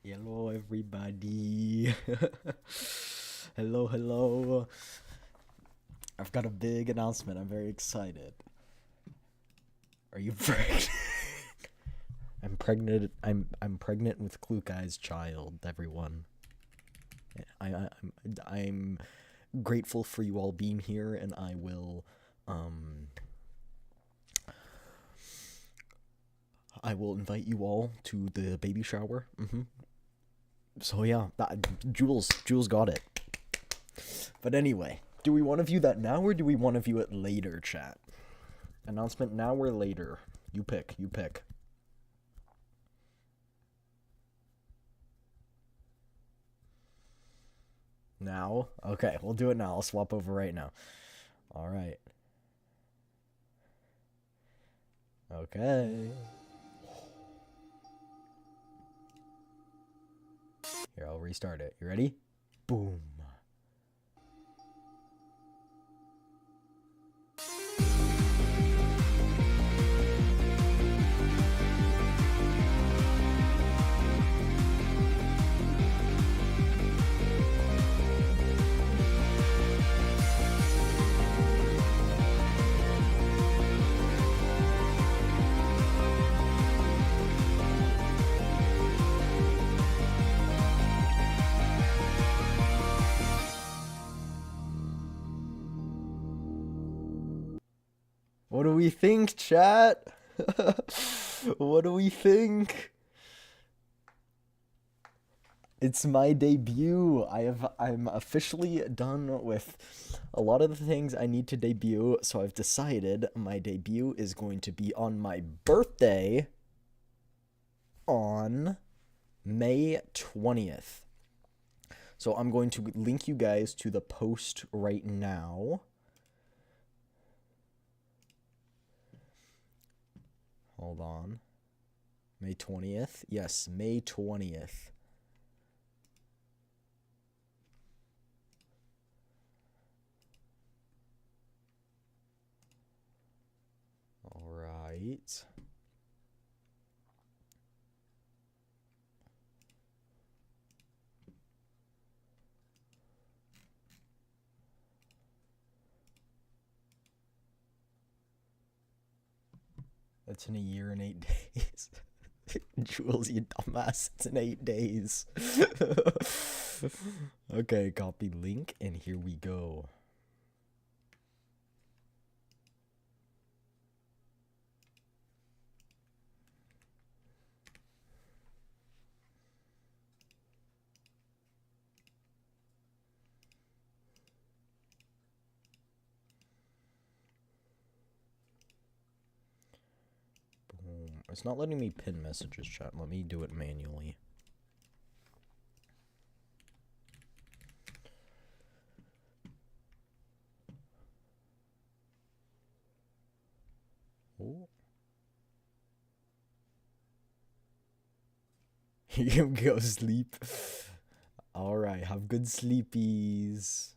Hello, everybody. Hello, hello. I've got a big announcement. I'm very excited. Are you pregnant? I'm pregnant. I'm pregnant with Klukai's child. Everyone. I'm grateful for you all being here, and I will invite you all to the baby shower. So yeah, Jules got it. But anyway, do we want to view that now or do we want to view it later, chat? Announcement now or later? You pick. Now? Okay, we'll do it now. I'll swap over right now. All right. Okay. Here, I'll restart it. You ready? Boom. What do we think, chat? What do we think? It's my debut. I'm officially done with a lot of the things I need to debut, so I've decided my debut is going to be on my birthday on May 20th. So I'm going to link you guys to the post right now. Hold on. May 20th? Yes, May 20th. All right. It's in a year and 8 days. Jules, you dumbass. It's in 8 days. Okay, copy link, and here we go. Boom. It's not letting me pin messages, chat. Let me do it manually. Oh. You go sleep. All right, have good sleepies.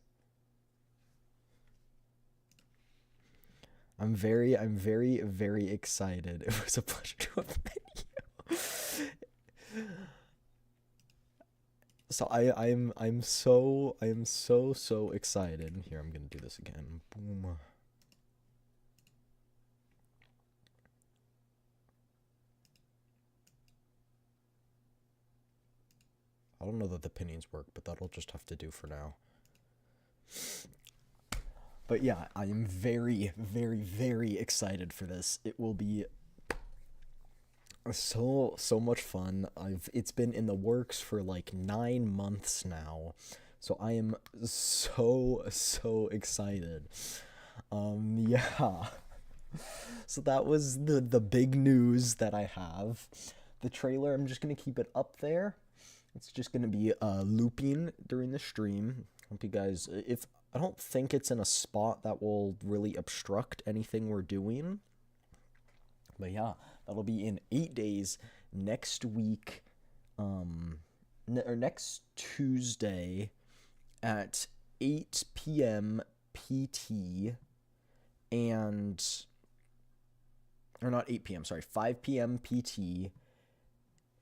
I'm very, very excited. It was a pleasure to have met you. So I'm so excited. Here, I'm gonna do this again. Boom. I don't know that the pinnings work, but that'll just have to do for now. But yeah, I am very excited for this. It will be so much fun. It's been in the works for like 9 months now. So I am so excited. Yeah. So that was the big news that I have. The trailer, I'm just gonna keep it up there. It's just gonna be looping during the stream. Hope you guys, if I don't think it's in a spot that will really obstruct anything we're doing. But yeah, that'll be in 8 days next week, or next Tuesday at 8 p.m. PT, or not 8 p.m., sorry, 5 p.m. PT,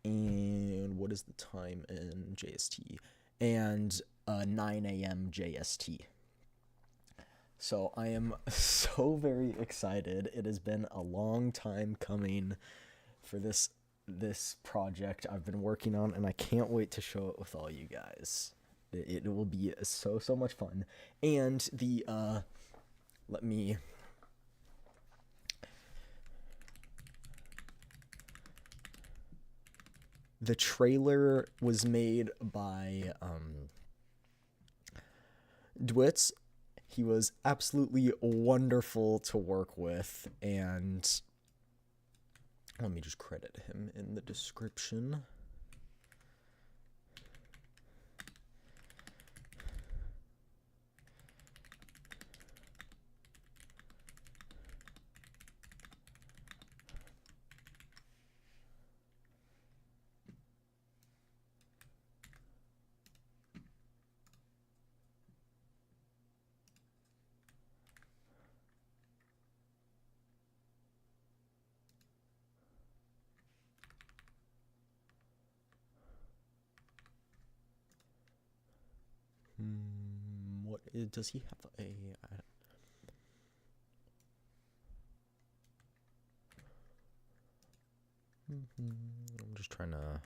And what is the time in JST? And 9 a.m. JST. So I am so very excited. It has been a long time coming for this project I've been working on, and I can't wait to show it with all you guys. It will be so much fun. And the the trailer was made by Dwitz. He was absolutely wonderful to work with, and let me just credit him in the description. What does he have a? I'm just trying to.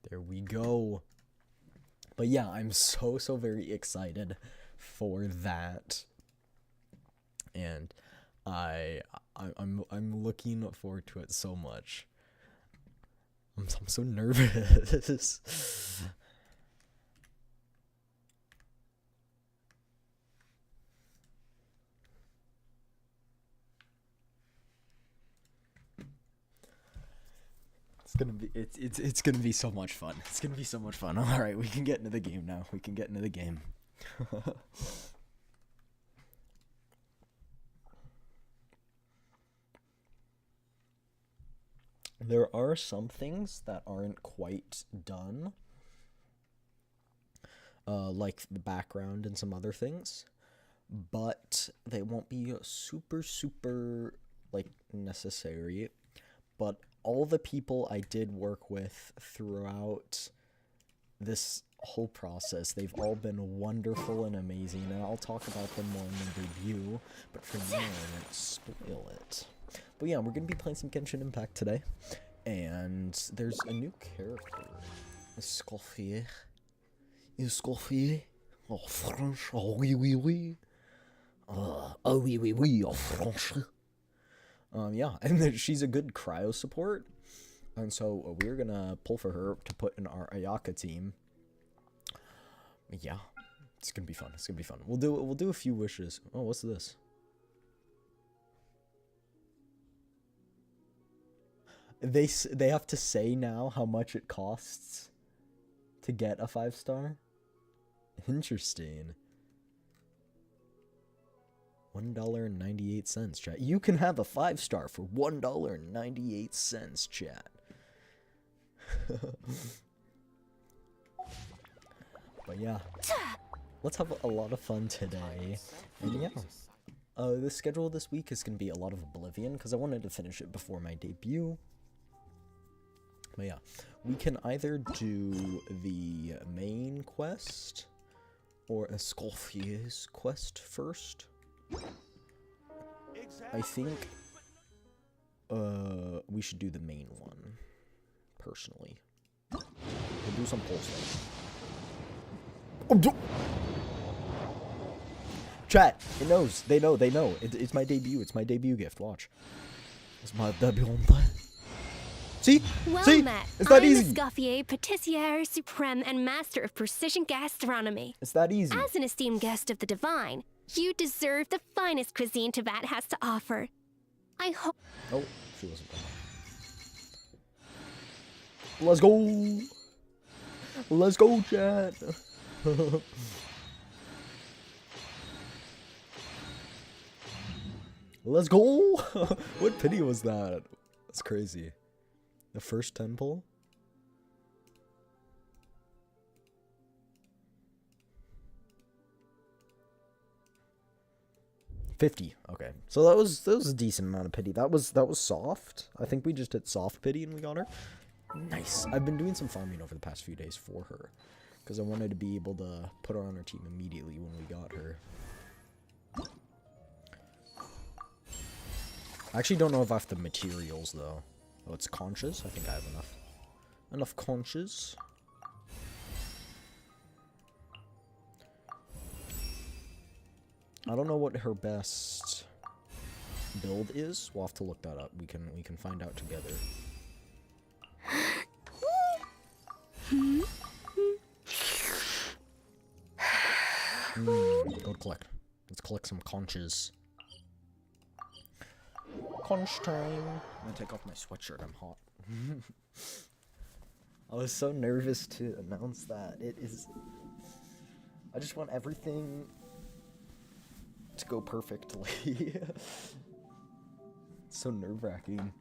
There we go. But yeah, I'm so very excited for that, and I'm looking forward to it so much. I'm so nervous. It's gonna be so much fun. It's gonna be so much fun. All right, we can get into the game now. We can get into the game. There are some things that aren't quite done, like the background and some other things, but they won't be super like necessary. But all the people I did work with throughout this whole process, they've all been wonderful and amazing, and I'll talk about them more in the review, but for now I won't spoil it. But yeah, we're going to be playing some Genshin Impact today, and there's a new character, Escoffier. Oh, French, oh oui, oui, oui. Oh oui, oui, oui, oh French. Yeah, and she's a good cryo support, and so we're gonna pull for her to put in our Ayaka team. Yeah, it's gonna be fun. It's gonna be fun. We'll do a few wishes. Oh, what's this? They have to say now how much it costs to get a 5-star. Interesting. $1.98, chat. You can have a 5-star for $1.98, chat. But yeah, let's have a lot of fun today. And yeah, the schedule this week is gonna be a lot of Oblivion because I wanted to finish it before my debut. But yeah, we can either do the main quest or Escoffier's quest first. I think we should do the main one, personally. We'll do some pulse. Chat, it knows. They know. It's my debut. It's my debut gift. Watch. It's my debut. See? Well See? met. It's that easy. I'm Escoffier, Patissiere Supreme and Master of Precision Gastronomy. It's that easy. As an esteemed guest of the Divine, you deserve the finest cuisine Teyvat has to offer. I hope... Oh, she wasn't done. Let's go! Let's go, chat! Let's go! What pity was that? That's crazy. The first 10 pull? $50. Okay. So that was a decent amount of pity. That was soft. I think we just hit soft pity and we got her. Nice. I've been doing some farming over the past few days for her. Because I wanted to be able to put her on our team immediately when we got her. I actually don't know if I have the materials, though. Oh, it's conches? I think I have enough. Enough conches. I don't know what her best build is. We'll have to look that up. We can find out together. Go collect. Let's collect some conches. Conch time. I'm gonna take off my sweatshirt. I'm hot. I was so nervous to announce that. It is. I just want everything to go perfectly. It's so nerve-wracking.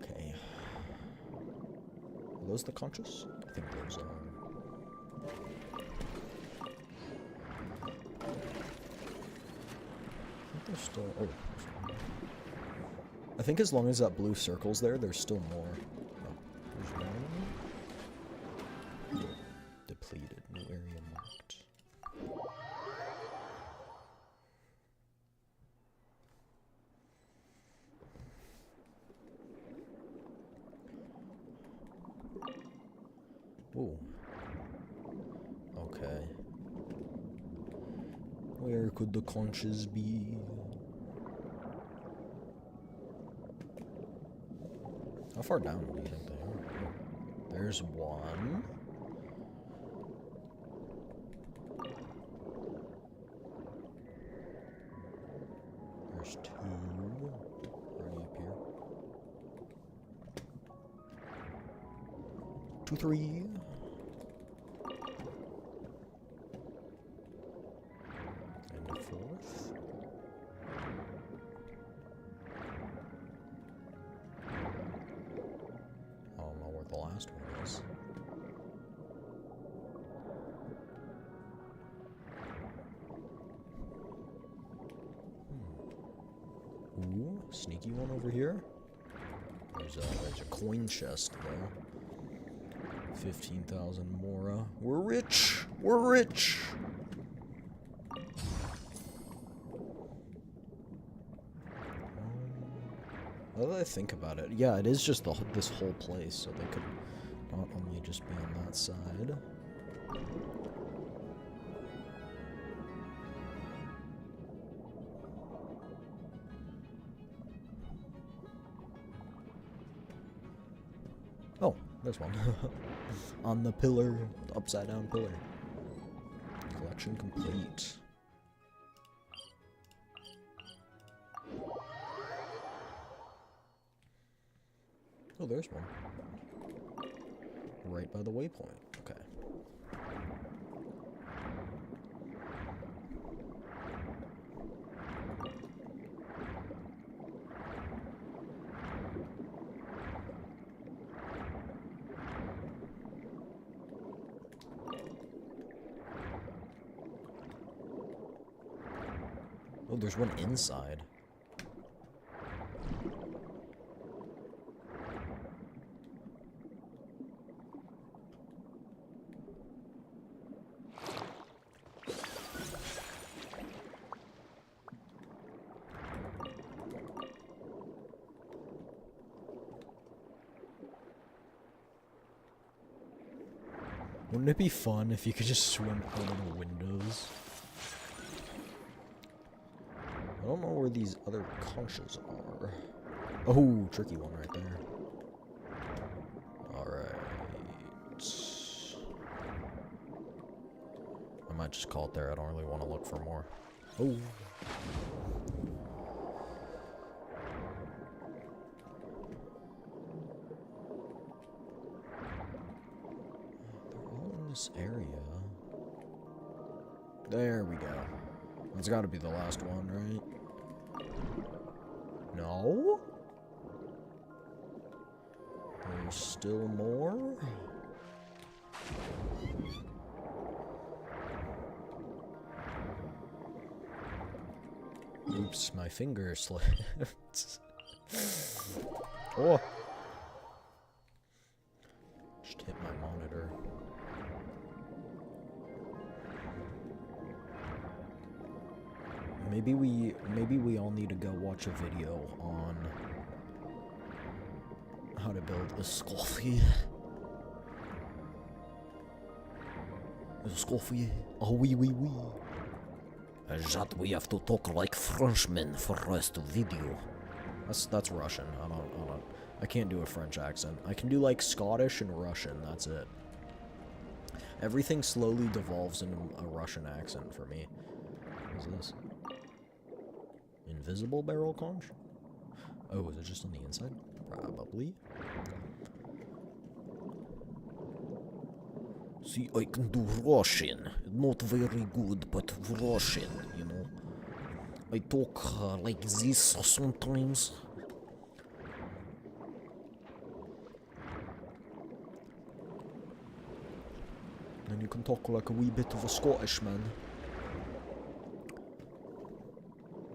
Okay. Are those the conches? I think those are. I think there's still. Oh, there's one. I think as long as that blue circle's there, there's still more. Oh, there's one. Depleted. New area marked. Ooh. Okay. Where could the conches be? How far down do you think they are? There's one. There's two. Already up here. 2, 3. And a fourth. I don't know where the last one is. Ooh, sneaky one over here. There's a coin chest though. 15,000 Mora. We're rich! We're rich! Now that I think about it, yeah, it is just this whole place, so they could not only just be on that side. Oh, there's one. On the pillar, the upside down pillar. Collection complete. Oh, there's one. Right by the waypoint. Okay. Oh, there's one inside. Wouldn't it be fun if you could just swim out of the windows? I don't know where these other conches are. Oh, tricky one right there. Alright. I might just call it there. I don't really want to look for more. Oh. They're all in this area. There we go. That's gotta be the last one, right? No? There's still more? Oops, my finger slipped. Oh! Just hit my monitor. Maybe we all need to go watch a video on how to build a Scoffy. A Scoffy. Oh, oui. That we have to talk like Frenchmen for rest of video. That's Russian. I can't do a French accent. I can do like Scottish and Russian. That's it. Everything slowly devolves into a Russian accent for me. What is this? Invisible barrel conch? Oh, is it just on the inside? Probably. See, I can do Russian. Not very good, but Russian, you know. I talk like this sometimes. Then you can talk like a wee bit of a Scottish man.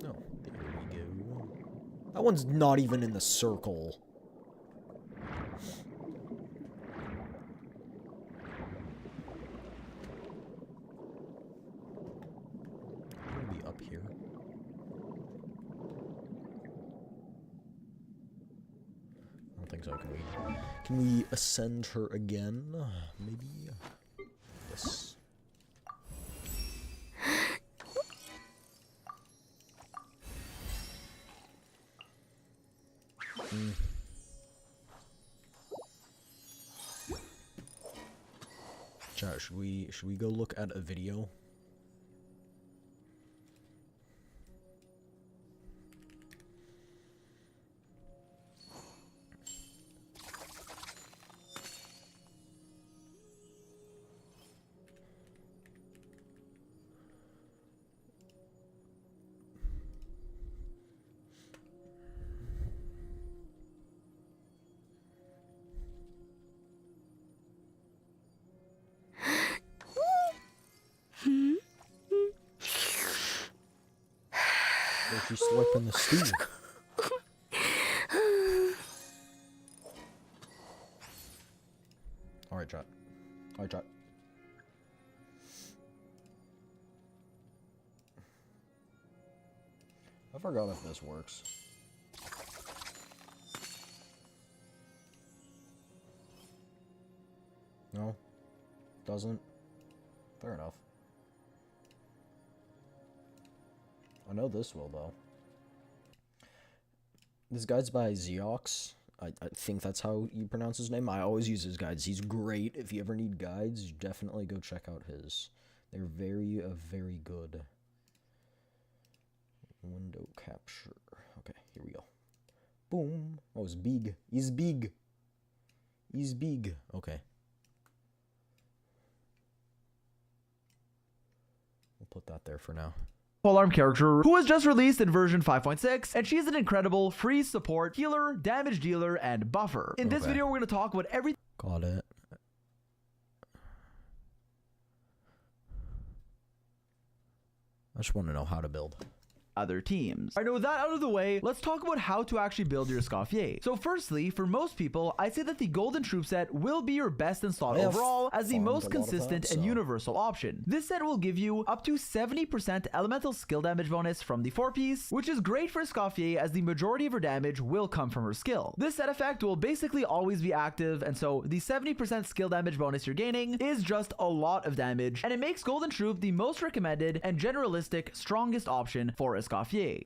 Oh, there we go. That one's not even in the circle. Maybe up here. I don't think so. Can we ascend her again? Maybe. Yes. Chat, should we go look at a video? She's slurping the stew. Alright, chat. I forgot if this works. No? Doesn't? Fair enough. I know this will, though. This guide's by Zeox. I think that's how you pronounce his name. I always use his guides. He's great. If you ever need guides, definitely go check out his. They're very, very good. Window capture. Okay, here we go. Boom. Oh, it's big. He's big. He's big. Okay. We'll put that there for now. Polearm character who was just released in version 5.6, and she's an incredible free support, healer, damage dealer, and buffer. In this video, we're going to talk about everything. Got it. I just want to know how to build. Other teams. Alright, now with that out of the way, let's talk about how to actually build your Escoffier. So firstly, for most people, I'd say that the golden troop set will be your best in slot overall as the most consistent and universal option. This set will give you up to 70% elemental skill damage bonus from the 4-piece, which is great for Escoffier as the majority of her damage will come from her skill. This set effect will basically always be active, and so the 70% skill damage bonus you're gaining is just a lot of damage, and it makes golden troop the most recommended and generalistic strongest option for Escoffier.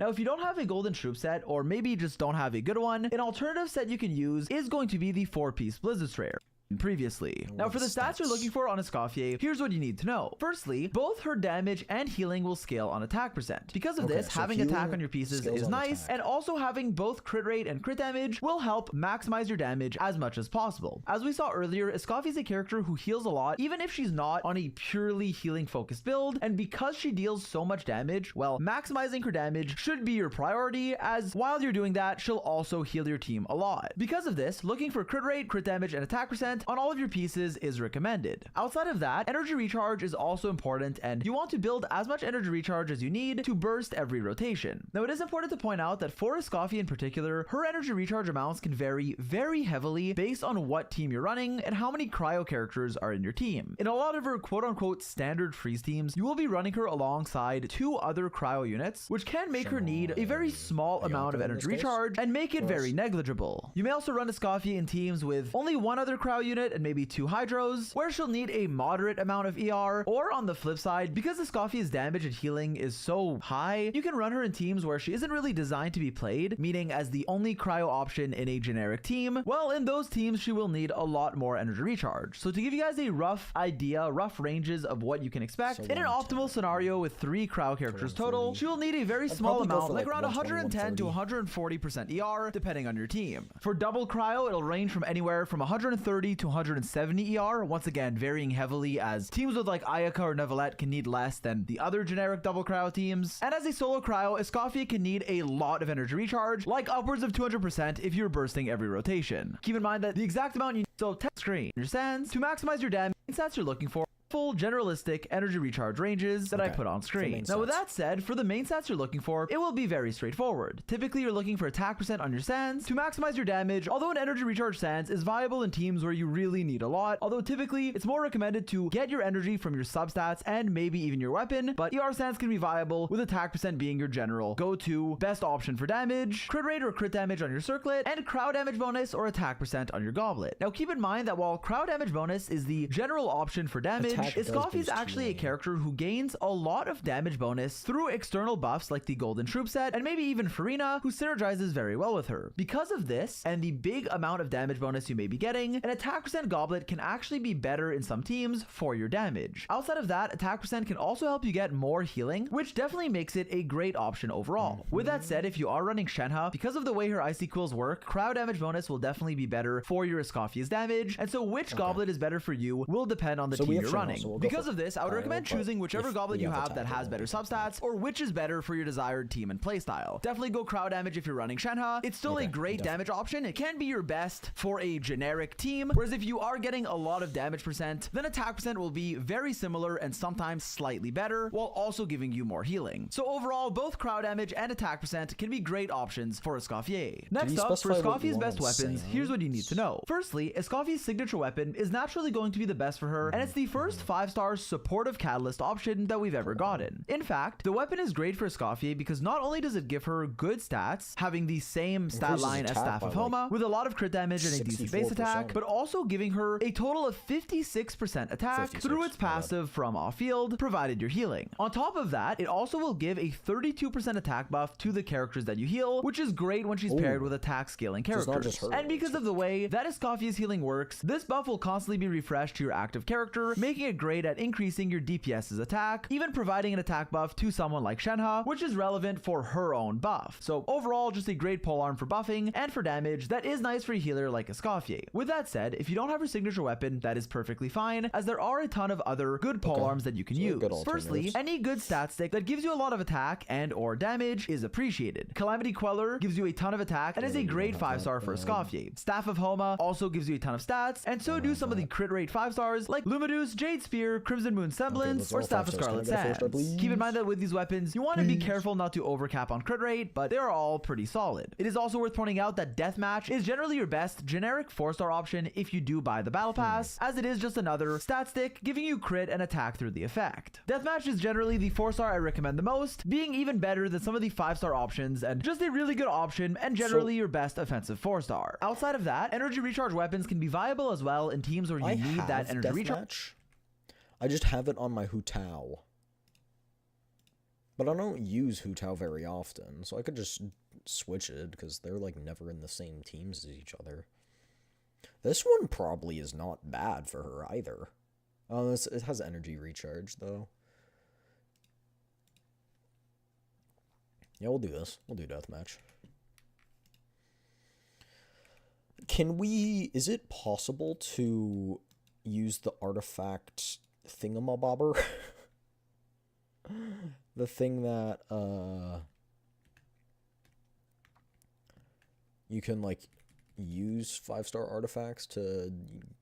Now, if you don't have a golden troop set, or maybe just don't have a good one, an alternative set you can use is going to be the 4-piece Blizzard Strayer. previously. Now for the stats you're looking for on Escoffier, here's what you need to know. Firstly, both her damage and healing will scale on attack percent. Because of this, having attack on your pieces is nice, and also having both crit rate and crit damage will help maximize your damage as much as possible. As we saw earlier, Escoffier is a character who heals a lot, even if she's not on a purely healing focused build, and because she deals so much damage, well, maximizing her damage should be your priority, as while you're doing that, she'll also heal your team a lot. Because of this, looking for crit rate, crit damage, and attack percent on all of your pieces is recommended. Outside of that, energy recharge is also important, and you want to build as much energy recharge as you need to burst every rotation. Now it is important to point out that for Escoffier in particular, her energy recharge amounts can vary very heavily based on what team you're running and how many cryo characters are in your team. In a lot of her quote-unquote standard freeze teams, you will be running her alongside 2 other cryo units, which can make her need a very small amount of energy recharge and make it very negligible. You may also run Escoffier in teams with only 1 other cryo unit and maybe 2 hydros, where she'll need a moderate amount of ER, or on the flip side, because Escoffier's damage and healing is so high, you can run her in teams where she isn't really designed to be played, meaning as the only cryo option in a generic team. Well, in those teams, she will need a lot more energy recharge. So to give you guys a rough idea, rough ranges of what you can expect, in an optimal scenario with 3 cryo characters total, she will need a very small amount, like around 110 to 140% ER, depending on your team. For double cryo, it'll range from anywhere from 130 to 170 ER, once again varying heavily as teams with like Ayaka or Neuvillette can need less than the other generic double cryo teams. And as a solo cryo, Escoffier can need a lot of energy recharge, like upwards of 200% if you're bursting every rotation. Keep in mind that the exact amount you need, so test screen understands to maximize your damage stats you're looking for. Full generalistic energy recharge ranges that I put on screen. Now with that said, for the main stats you're looking for, it will be very straightforward. Typically you're looking for attack percent on your sands to maximize your damage, although an energy recharge sands is viable in teams where you really need a lot, although typically it's more recommended to get your energy from your substats and maybe even your weapon, but ER sands can be viable with attack percent being your general go-to best option for damage, crit rate or crit damage on your circlet, and crowd damage bonus or attack percent on your goblet. Now keep in mind that while crowd damage bonus is the general option for damage, Escoffier is actually a character who gains a lot of damage bonus through external buffs like the Golden Troop set and maybe even Farina, who synergizes very well with her. Because of this and the big amount of damage bonus you may be getting, an attack percent goblet can actually be better in some teams for your damage. Outside of that, attack percent can also help you get more healing, which definitely makes it a great option overall. With that said, if you are running Shenhe, because of the way her icy quills work, crowd damage bonus will definitely be better for your Escoffier's damage, and so which goblet is better for you will depend on the team you're running. Because of this, I would recommend choosing whichever goblet you have that has better substats, or which is better for your desired team and playstyle. Definitely go crowd damage if you're running Shenhe. It's still a great damage option. It can be your best for a generic team, whereas if you are getting a lot of damage percent, then attack percent will be very similar and sometimes slightly better, while also giving you more healing. So overall, both crowd damage and attack percent can be great options for Escoffier. Next up, for Escoffier's best weapons, here's what you need to know. Firstly, Escoffier's signature weapon is naturally going to be the best for her, and it's the first 5-star supportive catalyst option that we've ever gotten. In fact, the weapon is great for Escoffier because not only does it give her good stats, having the same stat line as Staff of Homa, with a lot of crit damage and a decent base attack, but also giving her a total of 56% attack through its passive from off-field, provided you're healing. On top of that, it also will give a 32% attack buff to the characters that you heal, which is great when she's paired with attack scaling characters. And because of the way that Escoffier's healing works, this buff will constantly be refreshed to your active character, making it great at increasing your DPS's attack, even providing an attack buff to someone like Shenhe, which is relevant for her own buff. So overall, just a great polearm for buffing and for damage that is nice for a healer like Escoffier. With that said, if you don't have her signature weapon, that is perfectly fine, as there are a ton of other good polearms that you can use. Firstly, any good stat stick that gives you a lot of attack and or damage is appreciated. Calamity Queller gives you a ton of attack and is a great 5-star for Escoffier. Staff of Homa also gives you a ton of stats, and so do some of the crit rate 5-stars like Lumidu's Jade Spear, Crimson Moon Semblance, or Staff of Scarlet Sands. Keep in mind that with these weapons, you want to be careful not to overcap on crit rate, but they are all pretty solid. It is also worth pointing out that Deathmatch is generally your best generic 4-star option if you do buy the Battle Pass, as it is just another stat stick giving you crit and attack through the effect. Deathmatch is generally the 4-star I recommend the most, being even better than some of the 5-star options and just a really good option and generally your best offensive 4-star. Outside of that, energy recharge weapons can be viable as well in teams where you need that energy recharge. I just have it on my Hu Tao. But I don't use Hu Tao very often, so I could just switch it, because they're like never in the same teams as each other. This one probably is not bad for her either. Oh, it has energy recharge, though. Yeah, we'll do this. We'll do deathmatch. Can we... Is it possible to use the artifact thingamabobber? The thing that, you can, like, use 5-star artifacts to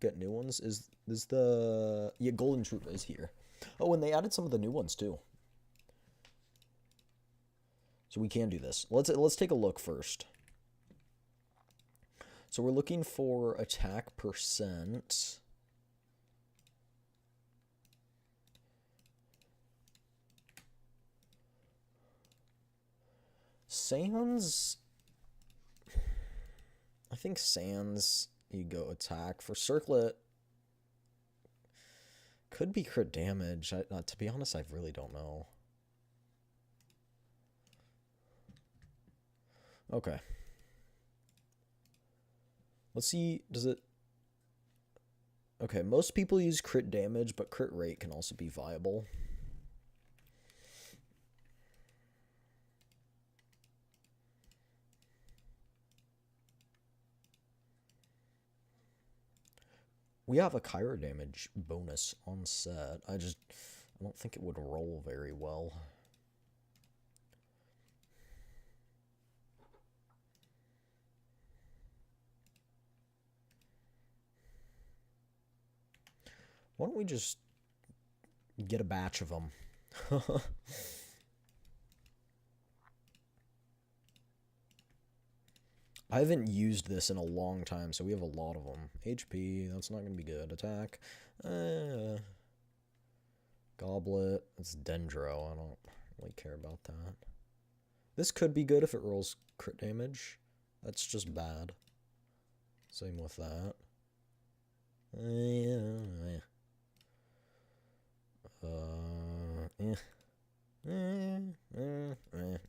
get new ones? Is the... Yeah, Golden Troop is here. Oh, and they added some of the new ones, too. So we can do this. Let's take a look first. So we're looking for attack percent. Sans... I think Sans, you go attack. For Circlet, could be crit damage. To be honest, I really don't know. Okay. Let's see, does it... Okay, most people use crit damage, but crit rate can also be viable. We have a Kyra damage bonus on set. I don't think it would roll very well. Why don't we just get a batch of them? I haven't used this in a long time, so we have a lot of them. HP, that's not going to be good. Attack. Goblet. That's Dendro. I don't really care about that. This could be good if it rolls crit damage. That's just bad. Same with that.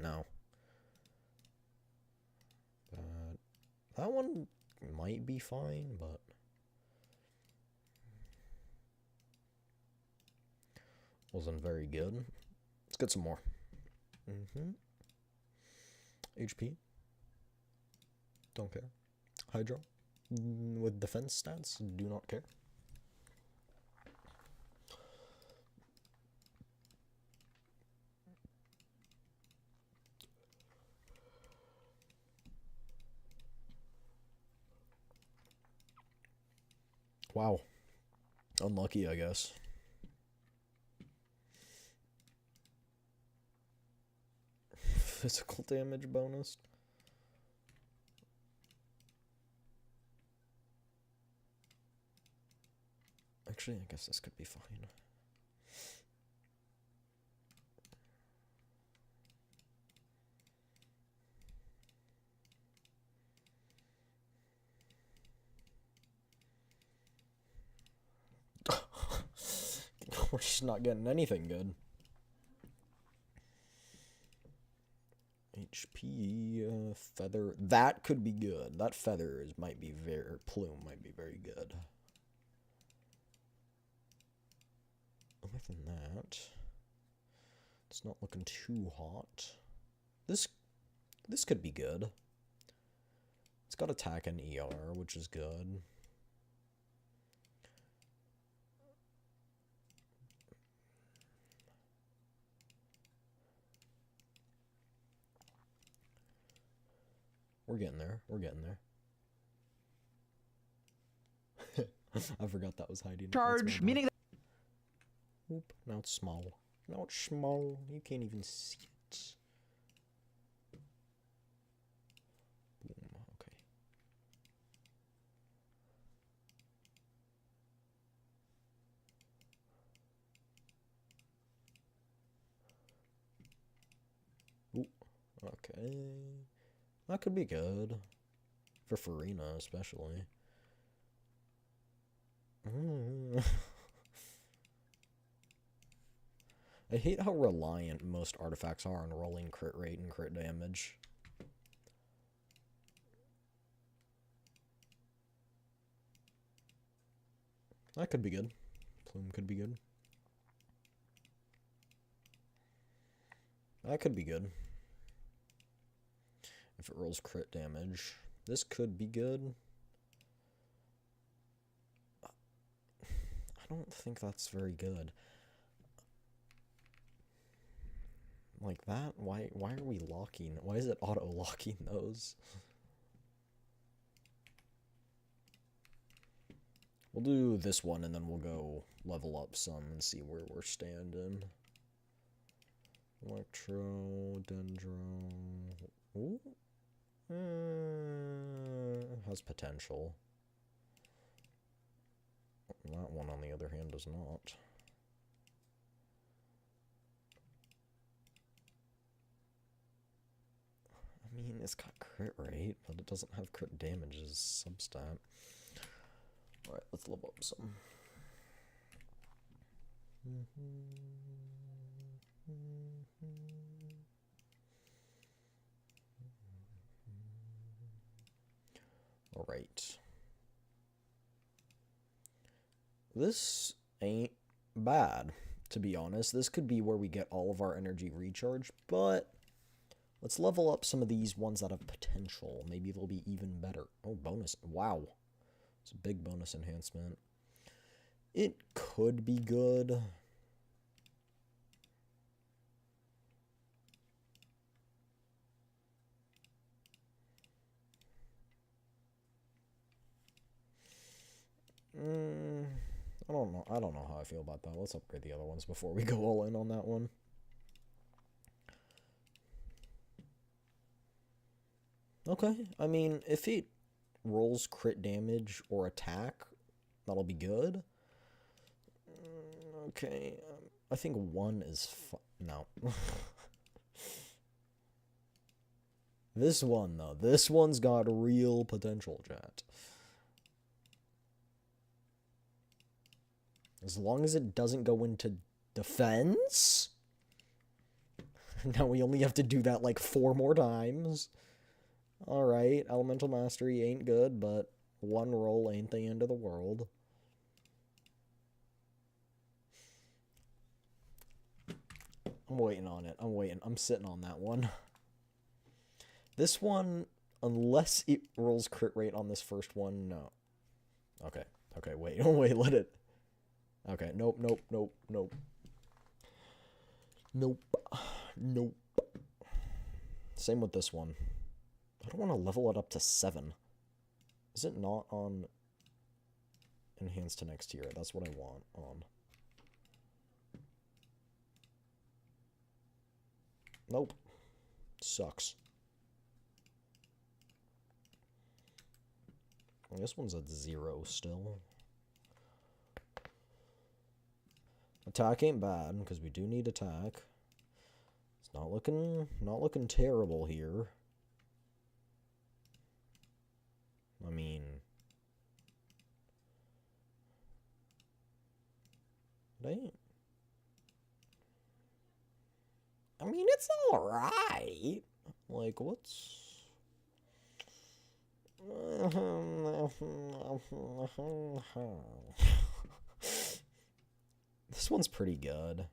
No. That one might be fine, but... Wasn't very good. Let's get some more. HP. Don't care. Hydro. With defense stats, do not care. Wow. Unlucky, I guess. Physical damage bonus. Actually, I guess this could be fine. We're just not getting anything good. HP, feather. That could be good. That feather might be very... Plume might be very good. Other than that, it's not looking too hot. This could be good. It's got attack and ER, which is good. We're getting there. We're getting there. I forgot that was hiding. Charge, meaning that... Oop, now it's small. Now it's small. You can't even see it. Boom, okay. Ooh, okay. That could be good. For Farina, especially. I hate how reliant most artifacts are on rolling crit rate and crit damage. That could be good. Plume could be good. That could be good. If it rolls crit damage. This could be good. I don't think that's very good. Like that? Why are we locking? Why is it auto-locking those? We'll do this one and then we'll go level up some and see where we're standing. Electro, Dendro. Ooh. Has potential. That one, on the other hand, does not. I mean, it's got crit rate, but it doesn't have crit damage as substat. Alright, let's level up some. Alright. This ain't bad, to be honest. This could be where we get all of our energy recharge, but let's level up some of these ones that have potential. Maybe they'll be even better. Oh, bonus. Wow. It's a big bonus enhancement. It could be good. I don't know. I don't know how I feel about that. Let's upgrade the other ones before we go all in on that one. Okay. I mean, if it rolls crit damage or attack, that'll be good. Okay. I think 1 is no. This one, though. This one's got real potential, chat. As long as it doesn't go into defense. Now we only have to do that like 4 more times. Alright, Elemental Mastery ain't good, but 1 roll ain't the end of the world. I'm waiting on it. I'm waiting. I'm sitting on that one. This one, unless it rolls crit rate on this first one, no. Okay. Okay, wait. Oh, wait, let it. Okay, nope, nope, nope, nope. Nope. Nope. Same with this one. I don't want to level it up to 7. Is it not on enhance to next tier? That's what I want on. Nope. Sucks. Well, this one's at 0 still. Attack ain't bad, because we do need attack. It's not looking terrible here. I mean, it's alright. Like, what's... This one's pretty good.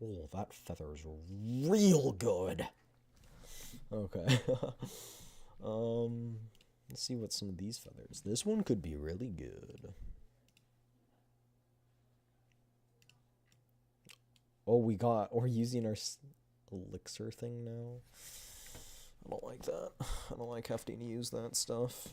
Oh, that feather's real good. Okay. Let's see what some of these feathers. This one could be really good. Oh, we're using our elixir thing now. I don't like that. I don't like having to use that stuff.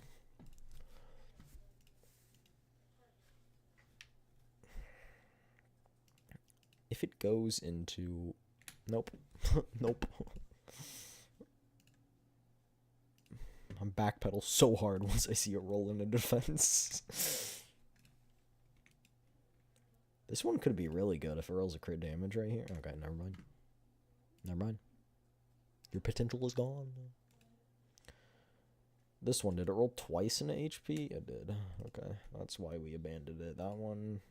If it goes into... Nope. Nope. I'm backpedal so hard once I see it roll into defense. This one could be really good if it rolls a crit damage right here. Okay, never mind. Never mind. Your potential is gone. This one, did it roll twice in HP? It did. Okay, that's why we abandoned it. That one.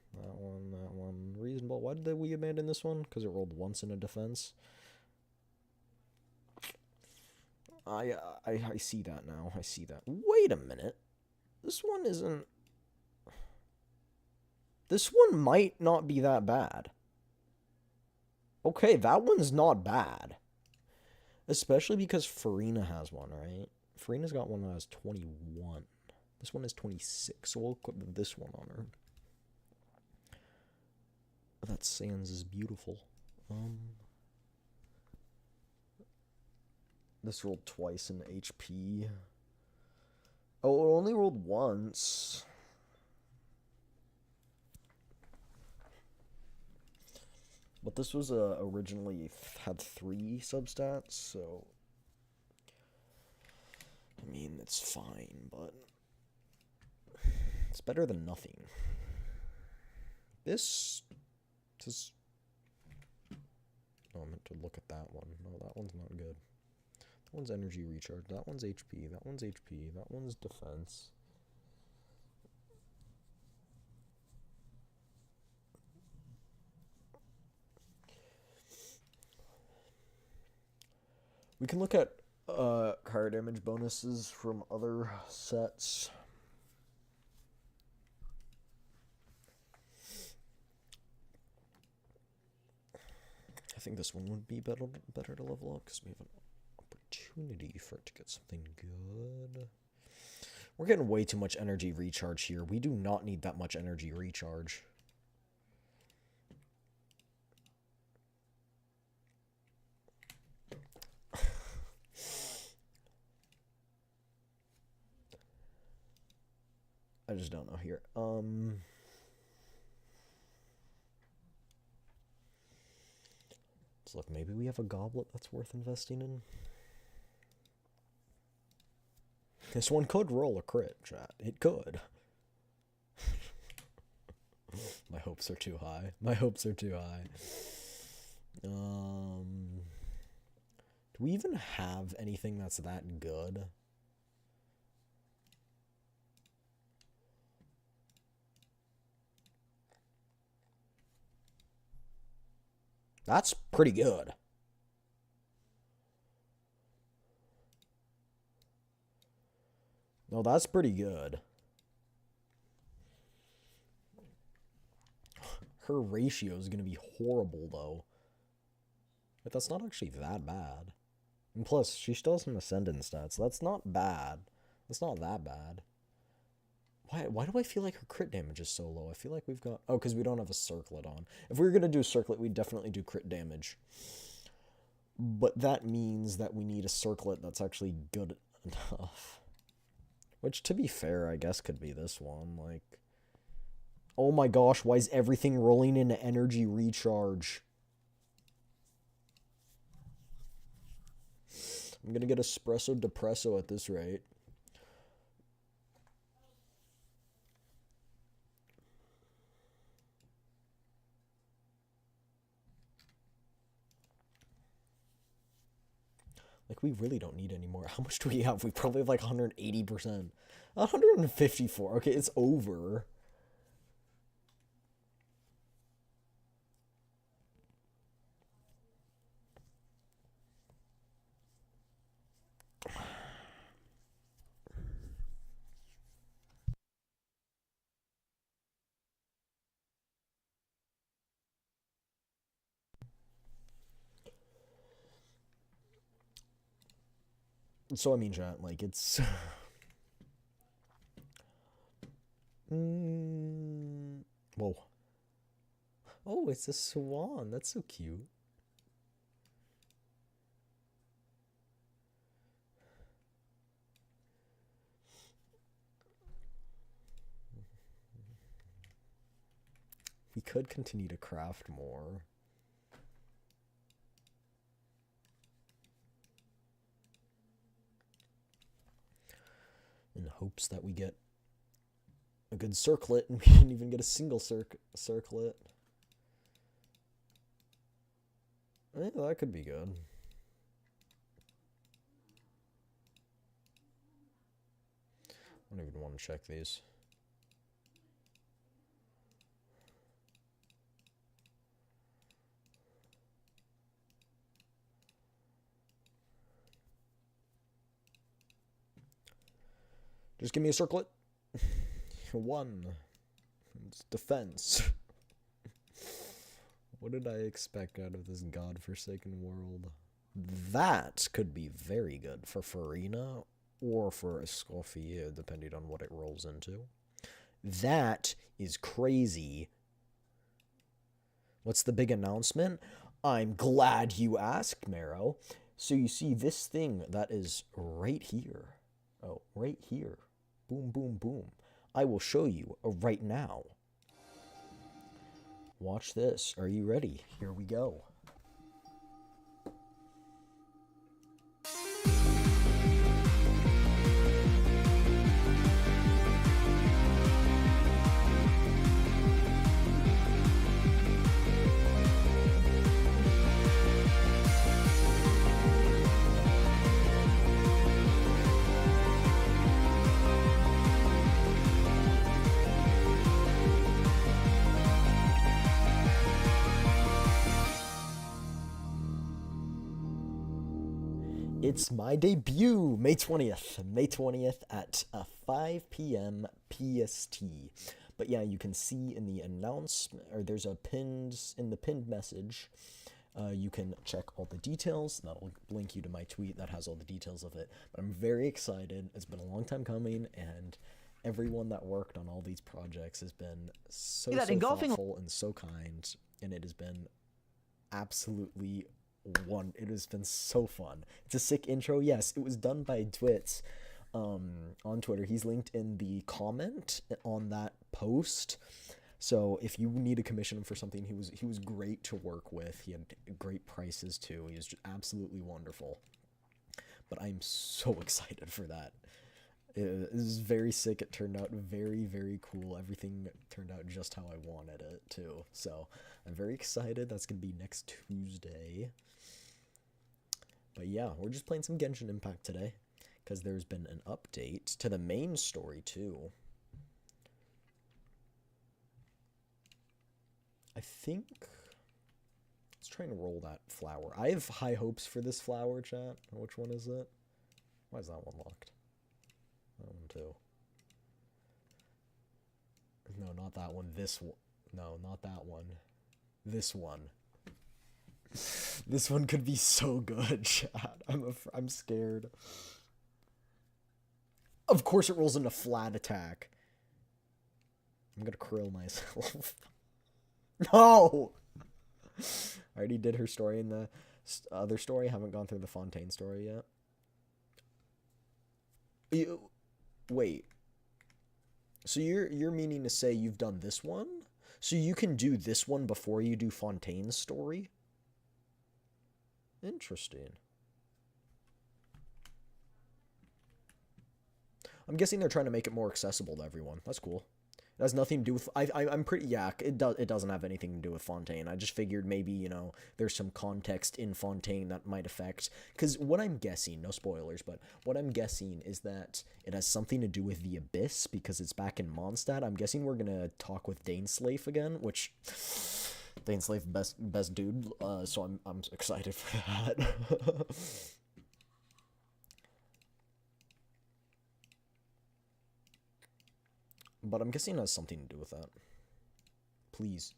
Reasonable. Why did we abandon this one? Because it rolled once in a defense. I see that now. I see that. Wait a minute. This one isn't... This one might not be that bad. Okay, that one's not bad. Especially because Farina has one, right? Farina's got one that has 21. This one is 26, so we'll equip this one on her. That Sans is beautiful. This rolled twice in HP. Oh, it only rolled once. But this was originally had 3 substats, so... I mean, it's fine, but... It's better than nothing. This... Oh, I meant to look at that one. No, that one's not good. That one's energy recharge. That one's HP. That one's HP. That one's defense. We can look at car damage bonuses from other sets. I think this one would be better to level up because we have an opportunity for it to get something good. We're getting way too much energy recharge here. We do not need that much energy recharge. I just don't know here. So look, maybe we have a goblet that's worth investing in. This one could roll a crit, chat. It could. My hopes are too high. My hopes are too high. Do we even have anything that's that good? That's pretty good. No, that's pretty good. Her ratio is going to be horrible, though. But that's not actually that bad. And plus, she still has some Ascendant stats. So that's not bad. That's not that bad. Why do I feel like her crit damage is so low? I feel like we've got... Oh, because we don't have a circlet on. If we were going to do a circlet, we'd definitely do crit damage. But that means that we need a circlet that's actually good enough. Which, to be fair, I guess could be this one. Like... Oh my gosh, why is everything rolling into energy recharge? I'm gonna get espresso depresso at this rate. Like, we really don't need any more. How much do we have? We probably have like 180%. 154. Okay, it's over. So, I mean, chat, like, it's... Whoa. Oh, it's a swan. That's so cute. We could continue to craft more. In hopes that we get a good circlet, and we didn't even get a single circlet. Yeah, that could be good. I don't even want to check these. Just give me a circlet. 1. It's defense. What did I expect out of this godforsaken world? That could be very good for Farina or for Escoffier, depending on what it rolls into. That is crazy. What's the big announcement? I'm glad you asked, Marrow. So you see this thing that is right here. Oh, right here. Boom, boom, boom. I will show you right now. Watch this. Are you ready? Here we go. It's my debut, May 20th. May 20th at 5 p.m. PST. But yeah, you can see in the announcement, or there's a in the pinned message, you can check all the details. That'll link you to my tweet that has all the details of it. But I'm very excited. It's been a long time coming, and everyone that worked on all these projects has been so thoughtful and so kind, and it has been absolutely it has been so fun. It's a sick intro. Yes, it was done by Twits on Twitter. He's linked in the comment on that post. So if you need a commission for something, he was great to work with. He had great prices too. He was just absolutely wonderful. But I'm so excited for that. It was very sick. It turned out very, very cool. Everything turned out just how I wanted it to. So I'm very excited. That's going to be next Tuesday. But yeah, we're just playing some Genshin Impact today, because there's been an update to the main story too. I think, let's try and roll that flower. I have high hopes for this flower, chat. Which one is it? Why is that one locked? That one too. No, not that one. This one. No, not that one. This one. This one could be so good, chat. I'm scared. Of course it rolls into flat attack. I'm gonna krill myself. No! I already did her story in the other story. I haven't gone through the Fontaine story yet. Wait. So you're meaning to say you've done this one? So you can do this one before you do Fontaine's story? Interesting. I'm guessing they're trying to make it more accessible to everyone. That's cool. It has nothing to do with... I'm pretty... Yeah, it doesn't have anything to do with Fontaine. I just figured maybe, you know, there's some context in Fontaine that might affect... Because what I'm guessing... No spoilers, but what I'm guessing is that it has something to do with the Abyss, because it's back in Mondstadt. I'm guessing we're gonna talk with Daneslafe again, which... Daneslafe, best dude, so I'm excited for that. But I'm guessing it has something to do with that. Please.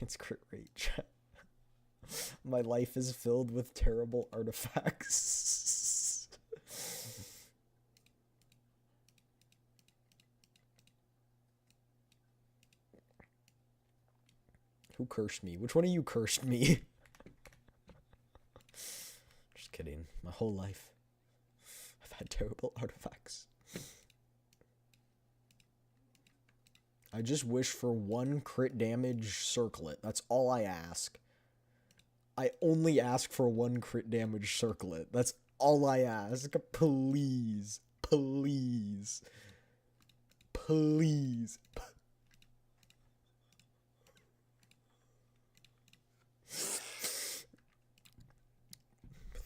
It's crit rate, chat. My life is filled with terrible artifacts. Who cursed me? Which one of you cursed me? Just kidding. My whole life, I've had terrible artifacts. I just wish for one crit damage circlet. That's all I ask. I only ask for one crit damage circlet. That's all I ask. Please. Please. Please.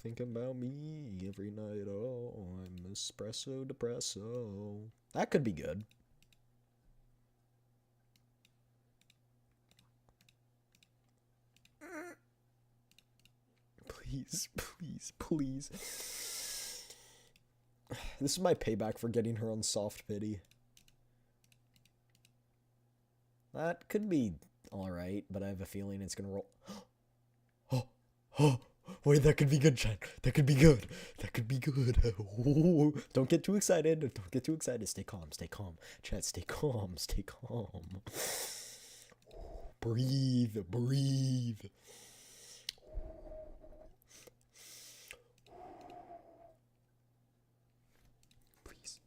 Thinking about me every night. Oh, I'm espresso depresso. That could be good. Please, please, please. This is my payback for getting her on soft pity. That could be alright, but I have a feeling it's gonna roll. Oh, wait, that could be good, chat. That could be good. That could be good. Oh, don't get too excited. Don't get too excited. Stay calm. Stay calm. Chat, stay calm. Stay calm. Breathe. Breathe. Please.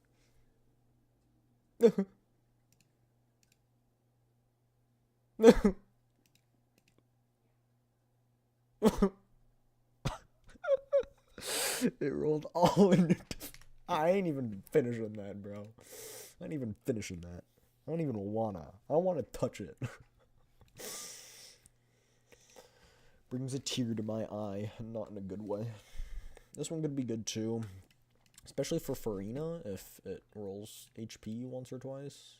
It rolled all in. I ain't even finishing that, bro. I ain't even finishing that. I don't even wanna. I don't wanna touch it. Brings a tear to my eye, not in a good way. This one could be good too. Especially for Farina, if it rolls HP once or twice.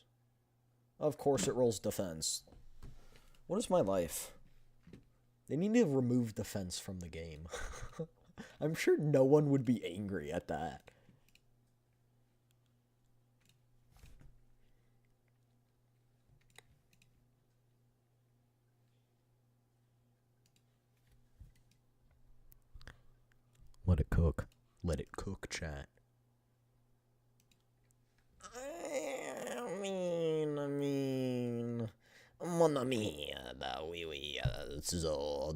Of course it rolls defense. What is my life? They need to remove defense from the game. I'm sure no one would be angry at that. Let it cook. Let it cook, chat. I mean... Mon ami, oui, so,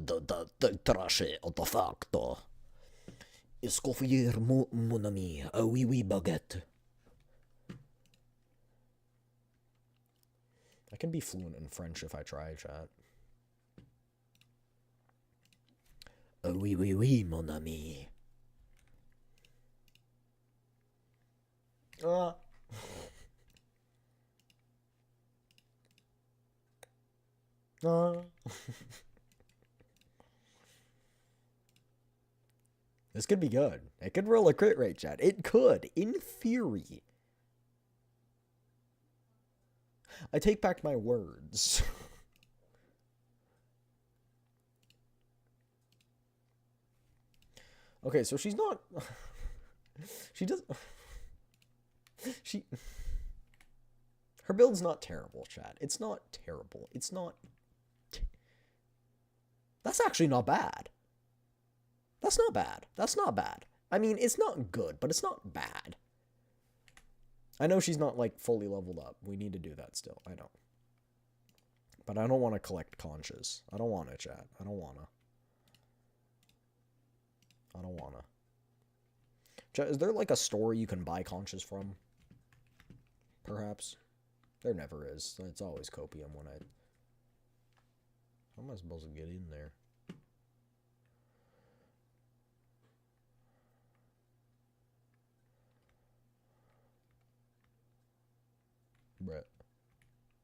trash artefacto. Escoffier, mon ami, oui, baguette. I can be fluent in French if I try, chat. Oui, mon ami. This could be good. It could roll a crit rate, chat. It could, in theory. I take back my words. Okay, so she's not... She does... Her build's not terrible, chat. It's not terrible. It's not... That's actually not bad. That's not bad. That's not bad. I mean, it's not good, but it's not bad. I know she's not, like, fully leveled up. We need to do that still. I know. But I don't want to collect conches. I don't want to, chat. I don't want to. Chat, is there, like, a store you can buy conches from? Perhaps? There never is. It's always copium when I... How am I supposed to get in there?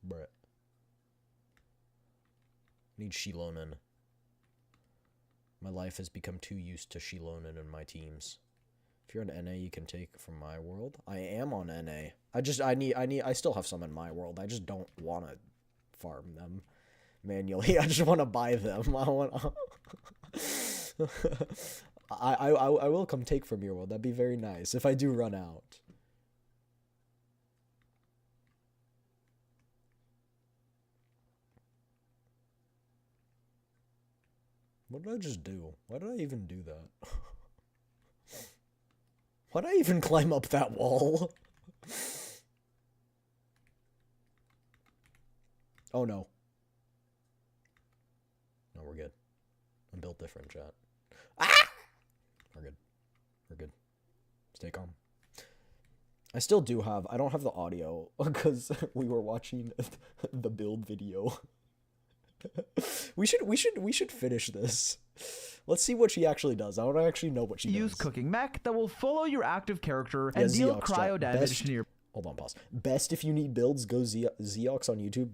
Brett. Need Shilonen. My life has become too used to Shilonen in my teams. If you're on NA, you can take from my world. I am on NA. I still have some in my world. I just don't want to farm them manually. I just want to buy them. I will come take from your world. That'd be very nice if I do run out. What did I just do? Why did I even do that? Why did I even climb up that wall? Oh no. No, we're good. I'm built different, chat. Ah! We're good. Stay calm. I still do have... I don't have the audio because we were watching the build video. We should finish this. Let's see what she actually does. I don't actually know what she does. Use cooking mech that will follow your active character and deal cryo damage to your... Hold on, pause. Best if you need builds, go Zeox on YouTube.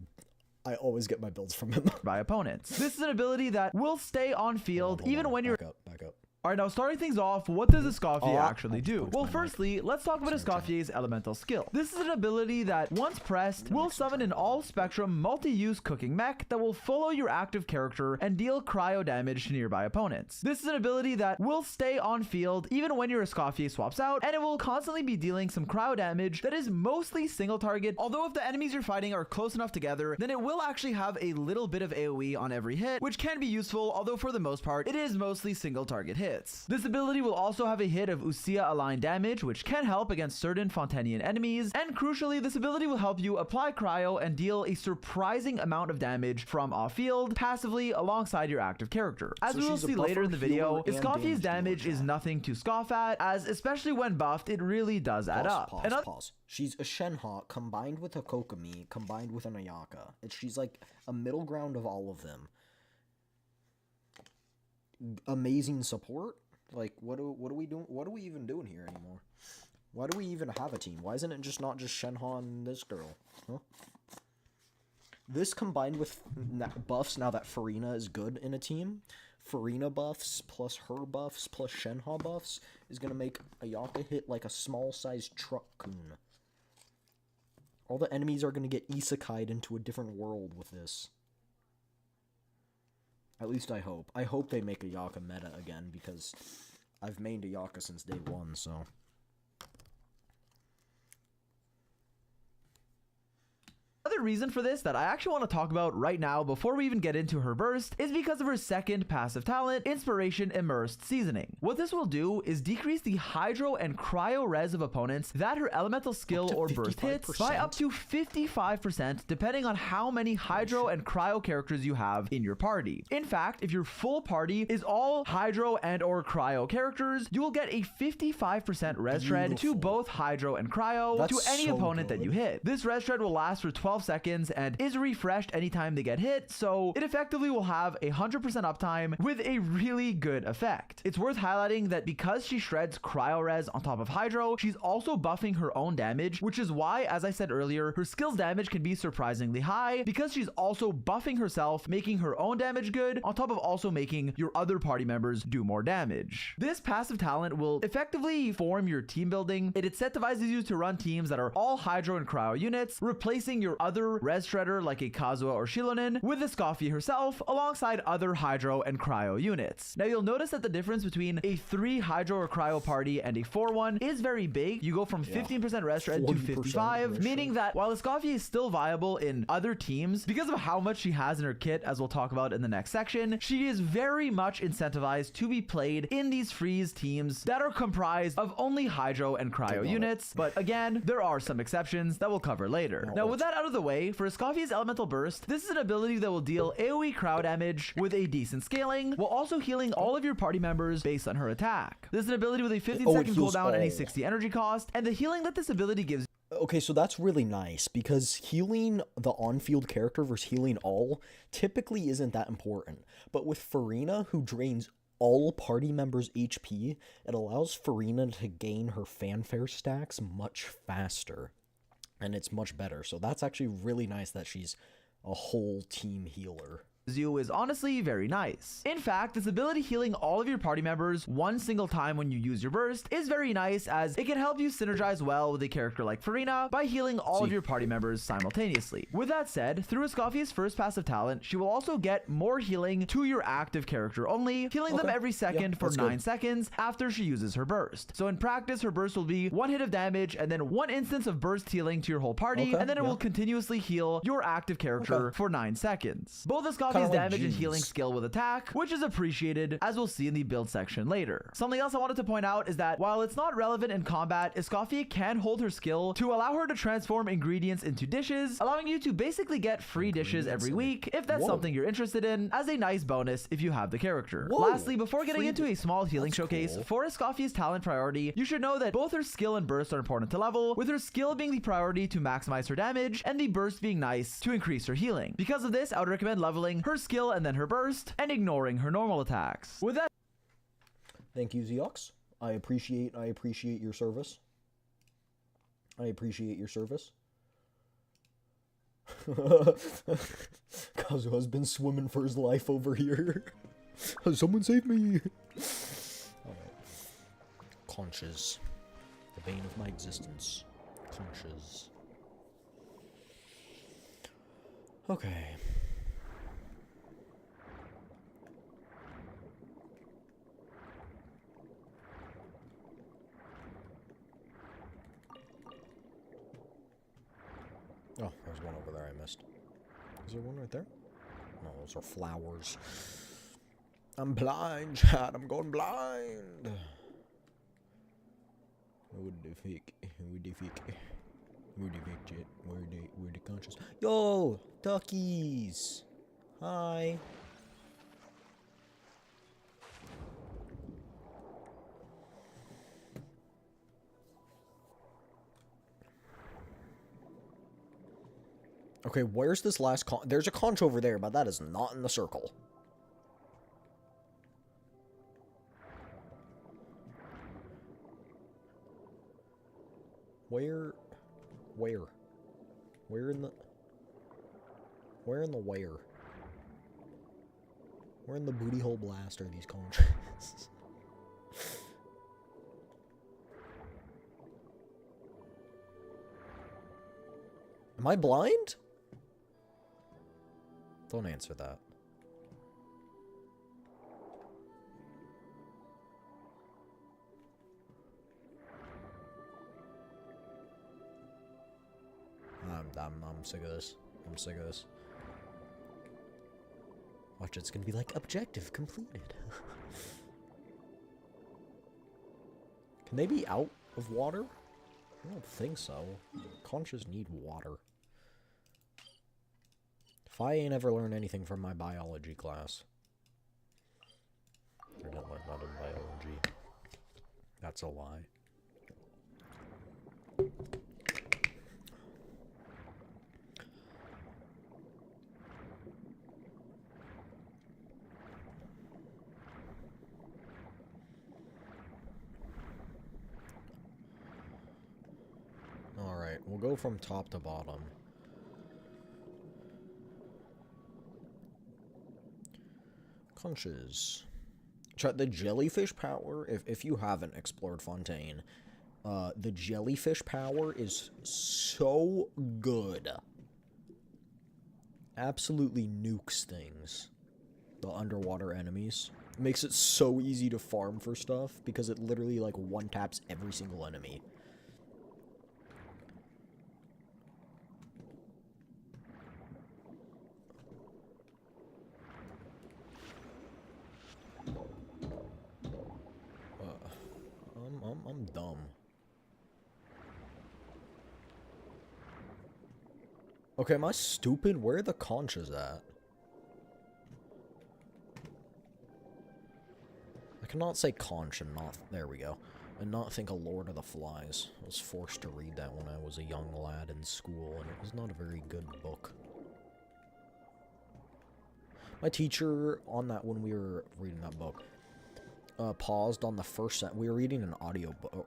I always get my builds from him. by opponents. This is an ability that will stay on field even when you're... Back up. Alright, now starting things off, what does Escoffier actually do? Well, my mic. firstly, let's talk about Escoffier's elemental skill. This is an ability that, once pressed, will summon an all-spectrum multi-use cooking mech that will follow your active character and deal cryo damage to nearby opponents. This is an ability that will stay on field even when your Escoffier swaps out, and it will constantly be dealing some cryo damage that is mostly single target, although if the enemies you're fighting are close enough together, then it will actually have a little bit of AoE on every hit, which can be useful, although for the most part, it is mostly single target hits. This ability will also have a hit of Usia aligned damage, which can help against certain Fontanian enemies, and crucially, this ability will help you apply cryo and deal a surprising amount of damage from off-field, passively alongside your active character. As we will see later in the video, Escoffier's damage is nothing to scoff at, as especially when buffed, it really does add up. Pause. She's a Shenhe combined with a Kokomi, combined with an Ayaka. She's like a middle ground of all of them. Amazing support. Like, what are we doing? What are we even doing here anymore? Why do we even have a team? Why isn't it not just Shenhe and this girl? Huh? This combined with buffs, now that Farina is good in a team, Farina buffs plus her buffs plus Shenhe buffs is gonna make Ayaka hit like a small-sized truck-kun. All the enemies are gonna get isekai'd into a different world with this. At least I hope. I hope they make Ayaka meta again, because I've mained Ayaka since day one, so... Another reason for this that I actually want to talk about right now before we even get into her burst is because of her second passive talent, Inspiration Immersed Seasoning. What this will do is decrease the hydro and cryo res of opponents that her elemental skill or burst hits by up to 55%, depending on how many hydro and cryo characters you have in your party. In fact, if your full party is all hydro and or cryo characters, you will get a 55% res shred to both hydro and cryo to any opponent that you hit. This res shred will last for 12 seconds and is refreshed anytime they get hit, so it effectively will have 100% uptime with a really good effect. It's worth highlighting that because she shreds cryo res on top of hydro, she's also buffing her own damage, which is why, as I said earlier, her skill's damage can be surprisingly high because she's also buffing herself, making her own damage good, on top of also making your other party members do more damage. This passive talent will effectively form your team building. It incentivizes you to run teams that are all hydro and cryo units, replacing your other res shredder like a Kazuha or Shilonen with Escoffier herself alongside other hydro and cryo units. Now you'll notice that the difference between a 3 hydro or cryo party and a 4-1 is very big. You go from 15% res shred to 55, meaning that while Escoffier is still viable in other teams, because of how much she has in her kit, as we'll talk about in the next section, she is very much incentivized to be played in these freeze teams that are comprised of only hydro and cryo units, but again, there are some exceptions that we'll cover later. Now with that out of the way, for Escoffier's elemental burst, this is an ability that will deal AoE crowd damage with a decent scaling, while also healing all of your party members based on her attack. This is an ability with a 15-second cooldown and a 60 energy cost, and the healing that this ability gives. Okay, so that's really nice, because healing the on-field character versus healing all typically isn't that important. But with Farina, who drains all party members' HP, it allows Farina to gain her fanfare stacks much faster. And it's much better. So that's actually really nice that she's a whole team healer. You is honestly very nice. In fact, this ability healing all of your party members one single time when you use your burst is very nice, as it can help you synergize well with a character like Farina by healing all of your party members simultaneously. With that said, through Escoffier's first passive talent, she will also get more healing to your active character only, healing them every second for 9 seconds after she uses her burst. So in practice, her burst will be 1 hit of damage and then 1 instance of burst healing to your whole party, and then it will continuously heal your active character for 9 seconds. Both Escoffier's damage and healing skill with attack, which is appreciated, as we'll see in the build section later. Something else I wanted to point out is that while it's not relevant in combat, Escoffier can hold her skill to allow her to transform ingredients into dishes, allowing you to basically get free dishes every week if that's something you're interested in, as a nice bonus if you have the character. Lastly, before getting into a small healing showcase, for Escoffier's talent priority, you should know that both her skill and burst are important to level, with her skill being the priority to maximize her damage, and the burst being nice to increase her healing. Because of this, I would recommend leveling her skill and then her burst, and ignoring her normal attacks. With that, thank you, Zeox. I appreciate your service. I appreciate your service. Kazuha's been swimming for his life over here. Someone save me. Conches. The bane of my existence. Conches. Okay. Oh, there's one over there I missed. Is there one right there? No, those are flowers. I'm blind, Chad. I'm going blind. What the fuck? What the fuck? Where the fuck, Jet? Where the conscious? Yo, duckies. Hi. Okay, where's this last con? There's a conch over there, but that is not in the circle. Where in the... Where in the where? Where in the booty hole blast are these conches? Am I blind? Don't answer that. I'm sick of this. I'm sick of this. Watch, it's gonna be like objective completed. Can they be out of water? I don't think so. Conches need water. If I ain't ever learned anything from my biology class. I didn't learn that in biology. That's a lie. Alright, we'll go from top to bottom. Conches. The jellyfish power, if you haven't explored Fontaine, the jellyfish power is so good. Absolutely nukes things. The underwater enemies. Makes it so easy to farm for stuff, because it literally, like, one-taps every single enemy. I'm dumb. Okay, am I stupid? Where are the conches at? I cannot say conch and not... There we go. And not think of Lord of the Flies. I was forced to read that when I was a young lad in school, and it was not a very good book. My teacher, on that, when we were reading that book, paused on the first set. We were reading an audiobook,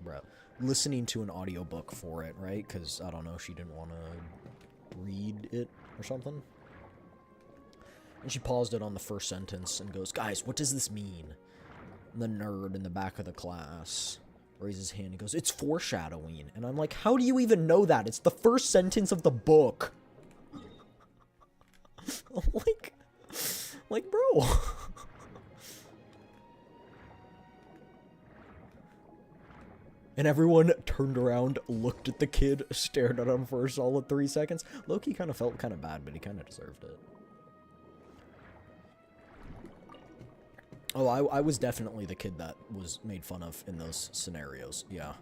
bro. Listening to an audiobook for it, right? Because, I don't know, she didn't want to read it or something. And she paused it on the first sentence and goes, "Guys, what does this mean?" And the nerd in the back of the class raises his hand and goes, "It's foreshadowing." And I'm like, how do you even know that? It's the first sentence of the book. I'm like, bro. And everyone turned around, looked at the kid, stared at him for a solid 3 seconds. Loki kind of felt kind of bad, but he kind of deserved it. Oh, I was definitely the kid that was made fun of in those scenarios, yeah.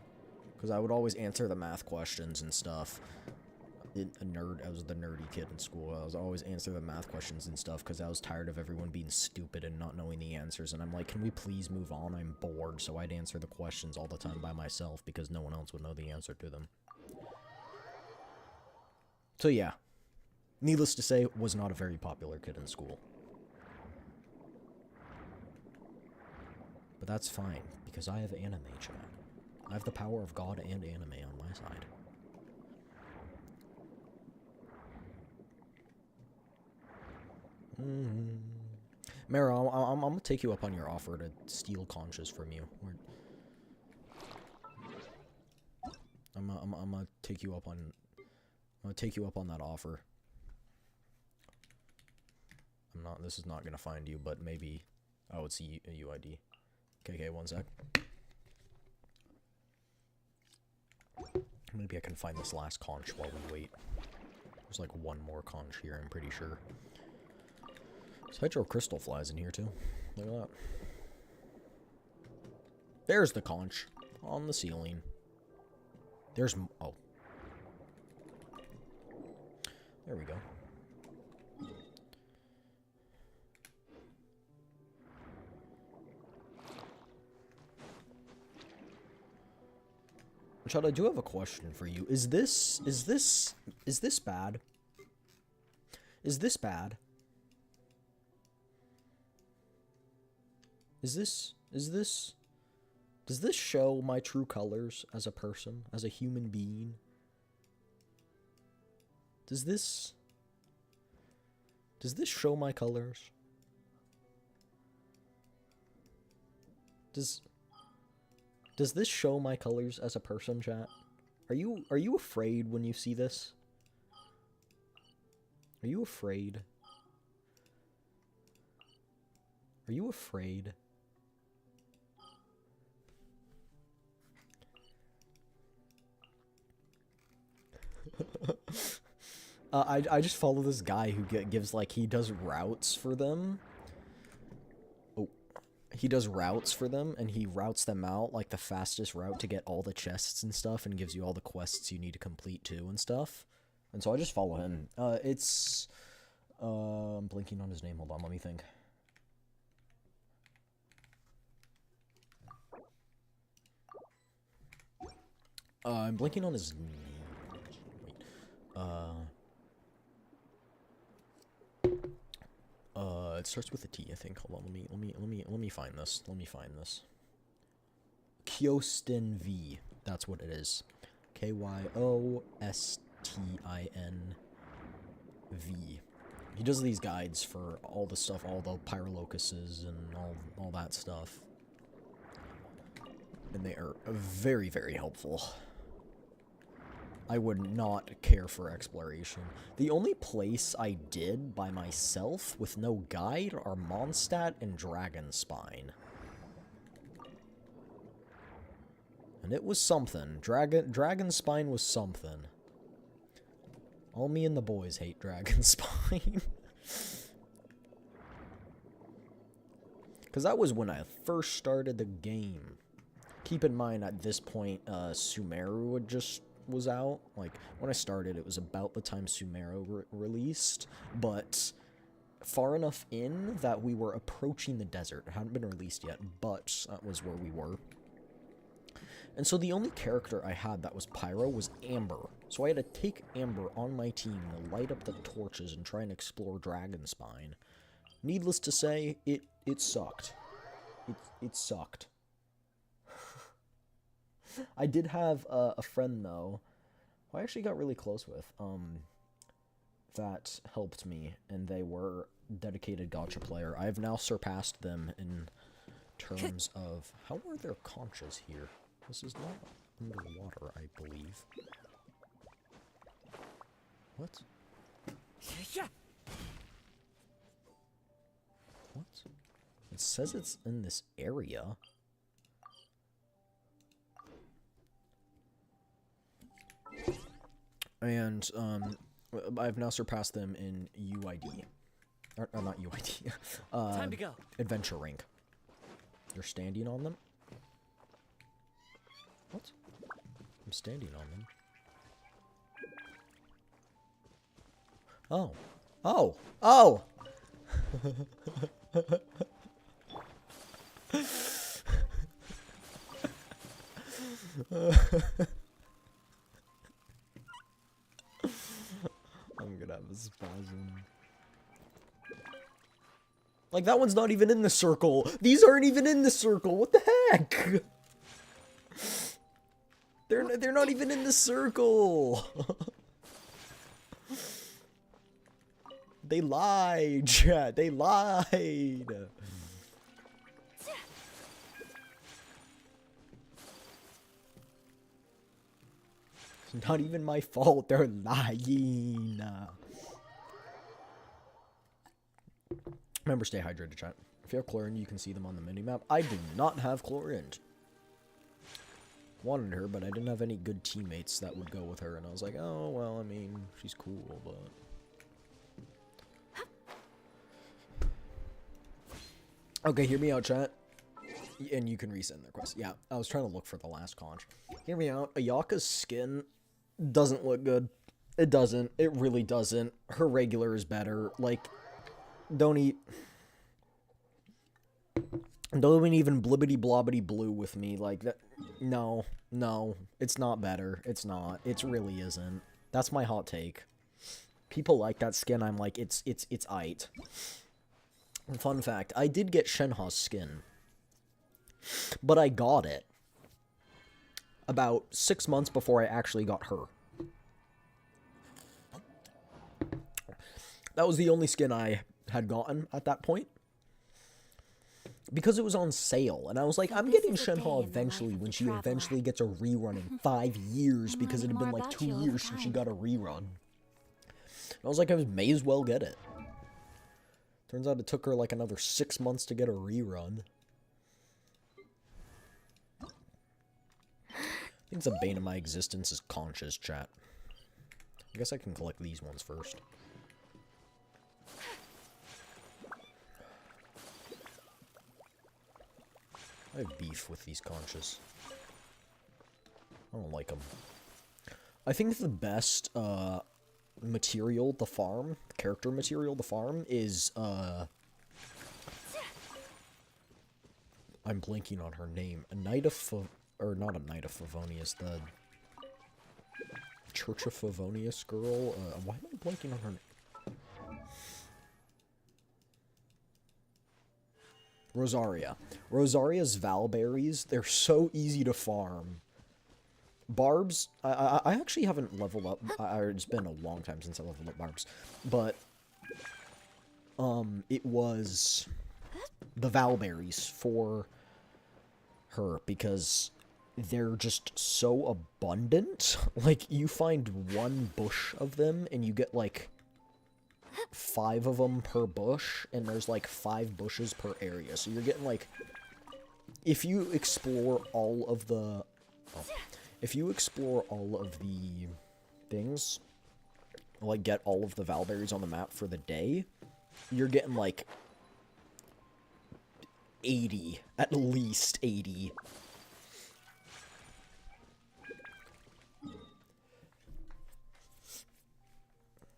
Because I would always answer the math questions and stuff. I was the nerdy kid in school. I was always answer the math questions and stuff because I was tired of everyone being stupid and not knowing the answers. And I'm like, can we please move on? I'm bored. So I'd answer the questions all the time by myself because no one else would know the answer to them. So yeah, needless to say, was not a very popular kid in school. But that's fine because I have anime, chat. I have the power of God and anime on my side. Mara, I'm gonna take you up on your offer to steal conches from you. I'm gonna take you up on. I'm gonna take you up on that offer. I'm not. This is not gonna find you, but maybe. Oh, it's a UID. Okay, one sec. Maybe I can find this last conch while we wait. There's like one more conch here, I'm pretty sure. There's hydro crystal flies in here too. Look at that. There's the conch on the ceiling. There's oh. There we go. Chad, I do have a question for you. Is this bad? Is this bad? Is this does this show my true colors as a person, as a human being? Does this show my colors? Does this show my colors as a person, chat? Are you afraid when you see this? Are you afraid? Are you afraid? I just follow this guy who gives, like, he does routes for them. He does routes for them, and he routes them out, like, the fastest route to get all the chests and stuff, and gives you all the quests you need to complete, too, and stuff. And so I just follow him. It's... I'm blinking on his name. Hold on, let me think. I'm blinking on his... Wait. It starts with a T, I think. Hold on, let me find this. Let me find this. Kyostin V. That's what it is. Kyostin V. He does these guides for all the stuff, all the pyrolocuses and all that stuff. And they are very, very helpful. I would not care for exploration. The only place I did by myself with no guide are Mondstadt and Dragonspine. And it was something. Dragonspine was something. All me and the boys hate Dragonspine. Because that was when I first started the game. Keep in mind, at this point, Sumeru was out. Like, when I started, it was about the time Sumeru released, but far enough in that we were approaching the desert. It hadn't been released yet, but that was where we were. And so the only character I had that was Pyro was Amber. So I had to take Amber on my team to light up the torches and try and explore Dragonspine. Needless to say, it sucked. It sucked. I did have a friend, though, who I actually got really close with, that helped me, and they were dedicated gacha player. I have now surpassed them in terms of... How are there conches here? This is not underwater, I believe. What? What? It says it's in this area. And, I've now surpassed them in UID. Or not UID. Time to go. Adventure rank. You're standing on them? What? I'm standing on them. Oh. Oh! Oh! I'm gonna have a spasm. Like, that one's not even in the circle. These aren't even in the circle. What the heck? They're not even in the circle. They lied, chat. They lied. It's not even my fault. They're lying. Remember, stay hydrated, chat. If you have chlorine, you can see them on the minimap. I do not have chlorine. Wanted her, but I didn't have any good teammates that would go with her. And I was like, oh, well, I mean, she's cool, but... Okay, hear me out, chat. And you can resend the request. Yeah, I was trying to look for the last conch. Hear me out. Ayaka's skin doesn't look good. It doesn't. It really doesn't. Her regular is better. Like, don't even blibbity blobbity blue with me like that. No, it's not better. It's not. It really isn't. That's my hot take. People like that skin. I'm like, it's aight. Fun fact, I did get Shenhe's skin, but I got it about 6 months before I actually got her. That was the only skin I had gotten at that point. Because it was on sale, and I was like, I'm getting Shenhe eventually when she eventually gets a rerun in 5 years, because it had been like 2 years since she got a rerun. And I was like, I may as well get it. Turns out it took her like another 6 months to get a rerun. I think the bane of my existence is conches, chat. I guess I can collect these ones first. I have beef with these conches. I don't like them. I think the best, material to farm, character material to farm, is, I'm blanking on her name. A Knight of or not a Knight of Favonius, the Church of Favonius girl. Why am I blanking on her name? Rosaria. Rosaria's Valberries, they're so easy to farm. Barbs, I actually haven't leveled up. It's been a long time since I leveled up Barbs. But, it was the Valberries for her, because they're just so abundant. Like, you find one bush of them, and you get, like, 5 of them per bush, and there's, like, 5 bushes per area. So you're getting, like, if you explore all of the... If you explore all of the things, like get all of the Valberries on the map for the day, you're getting like 80, at least 80.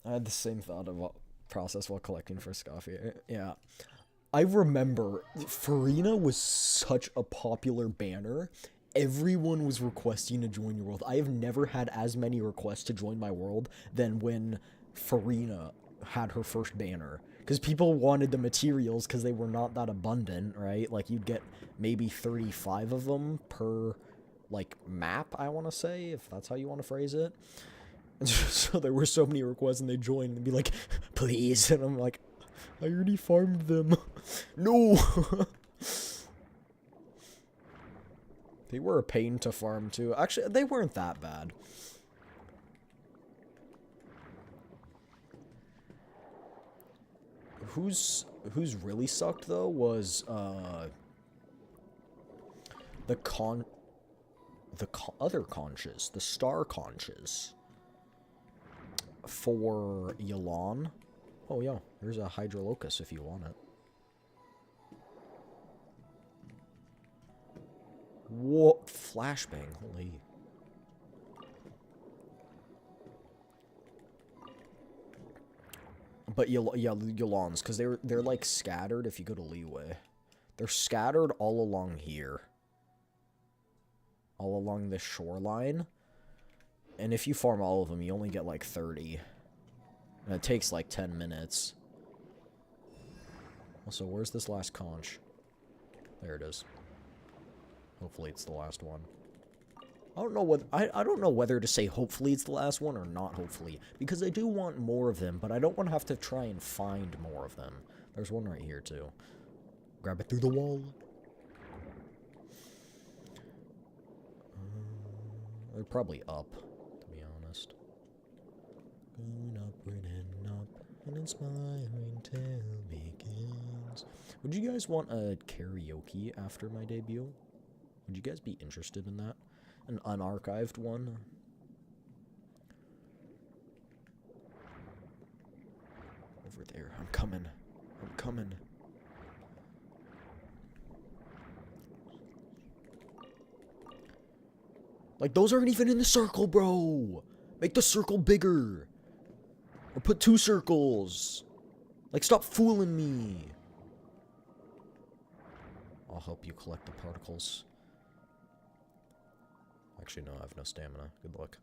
I had the same thought about process while collecting for Scoffy. Yeah. I remember Farina was such a popular banner. Everyone was requesting to join your world. I have never had as many requests to join my world than when Farina had her first banner. Because people wanted the materials because they were not that abundant, right? Like, you'd get maybe 35 of them per, like, map, I want to say, if that's how you want to phrase it. And so there were so many requests, and they joined and be like, please. And I'm like, I already farmed them. No! They were a pain to farm, too. Actually, they weren't that bad. Who's really sucked, though, was, the other conches. The star conches. For Yelan. Oh, yeah. There's a Hydrolocus if you want it. What flashbang? Holy. But yeah, Yolans, because they're like scattered. If you go to Leeway, they're scattered all along here, all along the shoreline. And if you farm all of them, you only get like 30, and it takes like 10 minutes. Also, where's this last conch? There it is. Hopefully it's the last one. I don't know whether to say hopefully it's the last one or not hopefully, because I do want more of them, but I don't want to have to try and find more of them. There's one right here too. Grab it through the wall. They're probably up, to be honest. Going upward and up, an inspiring tale begins. Would you guys want a karaoke after my debut? Would you guys be interested in that? An unarchived one? Over there. I'm coming. I'm coming. Like, those aren't even in the circle, bro! Make the circle bigger! Or put 2 circles! Like, stop fooling me! I'll help you collect the particles. Actually, no, I have no stamina. Good luck.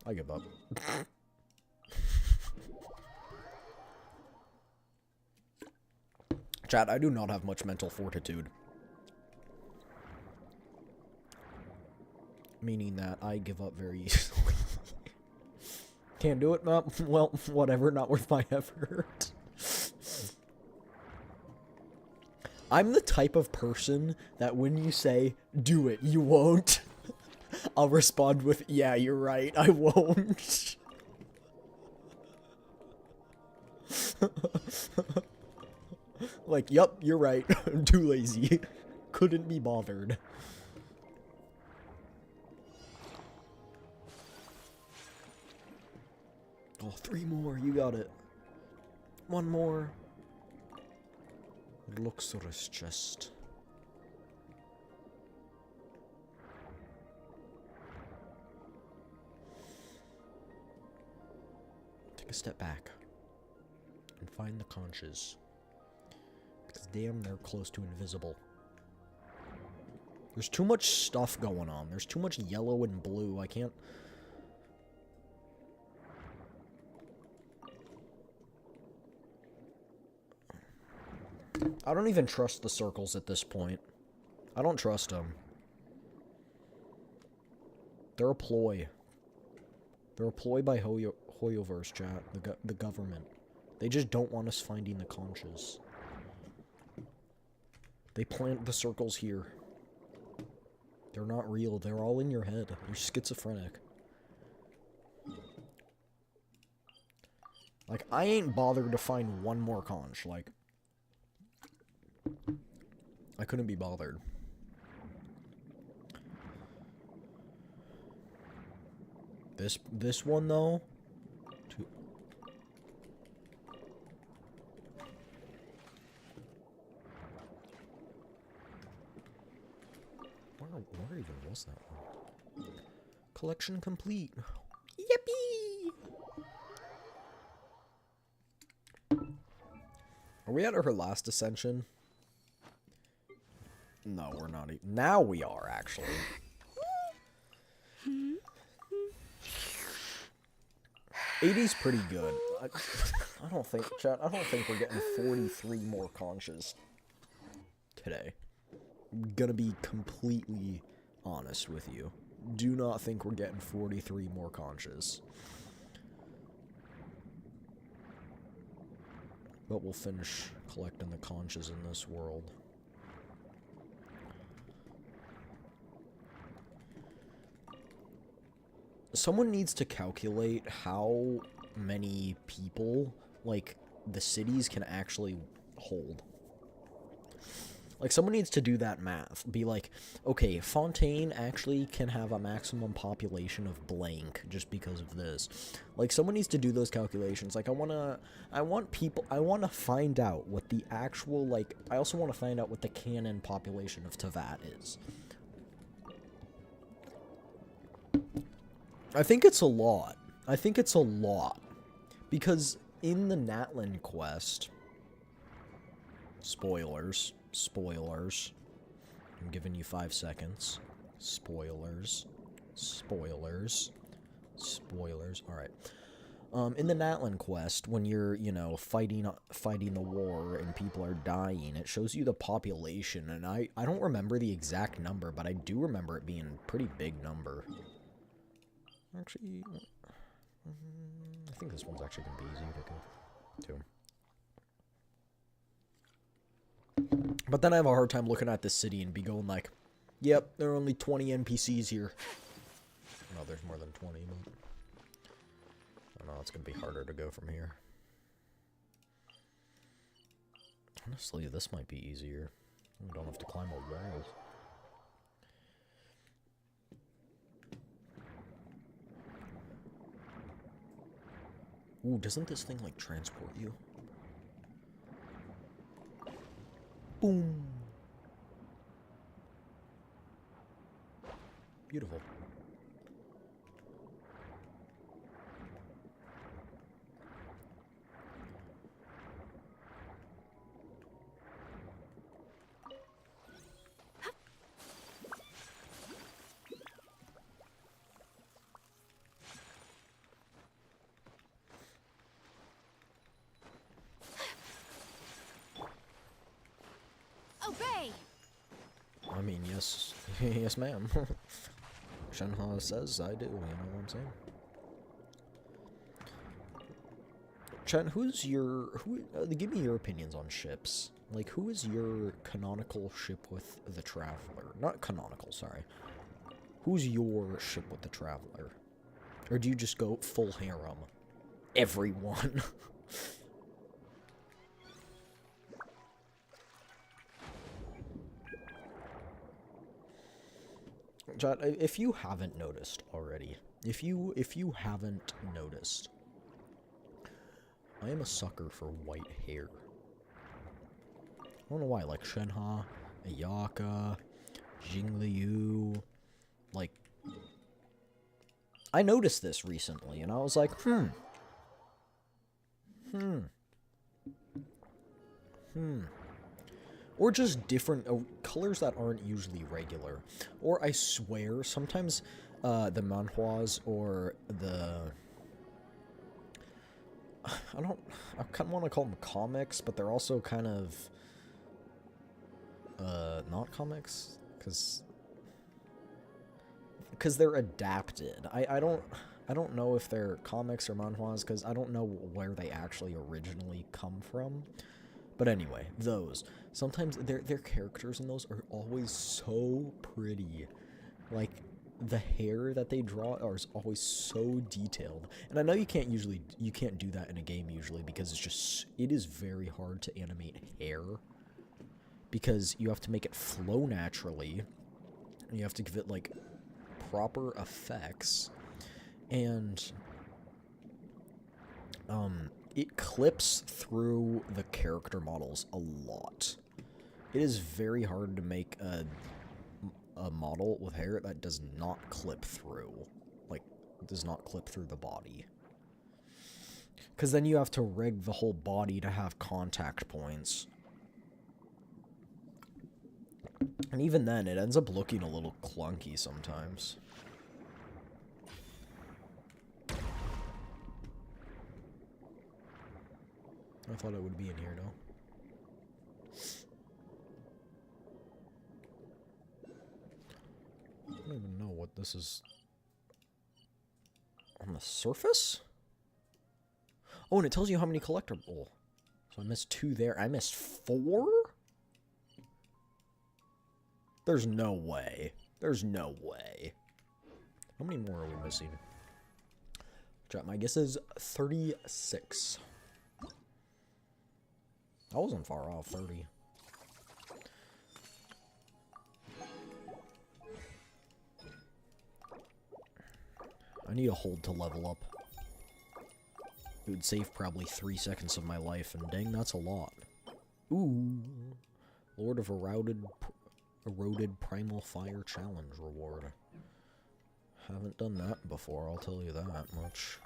I give up. Chat, I do not have much mental fortitude. Meaning that I give up very easily. Can't do it? Well, whatever, not worth my effort. I'm the type of person that when you say, do it, you won't. I'll respond with, yeah, you're right, I won't. Like, yup, you're right. I'm too lazy. Couldn't be bothered. Oh, 3 more. You got it. 1 more. Luxurious chest. Take a step back and find the conches. Because damn, they're close to invisible. There's too much stuff going on. There's too much yellow and blue. I can't... I don't even trust the circles at this point. I don't trust them. They're a ploy. They're a ploy by Hoyoverse, chat. The government. They just don't want us finding the conches. They plant the circles here. They're not real. They're all in your head. You're schizophrenic. Like, I ain't bothered to find 1 more conch. Like, I couldn't be bothered. This one though. Where even was that one? Collection complete. Yippee! Are we at her last ascension? No, we're not. Now we are, actually. '80's pretty good. I don't think, chat, I don't think we're getting 43 more conches today. I'm gonna be completely honest with you. Do not think we're getting 43 more conches. But we'll finish collecting the conches in this world. Someone needs to calculate how many people, like, the cities can actually hold. Like, someone needs to do that math. Be like, okay, Fontaine actually can have a maximum population of blank just because of this. Like, someone needs to do those calculations. Like, I want to find out what the actual, like, I also want to find out what the canon population of Teyvat is. I think it's a lot. I think it's a lot. Because in the Natlan quest... Spoilers. Spoilers. I'm giving you 5 seconds. Spoilers. Spoilers. Spoilers. Alright. In the Natlan quest, when you're, you know, fighting the war and people are dying, it shows you the population, and I don't remember the exact number, but I do remember it being a pretty big number. Actually, I think this one's actually going to be easy to go to. But then I have a hard time looking at this city and be going like, yep, there are only 20 NPCs here. No, there's more than 20, but I don't know, it's going to be harder to go from here. Honestly, this might be easier. We don't have to climb a wall. Ooh, doesn't this thing, like, transport you? Boom! Beautiful. Obey! I mean, yes. Yes, ma'am. Shenhe says I do, you know what I'm saying? Chen, give me your opinions on ships. Like, who is your canonical ship with the Traveler? Not canonical, sorry. Who's your ship with the Traveler? Or do you just go full harem? Everyone. Chat, if you haven't noticed already, if you haven't noticed, I am a sucker for white hair. I don't know why, like Shenhe, Ayaka, Jingliu, like, I noticed this recently, and I was like, Or just different colors that aren't usually regular. Or I swear, sometimes the manhwas or the... I kind of want to call them comics, but they're also kind of... not comics? Because they're adapted. I don't know if they're comics or manhwas, because I don't know where they actually originally come from. But anyway, those. Sometimes their characters in those are always so pretty. Like, the hair that they draw is always so detailed. And I know you can't do that in a game usually, because it is very hard to animate hair. Because you have to make it flow naturally. And you have to give it, like, proper effects. And, it clips through the character models a lot. It is very hard to make a model with hair that does not clip through. Like, does not clip through the body. Because then you have to rig the whole body to have contact points. And even then, it ends up looking a little clunky sometimes. I thought it would be in here, though. I don't even know what this is. On the surface? Oh, and it tells you how many collectible. So I missed 2 there. I missed 4? There's no way. There's no way. How many more are we missing? Chat, my guess is 36. I wasn't far off, 30. I need a hold to level up. It would save probably 3 seconds of my life, and dang, that's a lot. Ooh. Lord of Eroded Primal Fire Challenge reward. Haven't done that before, I'll tell you that much.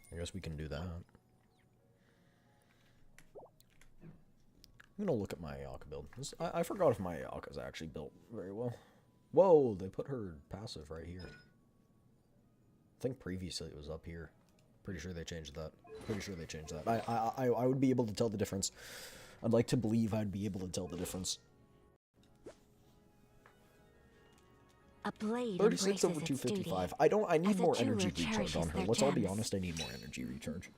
I guess we can do that. I'm gonna look at my Ayaka build. I forgot if my Ayaka is actually built very well. Whoa, they put her passive right here. I think previously it was up here. Pretty sure they changed that. Pretty sure they changed that. I would be able to tell the difference. I'd like to believe I'd be able to tell the difference. A blade 36 over embraces its 255. duty. I need as a more jeweler energy recharge cherishes on her. their Let's all be gems. honest, I need more energy recharge.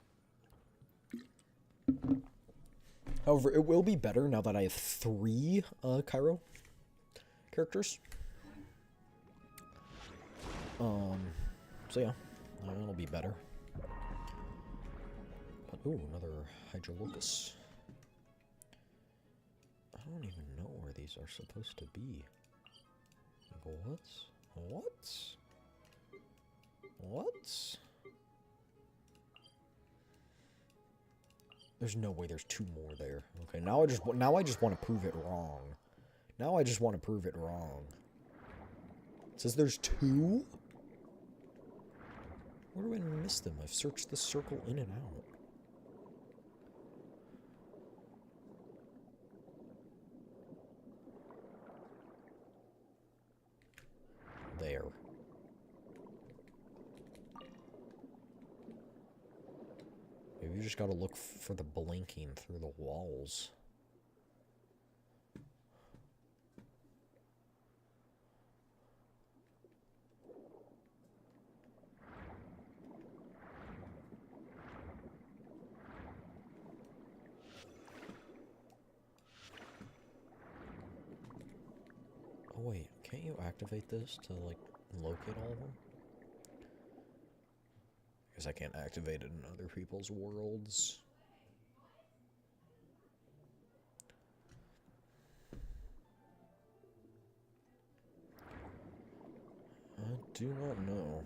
However, it will be better now that I have 3 Cairo characters. So yeah, it'll be better. But, ooh, another Hydrolocus. I don't even know where these are supposed to be. What? What? What? There's no way there's 2 more there. Okay, now I just want to prove it wrong. Now I just want to prove it wrong. It says there's 2? Where do I miss them? I've searched this circle in and out. There. Maybe you just gotta look for the blinking through the walls. Oh wait, can't you activate this to, like, locate all of them? Because I can't activate it in other people's worlds. I do not know.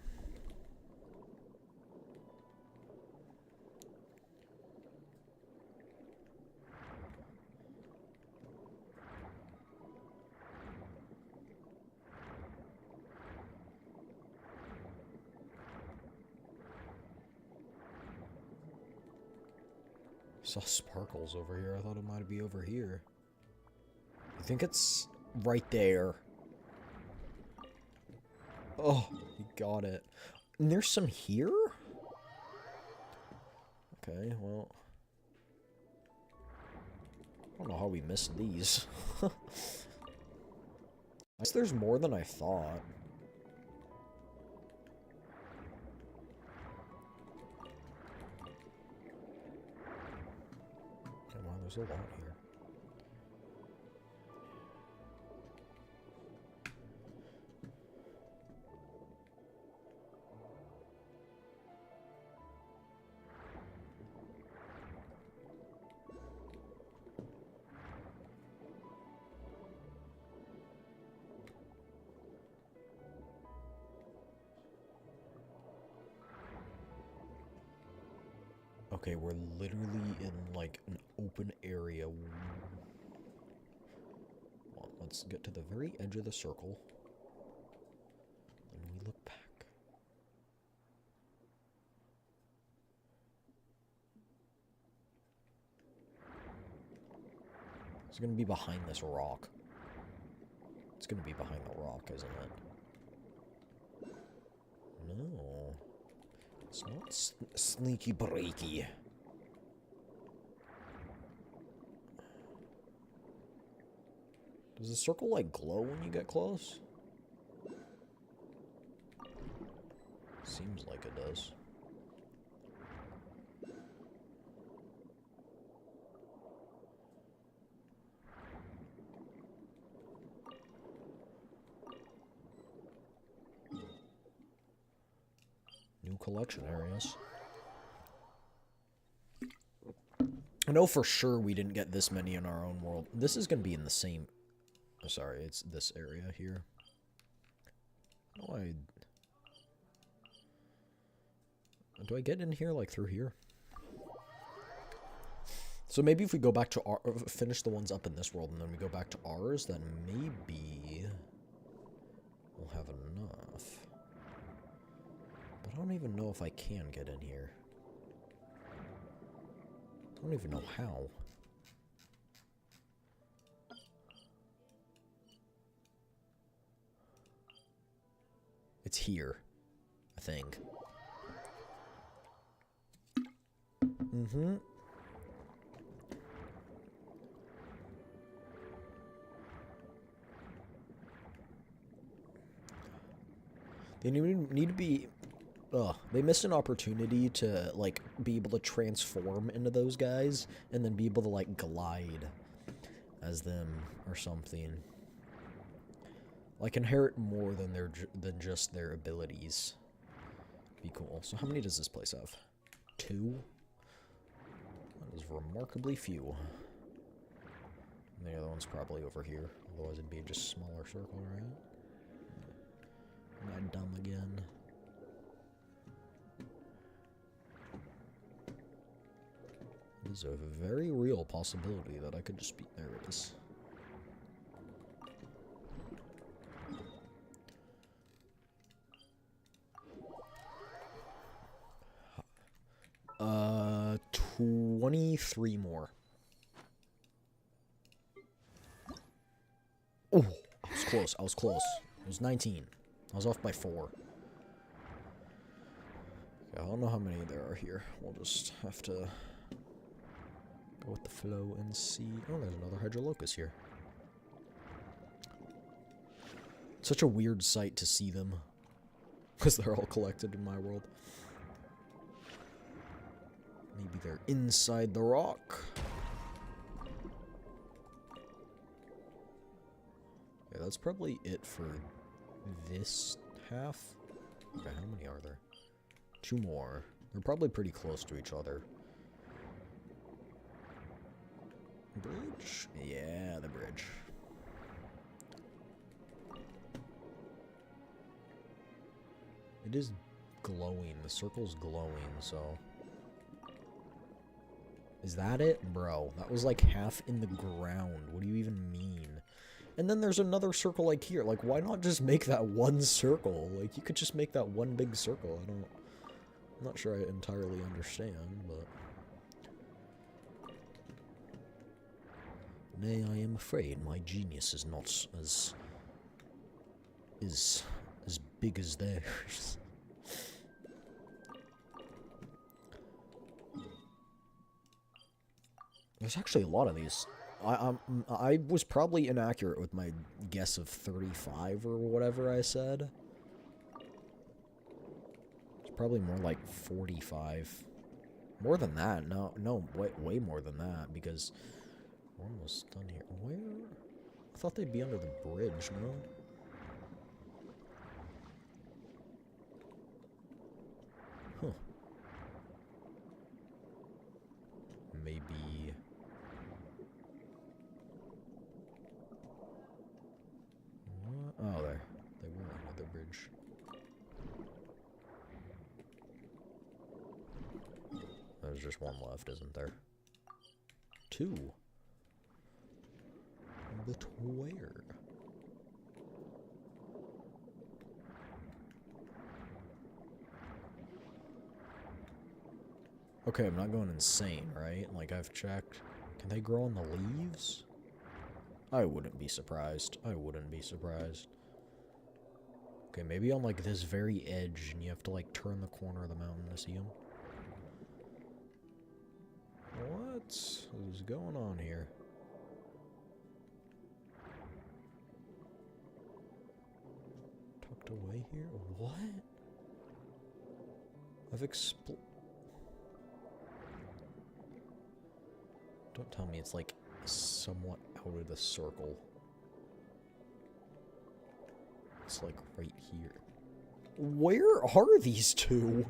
Saw sparkles over here. I thought it might be over here. I think it's right there. Oh, you got it. And there's some here? Okay, well. I don't know how we missed these. I guess there's more than I thought. Wow, there's a lot here. Okay, we're literally in, like, an open area. Well, let's get to the very edge of the circle. And we look back. It's gonna be behind this rock. It's gonna be behind the rock, isn't it? No. It's not sneaky breaky. Does the circle, like, glow when you get close? Seems like it does. New collection areas. I know for sure we didn't get this many in our own world. This is going to be in the same... Oh, sorry, it's this area here. Oh, do I get in here, like, through here? So maybe if we go back to our... finish the ones up in this world, and then we go back to ours, then maybe... we'll have enough. But I don't even know if I can get in here. I don't even know how. It's here, I think. Mm-hmm. They need to be... they missed an opportunity to, like, be able to transform into those guys, and then be able to, like, glide as them, or something. Like, inherit more than just their abilities. Be cool. So how many does this place have? 2? That is remarkably few. And the other one's probably over here. Otherwise it'd be just a smaller circle, right? Am I dumb again? There's a very real possibility that I could just be... There it is. 23 more. Oh, I was close. I was close. It was 19. I was off by 4. Okay, I don't know how many there are here. We'll just have to go with the flow and see. Oh, there's another Hydrolocus here. Such a weird sight to see them, because they're all collected in my world. Maybe they're inside the rock. Yeah, that's probably it for this half. Okay, how many are there? 2 more. They're probably pretty close to each other. Bridge? Yeah, the bridge. It is glowing. The circle's glowing, so... Is that it? Bro, that was like half in the ground. What do you even mean? And then there's another circle like here. Like, why not just make that one circle? Like, you could just make that one big circle. I'm not sure I entirely understand, but... Nay, I am afraid my genius is not as big as theirs. There's actually a lot of these. I was probably inaccurate with my guess of 35 or whatever I said. It's probably more like 45. More than that. No, way more than that, because we're almost done here. Where? I thought they'd be under the bridge, no? Huh. Maybe... What? Oh, there. They were under the bridge. There's just one left, isn't there? 2. But where? Okay, I'm not going insane, right? Like, I've checked. Can they grow on the leaves? I wouldn't be surprised. I wouldn't be surprised. Okay, maybe on, like, this very edge, and you have to, like, turn the corner of the mountain to see them. What is going on here? Tucked away here? What? Don't tell me it's, like, somewhat out of the circle. It's, like, right here. Where are these 2?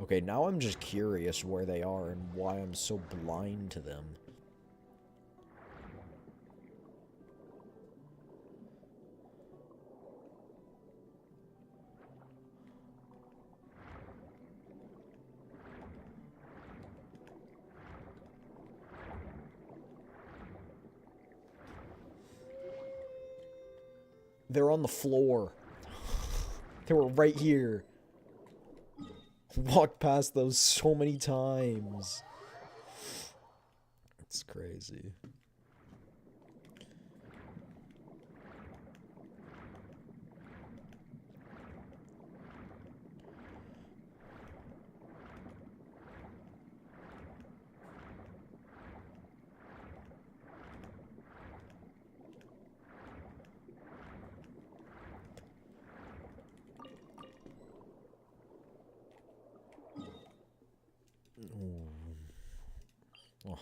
Okay, now I'm just curious where they are and why I'm so blind to them. They're on the floor. They were right here. Walked past those so many times. It's crazy.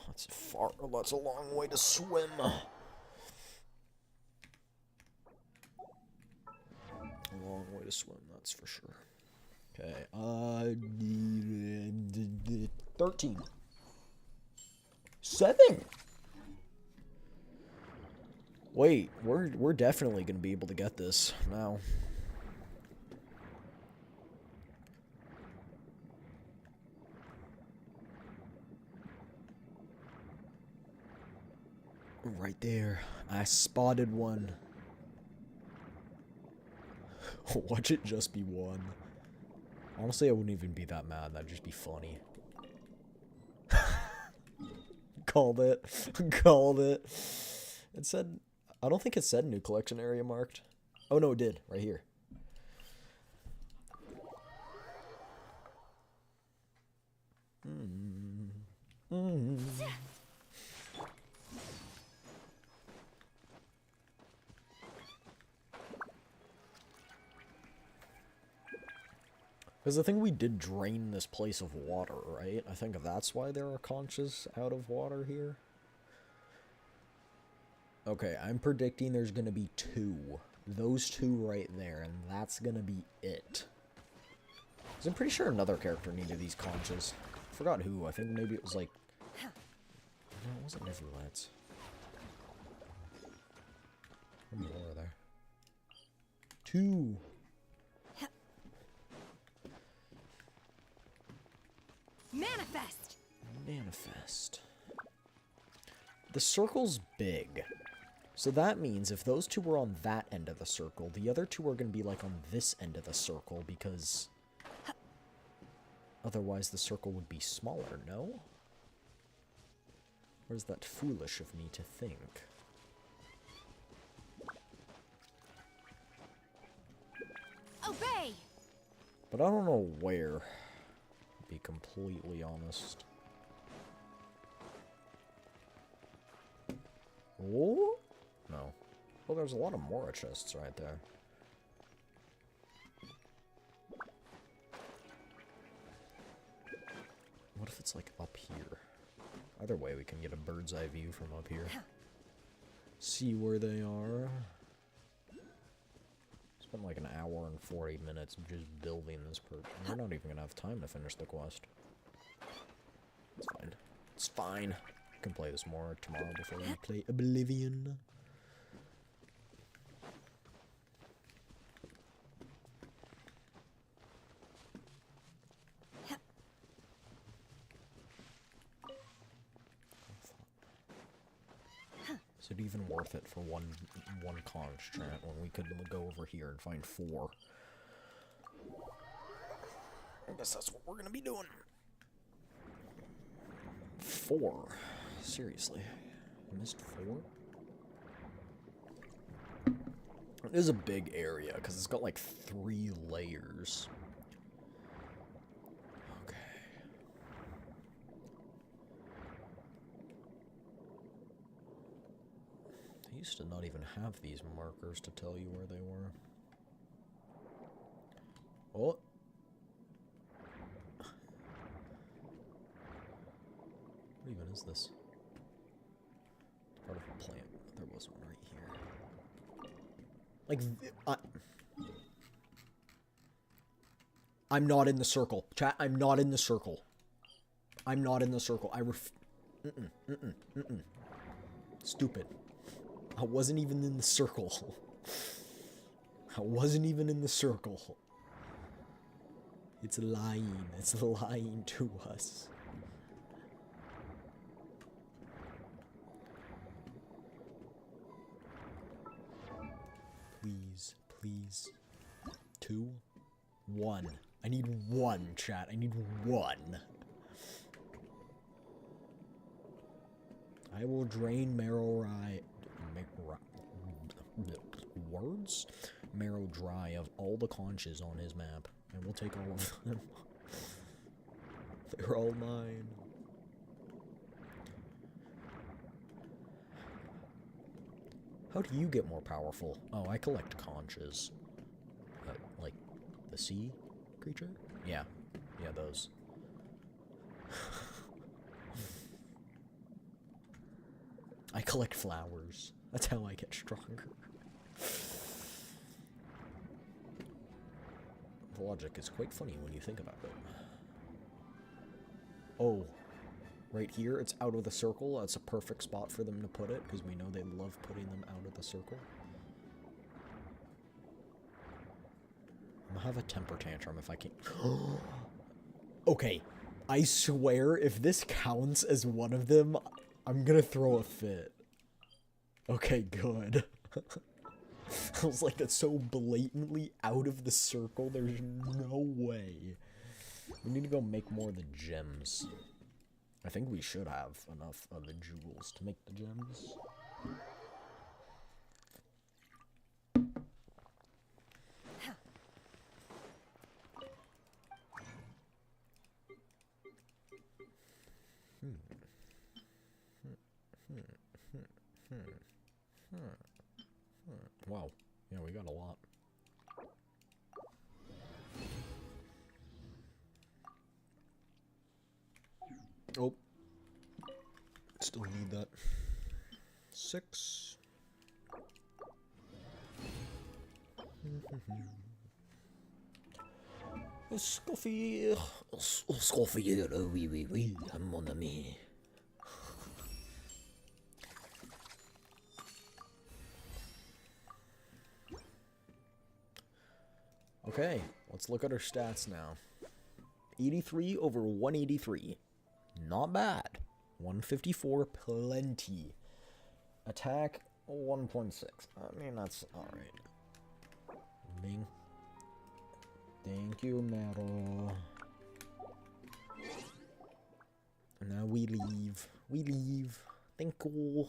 That's a long way to swim. A long way to swim, that's for sure. Okay, 13. 7? Wait, we're definitely gonna be able to get this now. Right there. I spotted one. Watch it just be one. Honestly, I wouldn't even be that mad. That'd just be funny. Called it. Called it. It said... I don't think it said new collection area marked. Oh, no, it did. Right here. Because I think we did drain this place of water, right? I think that's why there are conches out of water here. Okay, I'm predicting there's going to be 2. Those 2 right there, and that's going to be it. 'Cause I'm pretty sure another character needed these conches. I forgot who. I think maybe it was like... No, it wasn't Neverlet's. How many more are there? 2. Manifest! Manifest. The circle's big. So that means if those 2 were on that end of the circle, the other 2 are going to be like on this end of the circle because otherwise the circle would be smaller, no? Or is that foolish of me to think? Obey! But I don't know where, to be completely honest. Oh? No. Well, there's a lot of Mora chests right there. What if it's like up here? Either way, we can get a bird's eye view from up here. See where they are. Spent like an hour and 40 minutes just building this perch. We're not even gonna have time to finish the quest. It's fine. It's fine. I can play this more tomorrow before we play Oblivion. Is it even worth it for one conch trant when we could go over here and find 4? I guess that's what we're gonna be doing. 4? Seriously? I missed 4? It is a big area, because it's got like 3 layers. Okay. I used to not even have these markers to tell you where they were. Oh! What even is this? It's part of a plant. There was one right here. Like, I'm not in the circle. Chat, I'm not in the circle. I'm not in the circle. Stupid. I wasn't even in the circle. I wasn't even in the circle. It's lying. It's lying to us. Please, please. 2? 1. I need 1, chat. I need 1. I will drain Marrow dry of all the conches on his map. And we'll take all of them. They're all mine. How do you get more powerful? Oh, I collect conches. Like, the sea creature? Yeah. Yeah, those. I collect flowers. That's how I get stronger. The logic is quite funny when you think about it. Oh, right here, it's out of the circle. That's a perfect spot for them to put it, because we know they love putting them out of the circle. I'm gonna have a temper tantrum if I can't. Okay, I swear, if this counts as one of them, I'm gonna throw a fit. Okay, good. I was like, that's so blatantly out of the circle, there's no way. We need to go make more of the gems. I think we should have enough of the jewels to make the gems. Wow. Yeah, we got a lot. Oh. Still need that. 6. Escoffier. Escoffier, oui, oui, oui, mon ami. Okay, let's look at our stats now. 83 over 183. Not bad. 154, plenty. Attack, 1.6. I mean, that's alright. Bing. Thank you, Metal. Now we leave. We leave. Thank you.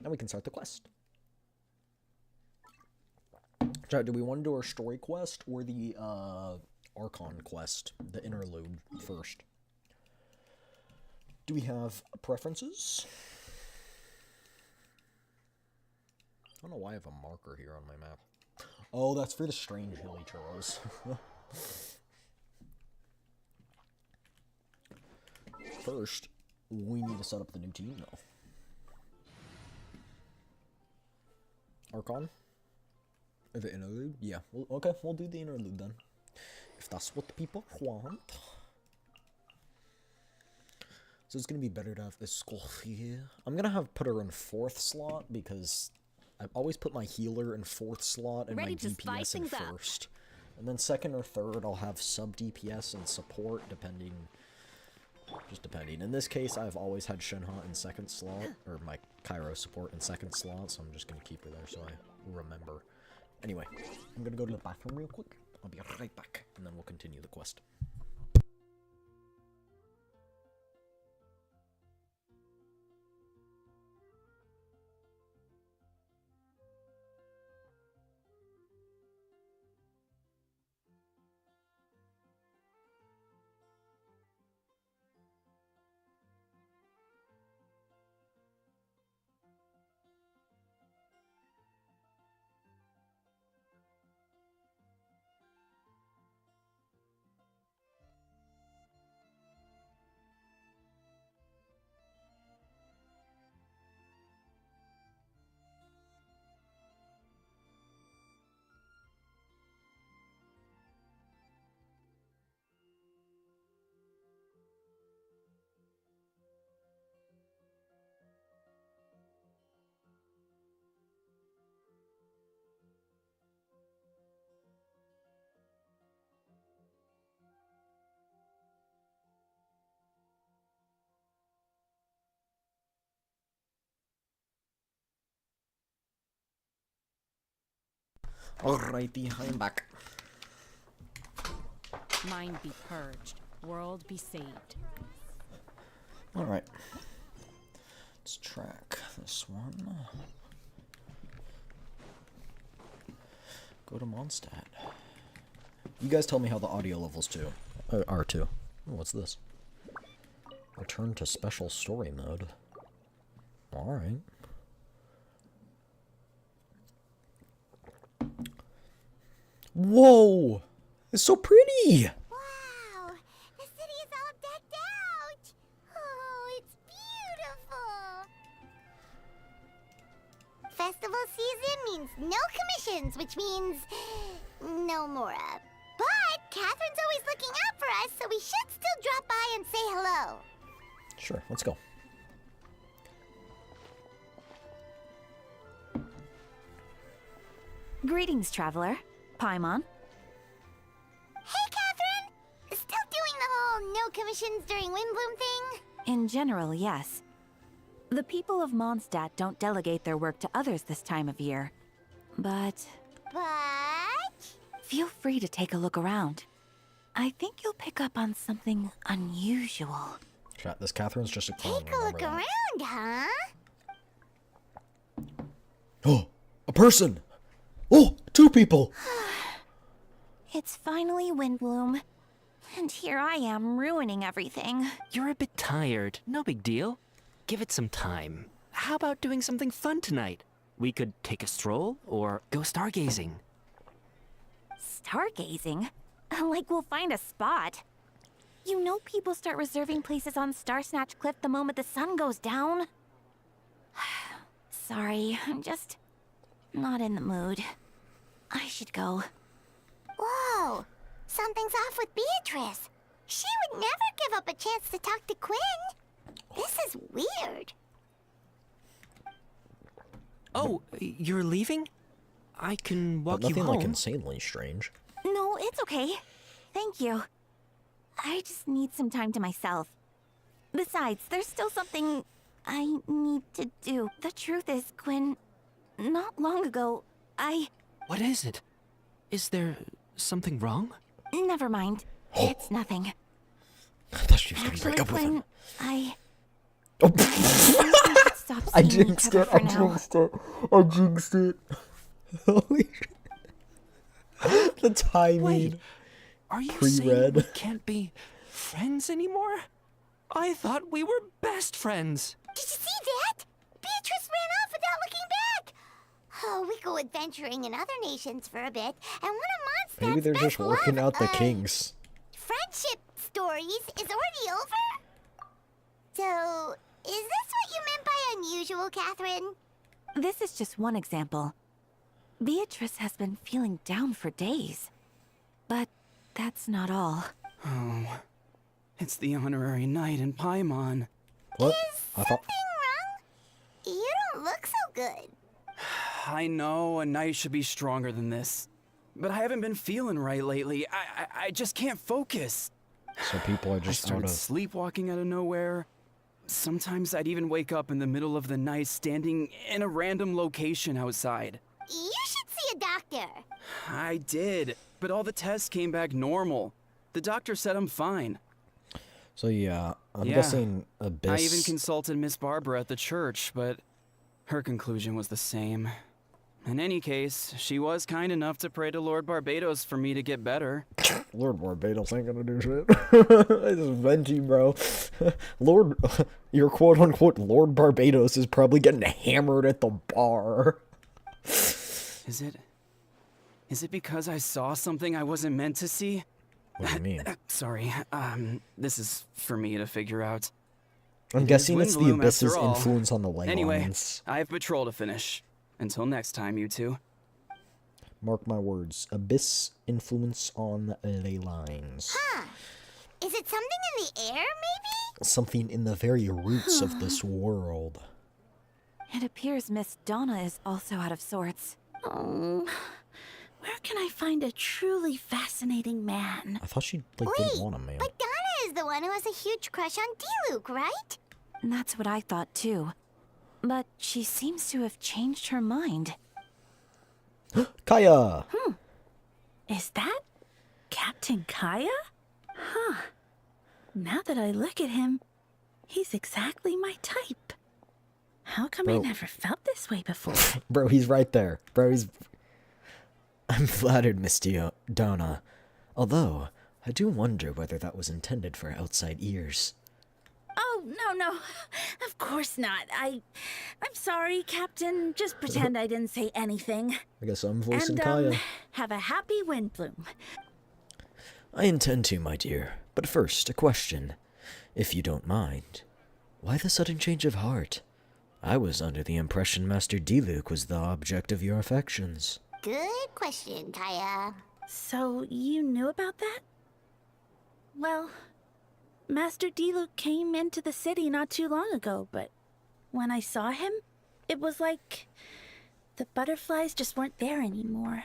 Now we can start the quest. Chat, do we want to do our story quest or the Archon quest, the interlude, first? Do we have preferences? I don't know why I have a marker here on my map. Oh, that's for the strange hilly churros. First, we need to set up the new team, though. Archon? The interlude? Yeah. Okay, we'll do the interlude then. If that's what the people want. So it's gonna be better to have a Scorpion. I'm gonna put her in 4th slot because I've always put my healer in 4th slot and my DPS in 1st. And then 2nd or 3rd I'll have sub DPS and support depending. Just depending. In this case I've always had Shenhe in 2nd slot, or my Cairo support in 2nd slot, so I'm just gonna keep her there so I remember. Anyway, I'm gonna go to the bathroom real quick. I'll be right back, and then we'll continue the quest. Alrighty, I'm back. Mind be purged, world be saved. Alright. Let's track this one. Go to Mondstadt. You guys tell me how the audio levels are too. Oh, what's this? Return to special story mode. Alright. Whoa! It's so pretty! Wow! The city is all decked out! Oh, it's beautiful! season means no commissions, which means no Mora. But Catherine's always looking out for us, so we should still drop by and say hello. Sure, let's go. Greetings, traveler. Paimon. Hey, Catherine! Still doing the whole no commissions during Windbloom thing? In general, yes. The people of Mondstadt don't delegate their work to others this time of year. But But... feel free to take a look around. I think you'll pick up on something unusual. Chat, this Catherine's just a clone. Take a look around, huh? Oh, a person! Oh, 2 people! It's finally Windbloom. And here I am ruining everything. You're a bit tired. No big deal. Give it some time. How about doing something fun tonight? We could take a stroll or go stargazing. Stargazing? Like we'll find a spot. You know people start reserving places on Starsnatch Cliff the moment the sun goes down. Sorry, I'm just not in the mood. I should go. Whoa! Something's off with Beatrice. She would never give up a chance to talk to Quinn. This is weird. Oh, you're leaving? I can walk But you nothing home. like insanely strange. No, it's okay. Thank you. I just need some time to myself. Besides, there's still something I need to do. The truth is, Quinn, not long ago, What is it? Is there something wrong? Never mind. It's nothing. I thought she was gonna Actually, break up with him. Quinn, I Oh. should stop I seeing each jinxed other it, for I now. jinxed it, I jinxed it. Holy shit. The timing. Wait, are you Pre-read. saying we can't be friends anymore? I thought we were best friends. Did you see that? Beatrice ran off without looking back. Oh, we go adventuring in other nations for a bit, and one of Mondstadt's Maybe they're best just working love, out the kinks. friendship stories is already over? So, is this what you meant by unusual, Catherine? This is just one example. Beatrice has been feeling down for days. But that's not all. Oh, it's the honorary knight in Paimon. What? I thought. Something wrong? You don't look so good. I know a knight should be stronger than this, but I haven't been feeling right lately. I just can't focus. So people are I just out started of. sleepwalking out of nowhere. Sometimes I'd even wake up in the middle of the night standing in a random location outside. You should see a doctor. I did, but all the tests came back normal. The doctor said I'm fine. So yeah, I'm Yeah. guessing Abyss. I even consulted Miss Barbara at the church, but her conclusion was the same. In any case, she was kind enough to pray to Lord Barbados for me to get better. Lord Barbados ain't gonna do shit. This is Venti, bro. Lord, your quote-unquote Lord Barbados is probably getting hammered at the bar. Is it because I saw something I wasn't meant to see? What do you mean? Sorry, this is for me to figure out. I'm It is guessing it's the Windbloom Abyss's after all. influence on the ley Anyway, lines. I have patrol to finish. Until next time, you two. Mark my words. Abyss influence on ley lines. Huh. Is it something in the air, maybe? Something in the very roots of this world. It appears Miss Donna is also out of sorts. Oh, where can I find a truly fascinating man? I thought she didn't want him, man. But Donna is the one who has a huge crush on Diluc, right? That's what I thought too. But she seems to have changed her mind. Kaya! Is that Captain Kaya? Huh. Now that I look at him, he's exactly my type. How come I Bro. never felt this way before? Bro, he's right there. Bro, he's... I'm flattered, Miss Donna. Although, I do wonder whether that was intended for outside ears. Oh, no. Of course not. I'm sorry, Captain. Just pretend I didn't say anything. I guess I'm voicing And, Kaya. have a happy Windbloom. I intend to, my dear. But first, a question. If you don't mind. Why the sudden change of heart? I was under the impression Master Diluc was the object of your affections. Good question, Kaya. So you knew about that? Well, Master Diluc came into the city not too long ago, but when I saw him, it was like the butterflies just weren't there anymore.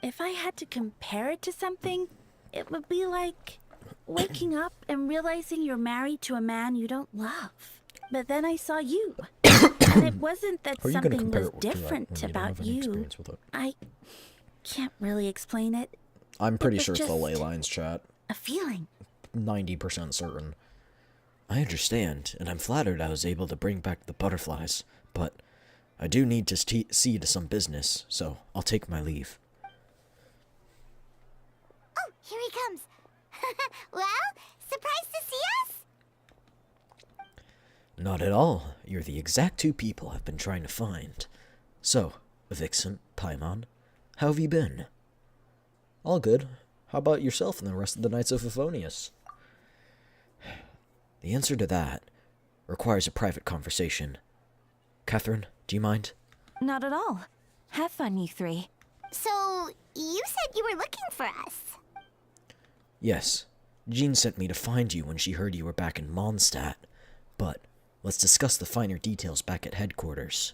If I had to compare it to something, it would be like waking up and realizing you're married to a man you don't love. But then I saw you, and it wasn't that something was different about you. I can't really explain it. I'm pretty sure it's the ley lines, chat. A feeling. 90% certain. I understand, and I'm flattered I was able to bring back the butterflies, but I do need to see to some business, so I'll take my leave. Oh, here he comes. Well, surprised to see us? Not at all. You're the exact two people I've been trying to find. So, Vixen, Paimon, how have you been? All good. How about yourself and the rest of the Knights of Favonius? The answer to that requires a private conversation. Catherine, do you mind? Not at all. Have fun, you three. So, you said you were looking for us. Yes. Jean sent me to find you when she heard you were back in Mondstadt. But let's discuss the finer details back at headquarters.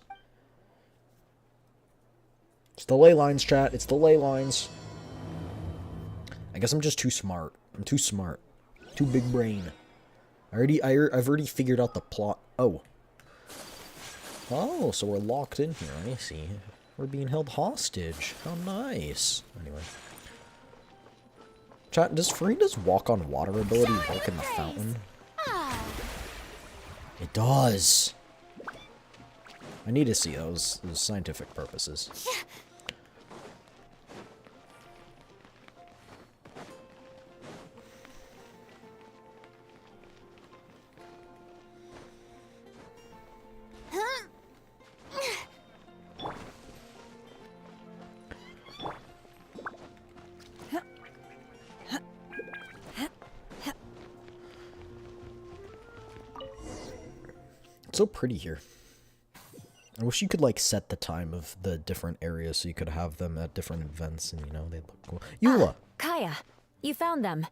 It's the ley lines, chat. It's the ley lines. I guess I'm just too smart. I'm too smart. Too big brain. I've already figured out the plot. Oh. Oh, so we're locked in here. I see. We're being held hostage. How nice. Anyway. Chat, does Farida's walk on water ability work in the fountain? It does. I need to see those scientific purposes. So pretty here. I wish you could like set the time of the different areas so you could have them at different events and you know they look cool. Eula! Kaya, you found them.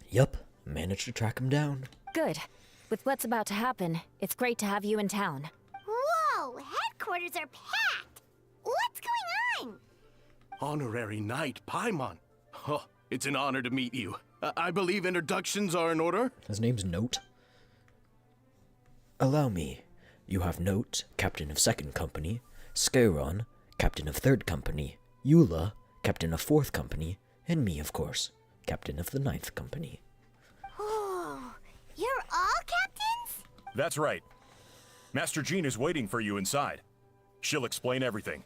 Yup, managed to track them down. Good. With what's about to happen, it's great to have you in town. Whoa, headquarters are packed. What's going on? Honorary Knight Paimon. Oh, it's an honor to meet you. I believe introductions are in order. His name's Note. Allow me. You have Note, Captain of 2nd Company, Scaron, Captain of 3rd Company, Eula, Captain of 4th Company, and me, of course, Captain of the 9th Company. Oh, you're all captains? That's right. Master Jean is waiting for you inside. She'll explain everything.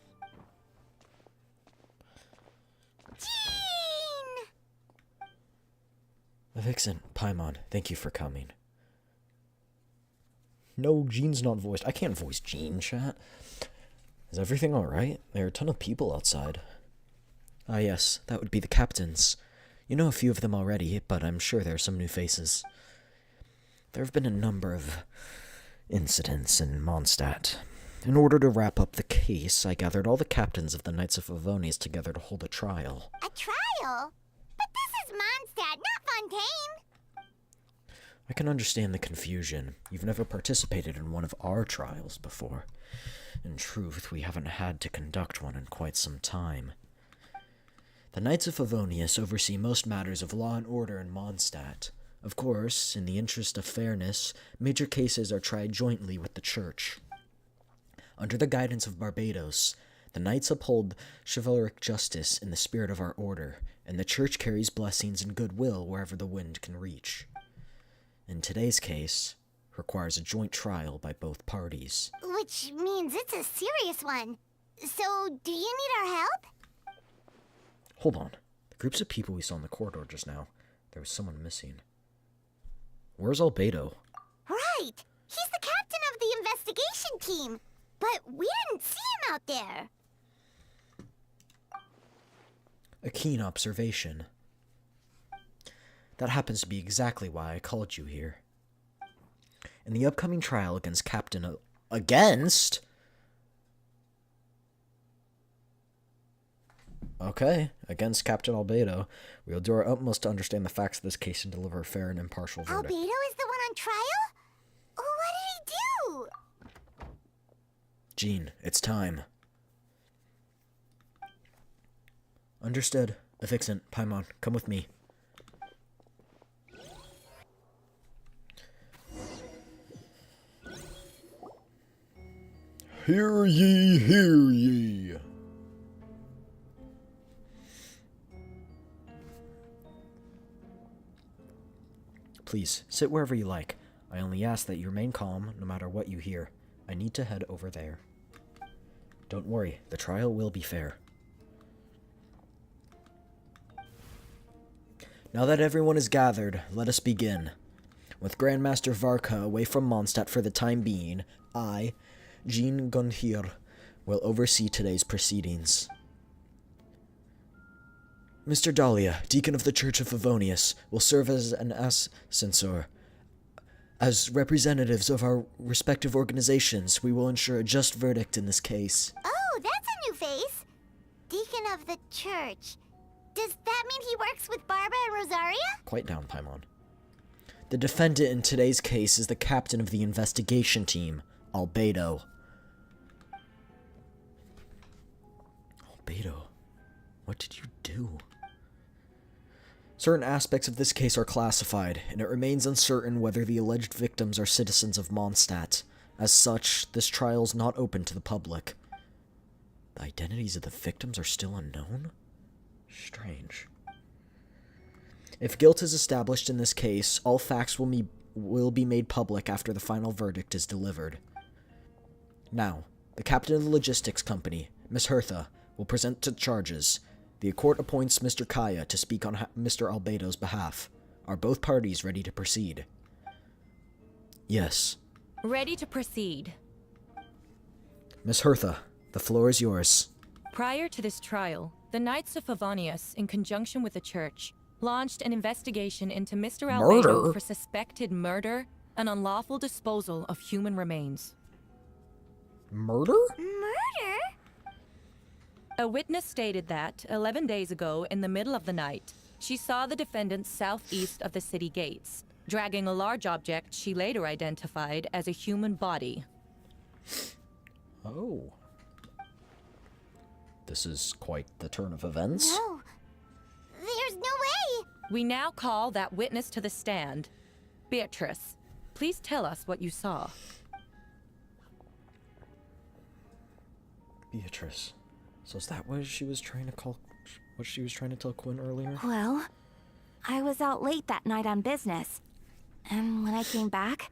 Jean! Vixen, Paimon, thank you for coming. No, Jean's not voiced. I can't voice Jean, chat. Is everything alright? There are a ton of people outside. Ah yes, that would be the captains. You know a few of them already, but I'm sure there are some new faces. There have been a number of incidents in Mondstadt. In order to wrap up the case, I gathered all the captains of the Knights of Favonius together to hold a trial. A trial? But this is Mondstadt, not Fontaine. I can understand the confusion. You've never participated in one of our trials before. In truth, we haven't had to conduct one in quite some time. The Knights of Favonius oversee most matters of law and order in Mondstadt. Of course, in the interest of fairness, major cases are tried jointly with the Church. Under the guidance of Barbados, the Knights uphold chivalric justice in the spirit of our order, and the Church carries blessings and goodwill wherever the wind can reach. In today's case, requires a joint trial by both parties. Which means it's a serious one. So, do you need our help? Hold on. The groups of people we saw in the corridor just now, there was someone missing. Where's Albedo? Right! He's the captain of the investigation team. But we didn't see him out there. A keen observation. That happens to be exactly why I called you here. In the upcoming trial against Against? Okay, against Captain Albedo, we will do our utmost to understand the facts of this case and deliver a fair and impartial verdict. Albedo is the one on trial? What did he do? Jean, it's time. Understood. Affixent, Paimon, come with me. Hear ye, hear ye. Please, sit wherever you like. I only ask that you remain calm, no matter what you hear. I need to head over there. Don't worry, the trial will be fair. Now that everyone is gathered, let us begin. With Grandmaster Varka away from Mondstadt for the time being, I, Jean Gunhir, will oversee today's proceedings. Mr. Dahlia, Deacon of the Church of Favonius, will serve as an censor. As representatives of our respective organizations, we will ensure a just verdict in this case. Oh, that's a new face. Deacon of the church. Does that mean he works with Barbara and Rosaria? Quiet down, Paimon. The defendant in today's case is the captain of the investigation team, Albedo. Albedo, what did you do? Certain aspects of this case are classified, and it remains uncertain whether the alleged victims are citizens of Mondstadt. As such, this trial is not open to the public. The identities of the victims are still unknown? Strange. If guilt is established in this case, all facts will be made public after the final verdict is delivered. Now, the captain of the logistics company, Miss Hertha, will present the charges. The court appoints Mr. Kaya to speak on Mr. Albedo's behalf. Are both parties ready to proceed? Yes. Ready to proceed. Miss Hertha, the floor is yours. Prior to this trial, the Knights of Favonius, in conjunction with the church, launched an investigation into Mr. Albedo for suspected murder and unlawful disposal of human remains. Murder? Murder? A witness stated that, 11 days ago, in the middle of the night, she saw the defendant southeast of the city gates, dragging a large object she later identified as a human body. Oh. This is quite the turn of events. No. There's no way. We now call that witness to the stand. Beatrice, please tell us what you saw. Beatrice. So is that what she was trying to tell Quinn earlier? Well, I was out late that night on business. And when I came back,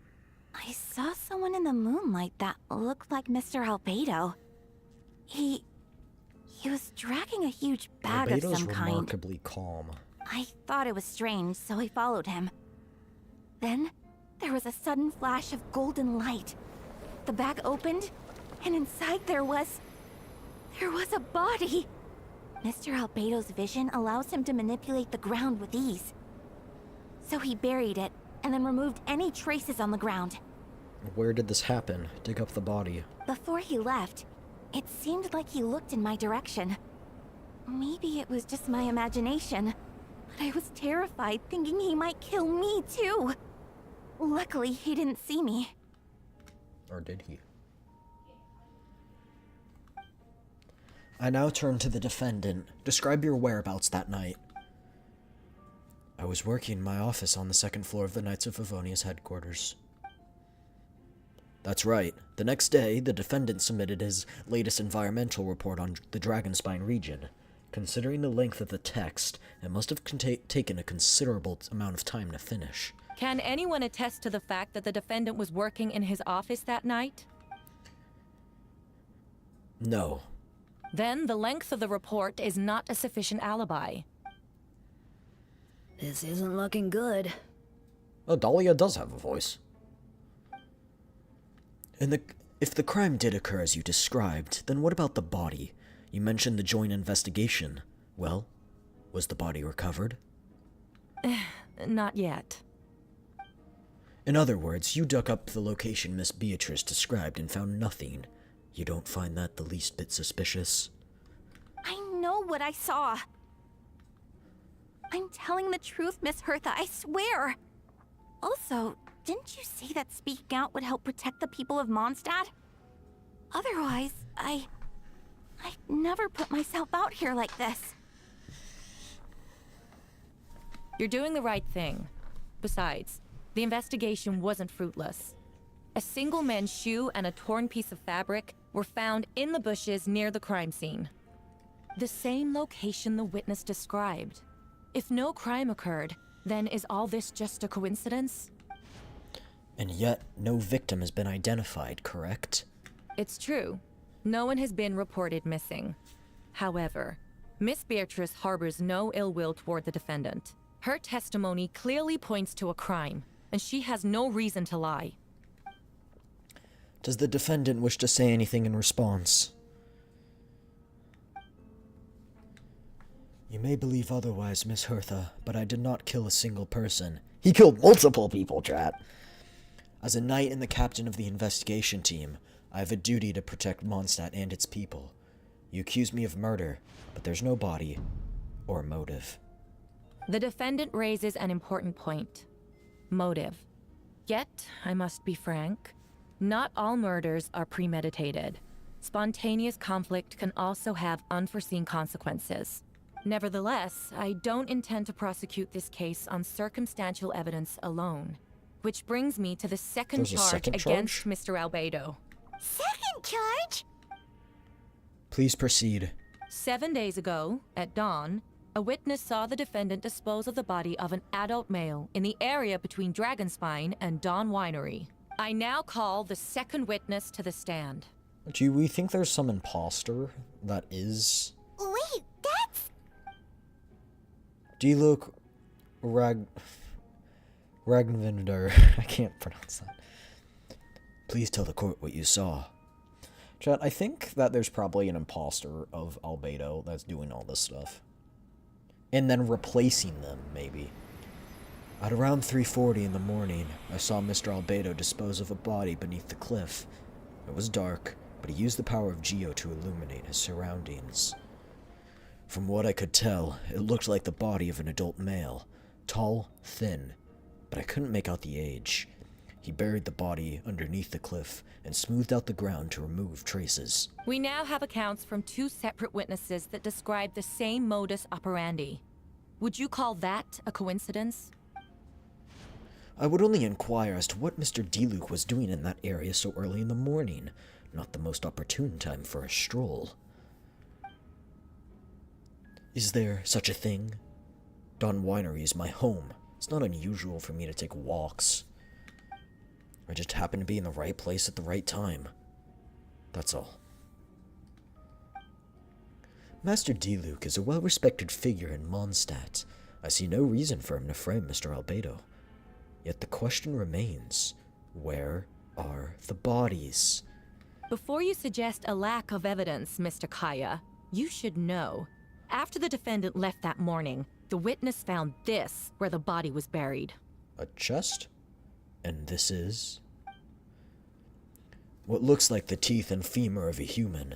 I saw someone in the moonlight that looked like Mr. Albedo. He was dragging a huge bag of some kind. Remarkably calm. I thought it was strange, so I followed him. Then, there was a sudden flash of golden light. The bag opened, and inside there was a body. Mr. Albedo's vision allows him to manipulate the ground with ease. So he buried it, and then removed any traces on the ground. Where did this happen? Dig up the body. Before he left, it seemed like he looked in my direction. Maybe it was just my imagination, but I was terrified thinking he might kill me too. Luckily, he didn't see me. Or did he? I now turn to the defendant. Describe your whereabouts that night. I was working in my office on the second floor of the Knights of Favonius headquarters. That's right. The next day, the defendant submitted his latest environmental report on the Dragonspine region. Considering the length of the text, it must have taken a considerable amount of time to finish. Can anyone attest to the fact that the defendant was working in his office that night? No. Then the length of the report is not a sufficient alibi. This isn't looking good. Oh, Dahlia does have a voice. If the crime did occur as you described, then what about the body? You mentioned the joint investigation. Well, was the body recovered? Not yet. In other words, you dug up the location Miss Beatrice described and found nothing. You don't find that the least bit suspicious? I know what I saw. I'm telling the truth, Miss Hertha, I swear. Also, didn't you say that speaking out would help protect the people of Mondstadt? Otherwise, I'd never put myself out here like this. You're doing the right thing. Besides, the investigation wasn't fruitless. A single men's shoe and a torn piece of fabric were found in the bushes near the crime scene. The same location the witness described. If no crime occurred, then is all this just a coincidence? And yet, no victim has been identified, correct? It's true. No one has been reported missing. However, Miss Beatrice harbors no ill will toward the defendant. Her testimony clearly points to a crime, and she has no reason to lie. Does the defendant wish to say anything in response? You may believe otherwise, Miss Hertha, but I did not kill a single person. He killed multiple people, chat. As a knight and the captain of the investigation team, I have a duty to protect Mondstadt and its people. You accuse me of murder, but there's no body or motive. The defendant raises an important point. Motive. Yet, I must be frank, not all murders are premeditated. Spontaneous conflict can also have unforeseen consequences. Nevertheless, I don't intend to prosecute this case on circumstantial evidence alone. Which brings me to the second charge against Mr. Albedo. Second charge? Please proceed. 7 days ago, at dawn, a witness saw the defendant dispose of the body of an adult male in the area between Dragonspine and Dawn Winery. I now call the second witness to the stand. Do we think there's some imposter that is... Wait, that's... Diluc Ragnvinder. I can't pronounce that. Please tell the court what you saw. Chat, I think that there's probably an imposter of Albedo that's doing all this stuff. And then replacing them, maybe. At around 3:40 in the morning, I saw Mr. Albedo dispose of a body beneath the cliff. It was dark, but he used the power of Geo to illuminate his surroundings. From what I could tell, it looked like the body of an adult male. Tall, thin, but I couldn't make out the age. He buried the body underneath the cliff and smoothed out the ground to remove traces. We now have accounts from 2 separate witnesses that describe the same modus operandi. Would you call that a coincidence? I would only inquire as to what Mr. Diluc was doing in that area so early in the morning. Not the most opportune time for a stroll. Is there such a thing? Dawn Winery is my home. It's not unusual for me to take walks. I just happen to be in the right place at the right time. That's all. Master Diluc is a well-respected figure in Mondstadt. I see no reason for him to frame Mr. Albedo. Yet the question remains, where are the bodies? Before you suggest a lack of evidence, Mr. Kaya, you should know. After the defendant left that morning, the witness found this where the body was buried. A chest? And this is? What looks like the teeth and femur of a human.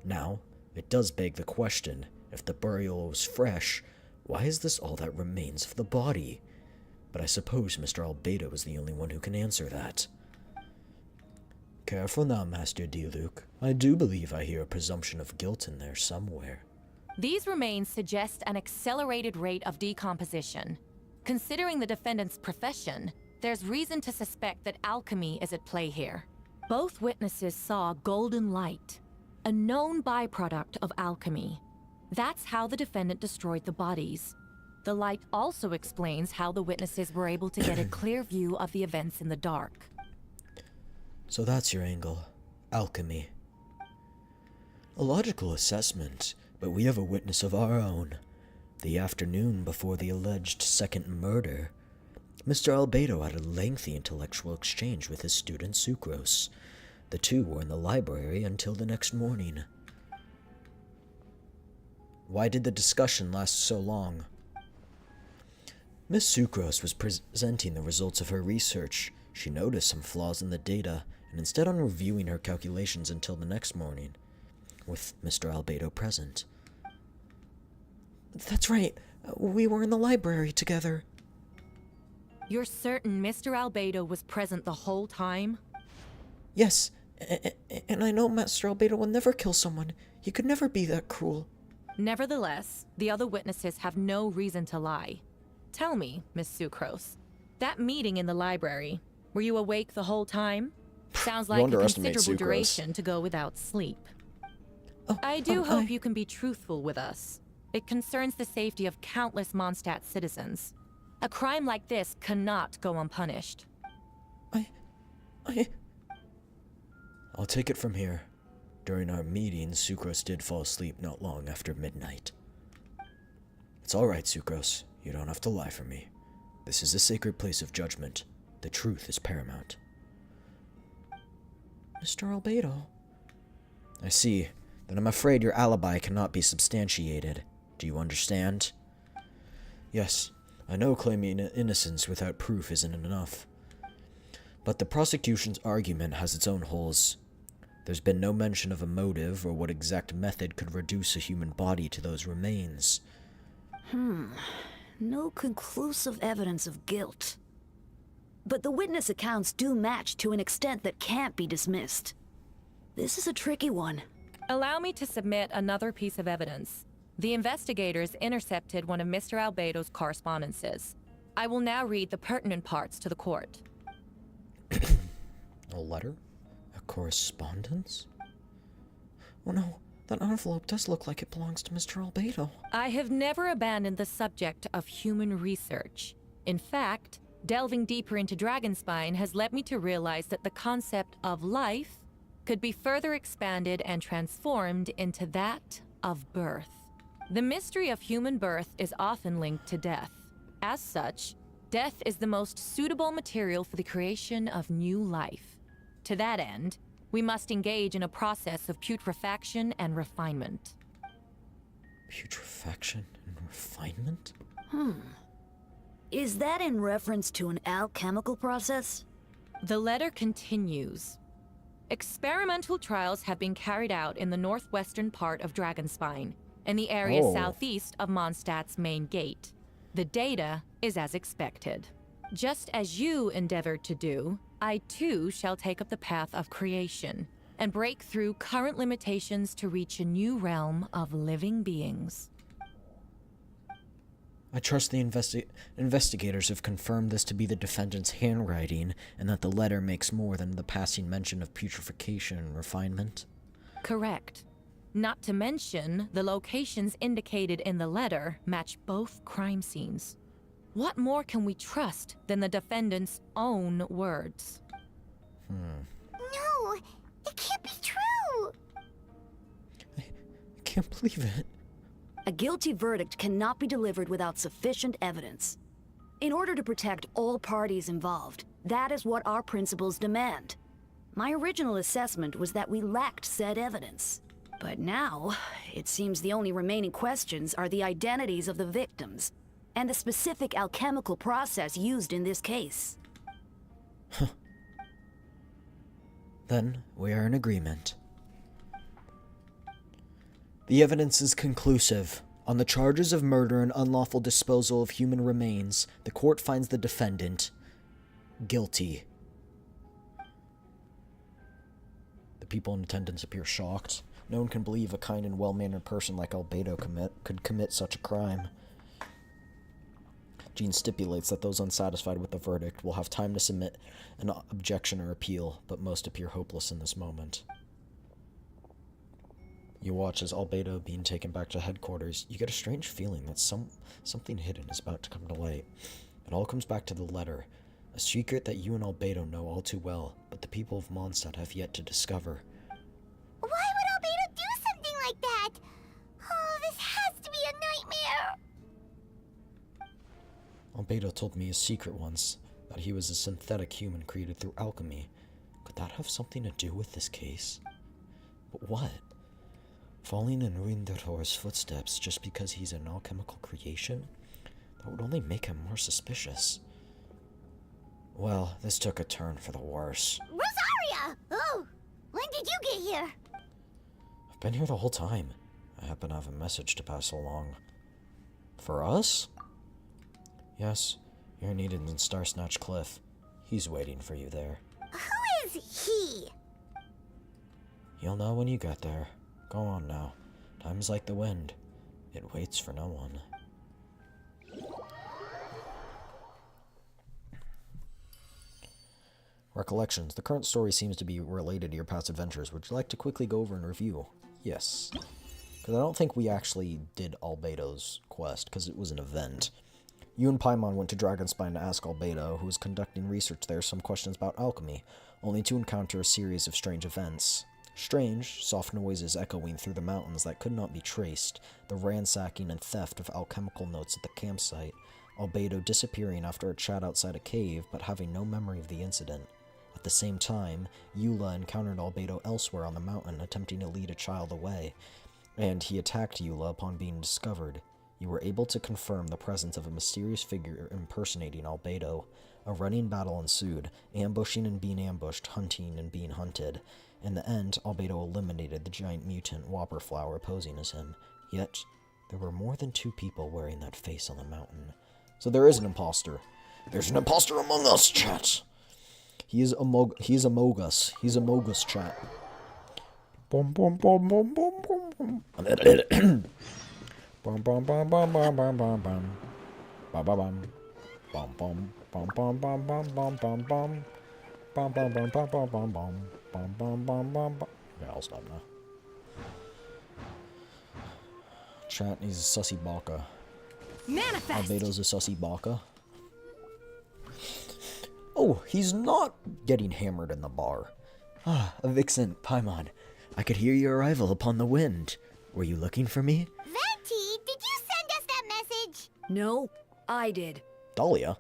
Now, it does beg the question, if the burial was fresh, why is this all that remains of the body? But I suppose Mr. Albedo is the only one who can answer that. Careful now, Master Diluc. I do believe I hear a presumption of guilt in there somewhere. These remains suggest an accelerated rate of decomposition. Considering the defendant's profession, there's reason to suspect that alchemy is at play here. Both witnesses saw golden light, a known byproduct of alchemy. That's how the defendant destroyed the bodies. The light also explains how the witnesses were able to get a clear view of the events in the dark. So that's your angle. Alchemy. A logical assessment, but we have a witness of our own. The afternoon before the alleged second murder, Mr. Albedo had a lengthy intellectual exchange with his student Sucrose. The two were in the library until the next morning. Why did the discussion last so long? Miss Sucrose was presenting the results of her research. She noticed some flaws in the data, and instead on reviewing her calculations until the next morning, with Mr. Albedo present. That's right. We were in the library together. You're certain Mr. Albedo was present the whole time? Yes, and I know Master Albedo will never kill someone. He could never be that cruel. Nevertheless, the other witnesses have no reason to lie. Tell me, Miss Sucrose, that meeting in the library, were you awake the whole time? Sounds like a considerable duration to go without sleep. I do hope you can be truthful with us. It concerns the safety of countless Mondstadt citizens. A crime like this cannot go unpunished. I'll take it from here. During our meeting, Sucrose did fall asleep not long after midnight. It's all right, Sucrose. You don't have to lie for me. This is a sacred place of judgment. The truth is paramount. Mr. Albedo. I see. Then I'm afraid your alibi cannot be substantiated. Do you understand? Yes, I know claiming innocence without proof isn't enough. But the prosecution's argument has its own holes. There's been no mention of a motive or what exact method could reduce a human body to those remains. No conclusive evidence of guilt. But the witness accounts do match to an extent that can't be dismissed. This is a tricky one. Allow me to submit another piece of evidence. The investigators intercepted one of Mr. Albedo's correspondences. I will now read the pertinent parts to the court. A letter? A correspondence? Oh no, that envelope does look like it belongs to Mr. Albedo. I have never abandoned the subject of human research. In fact, delving deeper into Dragonspine has led me to realize that the concept of life could be further expanded and transformed into that of birth. The mystery of human birth is often linked to death. As such, death is the most suitable material for the creation of new life. To that end, we must engage in a process of putrefaction and refinement. Putrefaction and refinement? Is that in reference to an alchemical process? The letter continues. Experimental trials have been carried out in the northwestern part of Dragonspine, in the area southeast of Mondstadt's main gate. The data is as expected. Just as you endeavored to do, I too shall take up the path of creation and break through current limitations to reach a new realm of living beings. I trust the investigators have confirmed this to be the defendant's handwriting and that the letter makes more than the passing mention of putrefaction and refinement. Correct. Not to mention, the locations indicated in the letter match both crime scenes. What more can we trust than the defendant's own words? No, it can't be true. I can't believe it. A guilty verdict cannot be delivered without sufficient evidence. In order to protect all parties involved, that is what our principles demand. My original assessment was that we lacked said evidence. But now, it seems the only remaining questions are the identities of the victims and the specific alchemical process used in this case. Then, we are in agreement. The evidence is conclusive. On the charges of murder and unlawful disposal of human remains, the court finds the defendant guilty. The people in attendance appear shocked. No one can believe a kind and well-mannered person like Albedo could commit such a crime. Jean stipulates that those unsatisfied with the verdict will have time to submit an objection or appeal, but most appear hopeless in this moment. You watch as Albedo being taken back to headquarters. You get a strange feeling that something hidden is about to come to light. It all comes back to the letter, a secret that you and Albedo know all too well, but the people of Mondstadt have yet to discover. Why would Albedo do something like that? Oh, this has to be a nightmare. Albedo told me a secret once, that he was a synthetic human created through alchemy. Could that have something to do with this case? But what? Falling in Ruindertor's footsteps just because he's an alchemical creation? That would only make him more suspicious. Well, this took a turn for the worse. Rosaria! Oh, when did you get here? I've been here the whole time. I happen to have a message to pass along. For us? Yes, you're needed in Star Snatch Cliff. He's waiting for you there. Who is he? You'll know when you get there. Go on now. Time's like the wind. It waits for no one. Recollections. The current story seems to be related to your past adventures. Would you like to quickly go over and review? Yes. Because I don't think we actually did Albedo's quest, because it was an event. You and Paimon went to Dragonspine to ask Albedo, who was conducting research there, some questions about alchemy, only to encounter a series of strange events. Strange, soft noises echoing through the mountains that could not be traced, the ransacking and theft of alchemical notes at the campsite, Albedo disappearing after a chat outside a cave, but having no memory of the incident. At the same time, Eula encountered Albedo elsewhere on the mountain, attempting to lead a child away, and he attacked Eula upon being discovered. You were able to confirm the presence of a mysterious figure impersonating Albedo. A running battle ensued, ambushing and being ambushed, hunting and being hunted. In the end, Albedo eliminated the giant mutant Whopperflower posing as him. Yet, there were more than 2 people wearing that face on the mountain. So there is an imposter. There's an imposter among us, chat! He's among us. He's among us, chat. Bum bum bum bum bum bum bum. Bum bum bum bum bum bum bum bum. Bum bum bum bum bum bum bum bum bum bum bum. Bum bum bum bum bum bum bum. Bum bum bum bum bum. Okay, I'll stop now. Chat, he's a sussy baka. Manifest! Albedo's a sussy baka. Oh, he's not getting hammered in the bar. Ah, Vixen, Paimon. I could hear your arrival upon the wind. Were you looking for me? Venti, did you send us that message? No, I did. Dahlia?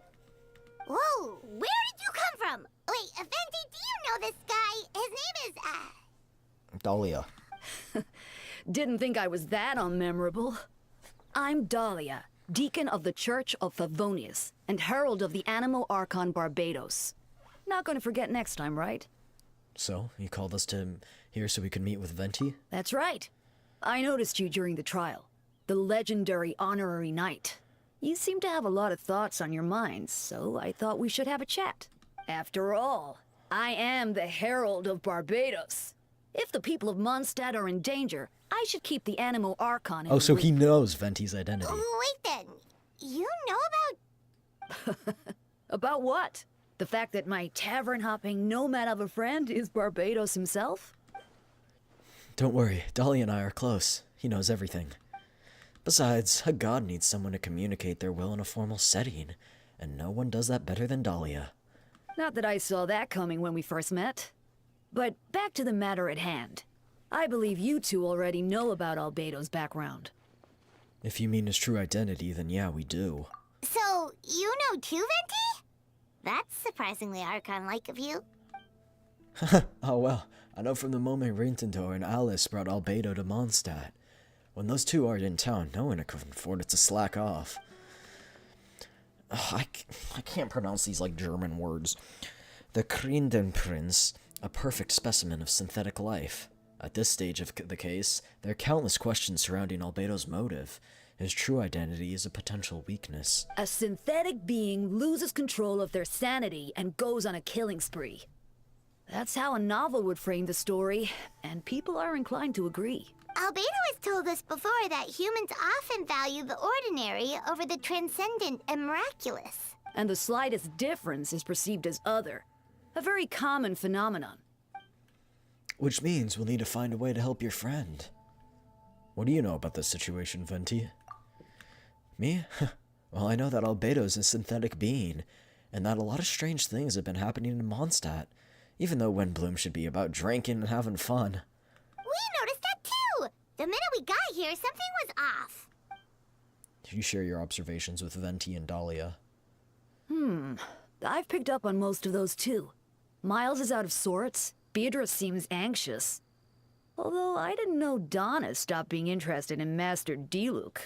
Whoa, where did you come from? Wait, Venti, do you know this guy? His name is, Dahlia. Didn't think I was that unmemorable. I'm Dahlia, Deacon of the Church of Favonius, and Herald of the Animo Archon Barbados. Not gonna forget next time, right? So, you called us to here so we could meet with Venti? That's right. I noticed you during the trial. The legendary honorary knight. You seem to have a lot of thoughts on your minds, so I thought we should have a chat. After all, I am the Herald of Barbados. If the people of Mondstadt are in danger, I should keep the Animo Archon in Oh, the so loop. he knows Venti's identity. wait then, you know about... About what? The fact that my tavern-hopping nomad of a friend is Barbados himself? Don't worry, Dahlia and I are close. He knows everything. Besides, a god needs someone to communicate their will in a formal setting, and no one does that better than Dahlia. Not that I saw that coming when we first met. But back to the matter at hand. I believe you two already know about Albedo's background. If you mean his true identity, then yeah, we do. So, you know too, Venti? That's surprisingly Archon-like of you. Oh well, I know from the moment Rintendor and Alice brought Albedo to Mondstadt. When those two aren't in town, no one could afford it to slack off. I can't pronounce these like German words. The Krindenprinz, a perfect specimen of synthetic life. At this stage of the case, there are countless questions surrounding Albedo's motive. His true identity is a potential weakness. A synthetic being loses control of their sanity and goes on a killing spree. That's how a novel would frame the story, and people are inclined to agree. Albedo has told us before that humans often value the ordinary over the transcendent and miraculous. And the slightest difference is perceived as other. A very common phenomenon. Which means we'll need to find a way to help your friend. What do you know about this situation, Venti? Me? Well, I know that Albedo's a synthetic being, and that a lot of strange things have been happening in Mondstadt, even though Windbloom should be about drinking and having fun. We noticed that too! The minute we got here, something was off. You share your observations with Venti and Dahlia. I've picked up on most of those too. Miles is out of sorts. Beatrice seems anxious. Although I didn't know Donna stopped being interested in Master Diluc.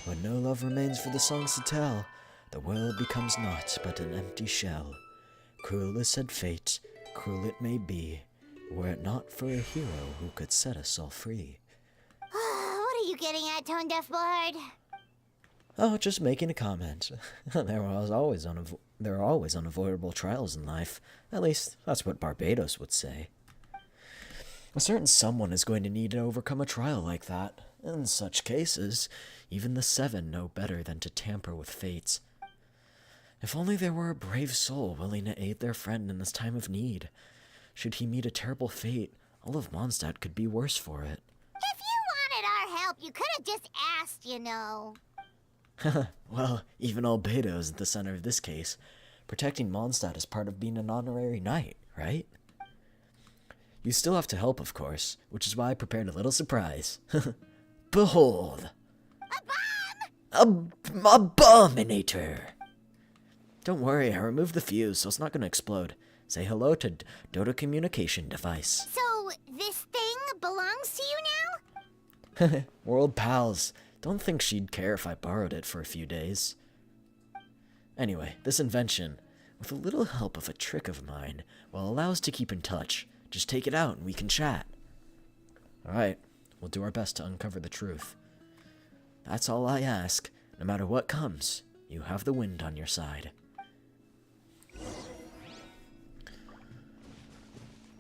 When no love remains for the songs to tell, the world becomes naught but an empty shell. Cruel is said fate, cruel it may be, were it not for a hero who could set us all free. What are you getting at, Tone Deaf Bard? Oh, just making a comment. There are always unavoidable trials in life. At least, that's what Barbados would say. A certain someone is going to need to overcome a trial like that. In such cases, even the Seven know better than to tamper with fate. If only there were a brave soul willing to aid their friend in this time of need. Should he meet a terrible fate, all of Mondstadt could be worse for it. If you wanted our help, you could have just asked, you know. Well, even Albedo is at the center of this case. Protecting Mondstadt is part of being an honorary knight, right? You still have to help, of course, which is why I prepared a little surprise. Behold! A bomb! A Abominator! Don't worry, I removed the fuse, so it's not going to explode. Say hello to Dodo Communication Device. So, this thing belongs to you now? We're old pals. Don't think she'd care if I borrowed it for a few days. Anyway, this invention, with a little help of a trick of mine, will allow us to keep in touch. Just take it out and we can chat. Alright, we'll do our best to uncover the truth. That's all I ask. No matter what comes, you have the wind on your side.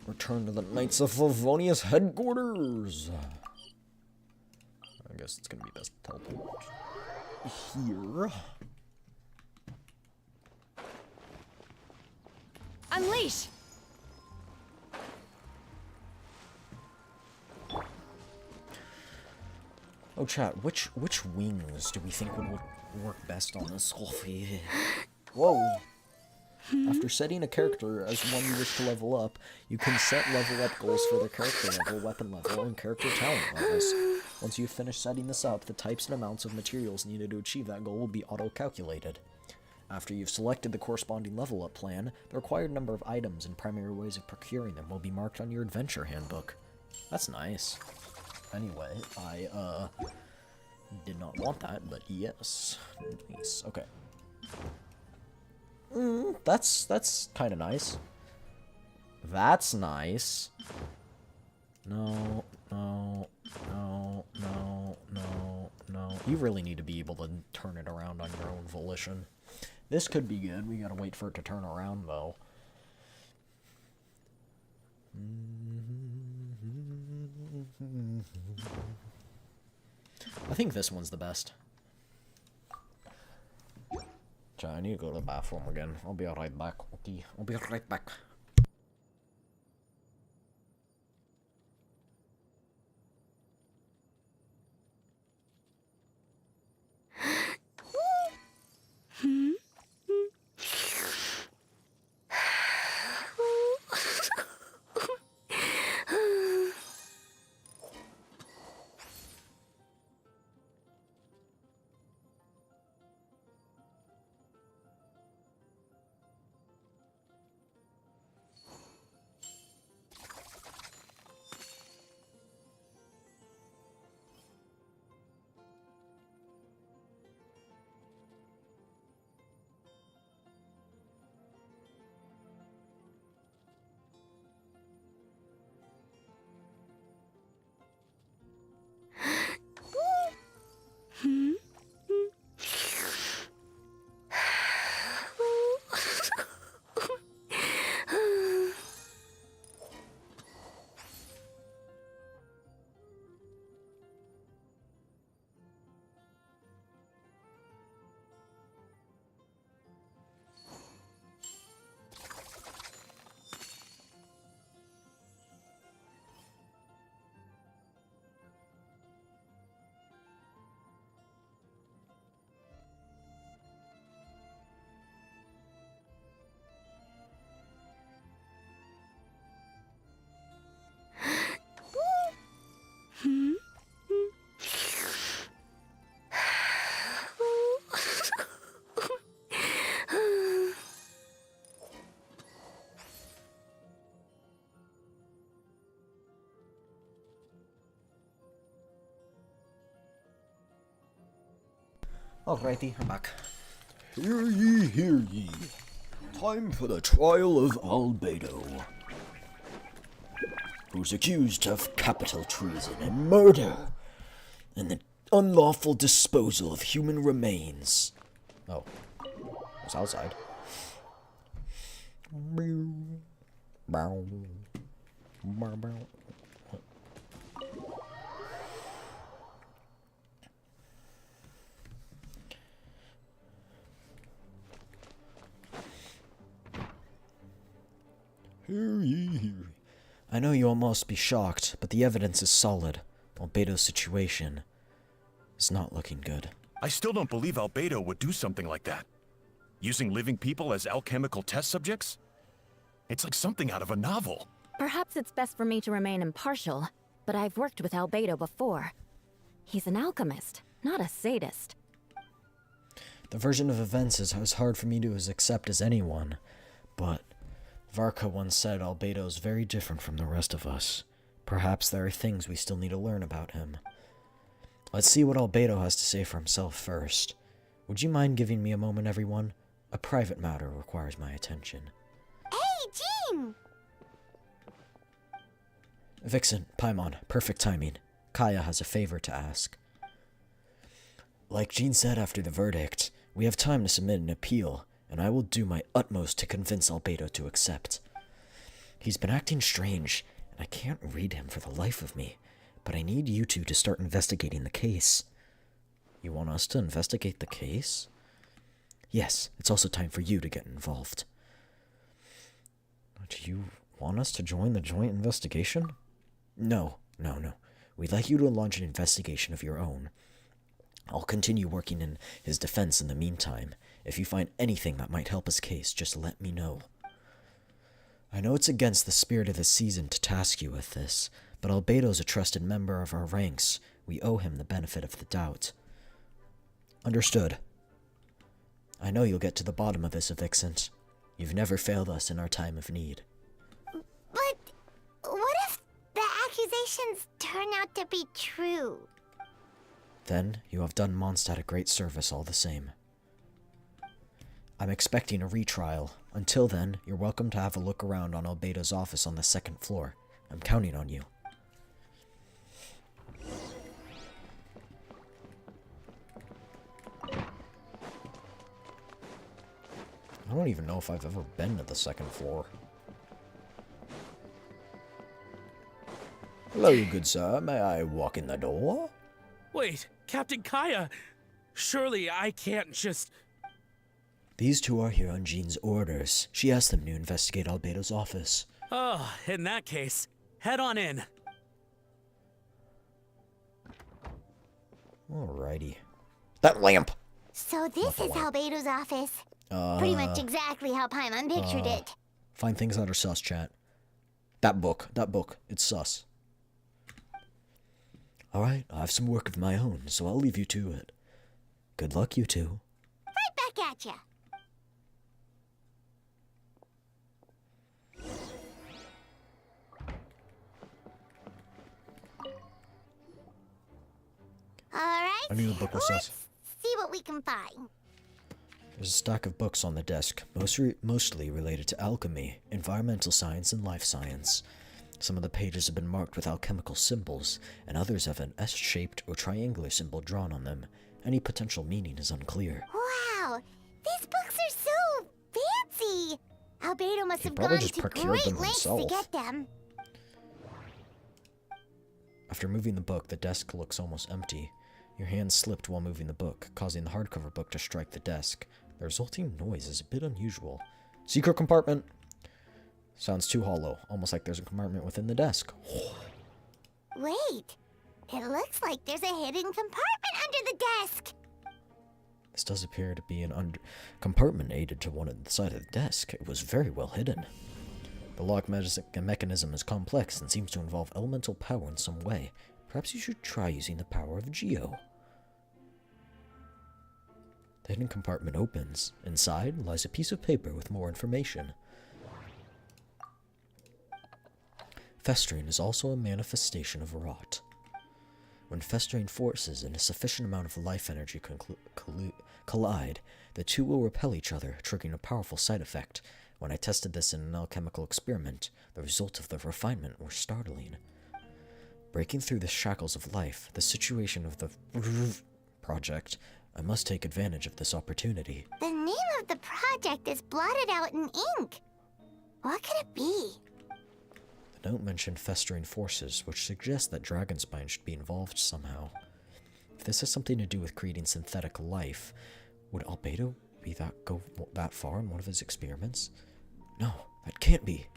Return to the Knights of Favonia's headquarters. I guess it's gonna be best to teleport here. Unleash! Oh, chat, which wings do we think would work best on this Sylphie? Whoa! After setting a character as one you wish to level up, you can set level up goals for their character level, weapon level, and character talent levels. Once you've finished setting this up, the types and amounts of materials needed to achieve that goal will be auto-calculated. After you've selected the corresponding level up plan, the required number of items and primary ways of procuring them will be marked on your adventure handbook. That's nice. Anyway, I did not want that, but yes. Nice. Okay. That's kind of nice. That's nice. No. You really need to be able to turn it around on your own volition. This could be good. We gotta wait for it to turn around, though. I think this one's the best. I need to go to the bathroom again. I'll be right back. Okay, I'll be right back. Alrighty, I'm back. Hear ye, hear ye. Time for the trial of Albedo, who's accused of capital treason and murder, and the unlawful disposal of human remains. Oh, it was outside. Hear ye, hear ye. I know you all must be shocked, but the evidence is solid. Albedo's situation is not looking good. I still don't believe Albedo would do something like that. Using living people as alchemical test subjects? It's like something out of a novel. Perhaps it's best for me to remain impartial, but I've worked with Albedo before. He's an alchemist, not a sadist. The version of events is as hard for me to accept as anyone, but Varka once said Albedo is very different from the rest of us. Perhaps there are things we still need to learn about him. Let's see what Albedo has to say for himself first. Would you mind giving me a moment, everyone? A private matter requires my attention. Hey, Jean! Vixen, Paimon, perfect timing. Kaya has a favor to ask. Like Jean said after the verdict, we have time to submit an appeal, and I will do my utmost to convince Albedo to accept. He's been acting strange, and I can't read him for the life of me, but I need you two to start investigating the case. You want us to investigate the case? Yes, it's also time for you to get involved. Do you want us to join the joint investigation? No. We'd like you to launch an investigation of your own. I'll continue working in his defense in the meantime. If you find anything that might help his case, just let me know. I know it's against the spirit of the season to task you with this, but Albedo's a trusted member of our ranks. We owe him the benefit of the doubt. Understood. I know you'll get to the bottom of this, Vixent. You've never failed us in our time of need. But what if the accusations turn out to be true? Then you have done Mondstadt a great service all the same. I'm expecting a retrial. Until then, you're welcome to have a look around on Albedo's office on the 2nd floor. I'm counting on you. I don't even know if I've ever been to the 2nd floor. Hello, good sir. May I walk in the door? Wait, Captain Kaya! Surely I can't just... These two are here on Jean's orders. She asked them to investigate Albedo's office. Oh, in that case, head on in. Alrighty. That lamp! So this is Albedo's office. Pretty much exactly how Paimon pictured it. Find things that are sus, chat. That book, it's sus. Alright, I have some work of my own, so I'll leave you to it. Good luck, you two. Right back at ya. Alright, I knew the book was sus. see what we can find. There's a stack of books on the desk, mostly related to alchemy, environmental science, and life science. Some of the pages have been marked with alchemical symbols, and others have an S-shaped or triangular symbol drawn on them. Any potential meaning is unclear. Wow, these books are so fancy. Albedo must have gone to great lengths to get them. After moving the book, the desk looks almost empty. Your hand slipped while moving the book, causing the hardcover book to strike the desk. The resulting noise is a bit unusual. Secret compartment! Sounds too hollow, almost like there's a compartment within the desk. Wait, it looks like there's a hidden compartment under the desk. This does appear to be an compartment aided to one side of the desk. It was very well hidden. The lock mechanism is complex and seems to involve elemental power in some way. Perhaps you should try using the power of Geo. The hidden compartment opens. Inside lies a piece of paper with more information. Festering is also a manifestation of rot. When festering forces and a sufficient amount of life energy collide, the two will repel each other, triggering a powerful side effect. When I tested this in an alchemical experiment, the results of the refinement were startling. Breaking through the shackles of life, the situation of the project, I must take advantage of this opportunity. The name of the project is blotted out in ink. What could it be? The note mentioned festering forces, which suggests that Dragonspine should be involved somehow. If this has something to do with creating synthetic life, would Albedo go that far in one of his experiments? No, that can't be.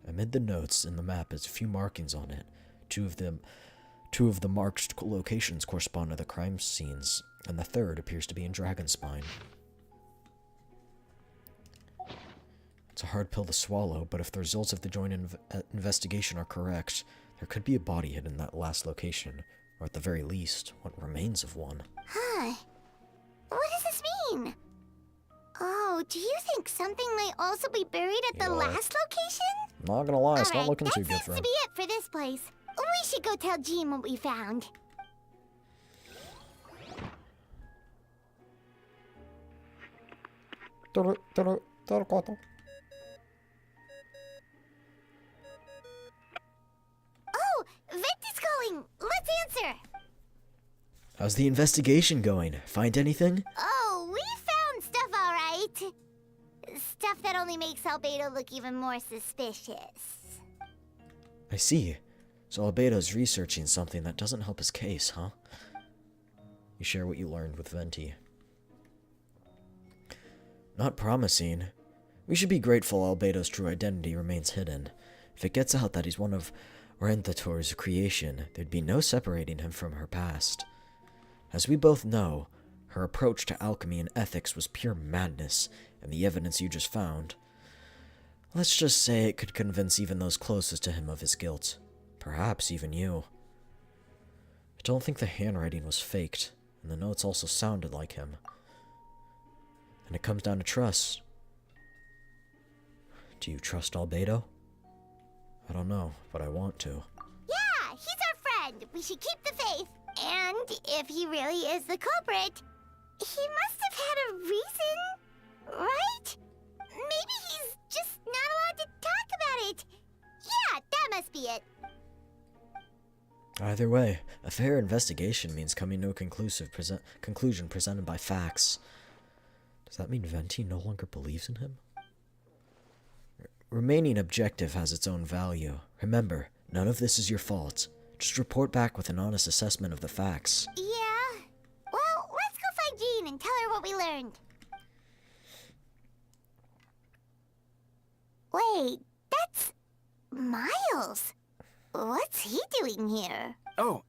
Amid the notes in the map is a few markings on it. Two of the marked locations correspond to the crime scenes, and the third appears to be in Dragonspine. It's a hard pill to swallow, but if the results of the joint investigation are correct, there could be a body hidden in that last location, or at the very least, what remains of one. Huh. What does this mean? Oh, do you think something might also be buried at the last location? Not gonna lie, it's not Alright, looking too that good for seems him. to be it for this place. We should go tell Jean what we found. Oh, Victor's calling. Let's answer. How's the investigation going? Find anything? Oh, we found stuff, all right. Stuff that only makes Albedo look even more suspicious. I see. So Albedo's researching something that doesn't help his case, huh? You share what you learned with Venti. Not promising. We should be grateful Albedo's true identity remains hidden. If it gets out that he's one of Renthator's creation, there'd be no separating him from her past. As we both know, her approach to alchemy and ethics was pure madness, and the evidence you just found, let's just say it could convince even those closest to him of his guilt. Perhaps even you. I don't think the handwriting was faked, and the notes also sounded like him. And it comes down to trust. Do you trust Albedo? I don't know, but I want to. Yeah, he's our friend. We should keep the faith. And if he really is the culprit, he must have had a reason, right? Maybe he's just not allowed to talk about it. Yeah, that must be it. Either way, a fair investigation means coming to a conclusion presented by facts. Does that mean Venti no longer believes in him? Remaining objective has its own value. Remember, none of this is your fault. Just report back with an honest assessment of the facts. Yeah. Well, let's go find Jean and tell her what we learned. Wait, that's Miles. What's he doing here? Oh,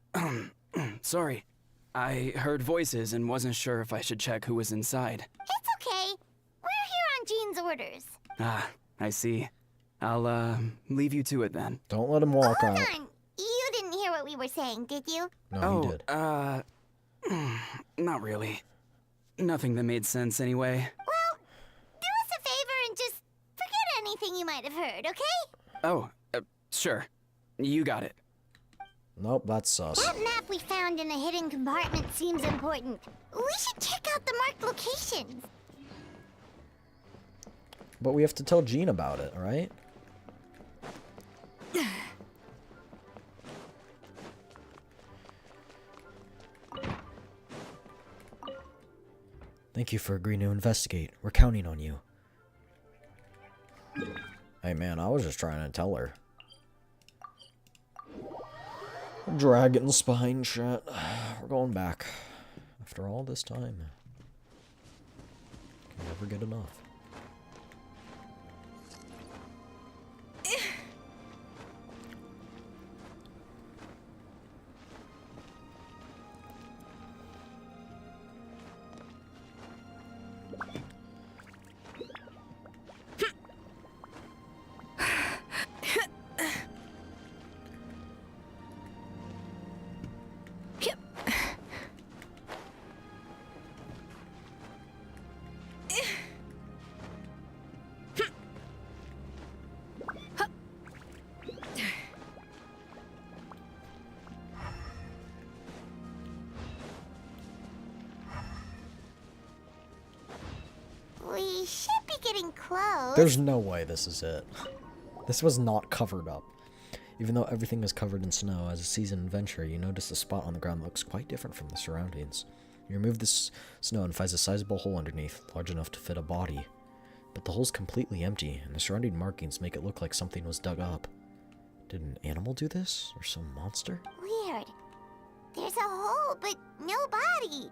sorry. I heard voices and wasn't sure if I should check who was inside. It's okay. We're here on Jean's orders. Ah, I see. I'll, leave you to it then. Don't let him walk out. Hold on. You didn't hear what we were saying, did you? No, he did. Not really. Nothing that made sense anyway. Well, do us a favor and just forget anything you might have heard, okay? Oh, sure. You got it. Nope, that's sus. That map we found in the hidden compartment seems important. We should check out the marked locations. But we have to tell Jean about it, right? Thank you for agreeing to investigate. We're counting on you. Hey man, I was just trying to tell her. Dragon spine shit. We're going back. After all this time. Can never get enough. clothes. There's no way this is it. This was not covered up. Even though everything is covered in snow, as a seasoned adventurer, you notice the spot on the ground looks quite different from the surroundings. You remove this snow and finds a sizable hole underneath, large enough to fit a body. But the hole's completely empty, and the surrounding markings make it look like something was dug up. Did an animal do this? Or some monster? Weird. There's a hole, but no body.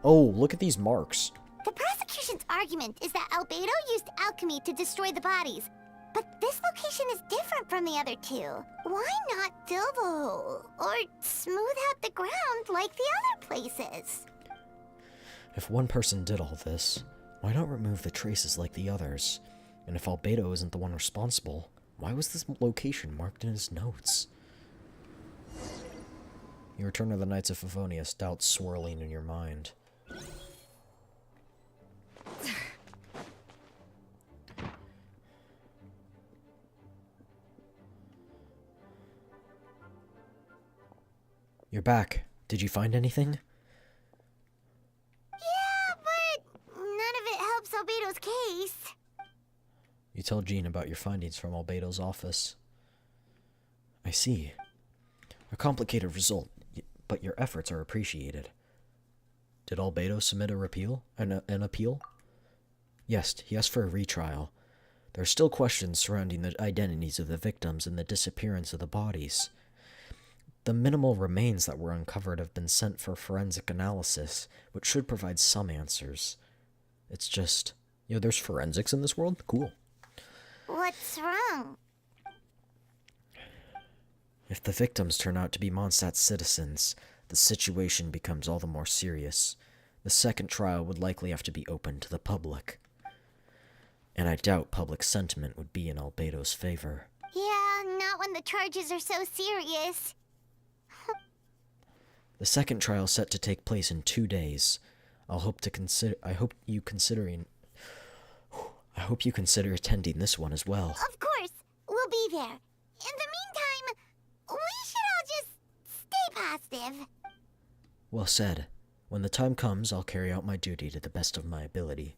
Oh, look at these marks. The prosecution's argument is that Albedo used alchemy to destroy the bodies. But this location is different from the other two. Why not fill the hole? Or smooth out the ground like the other places? If one person did all this, why not remove the traces like the others? And if Albedo isn't the one responsible, why was this location marked in his notes? You return to the Knights of Favonius, doubts swirling in your mind. You're back. Did you find anything? Yeah, but none of it helps Albedo's case. You tell Jean about your findings from Albedo's office. I see. A complicated result, but your efforts are appreciated. Did Albedo submit an appeal? Yes, he asked for a retrial. There are still questions surrounding the identities of the victims and the disappearance of the bodies. The minimal remains that were uncovered have been sent for forensic analysis, which should provide some answers. It's just, there's forensics in this world? Cool. What's wrong? If the victims turn out to be Mondstadt citizens, the situation becomes all the more serious. The second trial would likely have to be open to the public. And I doubt public sentiment would be in Albedo's favor. Yeah, not when the charges are so serious. The second trial is set to take place in 2 days. I hope you consider attending this one as well. Of course, we'll be there. In the meantime, we should all just stay positive. Well said. When the time comes, I'll carry out my duty to the best of my ability.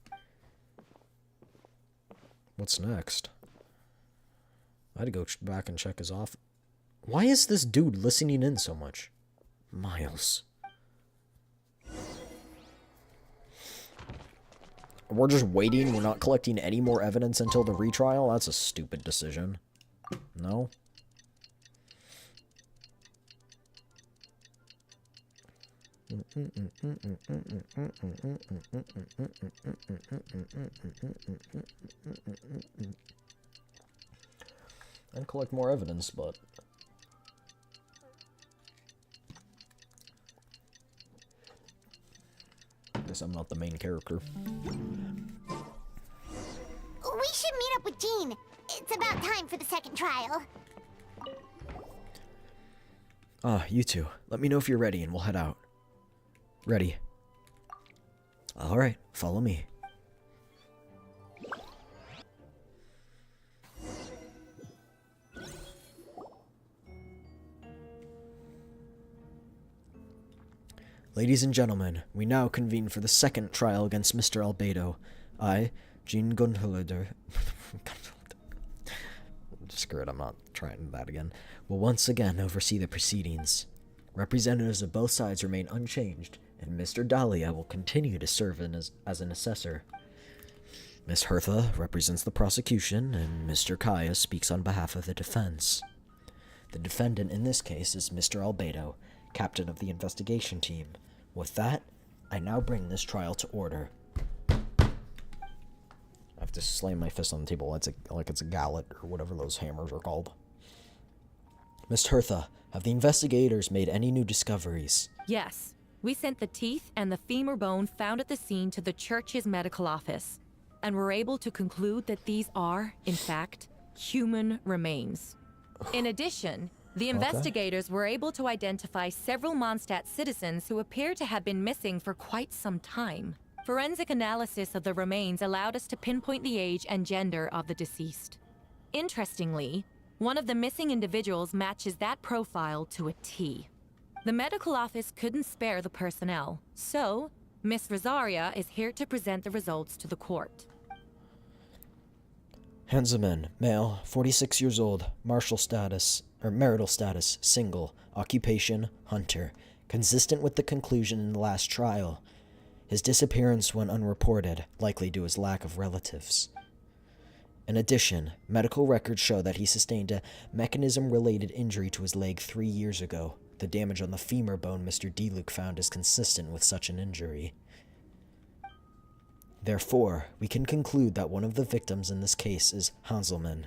What's next? I had to go back and check his off. Why is this dude listening in so much? Miles. We're just waiting. We're not collecting any more evidence until the retrial? That's a stupid decision. No? And collect more evidence, but... guess I'm not the main character. We should meet up with Jean. It's about time for the second trial. You two. Let me know if you're ready and we'll head out. Ready. Alright, follow me. Ladies and gentlemen, we now convene for the second trial against Mr. Albedo. I, Jean Gunhulader... Screw it, I'm not trying that again. Will once again oversee the proceedings. Representatives of both sides remain unchanged, and Mr. Dahlia will continue to serve as an assessor. Miss Hertha represents the prosecution, and Mr. Kaya speaks on behalf of the defense. The defendant in this case is Mr. Albedo, captain of the investigation team. With that, I now bring this trial to order. I have to slam my fist on the table like it's a gallet, or whatever those hammers are called. Miss Hertha, have the investigators made any new discoveries? Yes. We sent the teeth and the femur bone found at the scene to the church's medical office, and were able to conclude that these are, in fact, human remains. In addition, the investigators were able to identify several Mondstadt citizens who appear to have been missing for quite some time. Forensic analysis of the remains allowed us to pinpoint the age and gender of the deceased. Interestingly, one of the missing individuals matches that profile to a T. The medical office couldn't spare the personnel, so Miss Rosaria is here to present the results to the court. Hanselman, male, 46 years old, marital status, single, occupation, hunter, consistent with the conclusion in the last trial. His disappearance went unreported, likely due to his lack of relatives. In addition, medical records show that he sustained a mechanism-related injury to his leg 3 years ago. The damage on the femur bone Mr. Diluc found is consistent with such an injury. Therefore, we can conclude that one of the victims in this case is Hanselman.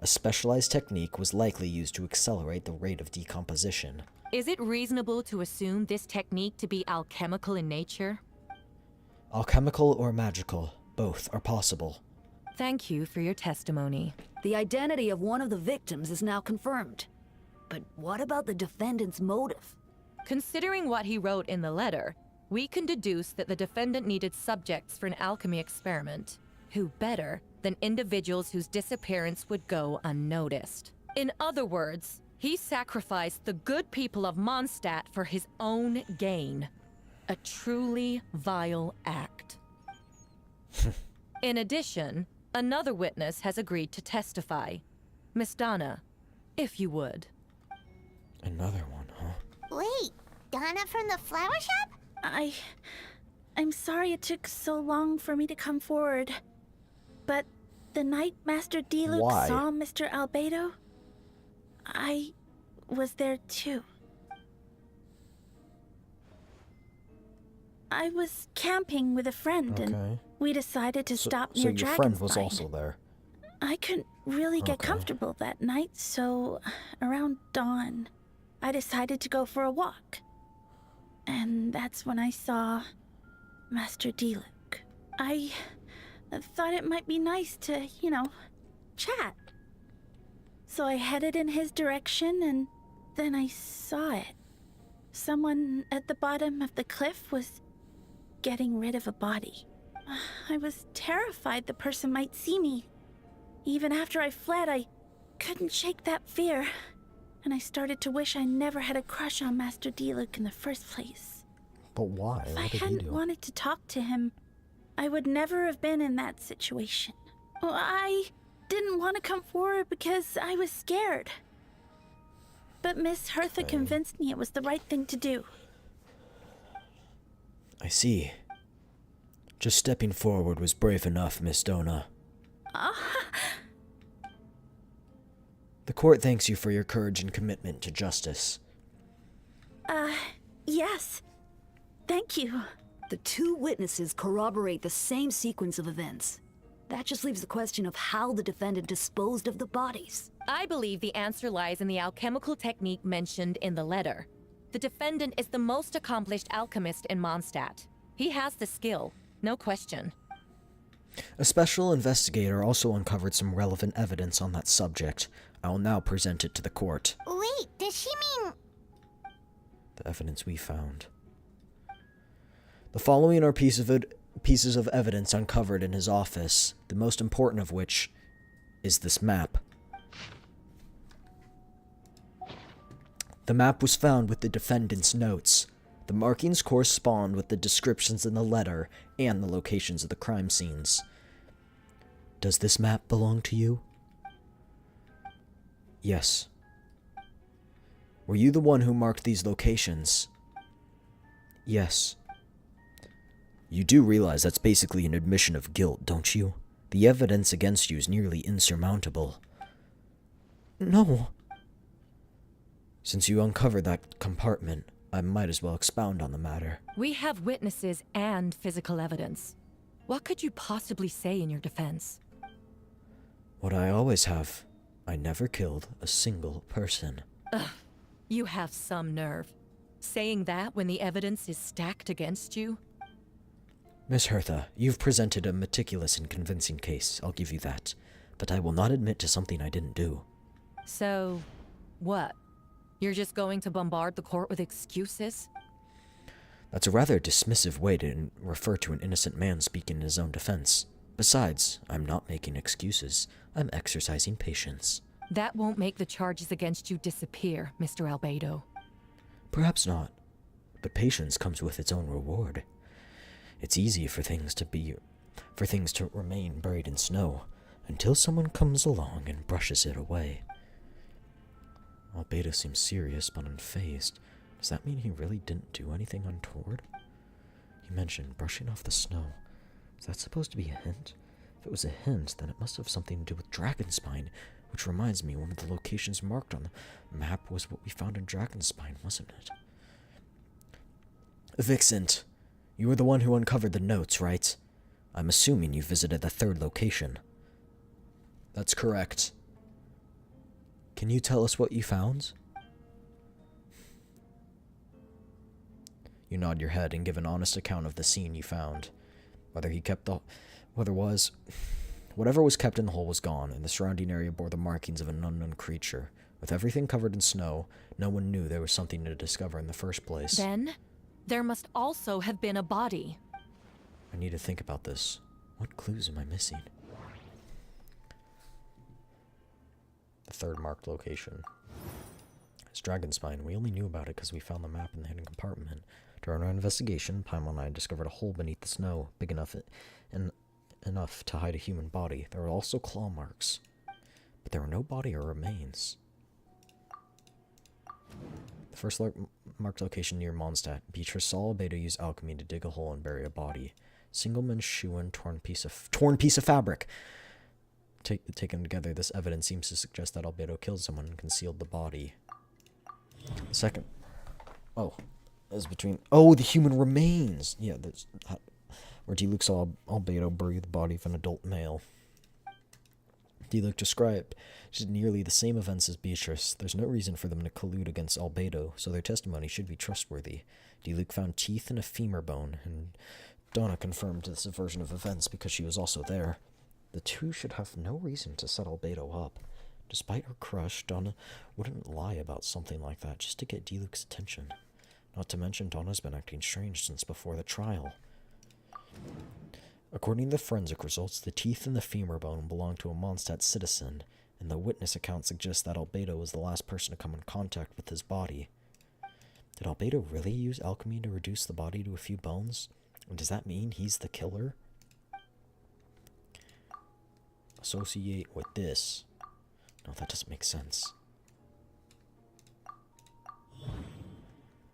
A specialized technique was likely used to accelerate the rate of decomposition. Is it reasonable to assume this technique to be alchemical in nature? Alchemical or magical, both are possible. Thank you for your testimony. The identity of one of the victims is now confirmed. But what about the defendant's motive? Considering what he wrote in the letter, we can deduce that the defendant needed subjects for an alchemy experiment. Who better than individuals whose disappearance would go unnoticed? In other words, he sacrificed the good people of Mondstadt for his own gain. A truly vile act. In addition, another witness has agreed to testify. Miss Donna, if you would. Another one, huh? Wait, Donna from the flower shop? I'm sorry it took so long for me to come forward. But the night Master Diluc saw Mr. Albedo, I was there too. I was camping with a friend, and we decided to stop near Dragon's So your friend was Spine. also there. I couldn't really get comfortable that night, so around dawn, I decided to go for a walk. And that's when I saw Master Diluc. I thought it might be nice to, chat. So I headed in his direction, and then I saw it. Someone at the bottom of the cliff was getting rid of a body. I was terrified the person might see me. Even after I fled, I couldn't shake that fear. And I started to wish I never had a crush on Master Diluc in the first place. But why? If What I did he hadn't do? wanted to talk to him, I would never have been in that situation. Well, I didn't want to come forward because I was scared. But Miss Hertha convinced me it was the right thing to do. I see. Just stepping forward was brave enough, Miss Donna. The court thanks you for your courage and commitment to justice. Yes. Thank you. The two witnesses corroborate the same sequence of events. That just leaves the question of how the defendant disposed of the bodies. I believe the answer lies in the alchemical technique mentioned in the letter. The defendant is the most accomplished alchemist in Mondstadt. He has the skill, no question. A special investigator also uncovered some relevant evidence on that subject. I will now present it to the court. Wait, does she mean... The evidence we found. The following are pieces of evidence uncovered in his office, the most important of which is this map. The map was found with the defendant's notes. The markings correspond with the descriptions in the letter and the locations of the crime scenes. Does this map belong to you? Yes. Were you the one who marked these locations? Yes. You do realize that's basically an admission of guilt, don't you? The evidence against you is nearly insurmountable. No. Since you uncovered that compartment, I might as well expound on the matter. We have witnesses and physical evidence. What could you possibly say in your defense? What I always have. I never killed a single person. Ugh, you have some nerve. Saying that when the evidence is stacked against you? Miss Hertha, you've presented a meticulous and convincing case, I'll give you that. But I will not admit to something I didn't do. So, what? You're just going to bombard the court with excuses? That's a rather dismissive way to refer to an innocent man speaking in his own defense. Besides, I'm not making excuses. I'm exercising patience. That won't make the charges against you disappear, Mr. Albedo. Perhaps not. But patience comes with its own reward. It's easy for things to remain buried in snow, Until someone comes along and brushes it away. Albedo seems serious but unfazed. Does that mean he really didn't do anything untoward? He mentioned brushing off the snow. Is that supposed to be a hint? If it was a hint, then it must have something to do with Dragonspine, which reminds me one of the locations marked on the map was what we found in Dragonspine, wasn't it? Vixent, you were the one who uncovered the notes, right? I'm assuming you visited the third location. That's correct. Can you tell us what you found? You nod your head and give an honest account of the scene you found. Whatever was kept in the hole was gone, and the surrounding area bore the markings of an unknown creature. With everything covered in snow, no one knew there was something to discover in the first place. Then, there must also have been a body. I need to think about this. What clues am I missing? The third marked location. It's Dragonspine. We only knew about it because we found the map in the hidden compartment. During our investigation, Paimon and I discovered a hole beneath the snow, big enough to hide a human body. There were also claw marks, but there were no body or remains. The first marked location near Mondstadt. Beatrice saw Albedo use alchemy to dig a hole and bury a body. Singleman's shoe and torn piece of fabric. Taken together, this evidence seems to suggest that Albedo killed someone and concealed the body. The second... is between... the human remains! Yeah, that's... where Diluc saw Albedo bury the body of an adult male. Diluc described nearly the same events as Beatrice. There's no reason for them to collude against Albedo, so their testimony should be trustworthy. Diluc found teeth in a femur bone, and Donna confirmed this version of events because she was also there. The two should have no reason to set Albedo up. Despite her crush, Donna wouldn't lie about something like that just to get Diluc's attention. Not to mention, Donna's been acting strange since before the trial. According to the forensic results, the teeth in the femur bone belonged to a Mondstadt citizen, and the witness account suggests that Albedo was the last person to come in contact with his body. Did Albedo really use alchemy to reduce the body to a few bones? And does that mean he's the killer? Associate with this. No, that doesn't make sense.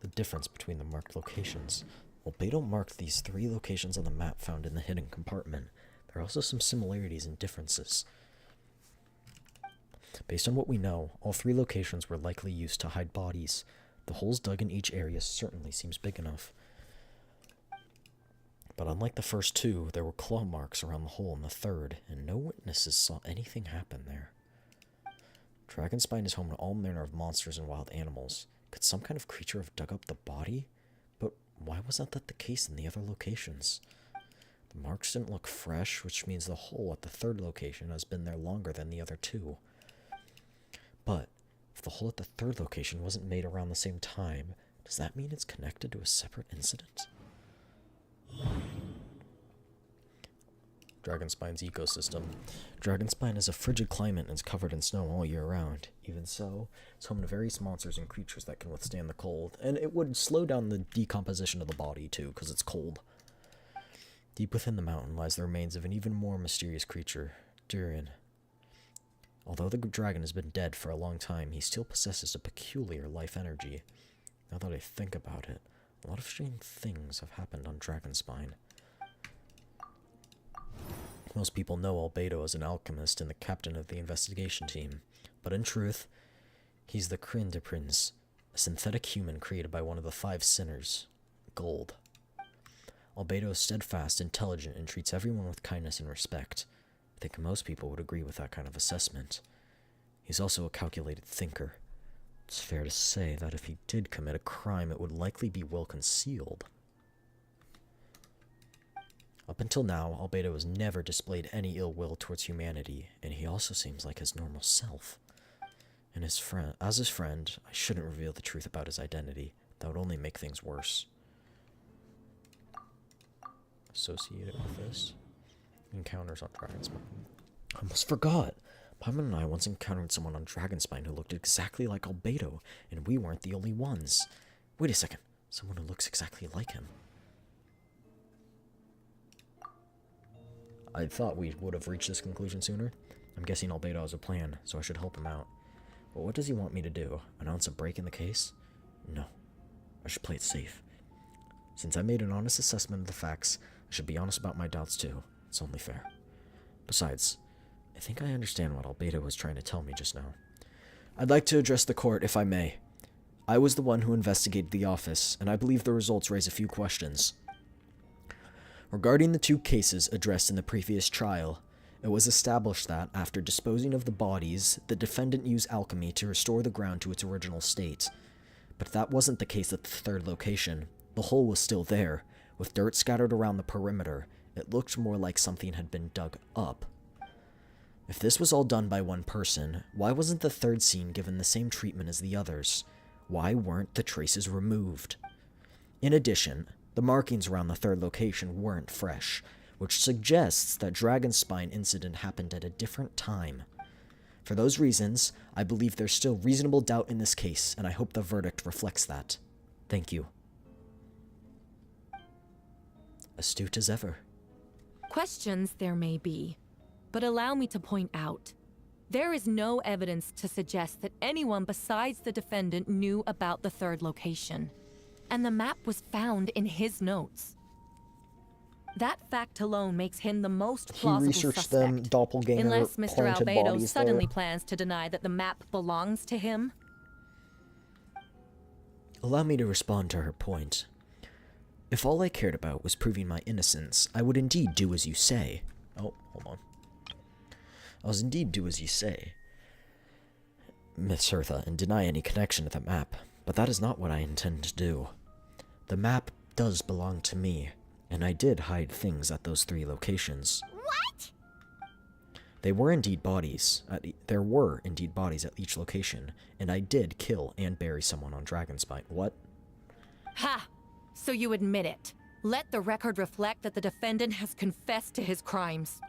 The difference between the marked locations. Albedo marked these 3 locations on the map found in the hidden compartment. There are also some similarities and differences. Based on what we know, all 3 locations were likely used to hide bodies. The holes dug in each area certainly seems big enough. But unlike the first 2, there were claw marks around the hole in the third, and no witnesses saw anything happen there. Dragonspine is home to all manner of monsters and wild animals. Could some kind of creature have dug up the body? But why wasn't that the case in the other locations? The marks didn't look fresh, which means the hole at the third location has been there longer than the other 2. But if the hole at the third location wasn't made around the same time, does that mean it's connected to a separate incident? Dragonspine's ecosystem. Dragonspine is a frigid climate and is covered in snow all year round. Even so, it's home to various monsters and creatures that can withstand the cold, and it would slow down the decomposition of the body too, because it's cold. Deep within the mountain lies the remains of an even more mysterious creature, Durian. Although the dragon has been dead for a long time, he still possesses a peculiar life energy. Now that I think about it, a lot of strange things have happened on Dragonspine. Most people know Albedo as an alchemist and the captain of the investigation team, but in truth, he's the Crin de Prince, a synthetic human created by one of the 5 sinners, Gold. Albedo is steadfast, intelligent, and treats everyone with kindness and respect. I think most people would agree with that kind of assessment. He's also a calculated thinker. It's fair to say that if he did commit a crime, it would likely be well concealed. Up until now, Albedo has never displayed any ill will towards humanity, and he also seems like his normal self. And as his friend, I shouldn't reveal the truth about his identity. That would only make things worse. Associated with this? Encounters on Dragonspine. I almost forgot! Paimon and I once encountered someone on Dragonspine who looked exactly like Albedo, and we weren't the only ones. Wait a second. Someone who looks exactly like him. I thought we would have reached this conclusion sooner. I'm guessing Albedo has a plan, so I should help him out. But what does he want me to do? Announce a break in the case? No. I should play it safe. Since I made an honest assessment of the facts, I should be honest about my doubts too. It's only fair. Besides, I think I understand what Albedo was trying to tell me just now. I'd like to address the court, if I may. I was the one who investigated the office, and I believe the results raise a few questions. Regarding the 2 cases addressed in the previous trial, it was established that, after disposing of the bodies, the defendant used alchemy to restore the ground to its original state. But that wasn't the case at the 3rd location. The hole was still there, with dirt scattered around the perimeter. It looked more like something had been dug up. If this was all done by one person, why wasn't the 3rd scene given the same treatment as the others? Why weren't the traces removed? In addition, the markings around the 3rd location weren't fresh, which suggests that Dragonspine incident happened at a different time. For those reasons, I believe there's still reasonable doubt in this case, and I hope the verdict reflects that. Thank you. Astute as ever. Questions there may be, but allow me to point out, there is no evidence to suggest that anyone besides the defendant knew about the 3rd location, and the map was found in his notes. That fact alone makes him the most plausible researched suspect, them, doppelganger, unless Mr. planted Albedo bodies suddenly there. plans to deny that the map belongs to him. Allow me to respond to her point. If all I cared about was proving my innocence, I would indeed do as you say. Oh, hold on. I was indeed do as you say, Miss Hertha, and deny any connection to the map, but that is not what I intend to do. The map does belong to me, and I did hide things at those 3 locations. What? There were indeed bodies at each location, and I did kill and bury someone on Dragonspine. What? Ha! So you admit it. Let the record reflect that the defendant has confessed to his crimes.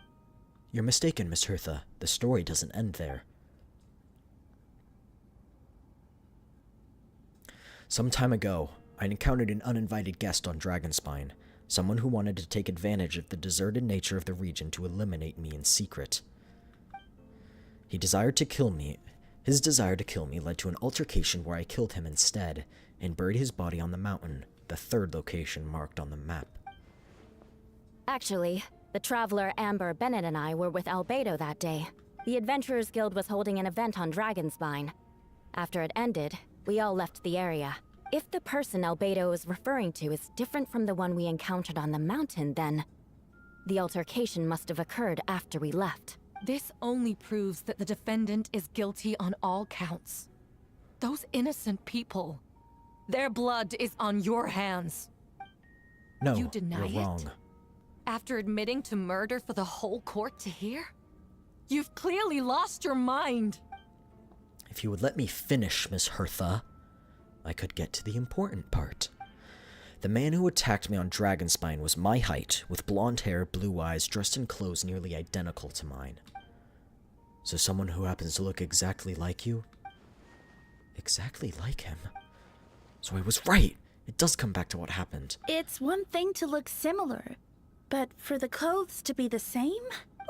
You're mistaken, Miss Hertha. The story doesn't end there. Some time ago, I encountered an uninvited guest on Dragonspine, someone who wanted to take advantage of the deserted nature of the region to eliminate me in secret. His desire to kill me led to an altercation where I killed him instead, and buried his body on the mountain, the 3rd location marked on the map. Actually, the traveler Amber Bennett and I were with Albedo that day. The Adventurers Guild was holding an event on Dragonspine. After it ended, we all left the area. If the person Albedo is referring to is different from the one we encountered on the mountain, then the altercation must have occurred after we left. This only proves that the defendant is guilty on all counts. Those innocent people, their blood is on your hands. No, you deny you're wrong. it? After admitting to murder for the whole court to hear? You've clearly lost your mind. If you would let me finish, Miss Hertha, I could get to the important part. The man who attacked me on Dragonspine was my height, with blonde hair, blue eyes, dressed in clothes nearly identical to mine. So someone who happens to look exactly like you? Exactly like him. So I was right. It does come back to what happened. It's one thing to look similar, but for the clothes to be the same?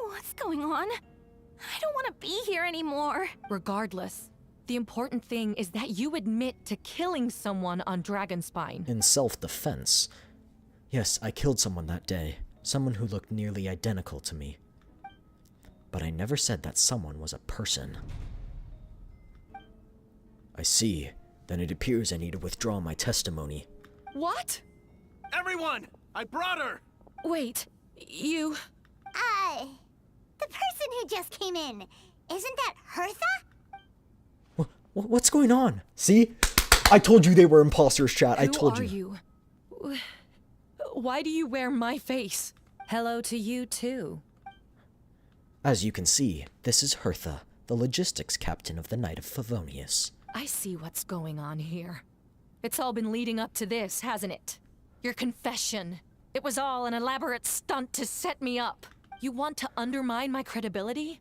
What's going on? I don't want to be here anymore. Regardless, the important thing is that you admit to killing someone on Dragonspine. In self-defense. Yes, I killed someone that day. Someone who looked nearly identical to me. But I never said that someone was a person. I see. Then it appears I need to withdraw my testimony. What? Everyone! I brought her! Wait, you... The person who just came in, isn't that Hertha? What's going on? See? I told you they were imposters, chat. I told you. Who are you? Why do you wear my face? Hello to you, too. As you can see, this is Hertha, the logistics captain of the Knight of Favonius. I see what's going on here. It's all been leading up to this, hasn't it? Your confession. It was all an elaborate stunt to set me up. You want to undermine my credibility?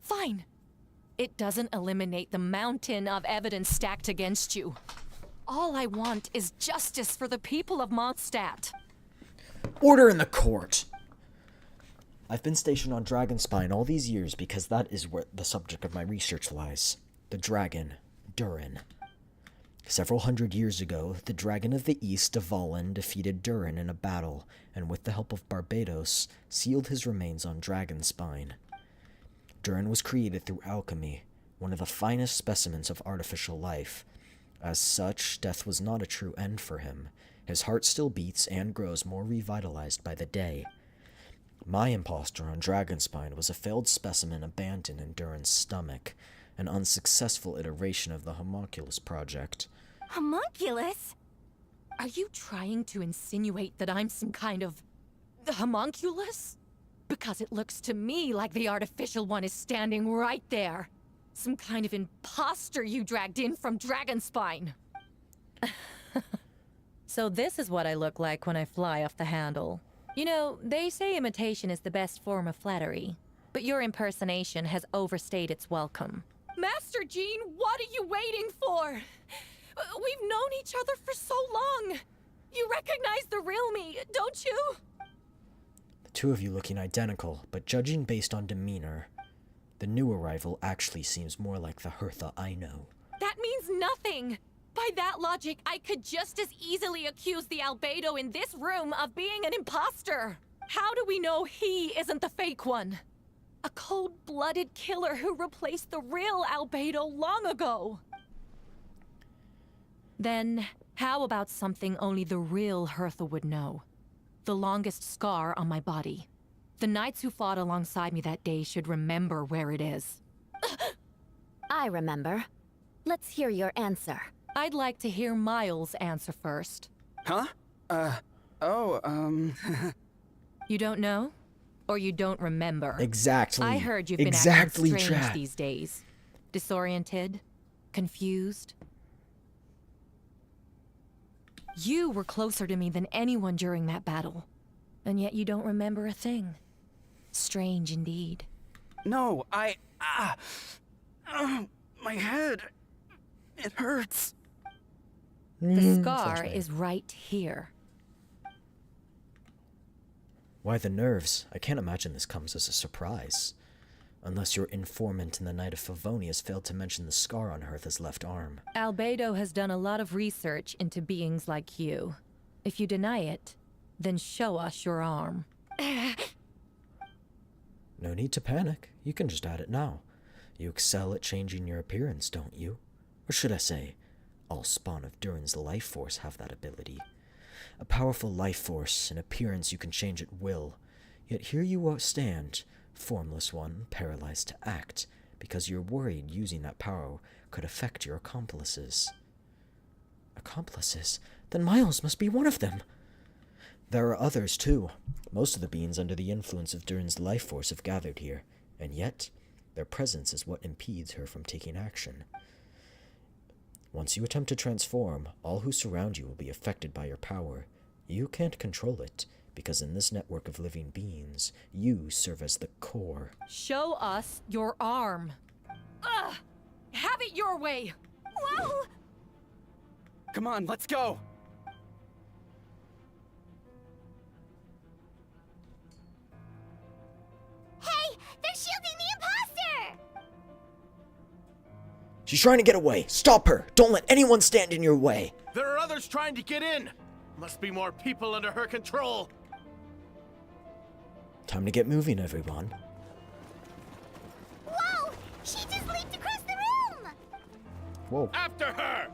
Fine. It doesn't eliminate the mountain of evidence stacked against you. All I want is justice for the people of Mondstadt. Order in the court. I've been stationed on Dragonspine all these years because that is where the subject of my research lies. The dragon, Durin. Several hundred years ago, the Dragon of the East, Dvalin, defeated Durin in a battle, and with the help of Barbados, sealed his remains on Dragonspine. Durin was created through alchemy, one of the finest specimens of artificial life. As such, death was not a true end for him. His heart still beats and grows more revitalized by the day. My impostor on Dragonspine was a failed specimen abandoned in Durin's stomach, an unsuccessful iteration of the Homunculus project. Homunculus? Are you trying to insinuate that I'm some kind of homunculus? Because it looks to me like the artificial one is standing right there. Some kind of imposter you dragged in from Dragonspine. So this is what I look like when I fly off the handle. You know, they say imitation is the best form of flattery, but your impersonation has overstayed its welcome. Master Jean, what are you waiting for? We've known each other for so long. You recognize the real me, don't you? The two of you looking identical, but judging based on demeanor, the new arrival actually seems more like the Hertha I know. That means nothing! By that logic, I could just as easily accuse the Albedo in this room of being an imposter. How do we know he isn't the fake one? A cold-blooded killer who replaced the real Albedo long ago. Then, how about something only the real Hertha would know? The longest scar on my body. The knights who fought alongside me that day should remember where it is. I remember. Let's hear your answer. I'd like to hear Miles' answer first. Huh? You don't know? Or you don't remember? Exactly. I heard you've been exactly, acting strange chat. these days. Disoriented? Confused? You were closer to me than anyone during that battle. And yet you don't remember a thing. Strange indeed. No, my head. It hurts. The scar is right here. Why the nerves? I can't imagine this comes as a surprise. Unless your informant in the Night of Favonius failed to mention the scar on Hertha's left arm. Albedo has done a lot of research into beings like you. If you deny it, then show us your arm. No need to panic. You can just add it now. You excel at changing your appearance, don't you? Or should I say, all spawn of Durin's life force have that ability. A powerful life force, an appearance you can change at will. Yet here you stand, formless one, paralyzed to act, because you're worried using that power could affect your accomplices. Accomplices? Then Miles must be one of them. There are others, too. Most of the beings under the influence of Durin's life force have gathered here, and yet, their presence is what impedes her from taking action. Once you attempt to transform, all who surround you will be affected by your power. You can't control it, because in this network of living beings, you serve as the core. Show us your arm. Ugh! Have it your way! Whoa! Come on, let's go! Hey, they're shielding the imposter! She's trying to get away. Stop her! Don't let anyone stand in your way! There are others trying to get in. Must be more people under her control. Time to get moving, everyone. Whoa! She just leaped across the room! Whoa. After her!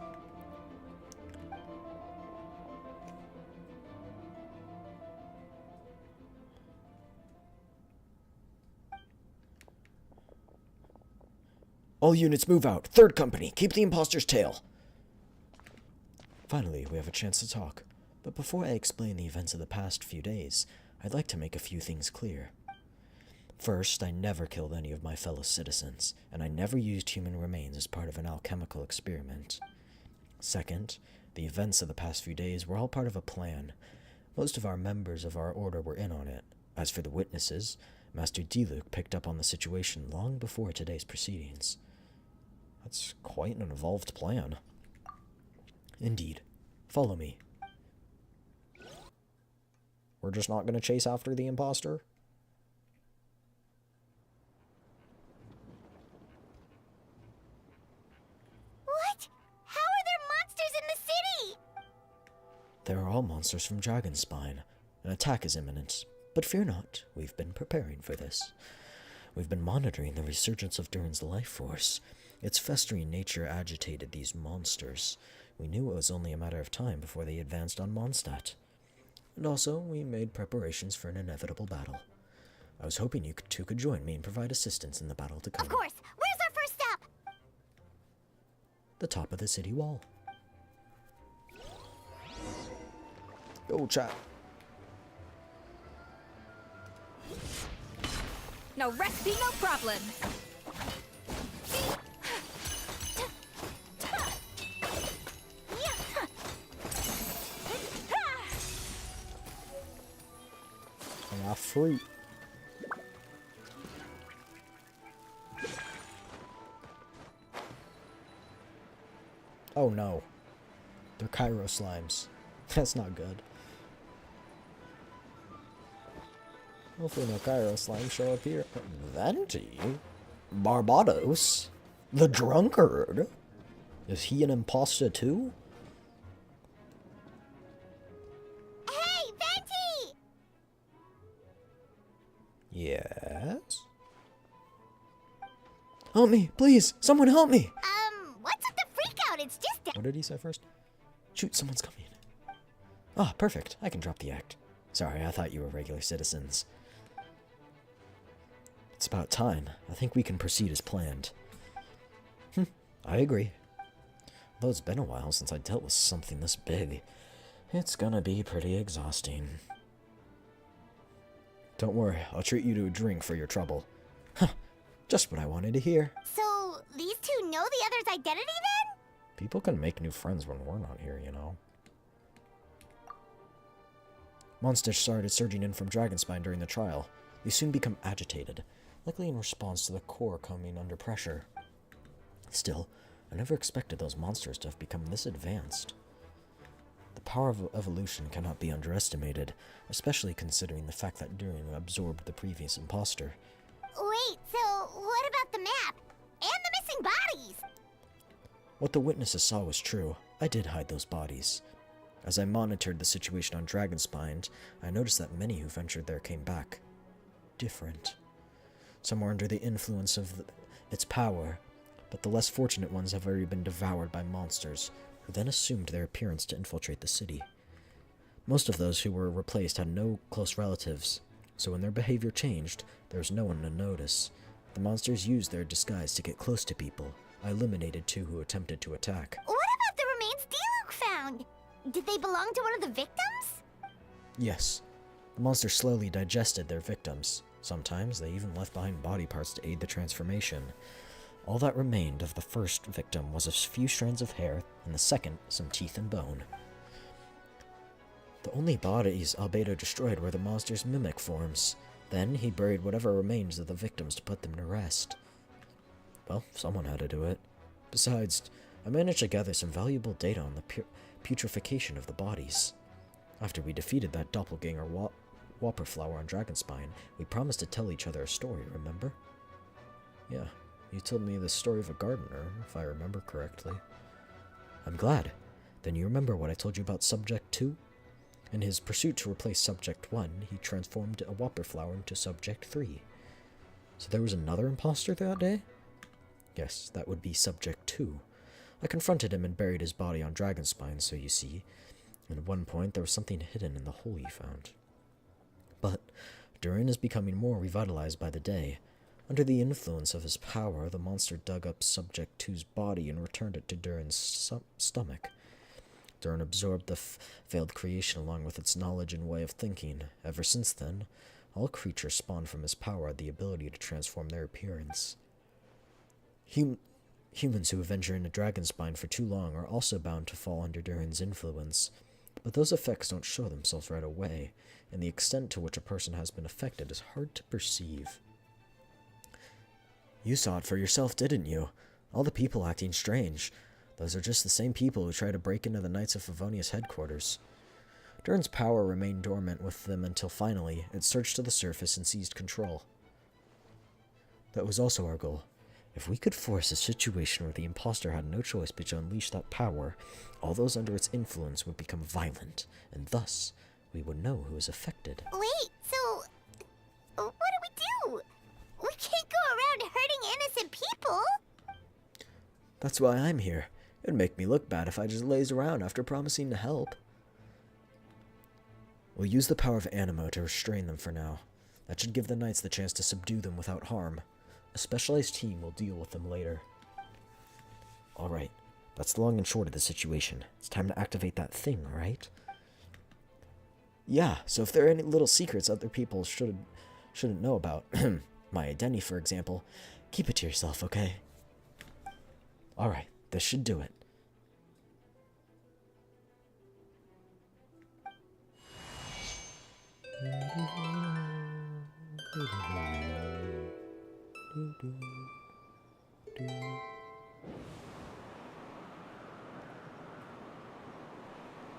All units move out. Third company, keep the imposter's tail. Finally, we have a chance to talk. But before I explain the events of the past few days, I'd like to make a few things clear. First, I never killed any of my fellow citizens, and I never used human remains as part of an alchemical experiment. Second, the events of the past few days were all part of a plan. Most of our members of our order were in on it. As for the witnesses, Master Diluc picked up on the situation long before today's proceedings. That's quite an involved plan. Indeed. Follow me. We're just not going to chase after the imposter? They are all monsters from Dragonspine. An attack is imminent, but fear not, we've been preparing for this. We've been monitoring the resurgence of Durin's life force. Its festering nature agitated these monsters. We knew it was only a matter of time before they advanced on Mondstadt. And also, we made preparations for an inevitable battle. I was hoping you two could join me and provide assistance in the battle to come. Of course. Where's our first stop? The top of the city wall. Go, chat. No recipe, no problem. Yeah, free. Oh no. They're Cairo slimes. That's not good. Hopefully no Cairo slimes show up here. Venti? Barbados? The drunkard? Is he an imposter too? Hey, Venti! Yes? Help me, please! Someone help me! What's with the freak out? It's just What did he say first? Shoot, someone's coming. Ah, perfect. I can drop the act. Sorry, I thought you were regular citizens. It's about time. I think we can proceed as planned. I agree. Though it's been a while since I dealt with something this big, it's gonna be pretty exhausting. Don't worry, I'll treat you to a drink for your trouble. Huh, just what I wanted to hear. So, these two know the other's identity then? People can make new friends when we're not here, you know. Monsters started surging in from Dragonspine during the trial. They soon become agitated, likely in response to the core coming under pressure. Still, I never expected those monsters to have become this advanced. The power of evolution cannot be underestimated, especially considering the fact that Durin absorbed the previous imposter. Wait, so what about the map? And the missing bodies? What the witnesses saw was true. I did hide those bodies. As I monitored the situation on Dragonspine, I noticed that many who ventured there came back. Different. Some were under the influence of its power, but the less fortunate ones have already been devoured by monsters, who then assumed their appearance to infiltrate the city. Most of those who were replaced had no close relatives, so when their behavior changed, there was no one to notice. The monsters used their disguise to get close to people. I eliminated 2 who attempted to attack. What about the remains Diluc found? Did they belong to one of the victims? Yes. The monsters slowly digested their victims. Sometimes they even left behind body parts to aid the transformation. All that remained of the first victim was a few strands of hair, and the second, some teeth and bone. The only bodies Albedo destroyed were the monster's mimic forms. Then he buried whatever remains of the victims to put them to rest. Well, someone had to do it. Besides, I managed to gather some valuable data on the putrefaction of the bodies. After we defeated that doppelganger Whopperflower on Dragonspine, we promised to tell each other a story, remember? Yeah, you told me the story of a gardener, if I remember correctly. I'm glad. Then you remember what I told you about Subject 2? In his pursuit to replace Subject 1, he transformed a Whopperflower into Subject 3. So there was another imposter that day? Yes, that would be Subject 2. I confronted him and buried his body on Dragonspine, so you see, and at one point there was something hidden in the hole he found. But Durin is becoming more revitalized by the day. Under the influence of his power, the monster dug up Subject 2's body and returned it to Durin's stomach. Durin absorbed the failed creation along with its knowledge and way of thinking. Ever since then, all creatures spawned from his power had the ability to transform their appearance. Humans who venture into Dragonspine for too long are also bound to fall under Durin's influence, but those effects don't show themselves right away, and the extent to which a person has been affected is hard to perceive. You saw it for yourself, didn't you? All the people acting strange. Those are just the same people who tried to break into the Knights of Favonia's headquarters. Durin's power remained dormant with them until finally, it surged to the surface and seized control. That was also our goal. If we could force a situation where the imposter had no choice but to unleash that power, all those under its influence would become violent, and thus, we would know who is affected. Wait, so what do? We can't go around hurting innocent people. That's why I'm here. It'd make me look bad if I just lazed around after promising to help. We'll use the power of Animo to restrain them for now. That should give the knights the chance to subdue them without harm. A specialized team will deal with them later. Alright, that's the long and short of the situation. It's time to activate that thing, right? Yeah, so if there are any little secrets other people shouldn't know about, my identity for example, keep it to yourself, okay? Alright, this should do it.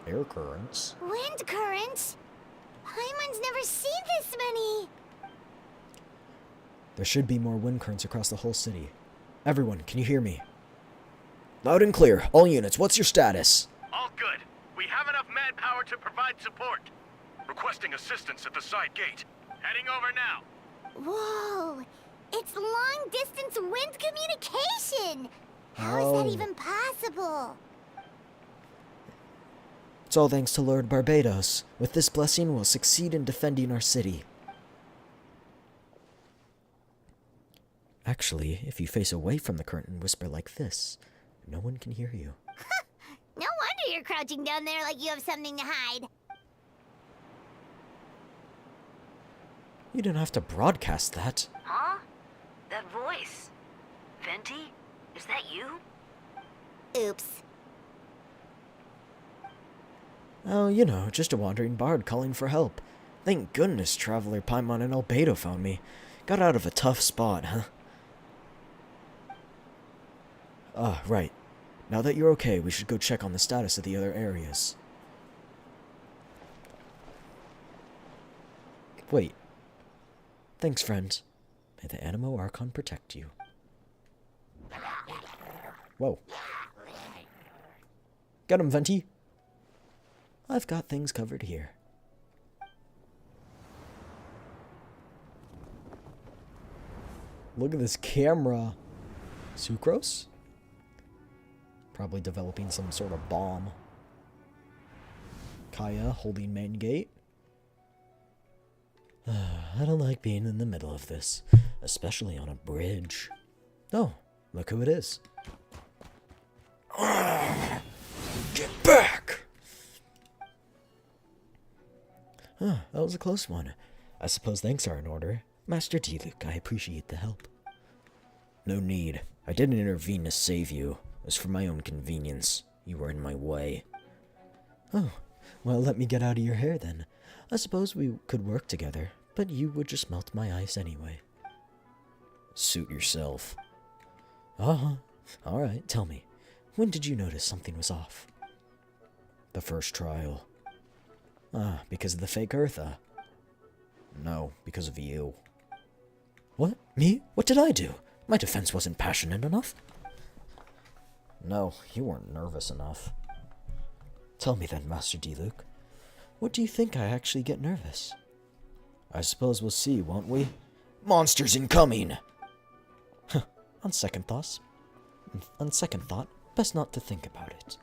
Air currents. Wind currents? Paimon's never seen this many. There should be more wind currents across the whole city. Everyone, can you hear me? Loud and clear. All units, what's your status? All good. We have enough manpower to provide support. Requesting assistance at the side gate. Heading over now. Whoa! It's long-distance wind communication! How is that even possible? It's all thanks to Lord Barbados. With this blessing, we'll succeed in defending our city. Actually, if you face away from the current and whisper like this, no one can hear you. No wonder you're crouching down there like you have something to hide. You didn't have to broadcast that. Huh? That voice? Venti? Is that you? Oops. Oh, you know, just a wandering bard calling for help. Thank goodness Traveler Paimon and Albedo found me. Got out of a tough spot, huh? Ah, right. Now that you're okay, we should go check on the status of the other areas. Wait. Thanks, friend. May the Animo Archon protect you. Whoa. Get him, Venti. I've got things covered here. Look at this camera. Sucrose? Probably developing some sort of bomb. Kaya holding main gate. I don't like being in the middle of this, especially on a bridge. Oh, look who it is. Get back! That was a close one. I suppose thanks are in order. Master Diluc, I appreciate the help. No need. I didn't intervene to save you. It was for my own convenience. You were in my way. Oh, well, let me get out of your hair then. I suppose we could work together, but you would just melt my ice anyway. Suit yourself. Uh-huh. Alright, tell me. When did you notice something was off? The first trial. Ah, because of the fake Eartha. No, because of you. What? Me? What did I do? My defense wasn't passionate enough. No, you weren't nervous enough. Tell me then, Master Diluc. What do you think I actually get nervous? I suppose we'll see, won't we? Monsters incoming! On second thought, best not to think about it.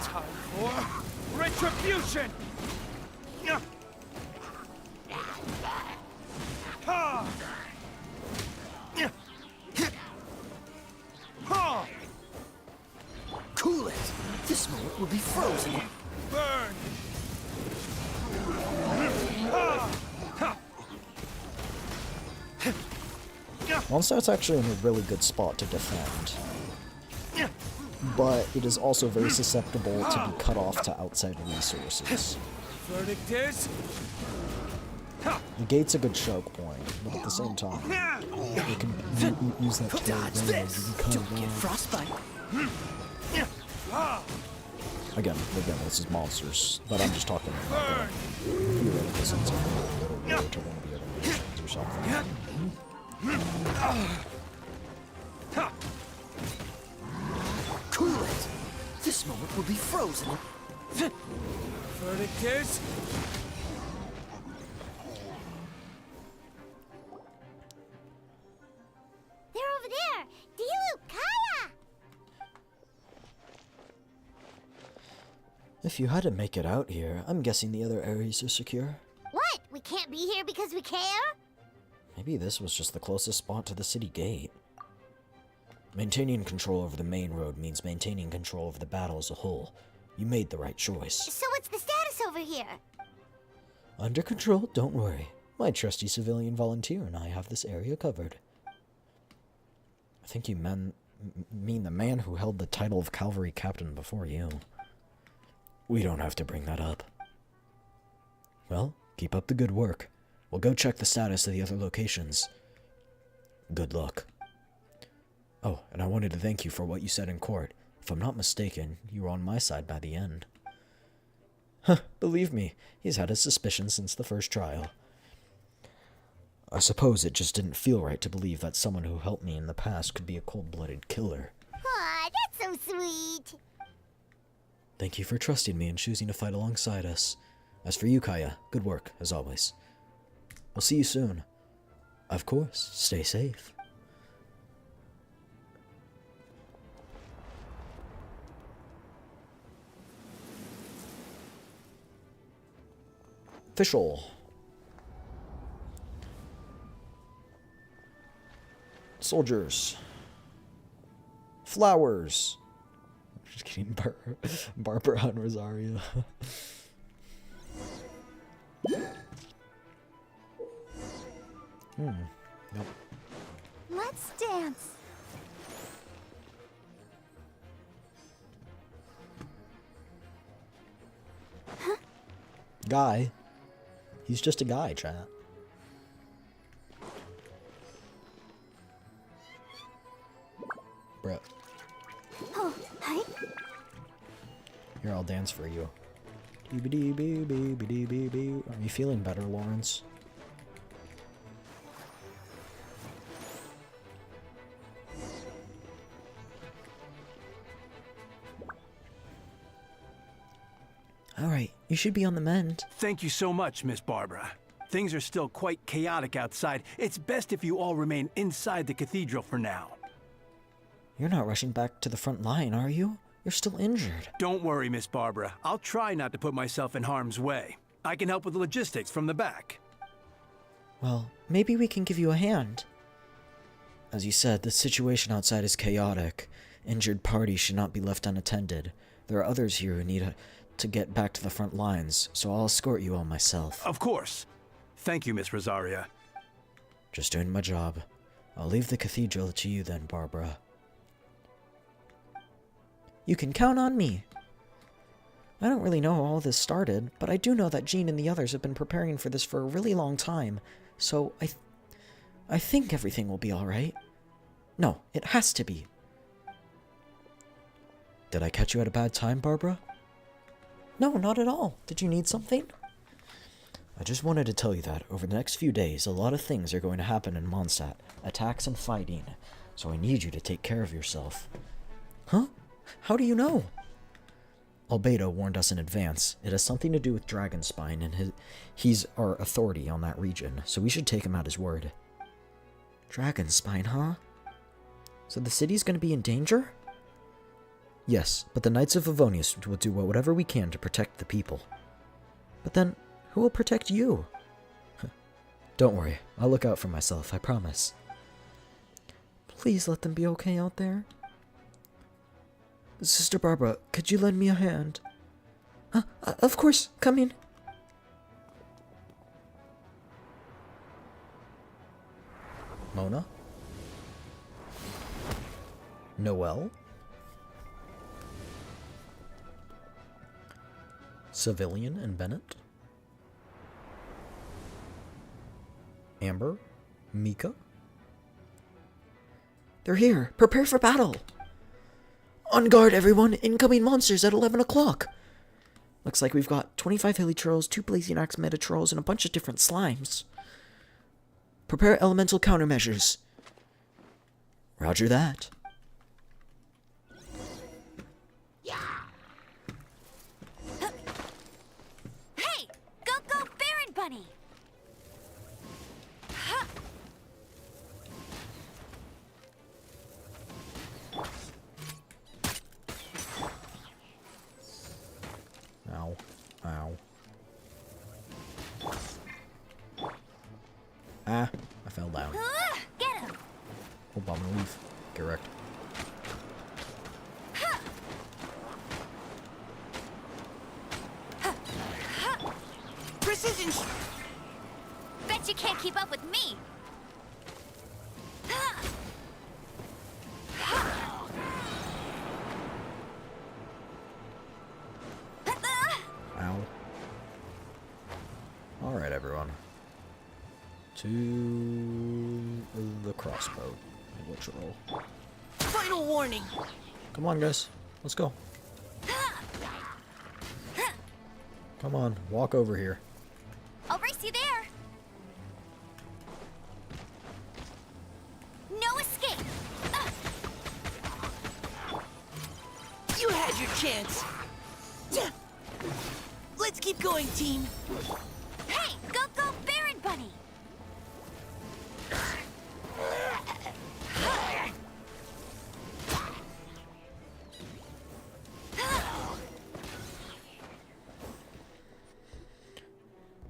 Time for retribution! Ha! Ha! Cool it! This moment will be frozen. Burn! Ha! Ha! Mondstadt actually in a really good spot to defend. But it is also very susceptible to be cut off to outside resources. Verdict is... The gate's a good choke point, but at the same time, you can use that to range and cut it off. Frostbite. Again, this is monsters, but I'm just talking about theoretical sense of to one of the other nations or something. Cool it! This moment will be frozen. Verdict is... They're over there! Dilu, Kaya! If you had to make it out here, I'm guessing the other areas are secure. What? We can't be here because we care? Maybe this was just the closest spot to the city gate. Maintaining control over the main road means maintaining control over the battle as a whole. You made the right choice. So what's the status over here? Under control, don't worry. My trusty civilian volunteer and I have this area covered. I think you mean the man who held the title of cavalry captain before you. We don't have to bring that up. Well, keep up the good work. We'll go check the status of the other locations. Good luck. Oh, and I wanted to thank you for what you said in court. If I'm not mistaken, you were on my side by the end. Huh, believe me, he's had his suspicions since the first trial. I suppose it just didn't feel right to believe that someone who helped me in the past could be a cold-blooded killer. Aw, that's so sweet. Thank you for trusting me and choosing to fight alongside us. As for you, Kaya, good work, as always. We'll see you soon. Of course, stay safe. Official. Soldiers. Flowers. I'm just kidding, Barbara and Rosario. Nope. Let's dance. Guy. He's just a guy, chat. Bro. Oh, hi. Here, I'll dance for you. Are you feeling better, Lawrence? Alright, you should be on the mend. Thank you so much, Miss Barbara. Things are still quite chaotic outside. It's best if you all remain inside the cathedral for now. You're not rushing back to the front line, are you? You're still injured. Don't worry, Miss Barbara. I'll try not to put myself in harm's way. I can help with the logistics from the back. Well, maybe we can give you a hand. As you said, the situation outside is chaotic. Injured parties should not be left unattended. There are others here who need to get back to the front lines, so I'll escort you all myself. Of course. Thank you, Miss Rosaria. Just doing my job. I'll leave the cathedral to you then, Barbara. You can count on me. I don't really know how all this started, but I do know that Jean and the others have been preparing for this for a really long time, so I think everything will be alright. No, it has to be. Did I catch you at a bad time, Barbara? No, not at all. Did you need something? I just wanted to tell you that over the next few days, a lot of things are going to happen in Mondstadt. Attacks and fighting. So I need you to take care of yourself. Huh? How do you know? Albedo warned us in advance. It has something to do with Dragonspine, and he's our authority on that region, so we should take him at his word. Dragonspine, huh? So the city's gonna be in danger? Yes, but the Knights of Favonius will do whatever we can to protect the people. But then, who will protect you? Don't worry, I'll look out for myself, I promise. Please let them be okay out there. Sister Barbara, could you lend me a hand? Of course, come in. Mona? Noelle? Civilian and Bennett? Amber? Mika? They're here! Prepare for battle! On guard, everyone! Incoming monsters at 11 o'clock! Looks like we've got 25 hilly trolls, 2 blazing axe meta trolls, and a bunch of different slimes. Prepare elemental countermeasures. Roger that. Hey! Go, Baron Bunny! Ow. Ow. Ah, I fell down. Get him! Hope I'm gonna leave. Correct. Precision! Bet you can't keep up with me! Ow. Alright, everyone. To the crossbow. Let's roll. Final warning. Come on, guys. Let's go. Come on, walk over here. I'll race you there! No escape! You had your chance. Let's keep going, team. Hey! Go, Baron Bunny!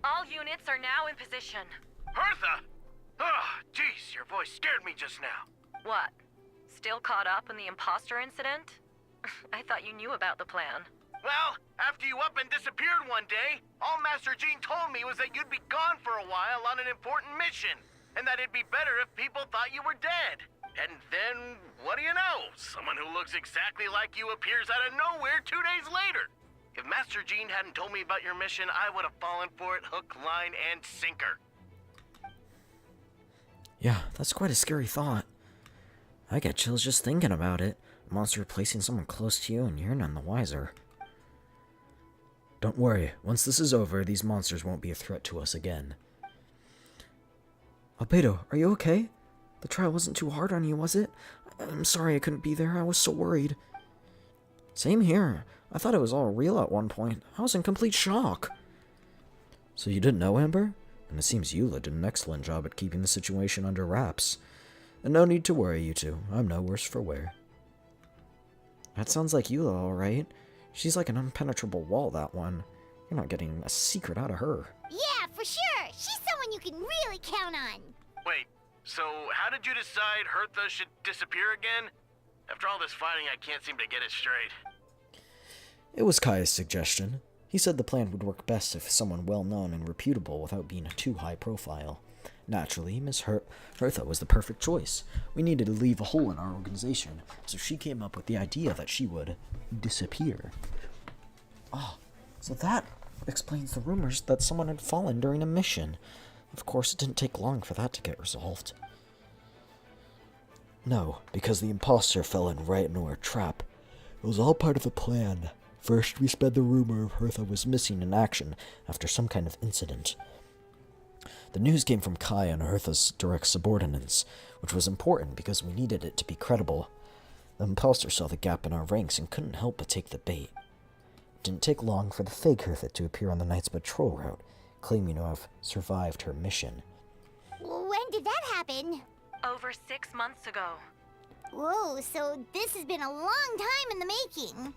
All units are now in position. Hertha! Oh, jeez, your voice scared me just now. What? Still caught up in the imposter incident? I thought you knew about the plan. Well, after you up and disappeared one day, all Master Jean told me was that you'd be gone for a while on an important mission, and that it'd be better if people thought you were dead. And then, what do you know? Someone who looks exactly like you appears out of nowhere 2 days later. If Master Jean hadn't told me about your mission, I would have fallen for it hook, line, and sinker. Yeah, that's quite a scary thought. I get chills just thinking about it. A monster replacing someone close to you and you're none the wiser. Don't worry, once this is over, these monsters won't be a threat to us again. Albedo, are you okay? The trial wasn't too hard on you, was it? I'm sorry I couldn't be there, I was so worried. Same here. I thought it was all real at one point. I was in complete shock. So you didn't know, Amber? And it seems Eula did an excellent job at keeping the situation under wraps. And no need to worry, you two. I'm no worse for wear. That sounds like Eula, alright. She's like an impenetrable wall, that one. You're not getting a secret out of her. Yeah, for sure. She's someone you can really count on. Wait, so how did you decide Hertha should disappear again? After all this fighting, I can't seem to get it straight. It was Kaya's suggestion. He said the plan would work best if someone well-known and reputable without being too high profile. Naturally, Miss Hertha was the perfect choice. We needed to leave a hole in our organization, so she came up with the idea that she would disappear. Oh, so that explains the rumors that someone had fallen during a mission. Of course, it didn't take long for that to get resolved. No, because the imposter fell in right into our trap. It was all part of the plan. First, we spread the rumor of Hertha was missing in action after some kind of incident. The news came from Kaya and Hertha's direct subordinates, which was important because we needed it to be credible. The imposter saw the gap in our ranks and couldn't help but take the bait. It didn't take long for the fake Hertha to appear on the night's patrol route, claiming to have survived her mission. When did that happen? Over 6 months ago. Whoa, so this has been a long time in the making.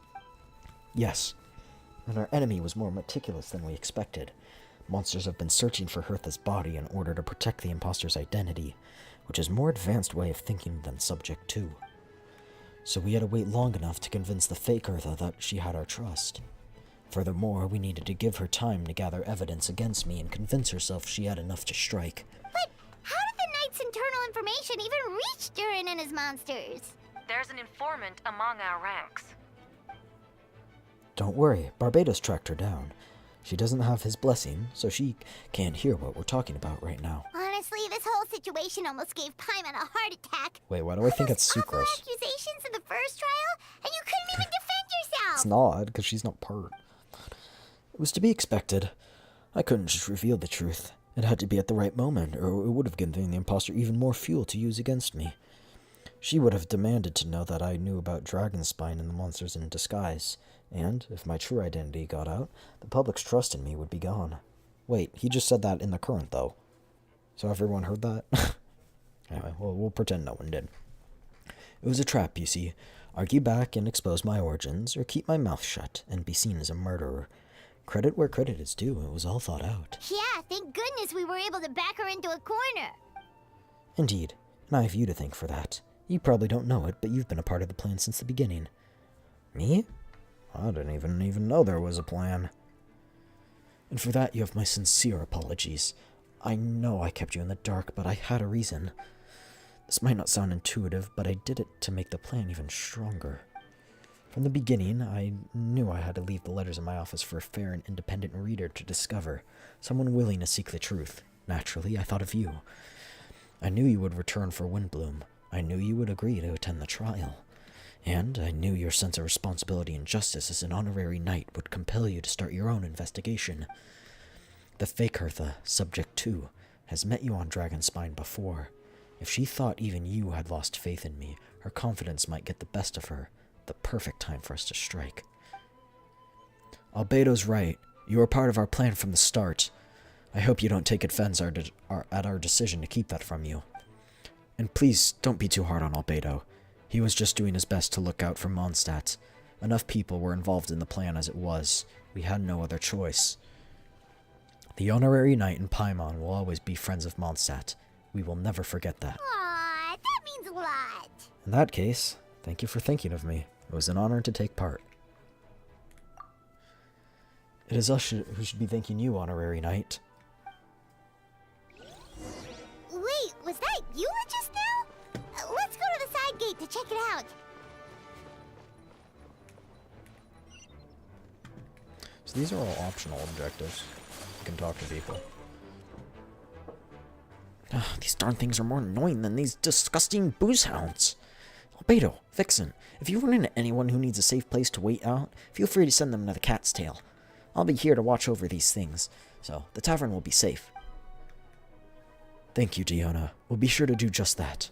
Yes, and our enemy was more meticulous than we expected. Monsters have been searching for Hertha's body in order to protect the imposter's identity, which is a more advanced way of thinking than Subject 2. So we had to wait long enough to convince the fake Hertha that she had our trust. Furthermore, we needed to give her time to gather evidence against me and convince herself she had enough to strike. But how did the Knight's internal information even reach Durin and his monsters? There's an informant among our ranks. Don't worry, Barbados tracked her down. She doesn't have his blessing, so she can't hear what we're talking about right now. Honestly, this whole situation almost gave Paimon a heart attack. Wait, why do I think it's Awful Sucrose? accusations in the first trial, and you couldn't even defend yourself. It's not, because she's not part. It was to be expected. I couldn't just reveal the truth. It had to be at the right moment, or it would have given the imposter even more fuel to use against me. She would have demanded to know that I knew about Dragonspine and the monsters in disguise, and, if my true identity got out, the public's trust in me would be gone. Wait, he just said that in the current, though. So everyone heard that? Anyway, we'll pretend no one did. It was a trap, you see. Argue back and expose my origins, or keep my mouth shut and be seen as a murderer. Credit where credit is due, it was all thought out. Yeah, thank goodness we were able to back her into a corner. Indeed, and I have you to thank for that. You probably don't know it, but you've been a part of the plan since the beginning. Me? I didn't even know there was a plan. And for that you have my sincere apologies. I know I kept you in the dark, but I had a reason. This might not sound intuitive, but I did it to make the plan even stronger. From the beginning, I knew I had to leave the letters in my office for a fair and independent reader to discover, someone willing to seek the truth. Naturally, I thought of you. I knew you would return for Windbloom. I knew you would agree to attend the trial. And I knew your sense of responsibility and justice as an honorary knight would compel you to start your own investigation. The fake Hertha, Subject 2, has met you on Dragonspine before. If she thought even you had lost faith in me, her confidence might get the best of her. The perfect time for us to strike. Albedo's right. You were part of our plan from the start. I hope you don't take offense at our decision to keep that from you. And please, don't be too hard on Albedo. He was just doing his best to look out for Mondstadt. Enough people were involved in the plan as it was. We had no other choice. The honorary knight and Paimon will always be friends of Mondstadt. We will never forget that. Aw, that means a lot. In that case, thank you for thinking of me. It was an honor to take part. It is us who should be thanking you, honorary knight. Wait, was that you just now? Let's go to the side gate to check it out. So these are all optional objectives. You can talk to people. These darn things are more annoying than these disgusting booze hounds. Albedo, Vixen, if you run into anyone who needs a safe place to wait out, feel free to send them to the Cat's Tail. I'll be here to watch over these things, so the tavern will be safe. Thank you, Diona. We'll be sure to do just that.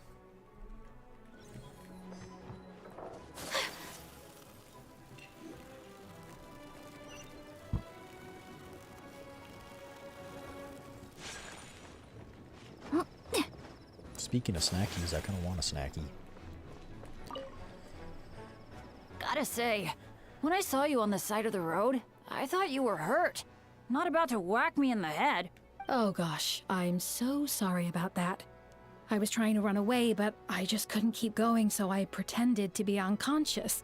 Speaking of snackies, I kind of want a snacky. Gotta say, when I saw you on the side of the road, I thought you were hurt. Not about to whack me in the head. Oh gosh, I'm so sorry about that. I was trying to run away, but I just couldn't keep going, so I pretended to be unconscious.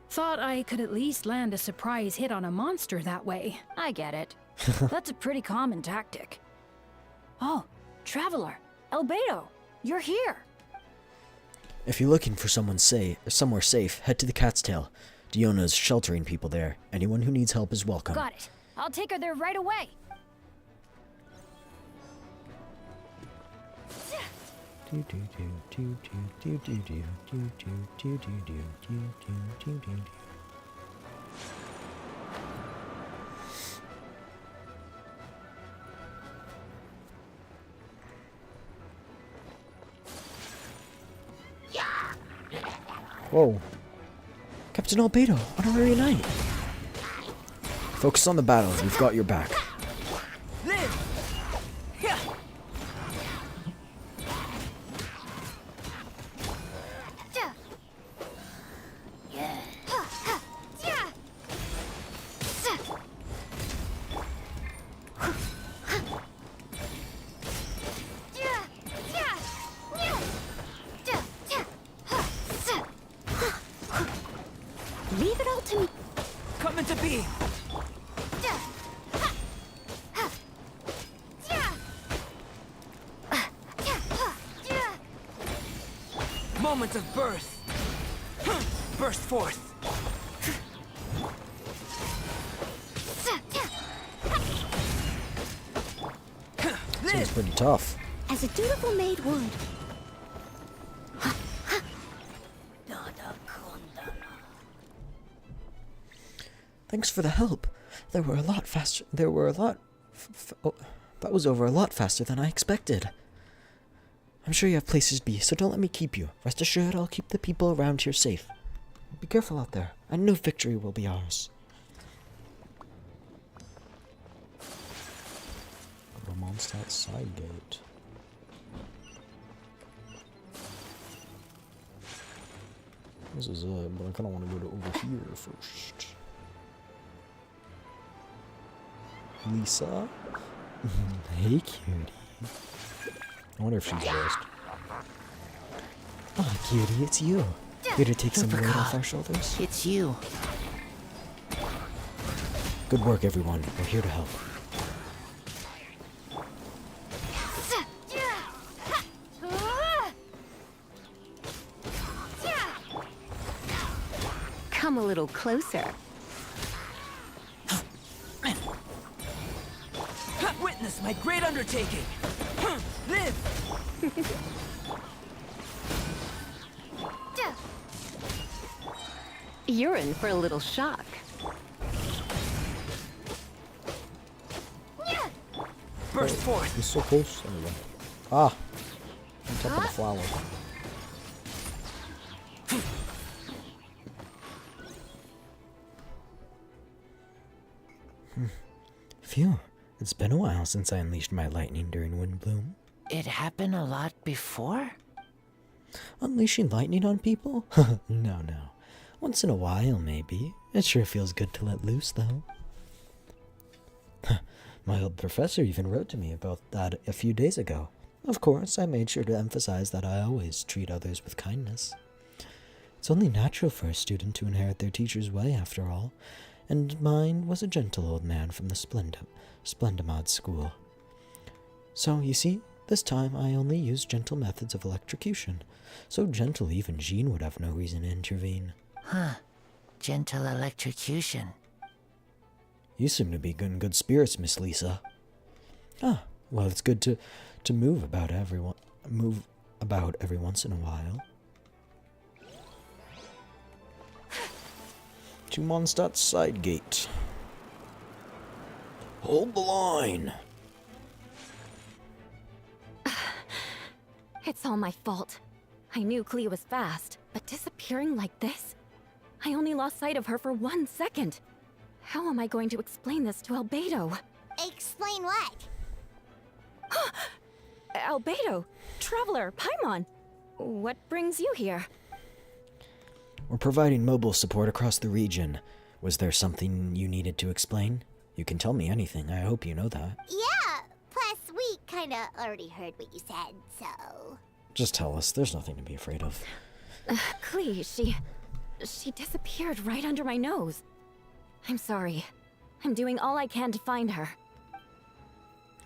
Thought I could at least land a surprise hit on a monster that way. I get it. That's a pretty common tactic. Oh, Traveler, Albedo, you're here. If you're looking for somewhere safe, head to the Cat's Tail. Diona's sheltering people there. Anyone who needs help is welcome. Got it. I'll take her there right away. Whoa. Captain Albedo, honorary knight. Focus on the battle. We've got your back. Leave it all to me. Coming to be. Moment of birth. Burst forth. Seems pretty tough. As a dutiful maid would. Thanks for the help. There were a lot faster. There were a lot. That was over a lot faster than I expected. I'm sure you have places to be, so don't let me keep you. Rest assured, I'll keep the people around here safe. Be careful out there. I know victory will be ours. Mondstadt side gate. This is it, but I kind of want to go to over here first. Lisa? Hey, cutie. I wonder if she's dressed. Oh, cutie, it's you. Here to take some weight off our shoulders? It's you. Good work, everyone. We're here to help. Come a little closer. Witness my great undertaking. Live! You're in for a little shock. Burst forth. He's so close. Anyway. Ah! On top of the flower. Phew. It's been a while since I unleashed my lightning during Windbloom. It happened a lot before? Unleashing lightning on people? No. Once in a while, maybe. It sure feels good to let loose, though. My old professor even wrote to me about that a few days ago. Of course, I made sure to emphasize that I always treat others with kindness. It's only natural for a student to inherit their teacher's way, after all, and mine was a gentle old man from the Splendimod school. So, you see, this time I only used gentle methods of electrocution. So gentle even Jean would have no reason to intervene. Huh. Gentle electrocution. You seem to be in good spirits, Miss Lisa. Ah, well, it's good to move about every once in a while. To Mondstadt side gate. Hold the line. It's all my fault. I knew Clea was fast, but disappearing like this? I only lost sight of her for 1 second. How am I going to explain this to Albedo? Explain what? Albedo, Traveler, Paimon, what brings you here? We're providing mobile support across the region. Was there something you needed to explain? You can tell me anything. I hope you know that. Yeah, plus we kinda already heard what you said, so... Just tell us. There's nothing to be afraid of. Clea, she disappeared right under my nose. I'm sorry. I'm doing all I can to find her.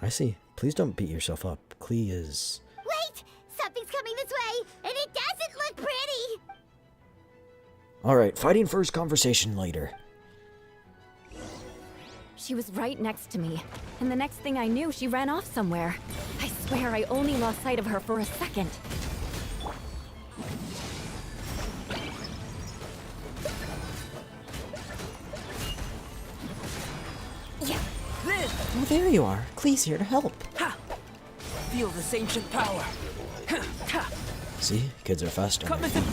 I see. Please don't beat yourself up. Clea is... Wait! Something's coming this way, and it doesn't look pretty! Alright, fighting first, conversation later. She was right next to me, and the next thing I knew, she ran off somewhere. I swear I only lost sight of her for a second. Yeah. Live! Oh, there you are. Clee's here to help. Ha! Feel this ancient power. Ha! See? Kids are faster. Come into...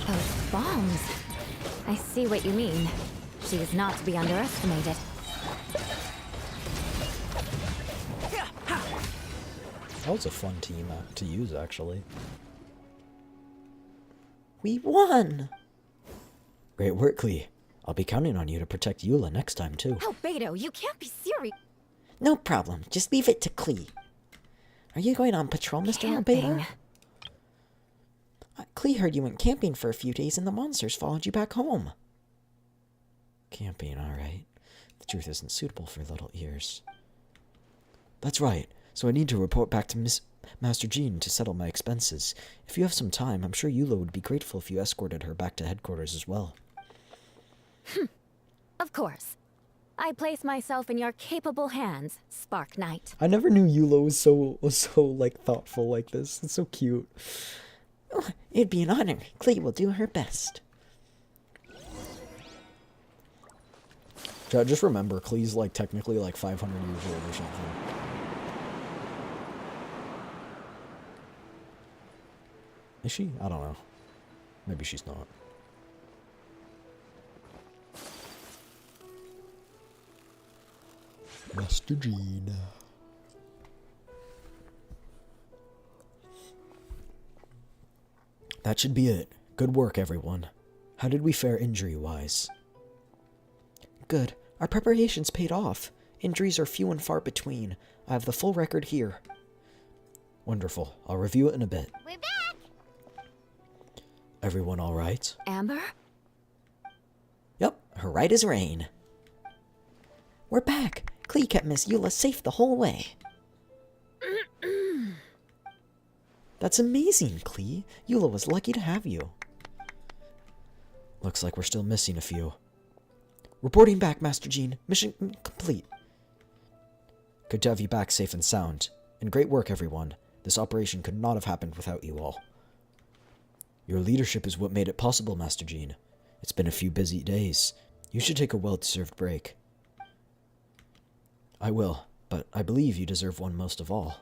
Those bombs. I see what you mean. She is not to be underestimated. That was a fun team to use, actually. We won! Great work, Clee. I'll be counting on you to protect Eula next time, too. Albedo, you can't be serious. No problem. Just leave it to Clee. Are you going on patrol, Mr. Albedo? Clee heard you went camping for a few days and the monsters followed you back home. Camping, alright. The truth isn't suitable for little ears. That's right. So I need to report back to Master Jean to settle my expenses. If you have some time, I'm sure Eula would be grateful if you escorted her back to headquarters as well. Of course. I place myself in your capable hands, Spark Knight. I never knew Eula was so like thoughtful like this. It's so cute. Oh, it'd be an honor. Clee will do her best. Just remember, Klee's like technically like 500 years old or something. Is she? I don't know. Maybe she's not. Master Gene. That should be it. Good work, everyone. How did we fare injury-wise? Good. Our preparations paid off. Injuries are few and far between. I have the full record here. Wonderful. I'll review it in a bit. We're back! Everyone all right? Amber? Yep, her right as rain. We're back. Klee kept Miss Eula safe the whole way. That's amazing, Klee. Eula was lucky to have you. Looks like we're still missing a few. Reporting back, Master Gene. Mission complete. Good to have you back safe and sound. And great work, everyone. This operation could not have happened without you all. Your leadership is what made it possible, Master Gene. It's been a few busy days. You should take a well-deserved break. I will, but I believe you deserve one most of all.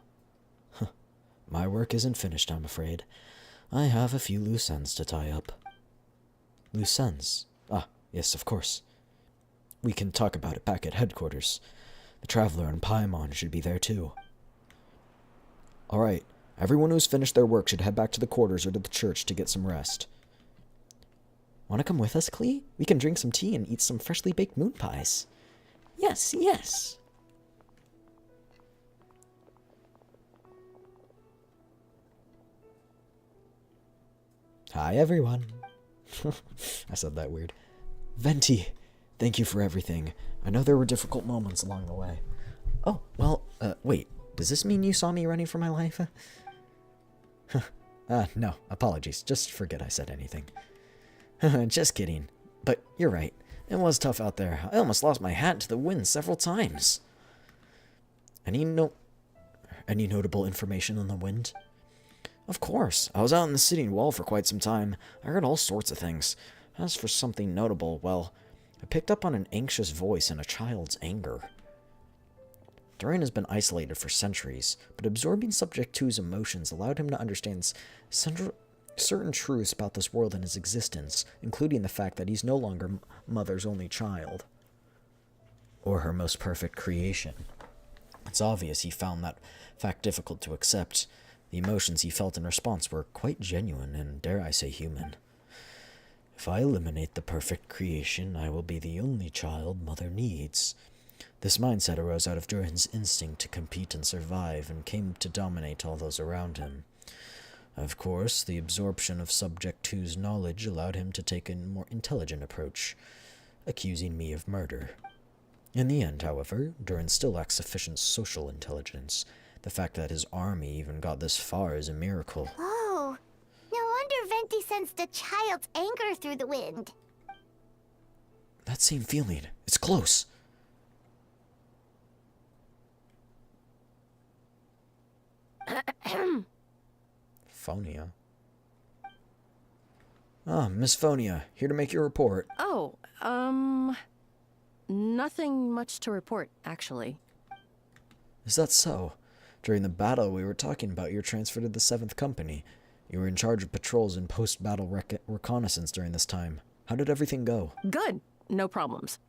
My work isn't finished, I'm afraid. I have a few loose ends to tie up. Loose ends? Ah, yes, of course. We can talk about it back at headquarters. The Traveler and Paimon should be there too. Alright, everyone who's finished their work should head back to the quarters or to the church to get some rest. Want to come with us, Klee? We can drink some tea and eat some freshly baked moon pies. Yes, yes. Hi, everyone. I said that weird. Venti, thank you for everything. I know there were difficult moments along the way. Oh, well, wait. Does this mean you saw me running for my life? No, apologies. Just forget I said anything. Just kidding. But you're right. It was tough out there. I almost lost my hat to the wind several times. Any notable information on the wind? Of course. I was out in the city wall for quite some time. I heard all sorts of things. As for something notable, well, I picked up on an anxious voice and a child's anger. Durin has been isolated for centuries, but absorbing Subject 2's emotions allowed him to understand certain truths about this world and his existence, including the fact that he's no longer Mother's only child. Or her most perfect creation. It's obvious he found that fact difficult to accept. The emotions he felt in response were quite genuine and, dare I say, human. If I eliminate the perfect creation, I will be the only child Mother needs. This mindset arose out of Durin's instinct to compete and survive, and came to dominate all those around him. Of course, the absorption of Subject 2's knowledge allowed him to take a more intelligent approach, accusing me of murder. In the end, however, Durin still lacks sufficient social intelligence. The fact that his army even got this far is a miracle. Oh, no wonder Venti sensed a child's anger through the wind. That same feeling. It's close. Phonia. Ah, Miss Phonia, here to make your report. Oh, nothing much to report, actually. Is that so? During the battle, we were talking about your transfer to the 7th Company. You were in charge of patrols and post-battle reconnaissance during this time. How did everything go? Good. No problems.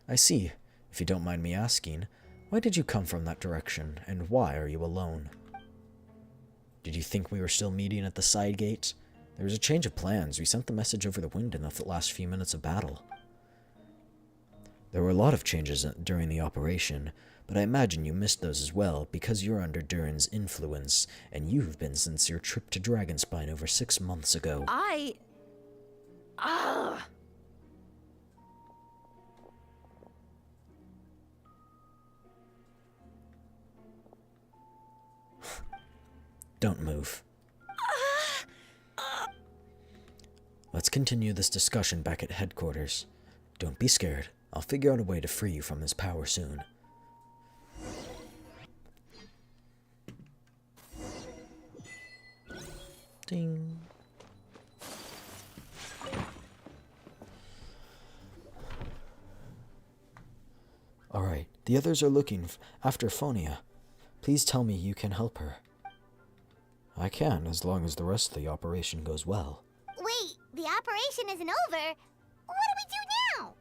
I see. If you don't mind me asking, why did you come from that direction, and why are you alone? Did you think we were still meeting at the side gate? There was a change of plans. We sent the message over the wind in the last few minutes of battle. There were a lot of changes during the operation, but I imagine you missed those as well, because you're under Durin's influence, and you've been since your trip to Dragonspine over 6 months ago. Don't move. Let's continue this discussion back at headquarters. Don't be scared. I'll figure out a way to free you from his power soon. Ding. The others are looking after Phonia. Please tell me you can help her. I can, as long as the rest of the operation goes well. Wait, the operation isn't over. What do we do now?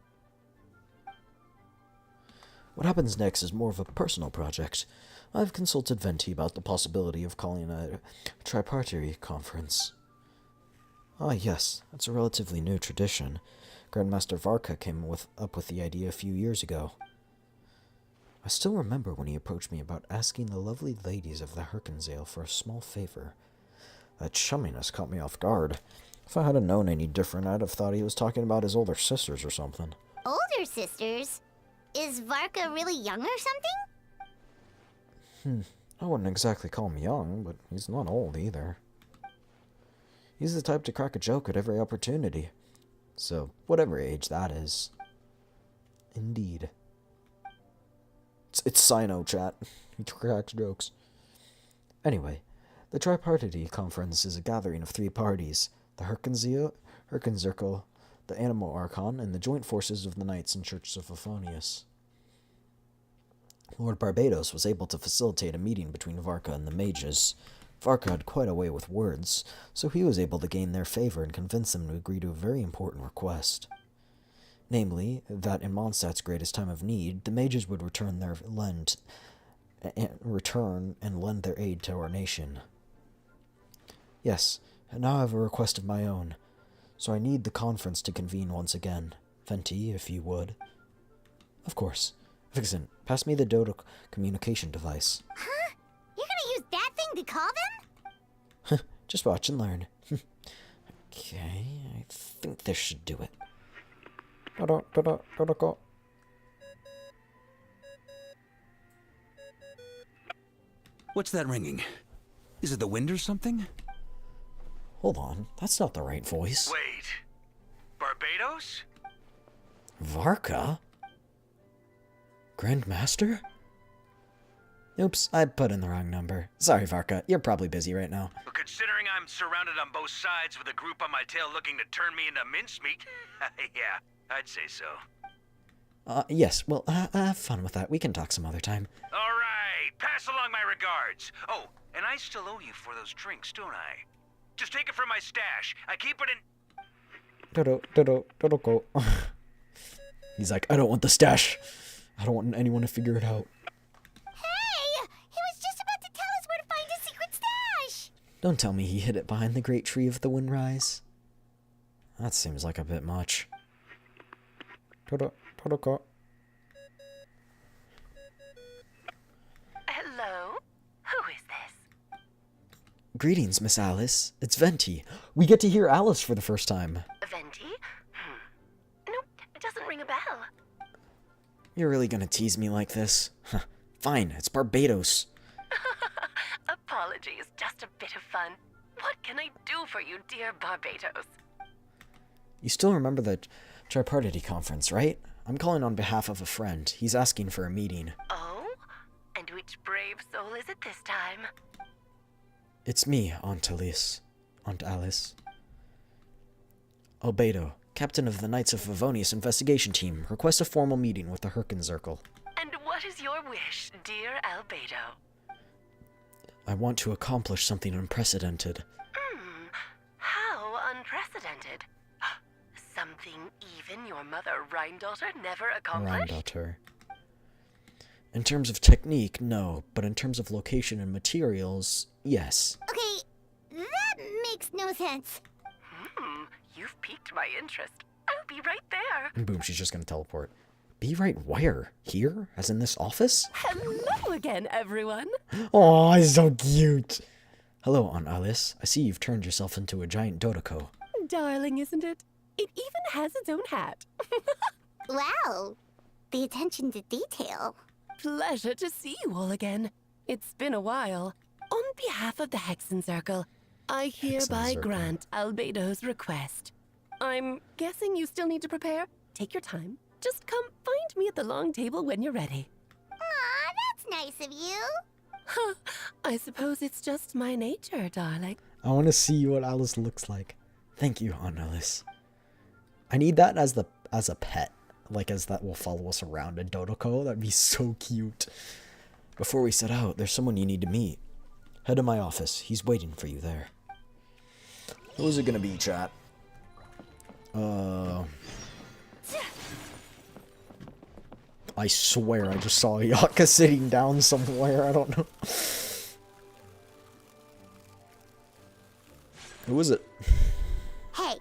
What happens next is more of a personal project. I've consulted Venti about the possibility of calling a tripartite conference. Ah, yes, that's a relatively new tradition. Grandmaster Varka came up with the idea a few years ago. I still remember when he approached me about asking the lovely ladies of the Herkensale for a small favor. That chumminess caught me off guard. If I hadn't known any different, I'd have thought he was talking about his older sisters or something. Older sisters? Is Varka really young or something? I wouldn't exactly call him young, but he's not old either. He's the type to crack a joke at every opportunity. So, whatever age that is. Indeed. It's Sino chat. He cracks jokes. Anyway, the Tripartite Conference is a gathering of 3 parties. The Herkenzirkel, the Animo Archon, and the joint forces of the Knights and Churches of Euphonius. Lord Barbados was able to facilitate a meeting between Varka and the mages. Varka had quite a way with words, so he was able to gain their favor and convince them to agree to a very important request. Namely, that in Mondstadt's greatest time of need, the mages would return and lend their aid to our nation. Yes, and now I have a request of my own, so I need the conference to convene once again. Venti, if you would. Of course. Vixen, pass me the Dodo communication device. Huh? You're gonna use that thing to call them? Just watch and learn. Okay, I think this should do it. Dodo. What's that ringing? Is it the wind or something? Hold on, that's not the right voice. Wait. Barbados? Varka? Grandmaster? Oops, I put in the wrong number. Sorry, Varka, you're probably busy right now. But considering I'm surrounded on both sides with a group on my tail looking to turn me into mincemeat, yeah, I'd say so. Yes, well, have fun with that. We can talk some other time. All right, pass along my regards. Oh, and I still owe you for those drinks, don't I? Just take it from my stash. I keep it in... Dodo, go. He's like, I don't want the stash. I don't want anyone to figure it out. Hey! He was just about to tell us where to find his secret stash! Don't tell me he hid it behind the great tree of the Windrise. That seems like a bit much. Dodo, go. Hello? Who is this? Greetings, Miss Alice. It's Venti. We get to hear Alice for the first time. Venti? Nope, it doesn't ring a bell. You're really gonna tease me like this? Fine, it's Barbados. Apologies, just a bit of fun. What can I do for you, dear Barbados? You still remember the Tripartite Conference, right? I'm calling on behalf of a friend. He's asking for a meeting. Oh? And which brave soul is it this time? It's me, Aunt Alice. Albedo, captain of the Knights of Favonius investigation team, requests a formal meeting with the Herkenzirkel. And what is your wish, dear Albedo? I want to accomplish something unprecedented. How unprecedented? Something even your mother Rhine-daughter never accomplished? Rhine-daughter. In terms of technique, no, but in terms of location and materials, yes. Okay, that makes no sense. You've piqued my interest. I'll be right there. And boom, she's just gonna teleport. Be right where? Here? As in this office? Hello again, everyone. Oh, he's so cute. Hello, Aunt Alice. I see you've turned yourself into a giant Dodoko. Darling, isn't it? It even has its own hat. Wow, the attention to detail. Pleasure to see you all again. It's been a while. On behalf of the Hexencircle, I hereby grant Albedo's request. I'm guessing you still need to prepare? Take your time. Just come find me at the long table when you're ready. Aw, that's nice of you. Huh, I suppose it's just my nature, darling. I want to see what Alice looks like. Thank you, Aunt Alice. I need that as a pet. Like, as that will follow us around in Dodoko. That'd be so cute. Before we set out, there's someone you need to meet. Head to my office. He's waiting for you there. Who's it gonna be, chat? I swear I just saw Yaka sitting down somewhere. I don't know. Who is it? Hey,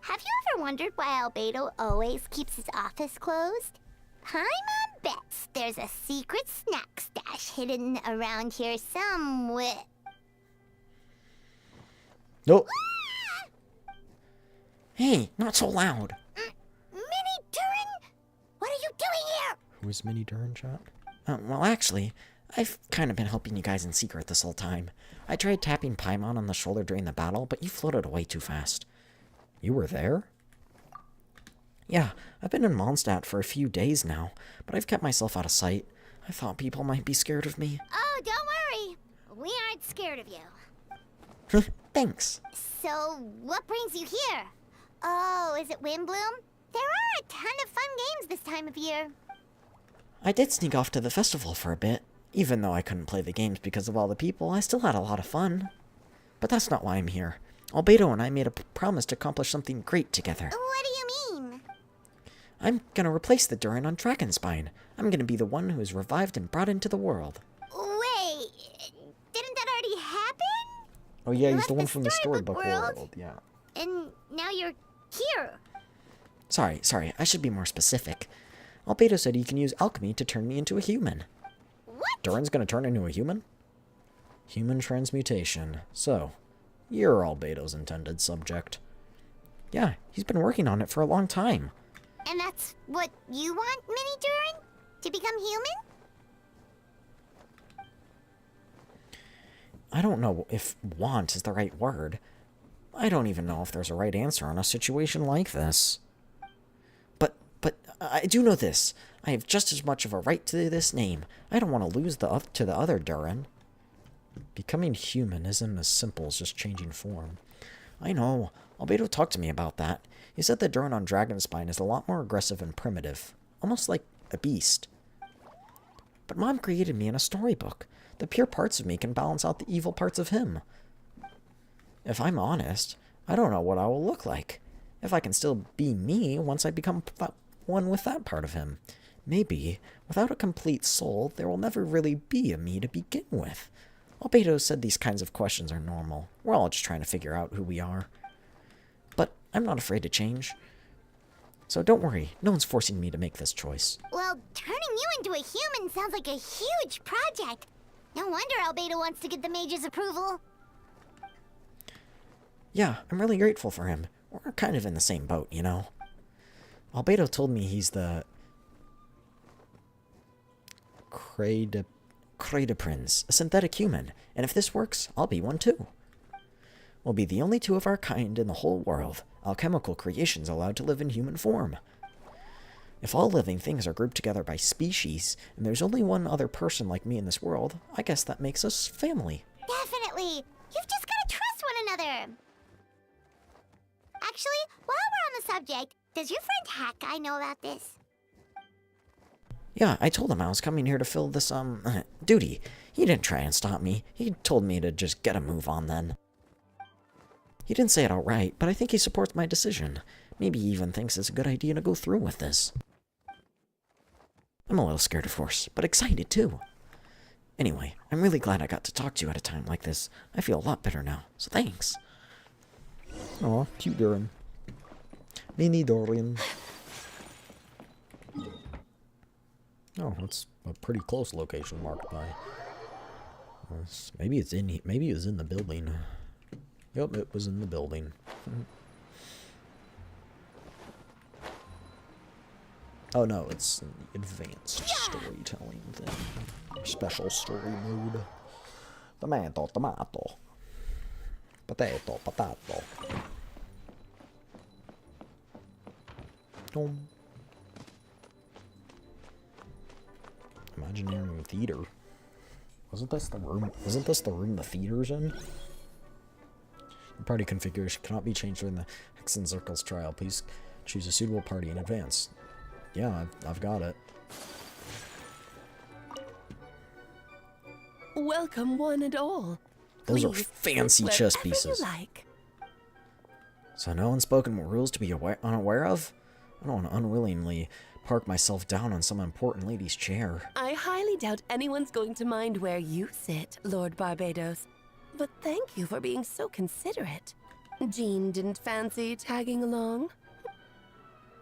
have you ever wondered why Albedo always keeps his office closed? Paimon bets there's a secret snack stash hidden around here somewhere. Nope. Hey, not so loud. Mini Durin? What are you doing here? Who is Mini Durin, chat? Well, actually, I've kind of been helping you guys in secret this whole time. I tried tapping Paimon on the shoulder during the battle, but you floated away too fast. You were there? Yeah, I've been in Mondstadt for a few days now, but I've kept myself out of sight. I thought people might be scared of me. Oh, don't worry. We aren't scared of you. Thanks. So, what brings you here? Oh, is it Windbloom? There are a ton of fun games this time of year. I did sneak off to the festival for a bit. Even though I couldn't play the games because of all the people, I still had a lot of fun. But that's not why I'm here. Albedo and I made a promise to accomplish something great together. What do you mean? I'm gonna replace the Durin on Dragonspine. I'm gonna be the one who is revived and brought into the world. Wait, didn't that already happen? Oh yeah, he's the one from the storybook world. Yeah. And now you're here. Sorry, I should be more specific. Albedo said he can use alchemy to turn me into a human. What? Durin's gonna turn into a human? Human transmutation. So, you're Albedo's intended subject. Yeah, he's been working on it for a long time. And that's what you want, Mini Durin? To become human? I don't know if want is the right word. I don't even know if there's a right answer on a situation like this. But I do know this. I have just as much of a right to this name. I don't want to lose to the other Durin. Becoming human isn't as simple as just changing form. I know. Albedo talked to me about that. He said the Durin on Dragonspine is a lot more aggressive and primitive. Almost like a beast. But Mom created me in a storybook. The pure parts of me can balance out the evil parts of him. If I'm honest, I don't know what I will look like. If I can still be me once I become one with that part of him. Maybe, without a complete soul, there will never really be a me to begin with. Albedo said these kinds of questions are normal. We're all just trying to figure out who we are. But I'm not afraid to change. So don't worry, no one's forcing me to make this choice. Well, turning you into a human sounds like a huge project. No wonder Albedo wants to get the mage's approval. Yeah, I'm really grateful for him. We're kind of in the same boat, you know. Albedo told me he's the Prince, a synthetic human, and if this works, I'll be one too. We'll be the only two of our kind in the whole world, alchemical creations allowed to live in human form. If all living things are grouped together by species, and there's only one other person like me in this world, I guess that makes us family. Definitely! You've just gotta trust one another! Actually, while we're on the subject, does your friend Hakai know about this? Yeah, I told him I was coming here to fill this, duty. He didn't try and stop me. He told me to just get a move on then. He didn't say it outright, but I think he supports my decision. Maybe he even thinks it's a good idea to go through with this. I'm a little scared, of course, but excited too. Anyway, I'm really glad I got to talk to you at a time like this. I feel a lot better now, so thanks. Aw, cute Durin. Mini Durin. Oh, that's a pretty close location marked by. Maybe it's in. Maybe it was in the building. Yep, it was in the building. Oh no, it's an advanced storytelling thing. Special story mode. Tomato, tomato. Potato, potato. Imagineering theater. Wasn't this the room? Wasn't this the room the theater's in? The party configuration cannot be changed during the Hexen Circle's trial. Please choose a suitable party in advance. Yeah, I've got it. Welcome, one and all. Those are Please, fancy sit chess wherever pieces. You like. So no unspoken rules to be unaware of? I don't want to unwillingly park myself down on some important lady's chair. I highly doubt anyone's going to mind where you sit, Lord Barbados. But thank you for being so considerate. Jean didn't fancy tagging along?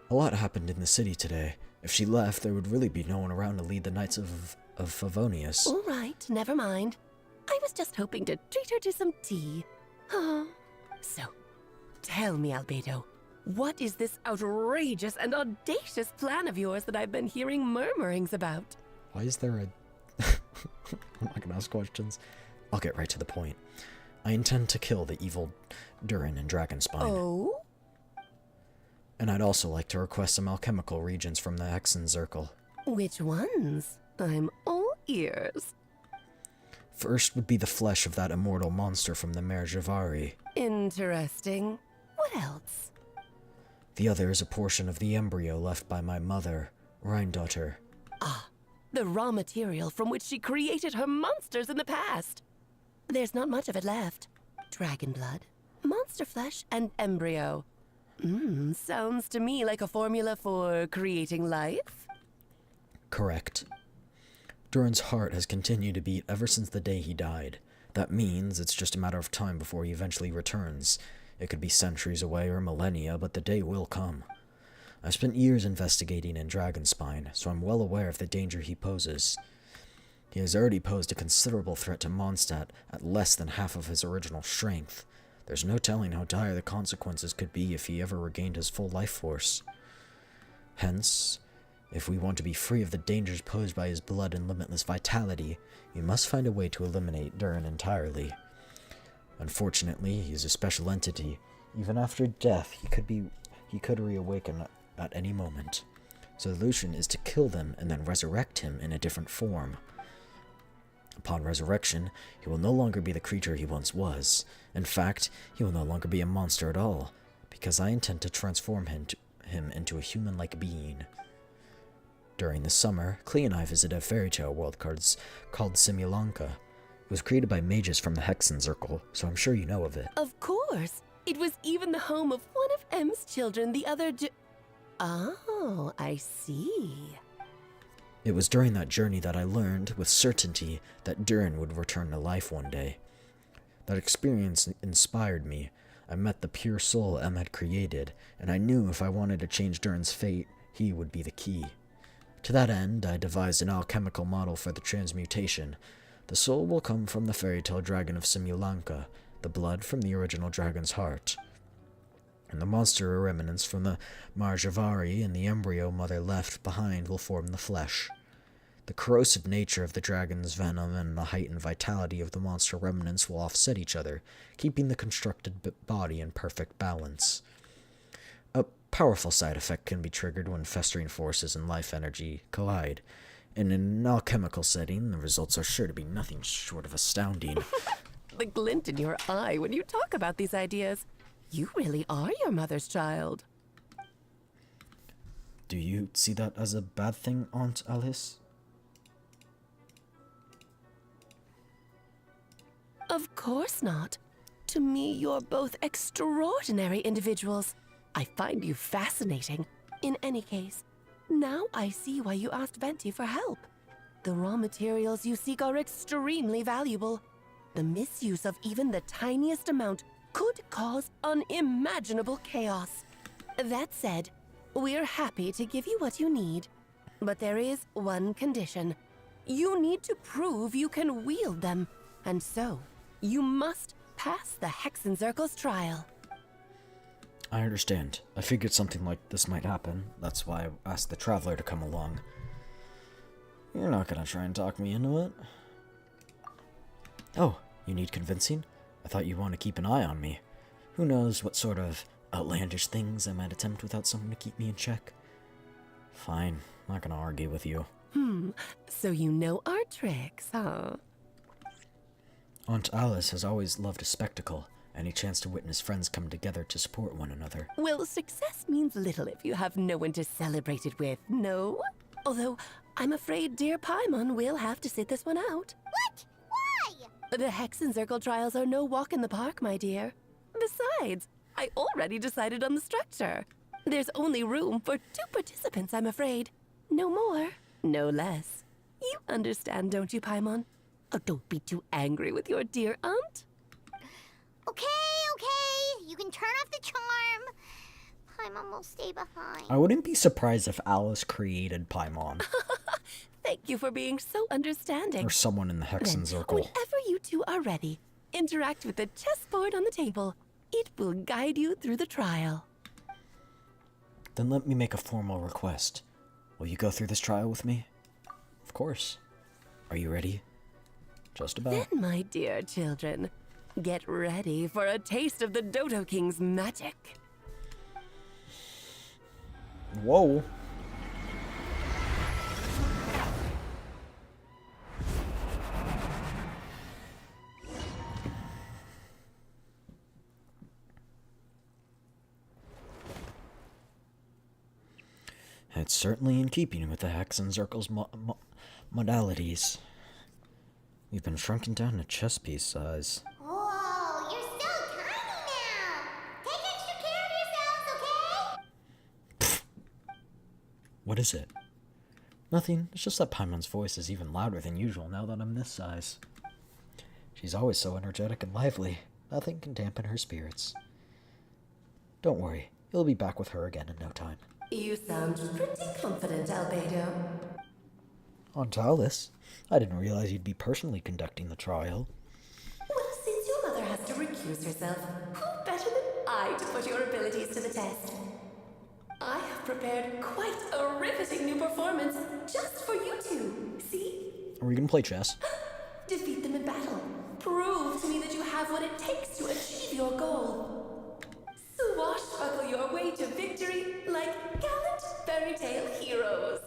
A lot happened in the city today. If she left, there would really be no one around to lead the Knights of Favonius. All right, never mind. I was just hoping to treat her to some tea. Oh. So, tell me, Albedo, what is this outrageous and audacious plan of yours that I've been hearing murmurings about? Why is there a... I'm not gonna ask questions. I'll get right to the point. I intend to kill the evil Durin and Dragonspine. Oh? And I'd also like to request some alchemical regions from the Hexenzirkel. Which ones? I'm all ears. First would be the flesh of that immortal monster from the Mare Javari. Interesting. What else? The other is a portion of the embryo left by my mother, Rheindotter. Ah, the raw material from which she created her monsters in the past. There's not much of it left. Dragon blood, monster flesh, and embryo. Sounds to me like a formula for creating life. Correct. Durin's heart has continued to beat ever since the day he died. That means it's just a matter of time before he eventually returns. It could be centuries away or millennia, but the day will come. I've spent years investigating in Dragonspine, so I'm well aware of the danger he poses. He has already posed a considerable threat to Mondstadt at less than half of his original strength. There's no telling how dire the consequences could be if he ever regained his full life force. Hence, if we want to be free of the dangers posed by his blood and limitless vitality, we must find a way to eliminate Durin entirely. Unfortunately, he is a special entity. Even after death, he could reawaken at any moment. So the solution is to kill them and then resurrect him in a different form. Upon resurrection, he will no longer be the creature he once was. In fact, he will no longer be a monster at all, because I intend to transform him into a human-like being. During the summer, Klee and I visited a fairy tale world called Simulanka. It was created by mages from the Hexenzirkel, so I'm sure you know of it. Of course. It was even the home of one of M's children, the other Oh, I see. It was during that journey that I learned, with certainty, that Durin would return to life one day. That experience inspired me. I met the pure soul M had created, and I knew if I wanted to change Durin's fate, he would be the key. To that end, I devised an alchemical model for the transmutation. The soul will come from the fairy tale dragon of Simulanka, the blood from the original dragon's heart, and the monster remnants from the Mare Javari and the embryo mother left behind will form the flesh. The corrosive nature of the dragon's venom and the heightened vitality of the monster remnants will offset each other, keeping the constructed body in perfect balance. A powerful side effect can be triggered when festering forces and life energy collide. In an alchemical setting, the results are sure to be nothing short of astounding. The glint in your eye when you talk about these ideas. You really are your mother's child. Do you see that as a bad thing, Aunt Alice? Of course not. To me, you're both extraordinary individuals. I find you fascinating. In any case, now I see why you asked Venti for help. The raw materials you seek are extremely valuable. The misuse of even the tiniest amount could cause unimaginable chaos. That said, we're happy to give you what you need. But there is one condition. You need to prove you can wield them. And so, you must pass the Hexenzirkel's trial. I understand. I figured something like this might happen. That's why I asked the Traveler to come along. You're not gonna try and talk me into it? Oh, you need convincing? I thought you'd want to keep an eye on me. Who knows what sort of outlandish things I might attempt without someone to keep me in check? Fine, not gonna argue with you. So you know our tricks, huh? Aunt Alice has always loved a spectacle. Any chance to witness friends come together to support one another. Well, success means little if you have no one to celebrate it with, no? Although, I'm afraid dear Paimon will have to sit this one out. What? Why? The Hexencircle trials are no walk in the park, my dear. Besides, I already decided on the structure. There's only room for 2 participants, I'm afraid. No more, no less. You understand, don't you, Paimon? Oh, don't be too angry with your dear aunt. Okay. You can turn off the charm. Paimon will stay behind. I wouldn't be surprised if Alice created Paimon. Thank you for being so understanding. Or someone in the Hexencircle. Whenever you two are ready, interact with the chessboard on the table. It will guide you through the trial. Then let me make a formal request. Will you go through this trial with me? Of course. Are you ready? Just about. Then, my dear children, get ready for a taste of the Dodo King's magic. Whoa. It's certainly in keeping with the Hexencircle's modalities. We've been shrunken down to chess piece size. Whoa, you're so tiny now. Take extra care of yourselves, okay? What is it? Nothing. It's just that Paimon's voice is even louder than usual now that I'm this size. She's always so energetic and lively. Nothing can dampen her spirits. Don't worry. You'll be back with her again in no time. You sound pretty confident, Albedo. Aunt Alice, I didn't realize you'd be personally conducting the trial. Well, since your mother has to recuse herself, who better than I to put your abilities to the test? I have prepared quite a riveting new performance just for you two. See? Are we gonna play chess? Defeat them in battle. Prove to me that you have what it takes to achieve your goal. Swashbuckle your way to victory like gallant fairy tale heroes.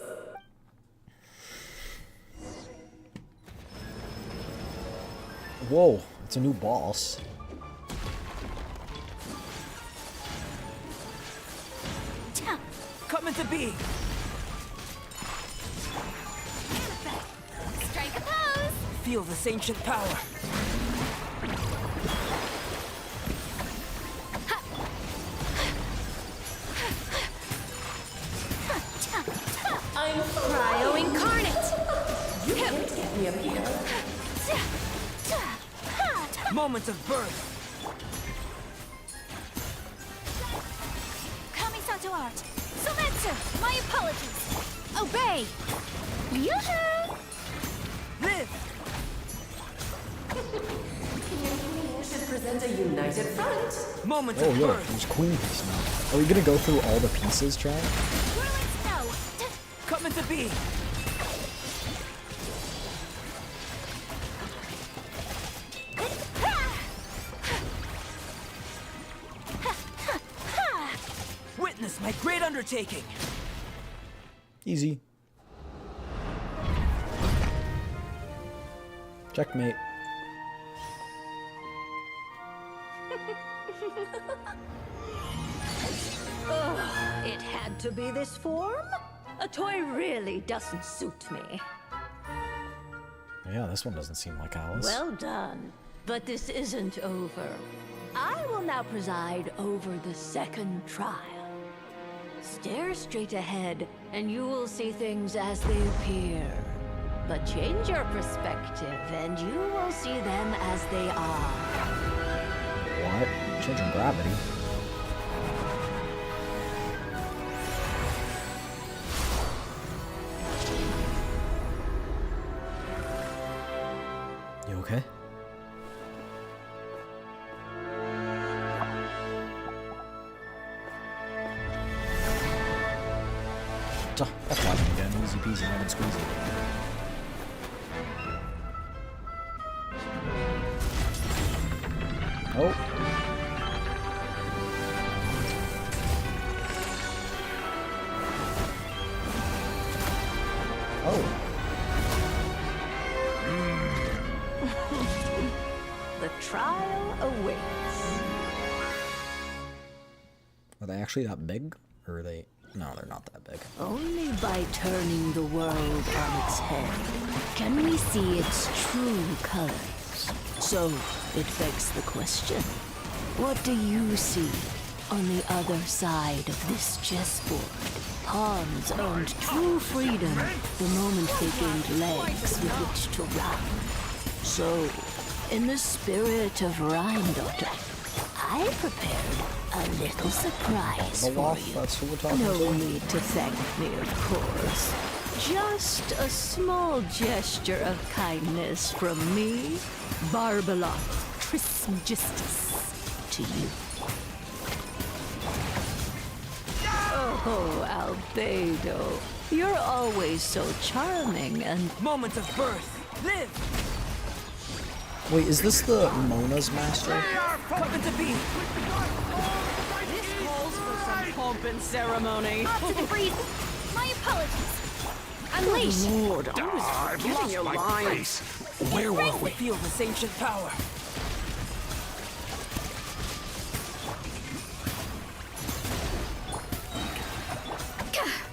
Whoa, it's a new boss. Come into being. Strike a pose. Feel this ancient power. I'm Cryo incarnate. You can't get me up here. Moment of birth. Kamisato art. Sometsu. My apologies. Obey. Yoo-hoo. Live. You should present a united front. Moment Oh of yeah, birth. there's queen piece now. Are we gonna go through all the pieces, Chad? Come into being. Witness my great undertaking. Easy. Checkmate. Ugh, it had to be this form? A toy really doesn't suit me. Yeah, this one doesn't seem like Alice. Well done. But this isn't over. I will now preside over the second trial. Stare straight ahead, and you will see things as they appear. But change your perspective, and you will see them as they are. What? Changing gravity. You okay? That's fine again. Easy peasy, lemon squeezy. Oh. Oh. The trial awaits. they actually that big? Or are they... No, they're not that big. Only by turning the world on its head can we see its true colors. So, it begs the question, what do you see on the other side of this chessboard? Pawns earned true freedom the moment they gained legs with which to run. So, in the spirit of Rhymedottir, I prepared a little surprise for you. That's who we're talking No to. need to thank me, of course. Just a small gesture of kindness from me, Barbeloth Trismegistus, to you. Oh, Albedo, you're always so charming and... Moment of birth! Live! Wait, is this the Mona's master? Coming to be! This calls for some pomp and ceremony. Off to the breeze. My apologies. Unleash! Lord, I was I've forgetting lost your my lines. place. Where were we? Feel this ancient power.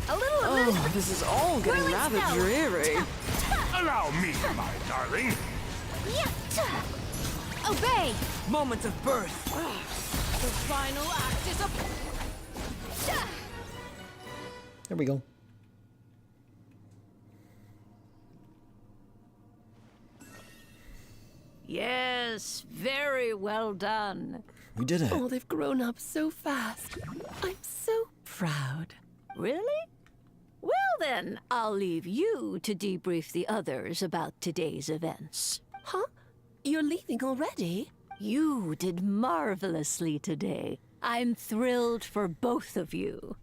A little Oh, Elizabeth. this is all getting Whirling rather snow. dreary. Allow me, my darling. Obey. Moment of birth. The final act is a... There we go. Yes, very well done. We did it. Oh, they've grown up so fast. I'm so proud. Really? Well then, I'll leave you to debrief the others about today's events. Huh? You're leaving already? You did marvelously today. I'm thrilled for both of you.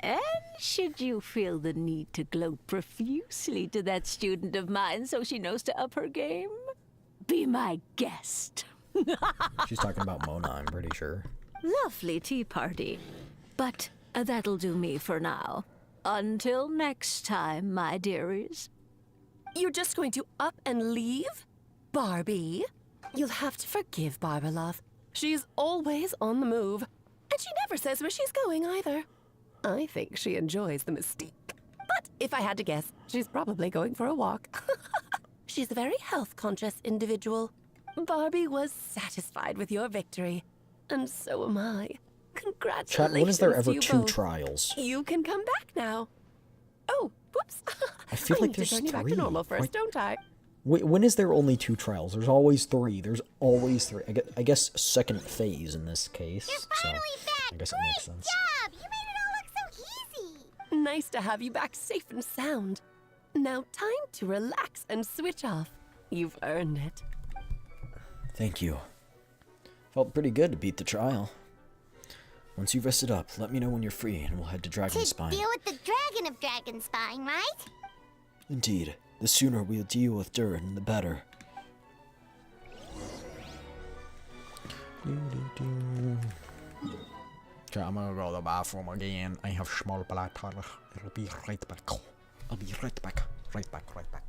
And should you feel the need to gloat profusely to that student of mine so she knows to up her game, be my guest. She's talking about Mona, I'm pretty sure. Lovely tea party. But that'll do me for now. Until next time, my dearies. You're just going to up and leave? Barbie? You'll have to forgive Barbeloth. She's always on the move. And she never says where she's going either. I think she enjoys the mystique. But if I had to guess, she's probably going for a walk. She's a very health-conscious individual. Barbie was satisfied with your victory. And so am I. Congratulations. Chat, when is there ever to you two both. trials? You can come back now. Oh, whoops. I feel like need to there's turn you back to three. normal first, Wait. don't I? Wait, when is there only two trials? There's always three. There's always three. I guess second phase in this case. So I guess it makes sense. Job. You made it all look so easy. Nice to have you back safe and sound. Now time to relax and switch off. You've earned it. Thank you. Felt pretty good to beat the trial. Once you've rested up, let me know when you're free and we'll head to To Dragonspine. deal with the dragon of Dragonspine, right? Indeed. The sooner we'll deal with Durin, the better. Okay, I'm gonna go to the bathroom again. I have small bladder. I'll be right back. I'll be right back. Right back, right back.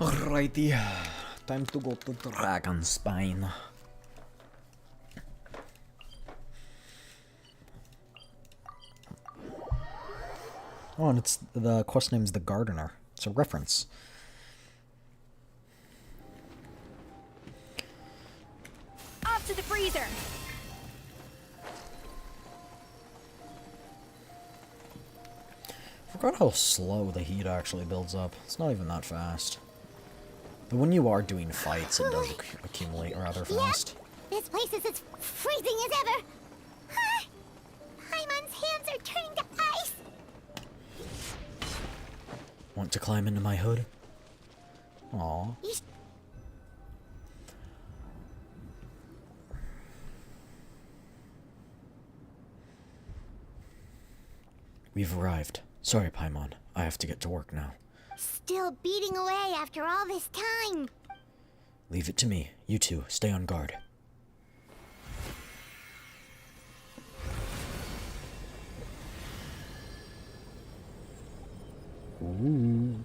Alrighty, time to go to Dragonspine. Oh, and it's the quest name's the Gardener. It's a reference. Off to the freezer! I forgot how slow the heat actually builds up. It's not even that fast. But when you are doing fights, it does accumulate rather fast. This place is as freezing as ever. Paimon's hands are turning to ice. Want to climb into my hood? Aw. We've arrived. Sorry, Paimon. I have to get to work now. Still beating away after all this time. Leave it to me. You two, stay on guard. Ooh.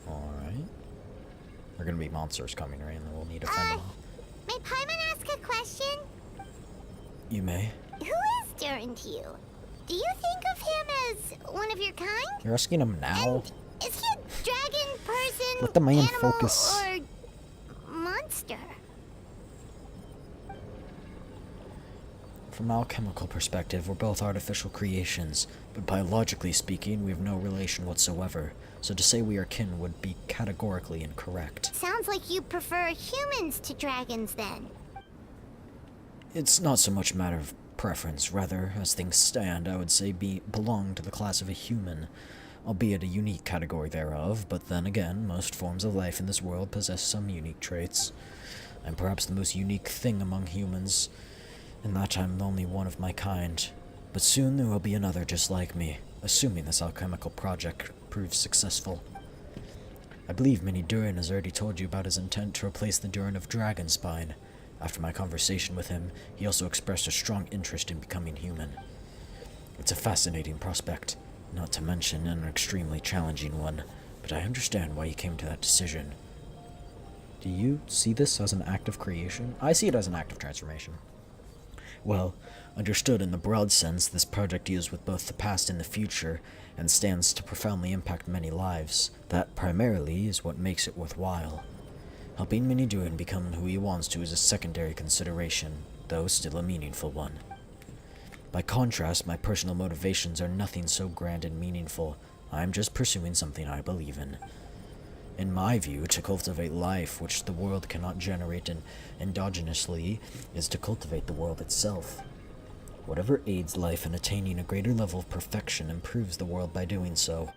Alright. There are gonna be monsters coming, right? And we'll need to fend them off. May Paimon ask a question? You may. Who is Durin to you? Do you think of him as one of your kind? You're asking him now? Is he a dragon, person, Let the man animal, focus. or monster? From an alchemical perspective, we're both artificial creations, but biologically speaking, we have no relation whatsoever. So to say we are kin would be categorically incorrect. Sounds like you prefer humans to dragons, then. It's not so much a matter of preference, rather, as things stand, I would say belong to the class of a human, albeit a unique category thereof, but then again, most forms of life in this world possess some unique traits. I'm perhaps the most unique thing among humans, in that I'm the only one of my kind, but soon there will be another just like me, assuming this alchemical project proves successful. I believe Mini Durin has already told you about his intent to replace the Durin of Dragonspine. After my conversation with him, he also expressed a strong interest in becoming human. It's a fascinating prospect, not to mention an extremely challenging one, but I understand why he came to that decision. Do you see this as an act of creation? I see it as an act of transformation. Well, understood in the broad sense, this project deals with both the past and the future, and stands to profoundly impact many lives. That, primarily, is what makes it worthwhile. Helping Mini Durin become who he wants to is a secondary consideration, though still a meaningful one. By contrast, my personal motivations are nothing so grand and meaningful. I'm just pursuing something I believe in. In my view, to cultivate life, which the world cannot generate endogenously, is to cultivate the world itself. Whatever aids life in attaining a greater level of perfection improves the world by doing so.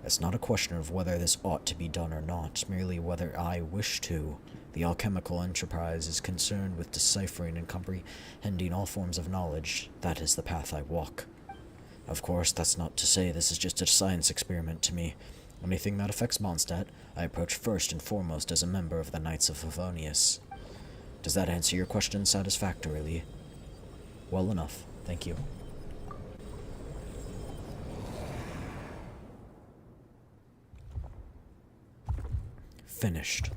It's not a question of whether this ought to be done or not, merely whether I wish to. The alchemical enterprise is concerned with deciphering and comprehending all forms of knowledge. That is the path I walk. Of course, that's not to say this is just a science experiment to me. Anything that affects Mondstadt, I approach first and foremost as a member of the Knights of Favonius. Does that answer your question satisfactorily? Well enough, thank you. Finished.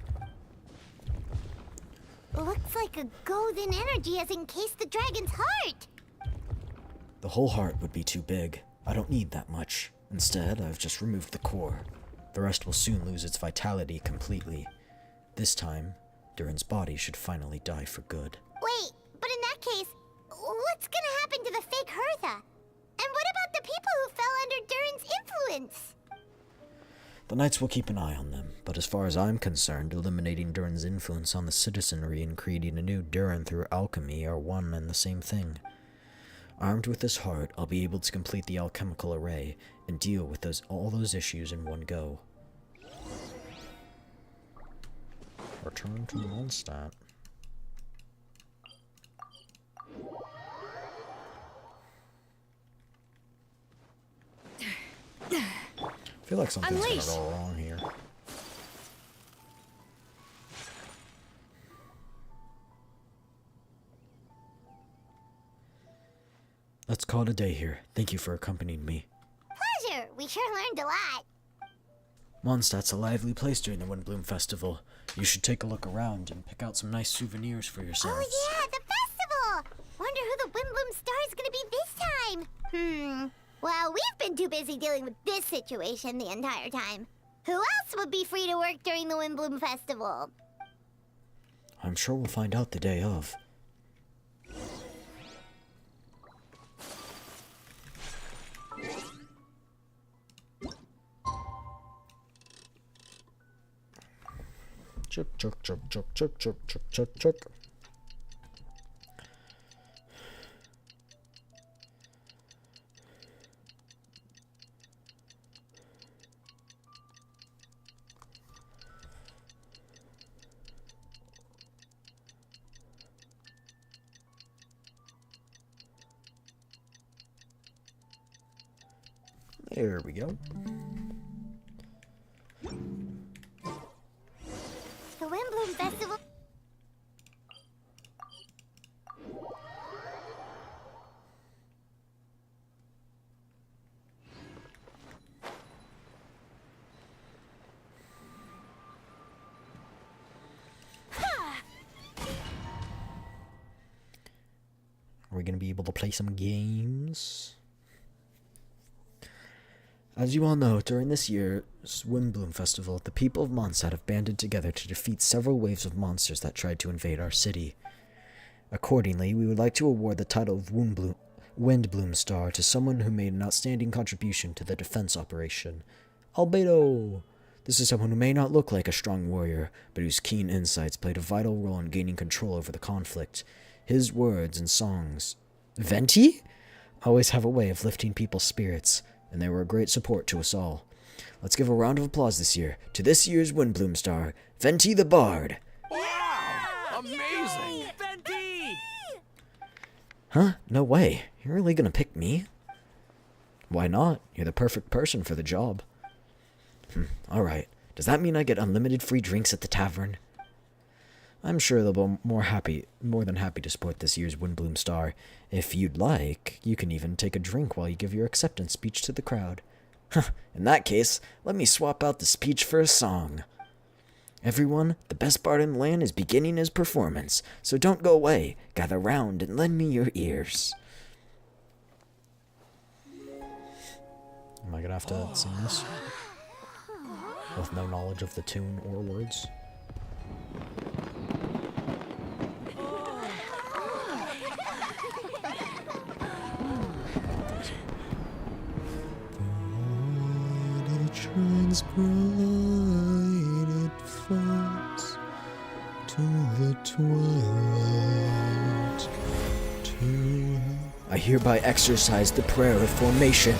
Looks like a golden energy has encased the dragon's heart. The whole heart would be too big. I don't need that much. Instead, I've just removed the core. The rest will soon lose its vitality completely. This time, Durin's body should finally die for good. Wait, but in that case, what's gonna happen to the fake Hertha? And what about the people who fell under Durin's influence? The Knights will keep an eye on them, but as far as I'm concerned, eliminating Durin's influence on the citizenry and creating a new Durin through alchemy are one and the same thing. Armed with this heart, I'll be able to complete the alchemical array and deal with all those issues in one go. Return to Mondstadt. I feel like something's gonna go wrong here. Let's call it a day here. Thank you for accompanying me. Pleasure. we sure learned a lot. Mondstadt's a lively place during the Windbloom Festival. You should take a look around and pick out some nice souvenirs for yourselves. Oh yeah, the festival! Wonder who the Windbloom Star is gonna be this time. Well, we've been too busy dealing with this situation the entire time. Who else would be free to work during the Windbloom Festival? I'm sure we'll find out the day of. Chuk, chuk, chuk, chuk, chuk, chuk, chuk, chuk, chuk. There we go. The Windbloom Festival. Are we going to be able to play some games? As you all know, during this year's Windbloom Festival, the people of Mondstadt have banded together to defeat several waves of monsters that tried to invade our city. Accordingly, we would like to award the title of Windbloom Star to someone who made an outstanding contribution to the defense operation. Albedo! This is someone who may not look like a strong warrior, but whose keen insights played a vital role in gaining control over the conflict. His words and songs, Venti, always have a way of lifting people's spirits, and they were a great support to us all. Let's give a round of applause this year to this year's Windbloom Star, Venti the Bard. Wow! Amazing! Venti! Huh? No way. You're really gonna pick me? Why not? You're the perfect person for the job. Alright. Does that mean I get unlimited free drinks at the tavern? I'm sure they'll be more than happy to support this year's Windbloom Star. If you'd like, you can even take a drink while you give your acceptance speech to the crowd. In that case, let me swap out the speech for a song. Everyone, the best bard in the land is beginning his performance, so don't go away. Gather round and lend me your ears. Am I gonna have to sing this? With no knowledge of the tune or words? Shines bright, it falls to the twilight. I hereby exercise the prayer of formation.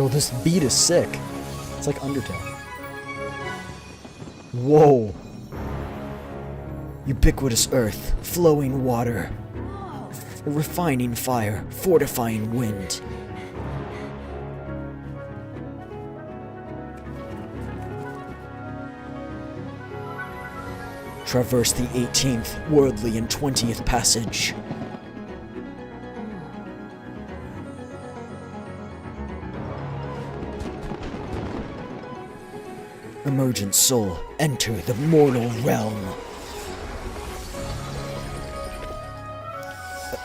Oh, this beat is sick. It's like Undertale. Whoa! Ubiquitous earth, flowing water, a refining fire, fortifying wind. Traverse the 18th, worldly and 20th passage. Emergent soul, enter the mortal realm.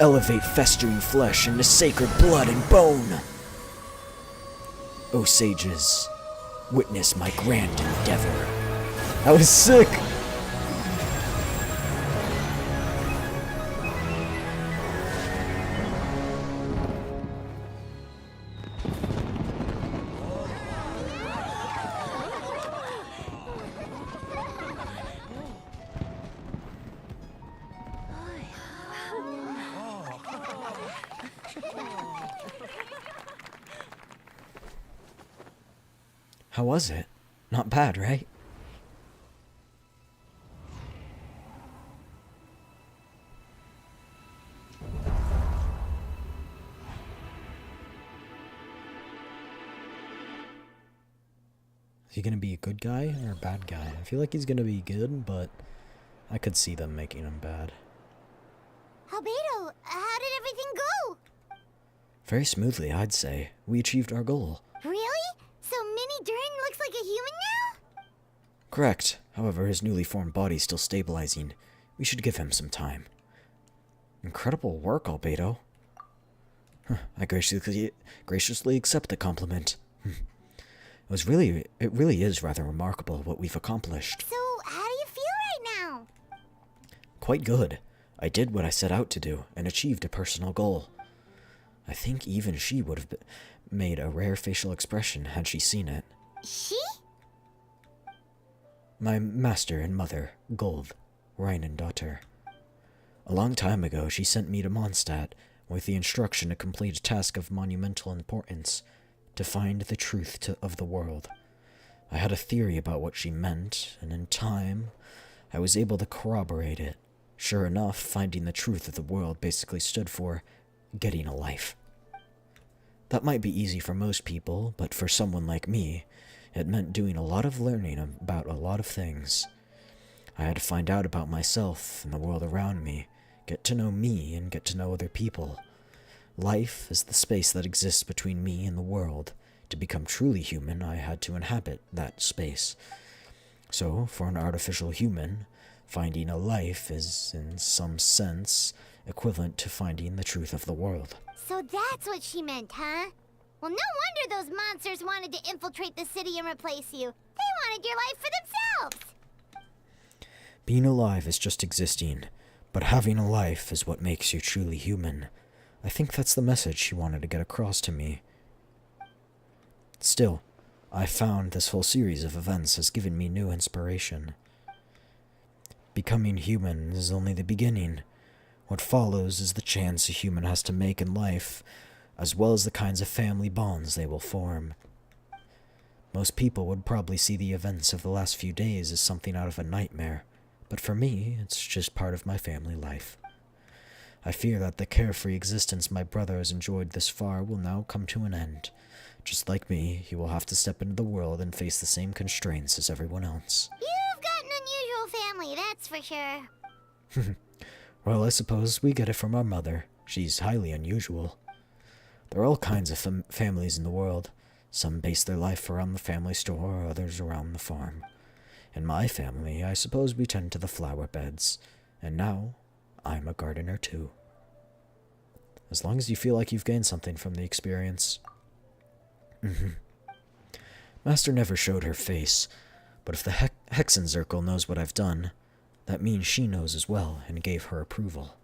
Elevate festering flesh into sacred blood and bone. O sages, witness my grand endeavor. That was sick! How was it? Not bad, right? Is he gonna be a good guy or a bad guy? I feel like he's gonna be good, but I could see them making him bad. Albedo, how did everything go? Very smoothly, I'd say. We achieved our goal. Really? So Mini Durin looks like a human now? Correct. However, his newly formed body's still stabilizing. We should give him some time. Incredible work, Albedo. I graciously accept the compliment. It really is rather remarkable what we've accomplished. So, how do you feel right now? Quite good. I did what I set out to do and achieved a personal goal. I think even she would have made a rare facial expression had she seen it. She? My master and mother, Gold, Rheinendotter. A long time ago, she sent me to Mondstadt with the instruction to complete a task of monumental importance, to find the truth of the world. I had a theory about what she meant, and in time, I was able to corroborate it. Sure enough, finding the truth of the world basically stood for getting a life. That might be easy for most people, but for someone like me, it meant doing a lot of learning about a lot of things. I had to find out about myself and the world around me, get to know me and get to know other people. Life is the space that exists between me and the world. To become truly human, I had to inhabit that space. So, for an artificial human, finding a life is, in some sense, equivalent to finding the truth of the world. So that's what she meant, huh? Well, no wonder those monsters wanted to infiltrate the city and replace you. They wanted your life for themselves! Being alive is just existing, but having a life is what makes you truly human. I think that's the message she wanted to get across to me. Still, I found this whole series of events has given me new inspiration. Becoming human is only the beginning. What follows is the chance a human has to make in life, as well as the kinds of family bonds they will form. Most people would probably see the events of the last few days as something out of a nightmare, but for me, it's just part of my family life. I fear that the carefree existence my brother has enjoyed this far will now come to an end. Just like me, he will have to step into the world and face the same constraints as everyone else. You've got an unusual family, that's for sure. Well, I suppose we get it from our mother. She's highly unusual. There are all kinds of families in the world. Some base their life around the family store, others around the farm. In my family, I suppose we tend to the flower beds. And now, I'm a gardener too. As long as you feel like you've gained something from the experience. Master never showed her face, but if the Hexenzirkel knows what I've done, that means she knows as well and gave her approval.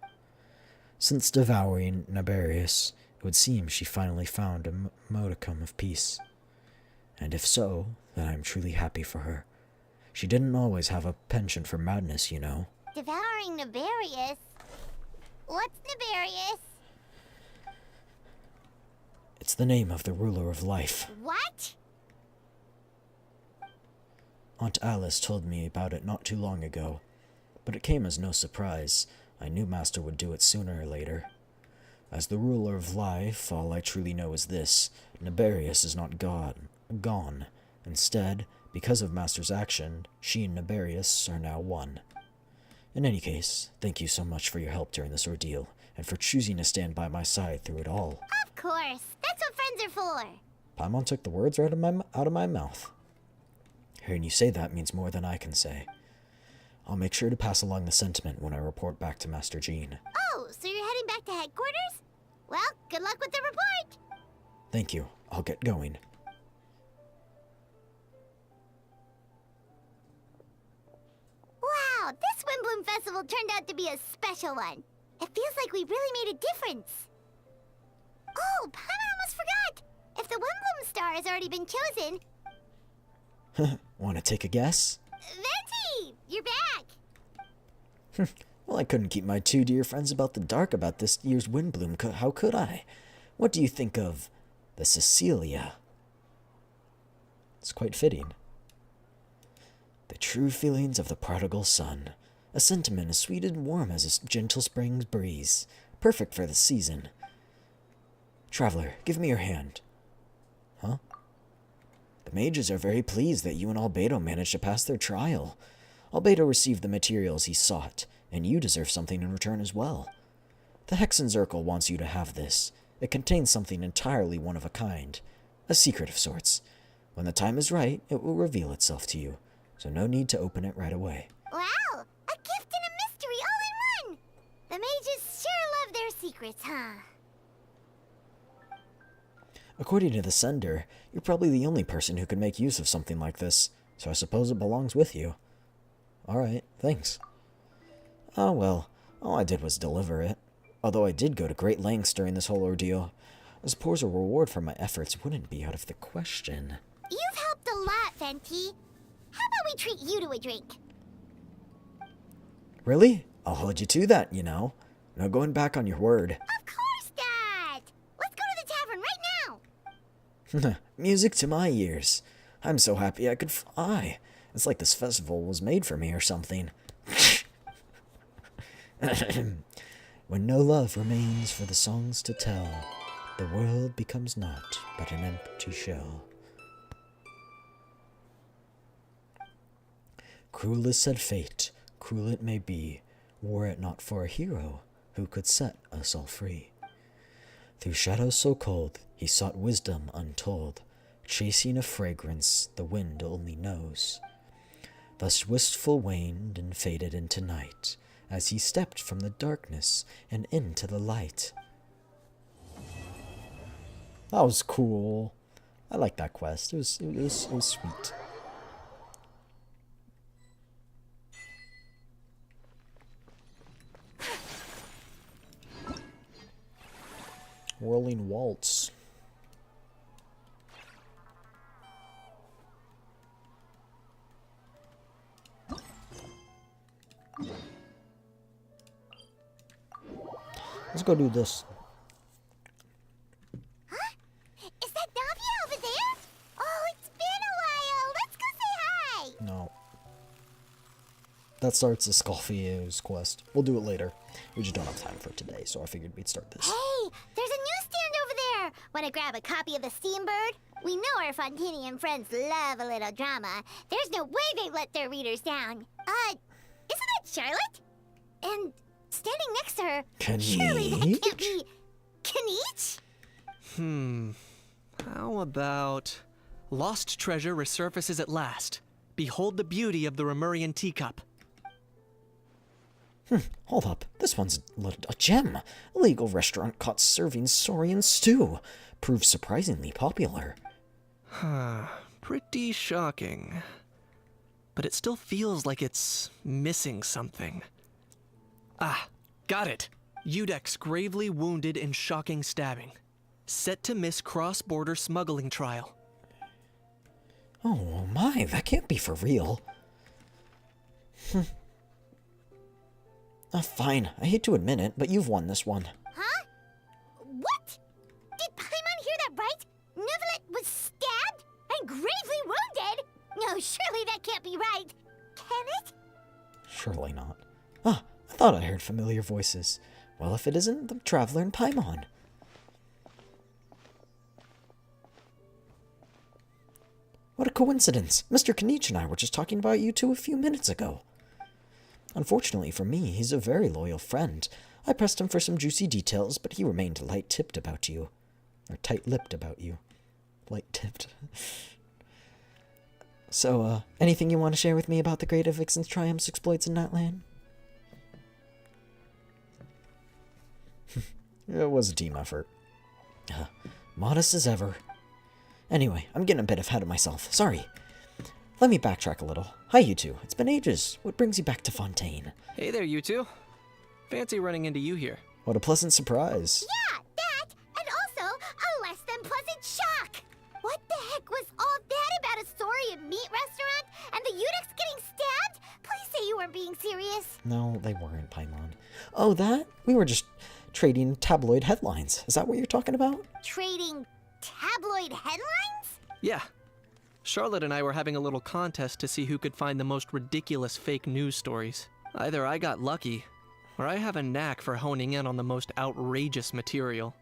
Since devouring Naberius, it would seem she finally found a modicum of peace. And if so, then I'm truly happy for her. She didn't always have a penchant for madness, you know. Devouring Naberius? What's Naberius? It's the name of the ruler of life. What? Aunt Alice told me about it not too long ago, but it came as no surprise. I knew Master would do it sooner or later. As the ruler of life, all I truly know is this: Naberius is not gone. Instead, because of Master's action, she and Naberius are now one. In any case, thank you so much for your help during this ordeal, and for choosing to stand by my side through it all. Of course. That's what friends are for. Paimon took the words right out of my mouth. Hearing you say that means more than I can say. I'll make sure to pass along the sentiment when I report back to Master Jean. Oh, so you're heading back to headquarters? Well, good luck with the report. Thank you. I'll get going. Wow, this Windbloom Festival turned out to be a special one. It feels like we really made a difference. Oh, Paimon almost forgot. If the Windbloom star has already been chosen... Want to take a guess? Venti! You're back! Well, I couldn't keep my two dear friends about the dark about this year's Windbloom. How could I? What do you think of the Cecilia? It's quite fitting. The true feelings of the prodigal son. A sentiment as sweet and warm as a gentle spring breeze. Perfect for the season. Traveler, give me your hand. Huh? The mages are very pleased that you and Albedo managed to pass their trial. Albedo received the materials he sought, and you deserve something in return as well. The Hexenzirkel wants you to have this. It contains something entirely one of a kind. A secret of sorts. When the time is right, it will reveal itself to you, so no need to open it right away. Wow! A gift and a mystery all in one! The mages sure love their secrets, huh? According to the sender, you're probably the only person who can make use of something like this, so I suppose it belongs with you. Alright, thanks. Oh well, all I did was deliver it. Although I did go to great lengths during this whole ordeal. I suppose a reward for my efforts wouldn't be out of the question. You've helped a lot, Venti. How about we treat you to a drink? Really? I'll hold you to that, you know. No going back on your word. Of course, Dad! Let's go to the tavern right now! Music to my ears. I'm so happy I could fly. It's like this festival was made for me or something. When no love remains for the songs to tell, the world becomes naught but an empty shell. Cruel is said fate, cruel it may be, were it not for a hero who could set us all free. Through shadows so cold, he sought wisdom untold, chasing a fragrance the wind only knows. Thus wistful waned and faded into night, as he stepped from the darkness and into the light. That was cool. I like that quest. It was sweet. Whirling Waltz. Let's go do this. Huh? Is that Navia over there? Oh, it's been a while. Let's go say hi. No. That starts the Skullfio's quest. We'll do it later. We just don't have time for it today, so I figured we'd start this. Hey, there's a newsstand over there. Want to grab a copy of the Steambird? We know our Fontanian friends love a little drama. There's no way they let their readers down. Isn't that Charlotte? And standing next to her, surely that can't be Kaniche? How about lost treasure resurfaces at last. Behold the beauty of the Remurian teacup. Hold up. This one's a gem. A legal restaurant caught serving Saurian stew. Proved surprisingly popular. Pretty shocking. But it still feels like it's missing something. Ah, got it. Udex gravely wounded in shocking stabbing. Set to miss cross-border smuggling trial. Oh my, that can't be for real. Fine, I hate to admit it, but you've won this one. Huh? What? Did Paimon hear that right? Neuvillette was stabbed and gravely wounded? No, surely that can't be right. Can it? Surely not. Ah, I thought I heard familiar voices. Well, if it isn't the Traveler in Paimon. What a coincidence. Mr. Kaniche and I were just talking about you two a few minutes ago. Unfortunately for me, he's a very loyal friend. I pressed him for some juicy details, but he remained light-tipped about you. Or tight-lipped about you. Light-tipped. So, anything you want to share with me about the Great Vixen's triumphs, exploits, in Nightland? It was a team effort. Modest as ever. Anyway, I'm getting a bit ahead of myself. Sorry. Let me backtrack a little. Hi, you two. It's been ages. What brings you back to Fontaine? Hey there, you two. Fancy running into you here. What a pleasant surprise. Yeah, that, and also a less than pleasant shock. What the heck was all that about a Saurian meat restaurant and the Udex getting stabbed? Please say you weren't being serious. No, they weren't, Paimon. Oh, that? We were just trading tabloid headlines. Is that what you're talking about? Trading tabloid headlines? Yeah. Charlotte and I were having a little contest to see who could find the most ridiculous fake news stories. Either I got lucky, or I have a knack for honing in on the most outrageous material.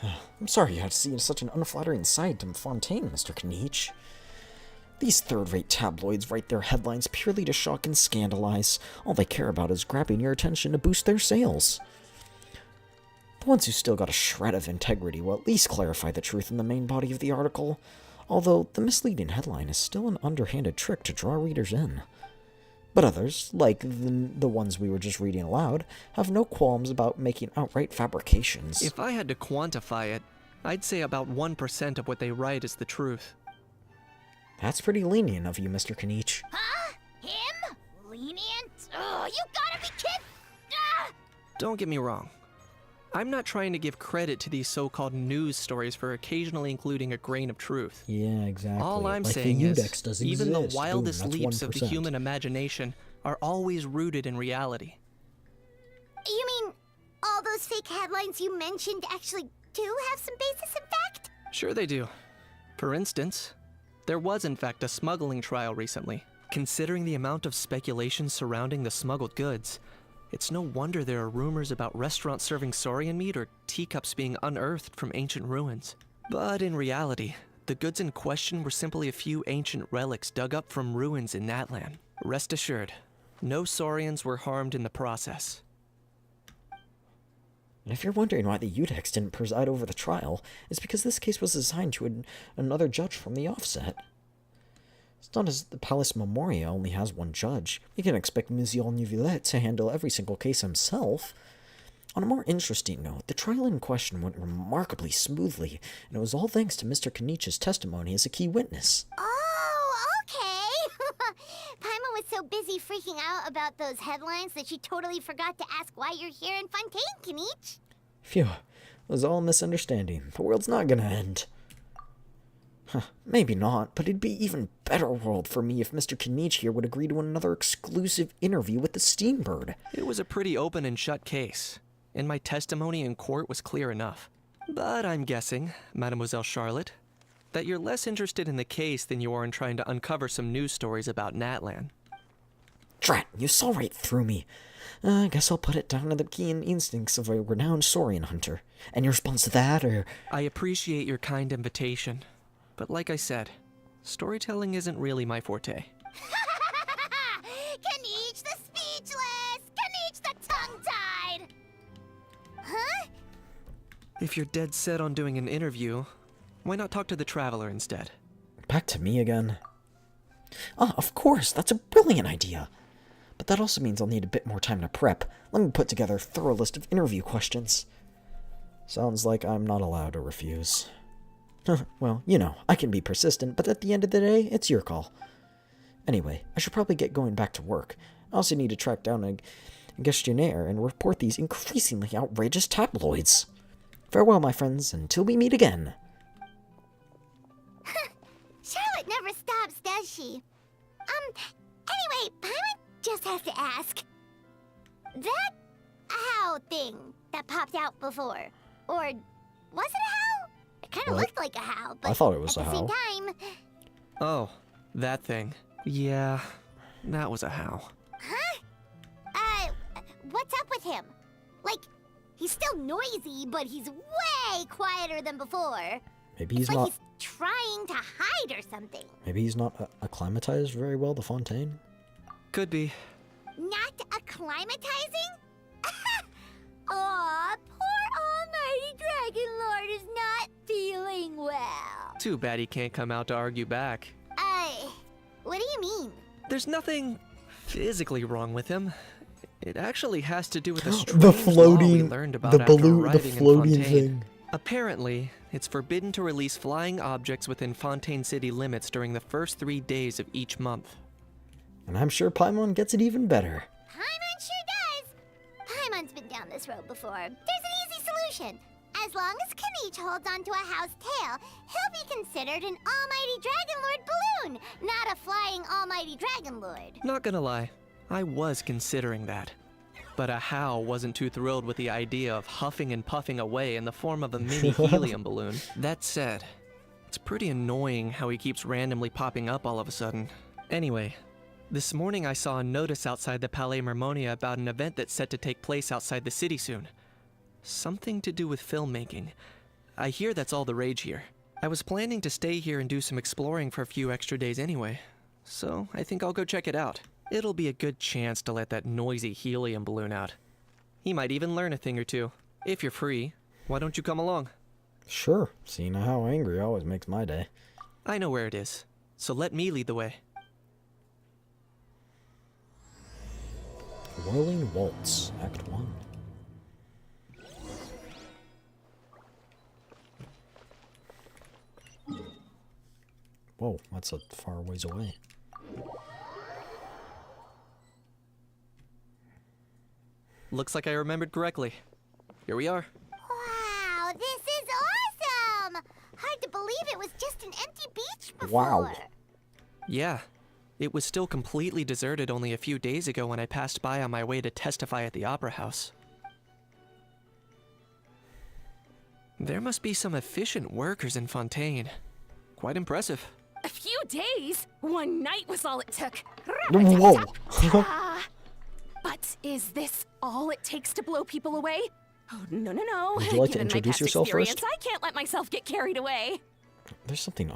I'm sorry you had to see such an unflattering side to Fontaine, Mr. Kniech. These third-rate tabloids write their headlines purely to shock and scandalize. All they care about is grabbing your attention to boost their sales. The ones who still got a shred of integrity will at least clarify the truth in the main body of the article, although the misleading headline is still an underhanded trick to draw readers in. But others, like the ones we were just reading aloud, have no qualms about making outright fabrications. If I had to quantify it, I'd say about 1% of what they write is the truth. That's pretty lenient of you, Mr. Kniech. Huh? Him? Lenient? Oh, you gotta be kidding! Ah! Don't get me wrong. I'm not trying to give credit to these so-called news stories for occasionally including a grain of truth. Yeah, exactly. All I'm like saying the is, does even exist. the wildest Boom, that's leaps of the 1%. human imagination are always rooted in reality. You mean all those fake headlines you mentioned actually do have some basis in fact? Sure they do. For instance, there was in fact a smuggling trial recently. Considering the amount of speculation surrounding the smuggled goods, it's no wonder there are rumors about restaurants serving saurian meat or teacups being unearthed from ancient ruins. But in reality, the goods in question were simply a few ancient relics dug up from ruins in Natlan. Rest assured, no saurians were harmed in the process. And if you're wondering why the Udex didn't preside over the trial, it's because this case was assigned to another judge from the offset. It's not as the Palace Memoria only has one judge. You can expect Monsieur Neuvillette to handle every single case himself. On a more interesting note, the trial in question went remarkably smoothly, and it was all thanks to Mr. Kniech's testimony as a key witness. Oh, okay. Paimon was so busy freaking out about those headlines that she totally forgot to ask why you're here in Fontaine, Kniech. Phew, it was all a misunderstanding. The world's not gonna end. Maybe not, but it'd be even better world for me if Mr. Kniech here would agree to another exclusive interview with the Steambird. It was a pretty open and shut case, and my testimony in court was clear enough. But I'm guessing, Mademoiselle Charlotte, that you're less interested in the case than you are in trying to uncover some news stories about Natlan. Drat, you saw right through me. I guess I'll put it down to the keen instincts of a renowned saurian hunter. And your response to that, or... I appreciate your kind invitation, but like I said, storytelling isn't really my forte. Kniech the speechless! Kniech the tongue-tied! Huh? If you're dead set on doing an interview, why not talk to the Traveler instead? Back to me again. Ah, of course, that's a brilliant idea. But that also means I'll need a bit more time to prep. Let me put together a thorough list of interview questions. Sounds like I'm not allowed to refuse. Well, you know, I can be persistent, but at the end of the day, it's your call. Anyway, I should probably get going back to work. I also need to track down a gestionnaire and report these increasingly outrageous tabloids. Farewell, my friends, until we meet again. Charlotte never stops, does she? Anyway, Paimon just has to ask. That owl thing that popped out before, or was it a howl? It kind of looked like a howl, but I thought it was at a the howl. same time... Oh, that thing. Yeah, that was a howl. Huh? What's up with him? Like, he's still noisy, but he's way quieter than before. Maybe he's It's like not... he's trying to hide or something. Maybe he's not acclimatized very well to Fontaine? Could be. Not acclimatizing? Aw, poor Almighty Dragon Lord is not feeling well. Too bad he can't come out to argue back. What do you mean? There's nothing physically wrong with him. It actually has to do with a The strange law we floating- learned about the after balloon- the arriving in floating Fontaine. thing. Apparently, it's forbidden to release flying objects within Fontaine city limits during the first 3 days of each month. And I'm sure Paimon gets it even better. Paimon sure does. Paimon's been down this road before. There's an easy solution. As long as Kniech holds onto a house tail, he'll be considered an Almighty Dragon Lord balloon, not a flying Almighty Dragon Lord. Not gonna lie, I was considering that. But Ahau wasn't too thrilled with the idea of huffing and puffing away in the form of a mini helium balloon. That said, it's pretty annoying how he keeps randomly popping up all of a sudden. Anyway, this morning I saw a notice outside the Palais Mermonia about an event that's set to take place outside the city soon. Something to do with filmmaking. I hear that's all the rage here. I was planning to stay here and do some exploring for a few extra days anyway, so I think I'll go check it out. It'll be a good chance to let that noisy helium balloon out. He might even learn a thing or two. If you're free, why don't you come along? Sure, seeing how angry always makes my day. I know where it is, so let me lead the way. Whirling Waltz, Act 1. Whoa, that's a far ways away. Looks like I remembered correctly. Here we are. Wow, this is awesome! Hard to believe it was just an empty beach before. Wow. Yeah. It was still completely deserted only a few days ago when I passed by on my way to testify at the Opera House. There must be some efficient workers in Fontaine. Quite impressive. A few days? One night was all it took. Whoa! But is this all it takes to blow people away? Oh, no, no, no. Would you like to Given my introduce past yourself experience, first? I can't let myself get carried away. There's something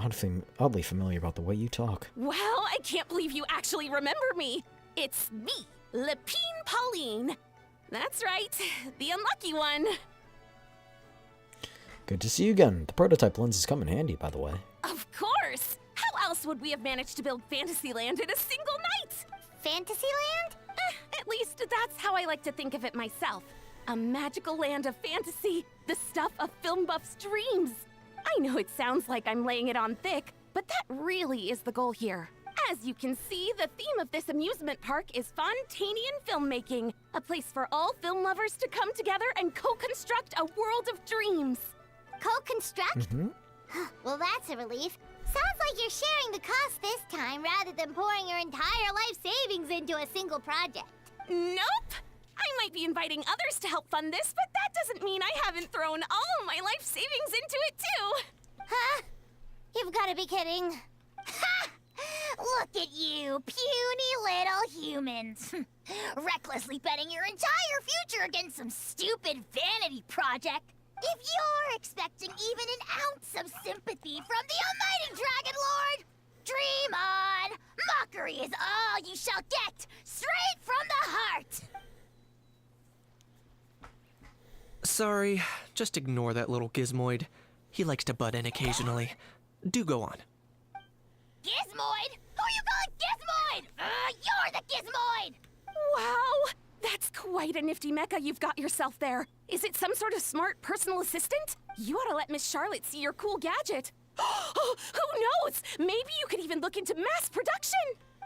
oddly familiar about the way you talk. Well, I can't believe you actually remember me. It's me, Lepine Pauline. That's right, the unlucky one. Good to see you again. The prototype lenses come in handy, by the way. Of course. How else would we have managed to build Fantasyland in a single night? Fantasyland? At least that's how I like to think of it myself. A magical land of fantasy, the stuff of film buffs' dreams. I know it sounds like I'm laying it on thick, but that really is the goal here. As you can see, the theme of this amusement park is Fontainian filmmaking, a place for all film lovers to come together and co-construct a world of dreams. Co-construct? Well, that's a relief. Sounds like you're sharing the cost this time rather than pouring your entire life savings into a single project. Nope! I might be inviting others to help fund this, but that doesn't mean I haven't thrown all of my life savings into it too! Huh? You've got to be kidding. Ha! Look at you, puny little humans. Recklessly betting your entire future against some stupid vanity project. If you're expecting even an ounce of sympathy from the almighty Dragon Lord, dream on! Mockery is all you shall get, straight from the heart! Sorry, just ignore that little gizmoid. He likes to butt in occasionally. Do go on. Gizmoid? Who you calling Gizmoid? You're the Gizmoid! Wow! That's quite a nifty mecha you've got yourself there. Is it some sort of smart personal assistant? You ought to let Miss Charlotte see your cool gadget. Oh, who knows? Maybe you could even look into mass production.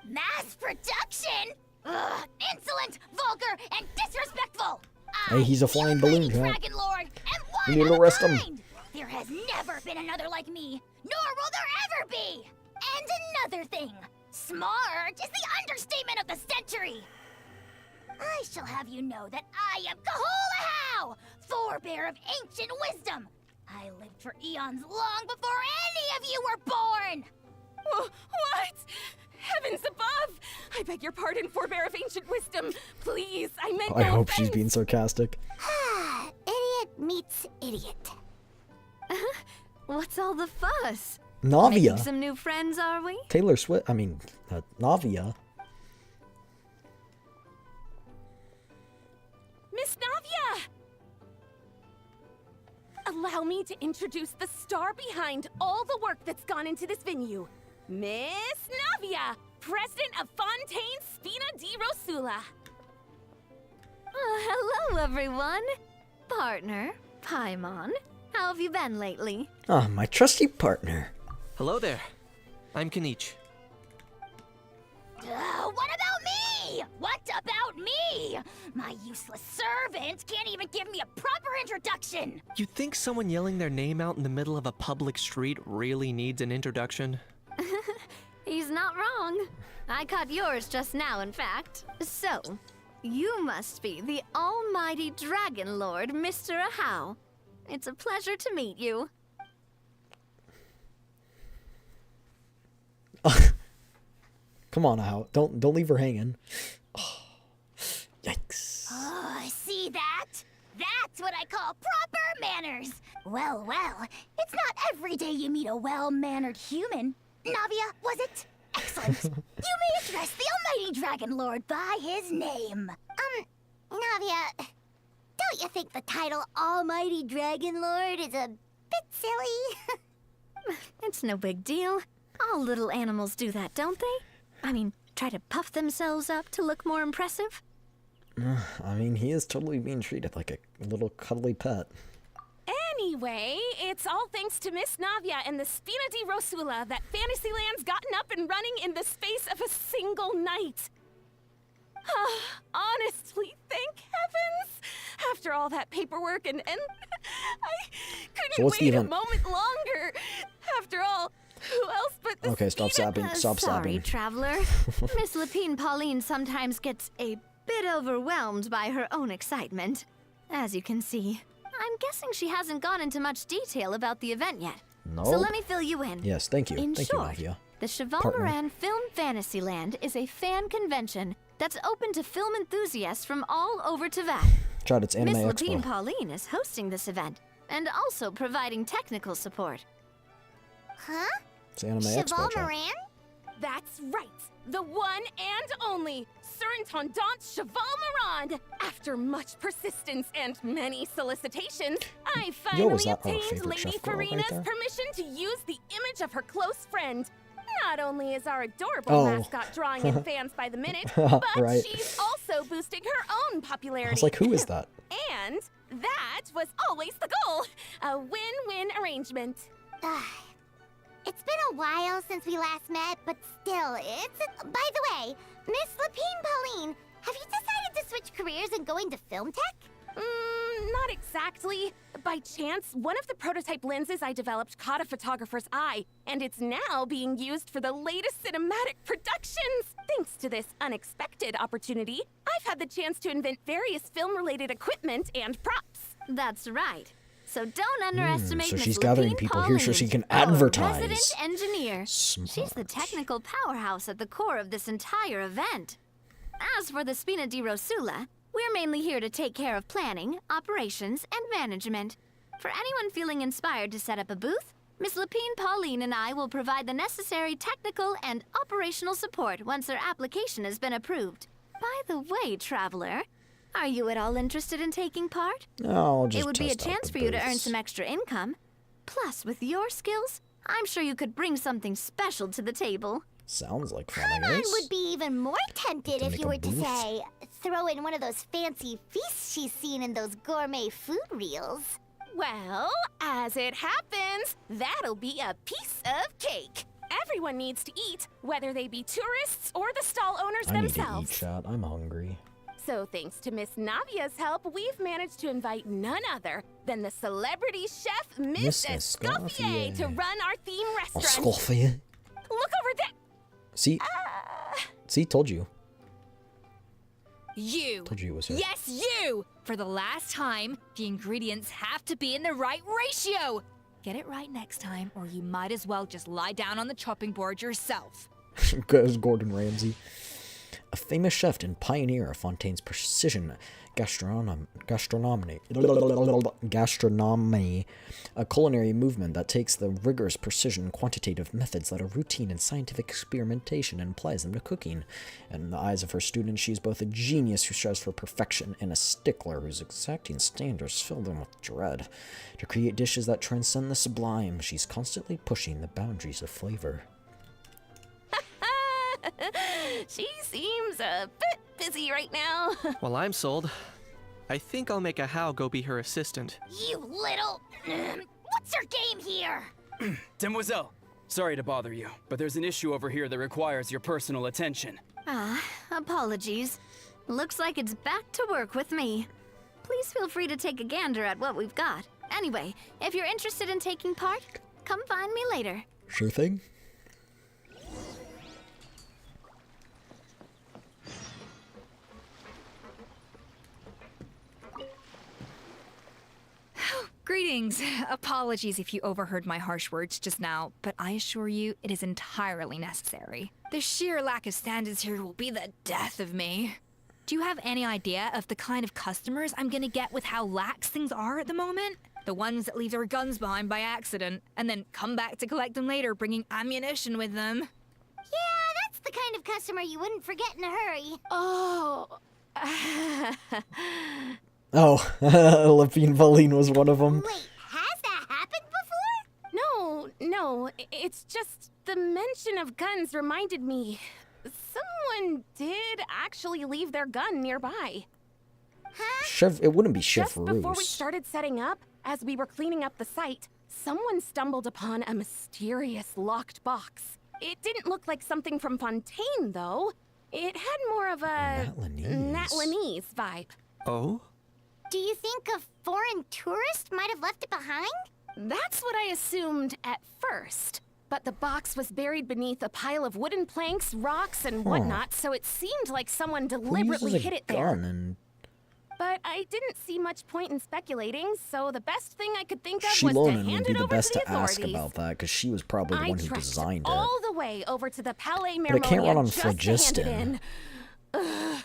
Mass production? Ugh, insolent, vulgar, and disrespectful! Hey, he's a flying balloon cat. Dragon Lord, and We one need to of arrest a him. kind! There has never been another like me, nor will there ever be! And another thing, smart is the understatement of the century! I shall have you know that I am Kahulahau, forebear of ancient wisdom. I lived for eons long before any of you were born! What? Heavens above! I beg your pardon, forebear of ancient wisdom. Please, I meant no I hope she's offense. being sarcastic. Idiot meets idiot. What's all the fuss? Navia. Making some new friends, are we? Taylor Swift, Navia. Miss Navia! Allow me to introduce the star behind all the work that's gone into this venue. Miss Navia, president of Fontaine Spina di Rosula. Hello, everyone. Partner, Paimon. How have you been lately? Ah, my trusty partner. Hello there. I'm Kanich. What about me? What about me? My useless servant can't even give me a proper introduction. You think someone yelling their name out in the middle of a public street really needs an introduction? He's not wrong. I caught yours just now, in fact. So, you must be the almighty Dragon Lord, Mr. Ahau. It's a pleasure to meet you. Come on, Ahau. Don't leave her hanging. Oh, yikes. Oh, see that? That's what I call proper manners. Well, it's not every day you meet a well-mannered human. Navia, was it? Excellent. You may address the Almighty Dragon Lord by his name. Navia, don't you think the title Almighty Dragon Lord is a bit silly? It's no big deal. All little animals do that, don't they? I mean, try to puff themselves up to look more impressive. I mean, he is totally being treated like a little cuddly pet. Anyway, it's all thanks to Miss Navia and the Spina di Rosula that Fantasyland's gotten up and running in the space of a single night. Honestly, thank heavens! After all that paperwork and I couldn't wait a moment longer. After all, who else but the Okay, stop sapping. Stop Sorry, sapping. traveler. Miss Lapine Pauline sometimes gets a bit overwhelmed by her own excitement. As you can see, I'm guessing she hasn't gone into much detail about the event yet. No. So let me fill you in. Yes, thank you. In Thank short, you, Navia. the Cheval Partner. Moran Film Fantasyland is a fan convention that's open to film enthusiasts from all over Teyvat. Chad, it's Anime Miss Expo. Lapine Pauline is hosting this event and also providing technical support. Huh? It's Anime Cheval Expo, Chad. Moran? That's right. The one and only Surintendant Cheval Moran. After much persistence and many solicitations, I finally is that our obtained favorite Lady chef girl right Farina's there? permission to use the image of her close friend. Not only is our adorable Oh. mascot drawing in fans by the minute, but Right. she's also boosting her own popularity. I was like, who is that? And that was always the goal. A win-win arrangement. It's been a while since we last met, but still, By the way, Miss Lapine Pauline, have you decided to switch careers and go into film tech? Not exactly. By chance, one of the prototype lenses I developed caught a photographer's eye, and it's now being used for the latest cinematic productions. Thanks to this unexpected opportunity, I've had the chance to invent various film-related equipment and props. That's right. So don't underestimate so Miss she's gathering Lapine people here so she Pauline, can our advertise. resident engineer. She's the technical powerhouse at the core of this entire event. As for the Spina di Rosula, we're mainly here to take care of planning, operations, and management. For anyone feeling inspired to set up a booth, Miss Lapine Pauline and I will provide the necessary technical and operational support once their application has been approved. By the way, traveler, are you at all interested in taking part? No, I'll just It would be a test out chance the for you to earn booths. some extra income. Plus, with your skills, I'm sure you could bring something special to the table. Sounds like fun, I I guess. would be even more tempted To if make you a were to booth? say, throw in one of those fancy feasts she's seen in those gourmet food reels. Well, as it happens, that'll be a piece of cake. Everyone needs to eat, whether they be tourists or the stall owners I need to themselves. eat, Chad. I'm hungry. So thanks to Miss Navia's help, we've managed to invite none other than the celebrity chef, Miss Miss Escoffier, to Escoffier. run our theme restaurant. Escoffier. Look over there. See? See, told you. You! Told you it was her. Yes, you! For the last time, the ingredients have to be in the right ratio! Get it right next time, or you might as well just lie down on the chopping board yourself. Goes Gordon Ramsay. A famous chef and pioneer of Fontaine's precision gastronomy, a culinary movement that takes the rigorous precision quantitative methods that are routine in scientific experimentation and applies them to cooking. And in the eyes of her students, she is both a genius who strives for perfection and a stickler whose exacting standards fill them with dread. To create dishes that transcend the sublime, she's constantly pushing the boundaries of flavor. She seems a bit busy right now. Well, I'm sold. I think I'll make a How go be her assistant. You little... What's your game here? Demoiselle, sorry to bother you, but there's an issue over here that requires your personal attention. Apologies. Looks like it's back to work with me. Please feel free to take a gander at what we've got. Anyway, if you're interested in taking part, come find me later. Sure thing. Greetings. Apologies if you overheard my harsh words just now, but I assure you it is entirely necessary. The sheer lack of standards here will be the death of me. Do you have any idea of the kind of customers I'm gonna get with how lax things are at the moment? The ones that leave their guns behind by accident, and then come back to collect them later, bringing ammunition with them. Yeah, that's the kind of customer you wouldn't forget in a hurry. Oh. Oh, Lapine Pauline was one of them. Wait, has that happened before? No, it's just the mention of guns reminded me. Someone did actually leave their gun nearby. It wouldn't be Chef Just before we started setting up, as we were cleaning up the site, someone stumbled upon a mysterious locked box. It didn't look like something from Fontaine, though. It had more of a Natlanese vibe. Oh? Do you think a foreign tourist might have left it behind? That's what I assumed at first. But the box was buried beneath a pile of wooden planks, rocks, and whatnot, so it seemed like someone deliberately hid it there. But I didn't see much point in speculating, so the best thing I could think of was to hand would be it the over best to the to ask authorities. about that, because she was probably the one who designed it. All the way over to the Palais But it can't run Mermonia on just to hand it phlogiston.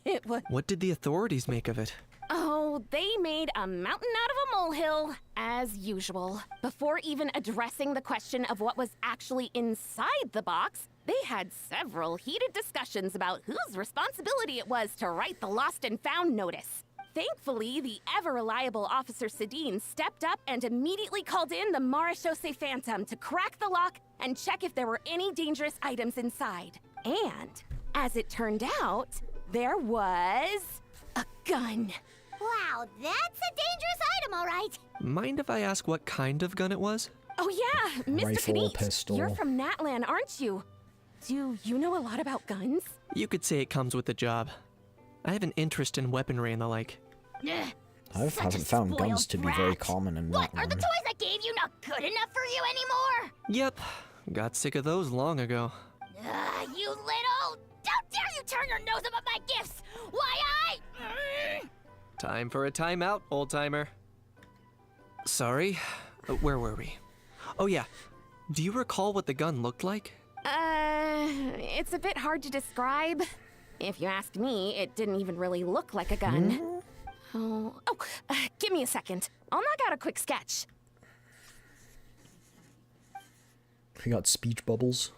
in. It was. What did the authorities make of it? Oh, they made a mountain out of a molehill, as usual. Before even addressing the question of what was actually inside the box, they had several heated discussions about whose responsibility it was to write the lost and found notice. Thankfully, the ever-reliable Officer Sedine stepped up and immediately called in the Marechaussee Phantom to crack the lock and check if there were any dangerous items inside. And, as it turned out, there was a gun. Wow, that's a dangerous item, all right. Mind if I ask what kind of gun it was? Oh yeah, Mr. Rifle, Knut, pistol. you're from Natlan, aren't you? Do you know a lot about guns? You could say it comes with the job. I have an interest in weaponry and the like. I haven't found guns to be very common in What, that are the one. toys I gave you not good enough for you anymore? Yep, got sick of those long ago. You little... Don't dare you turn your nose up at my gifts! Why, Time for a timeout, old-timer. Sorry, where were we? Oh yeah, do you recall what the gun looked like? It's a bit hard to describe. If you ask me, it didn't even really look like a gun. Give me a second. I'll knock out a quick sketch. We got speech bubbles.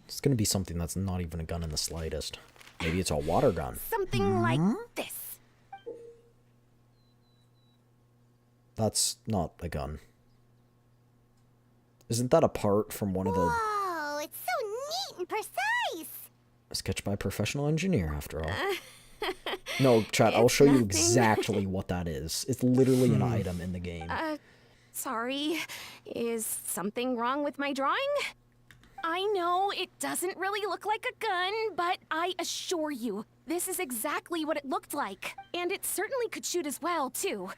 It's gonna be something that's not even a gun in the slightest. Maybe it's a water gun. Something like this. That's not a gun. Isn't that a part from one of the... Whoa, it's so neat and precise. Sketched by a professional engineer, after all. No, chat, I'll show you exactly what that is. It's literally an item in the game. Sorry. Is something wrong with my drawing? I know it doesn't really look like a gun, but I assure you, this is exactly what it looked like. And it certainly could shoot as well, too.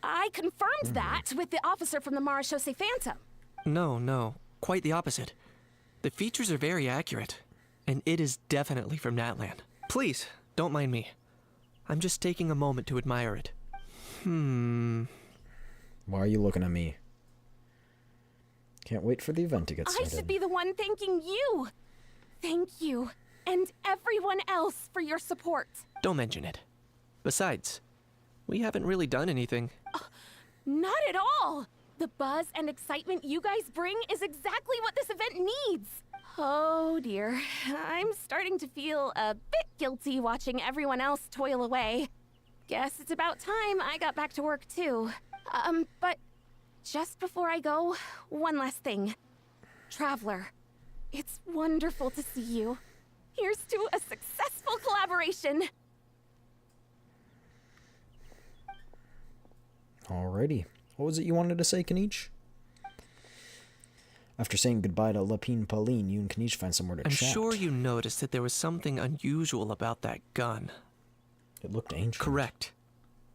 I confirmed that with the officer from the Marechaussee Phantom. No, quite the opposite. The features are very accurate, and it is definitely from Natlan. Please, don't mind me. I'm just taking a moment to admire it. Why are you looking at me? Can't wait for the event to get I started. should be the one thanking you. Thank you, and everyone else for your support. Don't mention it. Besides, we haven't really done anything. Not at all. The buzz and excitement you guys bring is exactly what this event needs. Oh dear, I'm starting to feel a bit guilty watching everyone else toil away. Guess it's about time I got back to work too. But just before I go, one last thing. Traveler, it's wonderful to see you. Here's to a successful collaboration. Alrighty. What was it you wanted to say, Kaniche? After saying goodbye to Lapine Pauline, you and Kaniche find somewhere to I'm chat. sure you noticed that there was something unusual about that gun. It looked ancient. Correct.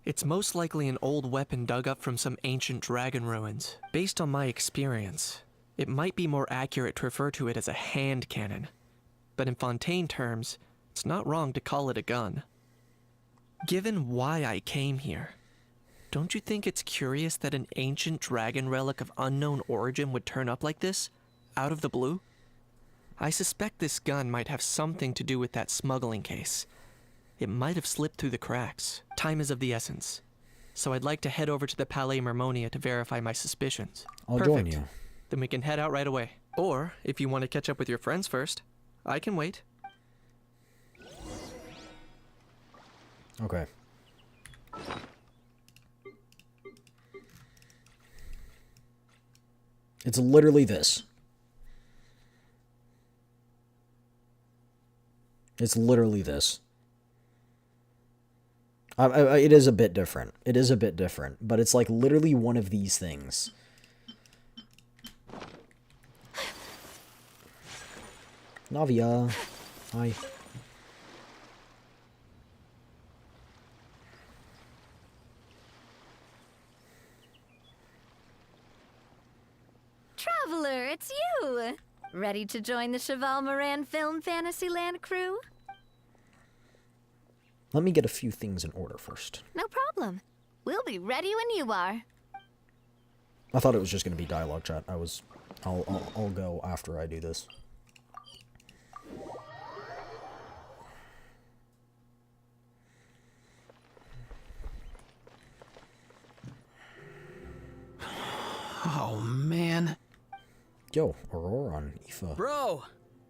It's most likely an old weapon dug up from some ancient dragon ruins. Based on my experience, it might be more accurate to refer to it as a hand cannon. But in Fontaine terms, it's not wrong to call it a gun. Given why I came here, don't you think it's curious that an ancient dragon relic of unknown origin would turn up like this, out of the blue? I suspect this gun might have something to do with that smuggling case. It might have slipped through the cracks. Time is of the essence. So I'd like to head over to the Palais Mermonia to verify my suspicions. I'll join you. Then we can head out right away. Or, if you want to catch up with your friends first, I can wait. Okay. It's literally this. It's literally this. It is a bit different. It is a bit different, but it's like literally one of these things. Navia. Hi. Traveler, it's you! Ready to join the Cheval Moran Film Fantasyland crew? Let me get a few things in order first. No problem. We'll be ready when you are. I thought it was just going to be dialogue chat. I'll go after I do this. Oh, man. Yo, Auroron, Aoife. Bro!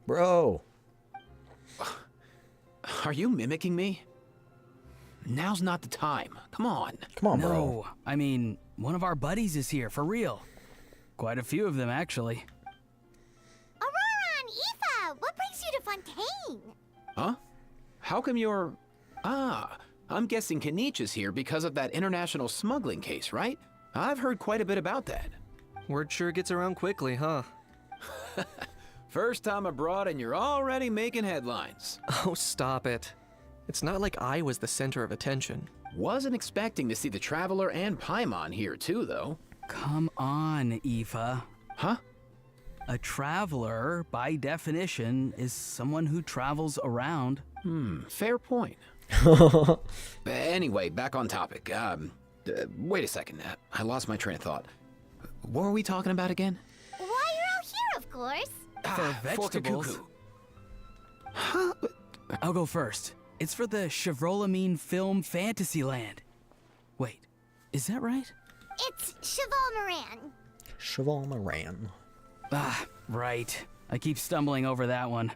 Bro! Are you mimicking me? Now's not the time. Come on. Come on, no, bro. No, I mean, one of our buddies is here, for real. Quite a few of them, actually. Auroron, Aoife, what brings you to Fontaine? Huh? How come you're... Ah, I'm guessing Kanich is here because of that international smuggling case, right? I've heard quite a bit about that. Word sure gets around quickly, huh? First time abroad and you're already making headlines. Oh, stop it. It's not like I was the center of attention. Wasn't expecting to see the Traveler and Paimon here too, though. Come on, Aoife. Huh? A traveler, by definition, is someone who travels around. Fair point. Anyway, back on topic. Wait a second. I lost my train of thought. What were we talking about again? Why you're out here, of course. For vegetables. Huh? I'll go first. It's for the Chevrolamine Film Fantasyland. Wait, is that right? It's Cheval Moran. Cheval Moran. Ah, right. I keep stumbling over that one.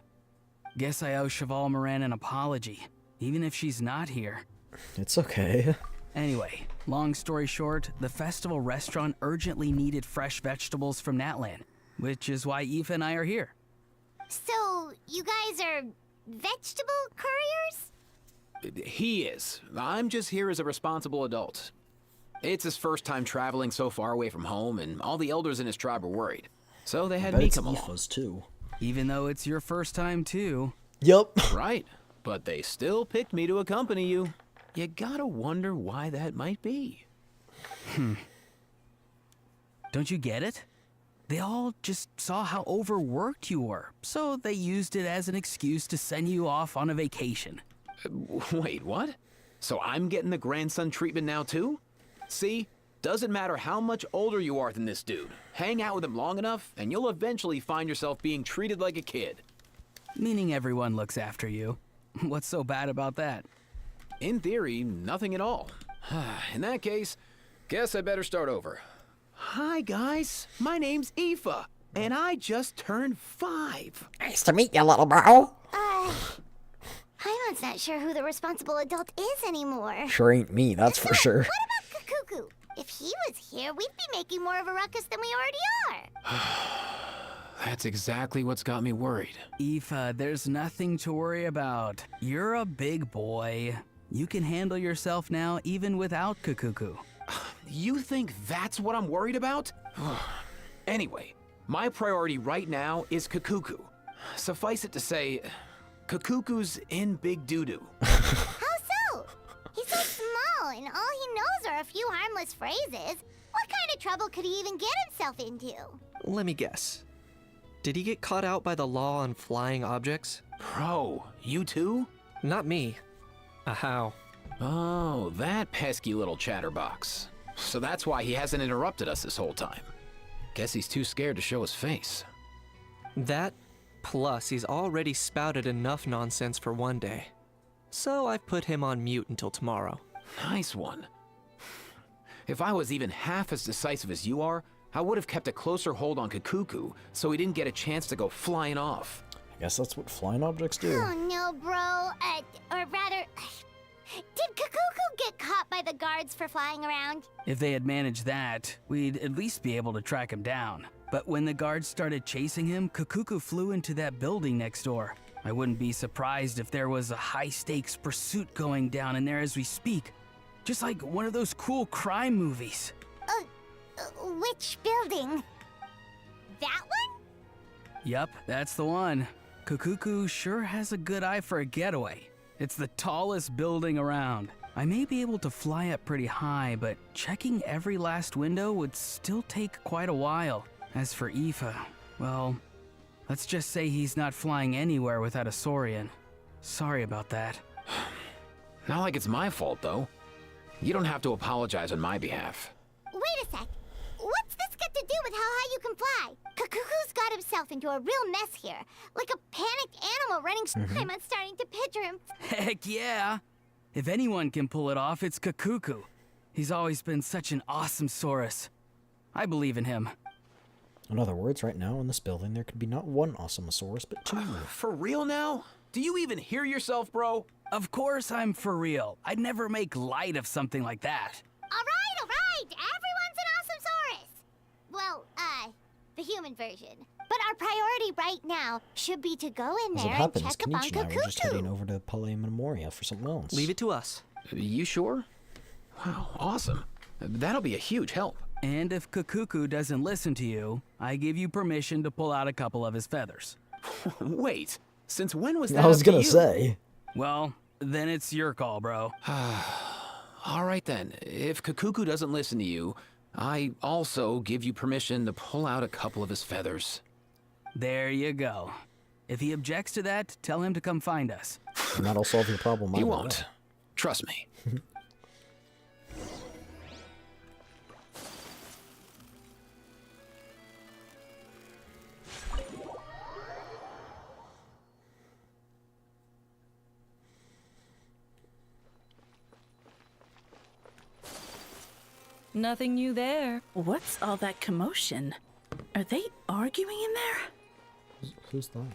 Guess I owe Cheval Moran an apology, even if she's not here. It's okay. Anyway, long story short, the festival restaurant urgently needed fresh vegetables from Natlan, which is why Aoife and I are here. So, you guys are vegetable couriers? He is. I'm just here as a responsible adult. It's his first time traveling so far away from home, and all the elders in his tribe were worried. So they had me come along. Too. Even though it's your first time too. Yup. Right. But they still picked me to accompany you. You gotta wonder why that might be. Don't you get it? They all just saw how overworked you were, so they used it as an excuse to send you off on a vacation. Wait, what? So I'm getting the grandson treatment now too? See? Doesn't matter how much older you are than this dude. Hang out with him long enough, and you'll eventually find yourself being treated like a kid. Meaning everyone looks after you. What's so bad about that? In theory, nothing at all. In that case, guess I better start over. Hi guys, my name's Aoife, and I just turned 5. Nice to meet you, little bro. Paimon's not sure who the responsible adult is anymore. Sure ain't me, that's for sure. What about Kakuku? If he was here, we'd be making more of a ruckus than we already are. That's exactly what's got me worried. Aoife, there's nothing to worry about. You're a big boy. You can handle yourself now even without Kakuku. You think that's what I'm worried about? Anyway, my priority right now is Kakuku. Suffice it to say, Kakuku's in big doo-doo. How so? He's so small, and all he knows are a few harmless phrases. What kind of trouble could he even get himself into? Let me guess. Did he get caught out by the law on flying objects? Bro, you too? Not me. How? Oh, that pesky little chatterbox. So that's why he hasn't interrupted us this whole time. Guess he's too scared to show his face. That Plus, he's already spouted enough nonsense for one day. So I've put him on mute until tomorrow. Nice one. If I was even half as decisive as you are, I would have kept a closer hold on Kakuku so he didn't get a chance to go flying off. I guess that's what flying objects do. Oh no, bro. Or rather, did Kakuku get caught by the guards for flying around? If they had managed that, we'd at least be able to track him down. But when the guards started chasing him, Kakuku flew into that building next door. I wouldn't be surprised if there was a high-stakes pursuit going down in there as we speak. Just like one of those cool crime movies. Which building? That one? Yup, that's the one. Kakuku sure has a good eye for a getaway. It's the tallest building around. I may be able to fly up pretty high, but checking every last window would still take quite a while. As for Aoife, well, let's just say he's not flying anywhere without a Saurian. Sorry about that. Not like it's my fault, though. You don't have to apologize on my behalf. Wait a sec. What's this got to do with how high you can fly? Kakuku's got himself into a real mess here. Like a panicked animal running. I'm starting to picture him. Heck yeah! If anyone can pull it off, it's Kakuku. He's always been such an awesome Saurus. I believe in him. In other words, right now in this building, there could be not one Awesomosaurus, but two. For real now? Do you even hear yourself, bro? Of course I'm for real. I'd never make light of something like that. All right. Everyone's an Awesomosaurus. Well, the human version. But our priority right now should be to go in As there it happens, and check up on Kenichi and I were just heading Kakuku. over to Palais Memoria for something else. Leave it to us. You sure? Wow, awesome. That'll be a huge help. And if Kakuku doesn't listen to you, I give you permission to pull out a couple of his feathers. Wait, since when was that I was up to gonna you? say. Well, then it's your call, bro. All right then, if Kakuku doesn't listen to you, I also give you permission to pull out a couple of his feathers. There you go. If he objects to that, tell him to come find us. And that'll solve your problem. He either won't. way. Trust me. Nothing new there. What's all that commotion? Are they arguing in there? Who's that?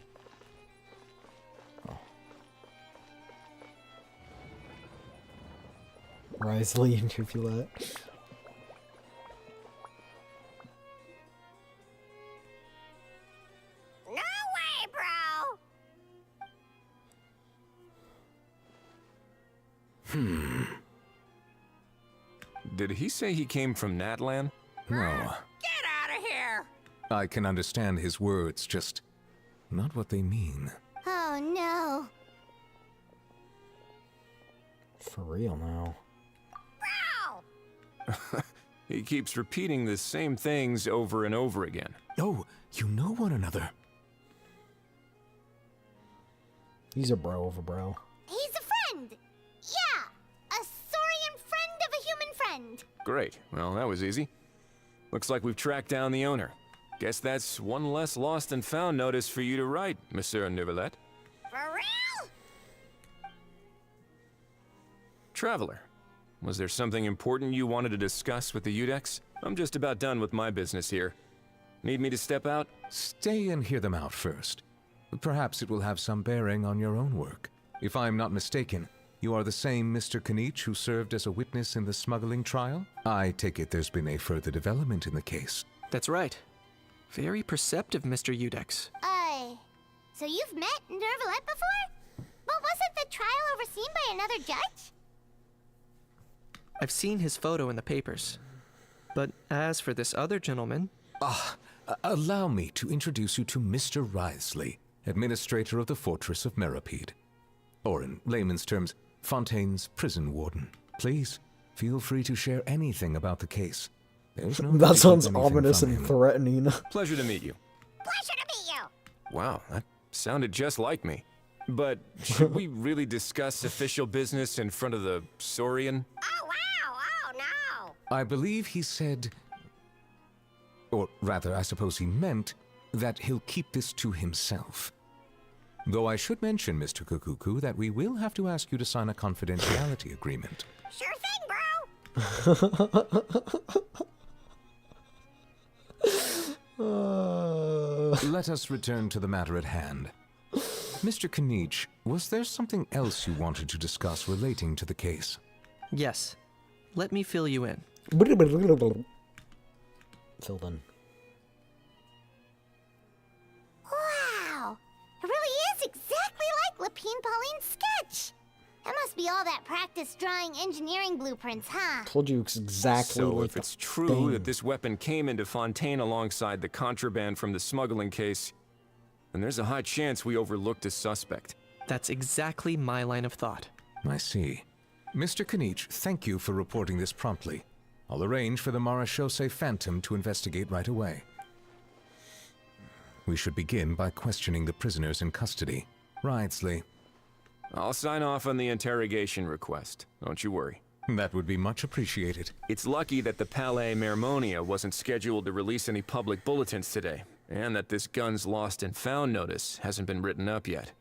Oh. Risley interview that. No way, bro. Did he say he came from Natlan? No. Get out of here. I can understand his words, just not what they mean. Oh no. For real now. Bro. He keeps repeating the same things over and over again. Oh, you know one another. He's a bro over bro. He's a friend. Yeah, a Saurian friend of a human friend. Great. Well, that was easy. Looks like we've tracked down the owner. Guess that's one less lost and found notice for you to write, Monsieur Neuvillette. For real? Traveler, was there something important you wanted to discuss with the Udex? I'm just about done with my business here. Need me to step out? Stay and hear them out first. Perhaps it will have some bearing on your own work. If I'm not mistaken, you are the same Mr. Kenichi who served as a witness in the smuggling trial? I take it there's been a further development in the case. That's right. Very perceptive, Mr. Udex. So you've met Neuvillette before? But wasn't the trial overseen by another judge? I've seen his photo in the papers. But as for this other gentleman... Allow me to introduce you to Mr. Risley, administrator of the Fortress of Meripede. Or in layman's terms, Fontaine's prison warden. Please, feel free to share anything about the case. There's no That sounds keeping anything ominous from and him. threatening. Pleasure to meet you. Pleasure to meet you. Wow, that sounded just like me. But should we really discuss official business in front of the Saurian? Oh, wow. Oh, no. I believe he said, or rather, I suppose he meant, that he'll keep this to himself. Though I should mention, Mr. Kukuku, that we will have to ask you to sign a confidentiality agreement. Sure thing, bro! Let us return to the matter at hand. Mr. Kanich, was there something else you wanted to discuss relating to the case? Yes. Let me fill you in. Filled in. Wow! It really is exactly like Lapine Pauline's sketch! That must be all that practice drawing engineering blueprints, huh? Told you it's exactly So like if it's the true thing. that this weapon came into Fontaine alongside the contraband from the smuggling case, then there's a high chance we overlooked a suspect. That's exactly my line of thought. I see. Mr. Kanich, thank you for reporting this promptly. I'll arrange for the Marachose Phantom to investigate right away. We should begin by questioning the prisoners in custody. Wriothesley. I'll sign off on the interrogation request. Don't you worry. That would be much appreciated. It's lucky that the Palais Mermonia wasn't scheduled to release any public bulletins today, and that this Guns Lost and Found notice hasn't been written up yet.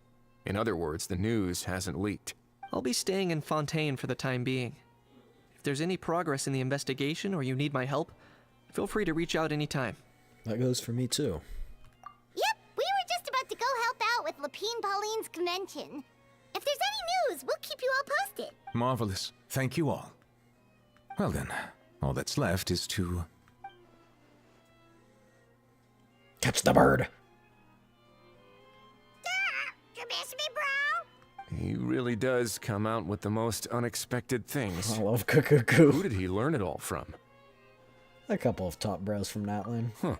In other words, the news hasn't leaked. I'll be staying in Fontaine for the time being. If there's any progress in the investigation or you need my help, feel free to reach out anytime. That goes for me too. Yep, we were just about to go help out with Lapine Pauline's convention. If there's any news, we'll keep you all posted. Marvelous. Thank you all. Well then, all that's left is to... catch the bird! You miss me, bro? He really does come out with the most unexpected things. I love Kukuku. Who did he learn it all from? A couple of top bros from Natlan. Huh.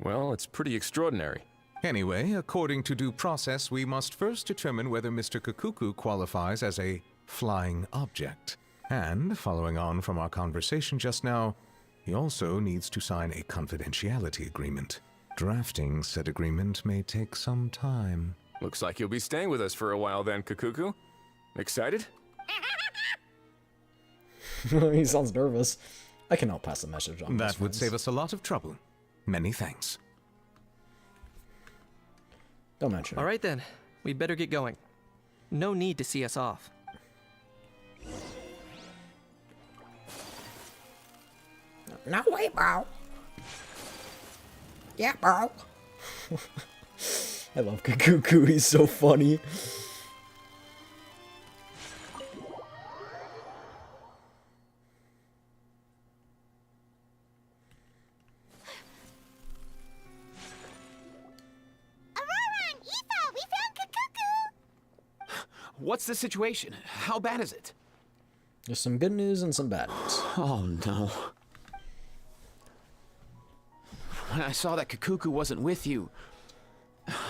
Well, it's pretty extraordinary. Anyway, according to due process, we must first determine whether Mr. Kukuku qualifies as a flying object. And, following on from our conversation just now, he also needs to sign a confidentiality agreement. Drafting said agreement may take some time. Looks like you'll be staying with us for a while then, Kukuku. Excited? He sounds nervous. I can help pass the message on. That would save us a lot of trouble. Many thanks. Don't mention it. All right then, we better get going. No need to see us off. No way, bro. Yeah, bro. I love Kukuku, he's so funny. What's the situation? How bad is it? There's some good news and some bad news. Oh no. When I saw that Kukuku wasn't with you,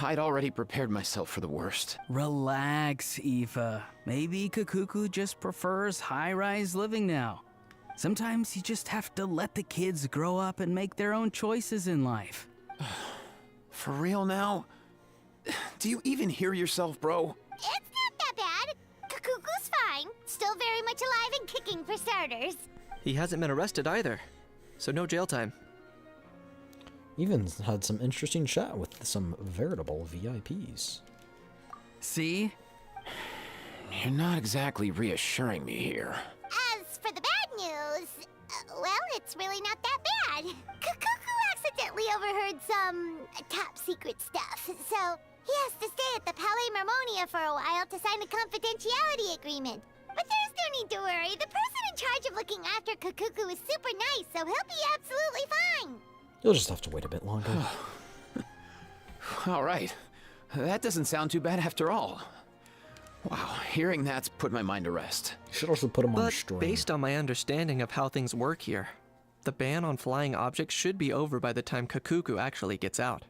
I'd already prepared myself for the worst. Relax, Aoife. Maybe Kukuku just prefers high-rise living now. Sometimes you just have to let the kids grow up and make their own choices in life. For real now? Do you even hear yourself, bro? It's not that bad. Kukuku's fine. Still very much alive and kicking for starters. He hasn't been arrested either, so no jail time. Even had some interesting chat with some veritable VIPs. See? You're not exactly reassuring me here. As for the bad news, well, it's really not that bad. Kukuku accidentally overheard some top secret stuff, so he has to stay at the Palais Mermonia for a while to sign a confidentiality agreement. But there's no need to worry. The person in charge of looking after Kukuku is super nice, so he'll be absolutely fine. You'll just have to wait a bit longer. All right. That doesn't sound too bad after all. Wow, hearing that's put my mind to rest. Should also put him on But restraint. based on my understanding of how things work here, the ban on flying objects should be over by the time Kukuku actually gets out.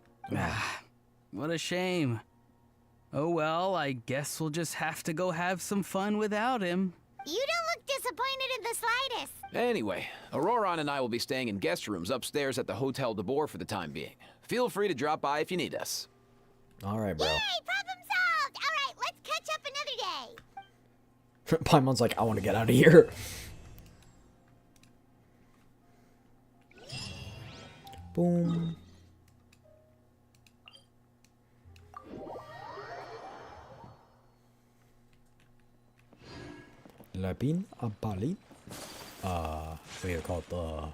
What a shame. Oh well, I guess we'll just have to go have some fun without him. You don't look disappointed in the slightest. Anyway, Auroron and I will be staying in guest rooms upstairs at the Hotel de Boer for the time being. Feel free to drop by if you need us. All right, bro. Yay, problem solved! All right, let's catch up another day. Paimon's like, I want to get out of here. Boom. Lapin, a Balin. We got the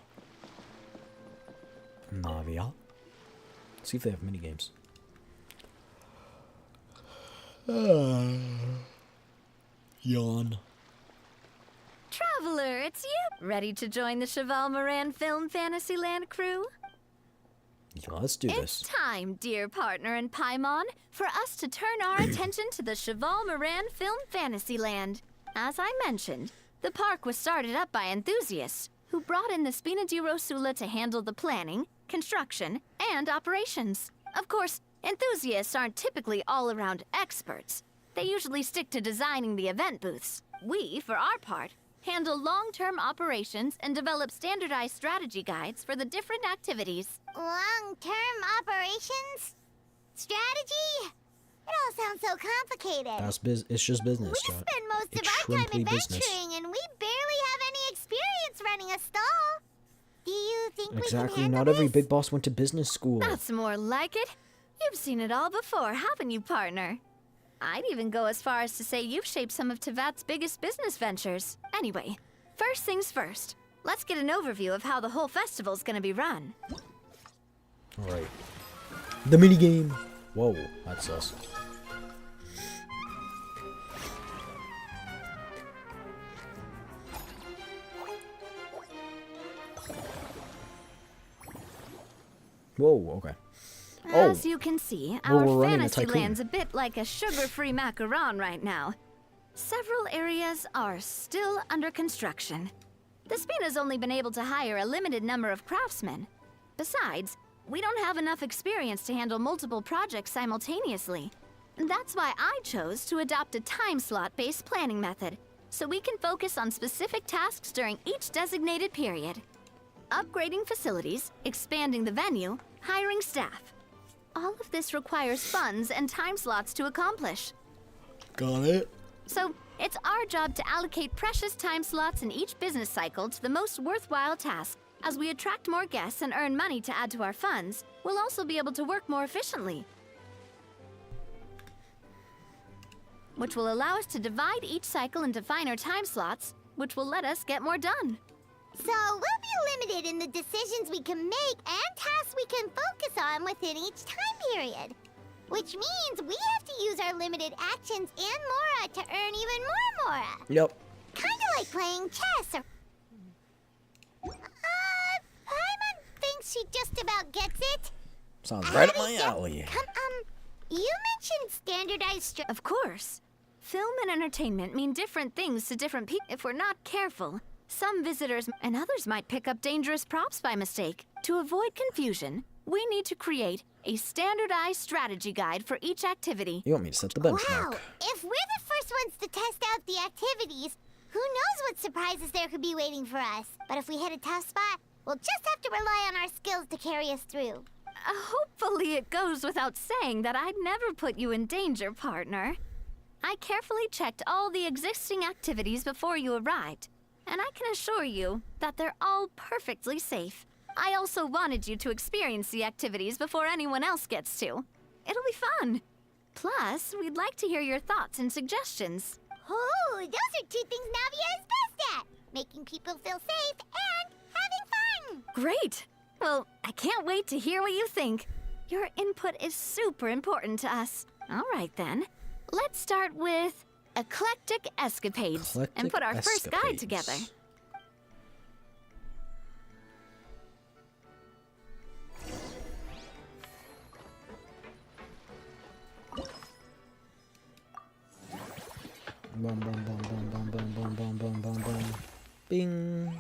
Navia. See if they have mini games. Yawn. Traveler, it's you! Ready to join the Cheval Moran Film Fantasyland crew? Yeah, let's do It's this. time, dear partner in Paimon, for us to turn our attention to the Cheval Moran Film Fantasyland. As I mentioned, the park was started up by enthusiasts who brought in the Spina di Rosula to handle the planning, construction, and operations. Of course, enthusiasts aren't typically all-around experts. They usually stick to designing the event booths. We, for our part, handle long-term operations and develop standardized strategy guides for the different activities. Long-term operations? Strategy? It all sounds so complicated. It's just business, We chat. spend most It's of our time shrimply business. adventuring, and we barely have any experience running a stall. Do you think we can Exactly. handle Not every this? big boss went to business school. That's more like it. You've seen it all before, haven't you, partner? I'd even go as far as to say you've shaped some of Tevat's biggest business ventures. Anyway, first things first. Let's get an overview of how the whole festival's gonna be run. Alright. The minigame. Whoa, that's us. Whoa, okay. As you can see, Well, our we're running a Fantasyland's tycoon. a bit like a sugar-free macaron right now. Several areas are still under construction. The Spina's only been able to hire a limited number of craftsmen. Besides, we don't have enough experience to handle multiple projects simultaneously. That's why I chose to adopt a time slot-based planning method, so we can focus on specific tasks during each designated period. Upgrading facilities, expanding the venue, hiring staff. All of this requires funds and time slots to accomplish. Got it. So, it's our job to allocate precious time slots in each business cycle to the most worthwhile task. As we attract more guests and earn money to add to our funds, we'll also be able to work more efficiently. Which will allow us to divide each cycle into finer time slots, which will let us get more done. So we'll be limited in the decisions we can make and tasks we can focus on within each time period. Which means we have to use our limited actions and Mora to earn even more Mora. Yep. Kinda like playing chess or... Paimon thinks she just about gets it. Sounds right up my alley. You mentioned standardized Of course. Film and entertainment mean different things to different people. If we're not careful, some visitors and others might pick up dangerous props by mistake. To avoid confusion, we need to create a standardized strategy guide for each activity. You want me to set the benchmark? Wow, if we're the first ones to test out the activities, who knows what surprises there could be waiting for us. But if we hit a tough spot, we'll just have to rely on our skills to carry us through. Hopefully it goes without saying that I'd never put you in danger, partner. I carefully checked all the existing activities before you arrived, and I can assure you that they're all perfectly safe. I also wanted you to experience the activities before anyone else gets to. It'll be fun. Plus, we'd like to hear your thoughts and suggestions. Oh, those are two things Navia is best at. Making people feel safe and having fun. Great! Well, I can't wait to hear what you think. Your input is super important to us. All right, then. Let's start with Eclectic Escapades and put our first guide together. Bum, bum, bum, bum, bum, bum, bum, bum, bum, bum, bum. Bing.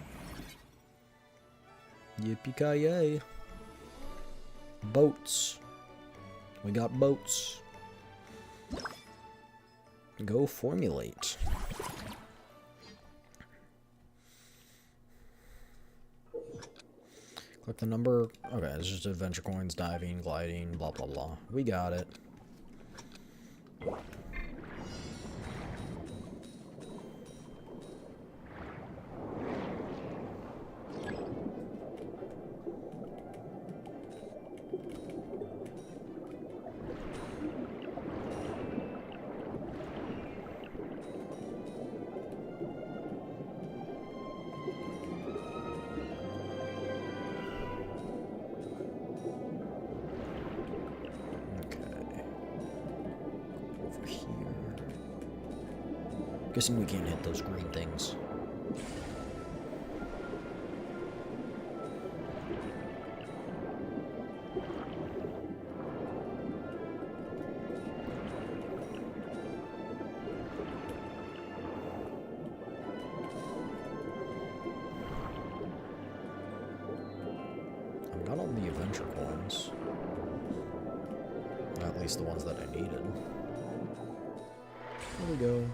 Yippee-ki-yay. Boats. We got boats. Go formulate. Click the number. Okay, it's just adventure coins, diving, gliding, blah, blah, blah. We got it. Guessing we can't hit those green things. I got all the adventure coins. At least the ones that I needed. There we go.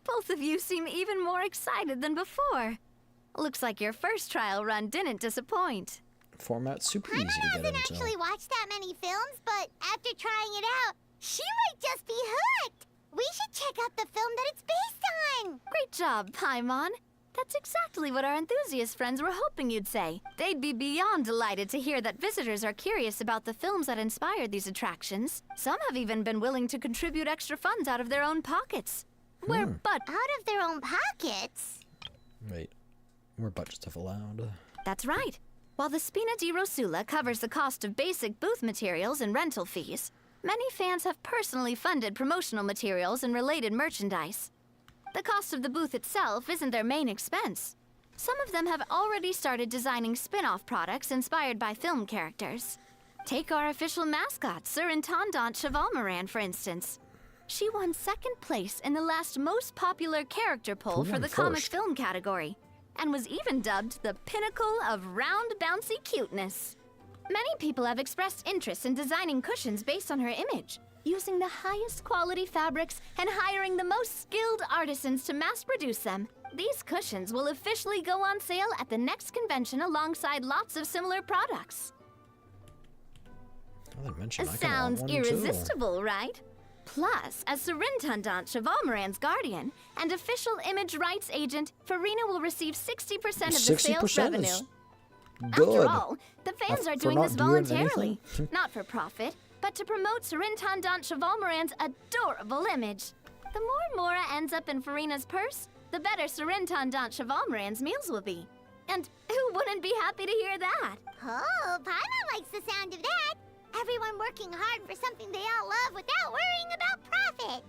Both of you seem even more excited than before. Looks like your first trial run didn't disappoint. Format's super easy to get Hasn't into. actually watched that many films, but after trying it out, she might just be hooked. We should check out the film that it's based on. Great job, Paimon. That's exactly what our enthusiast friends were hoping you'd say. They'd be beyond delighted to hear that visitors are curious about the films that inspired these attractions. Some have even been willing to contribute extra funds out of their own pockets. Out of their own pockets? Wait, we're budgets if allowed. That's right. While the Spina di Rosula covers the cost of basic booth materials and rental fees, many fans have personally funded promotional materials and related merchandise. The cost of the booth itself isn't their main expense. Some of them have already started designing spin-off products inspired by film characters. Take our official mascot, Sir Intendant Chevalmoran, for instance. She won second place in the last most popular character poll for the comic film category, and was even dubbed the pinnacle of round, bouncy cuteness. Many people have expressed interest in designing cushions based on her image, using the highest quality fabrics and hiring the most skilled artisans to mass produce them. These cushions will officially go on sale at the next convention alongside lots of similar products. Sounds irresistible, right? Plus, as Surintendant Chevalmoran's guardian and official image rights agent, Farina will receive 60% of the sales revenue. Good. After all, the fans are doing this voluntarily, not for profit, but to promote Surintendant Chevalmoran's adorable image. The more Mora ends up in Farina's purse, the better Surintendant Chevalmoran's meals will be. And who wouldn't be happy to hear that? Oh, Paimon likes the sound of that. Everyone working hard for something they all love without worrying about profit.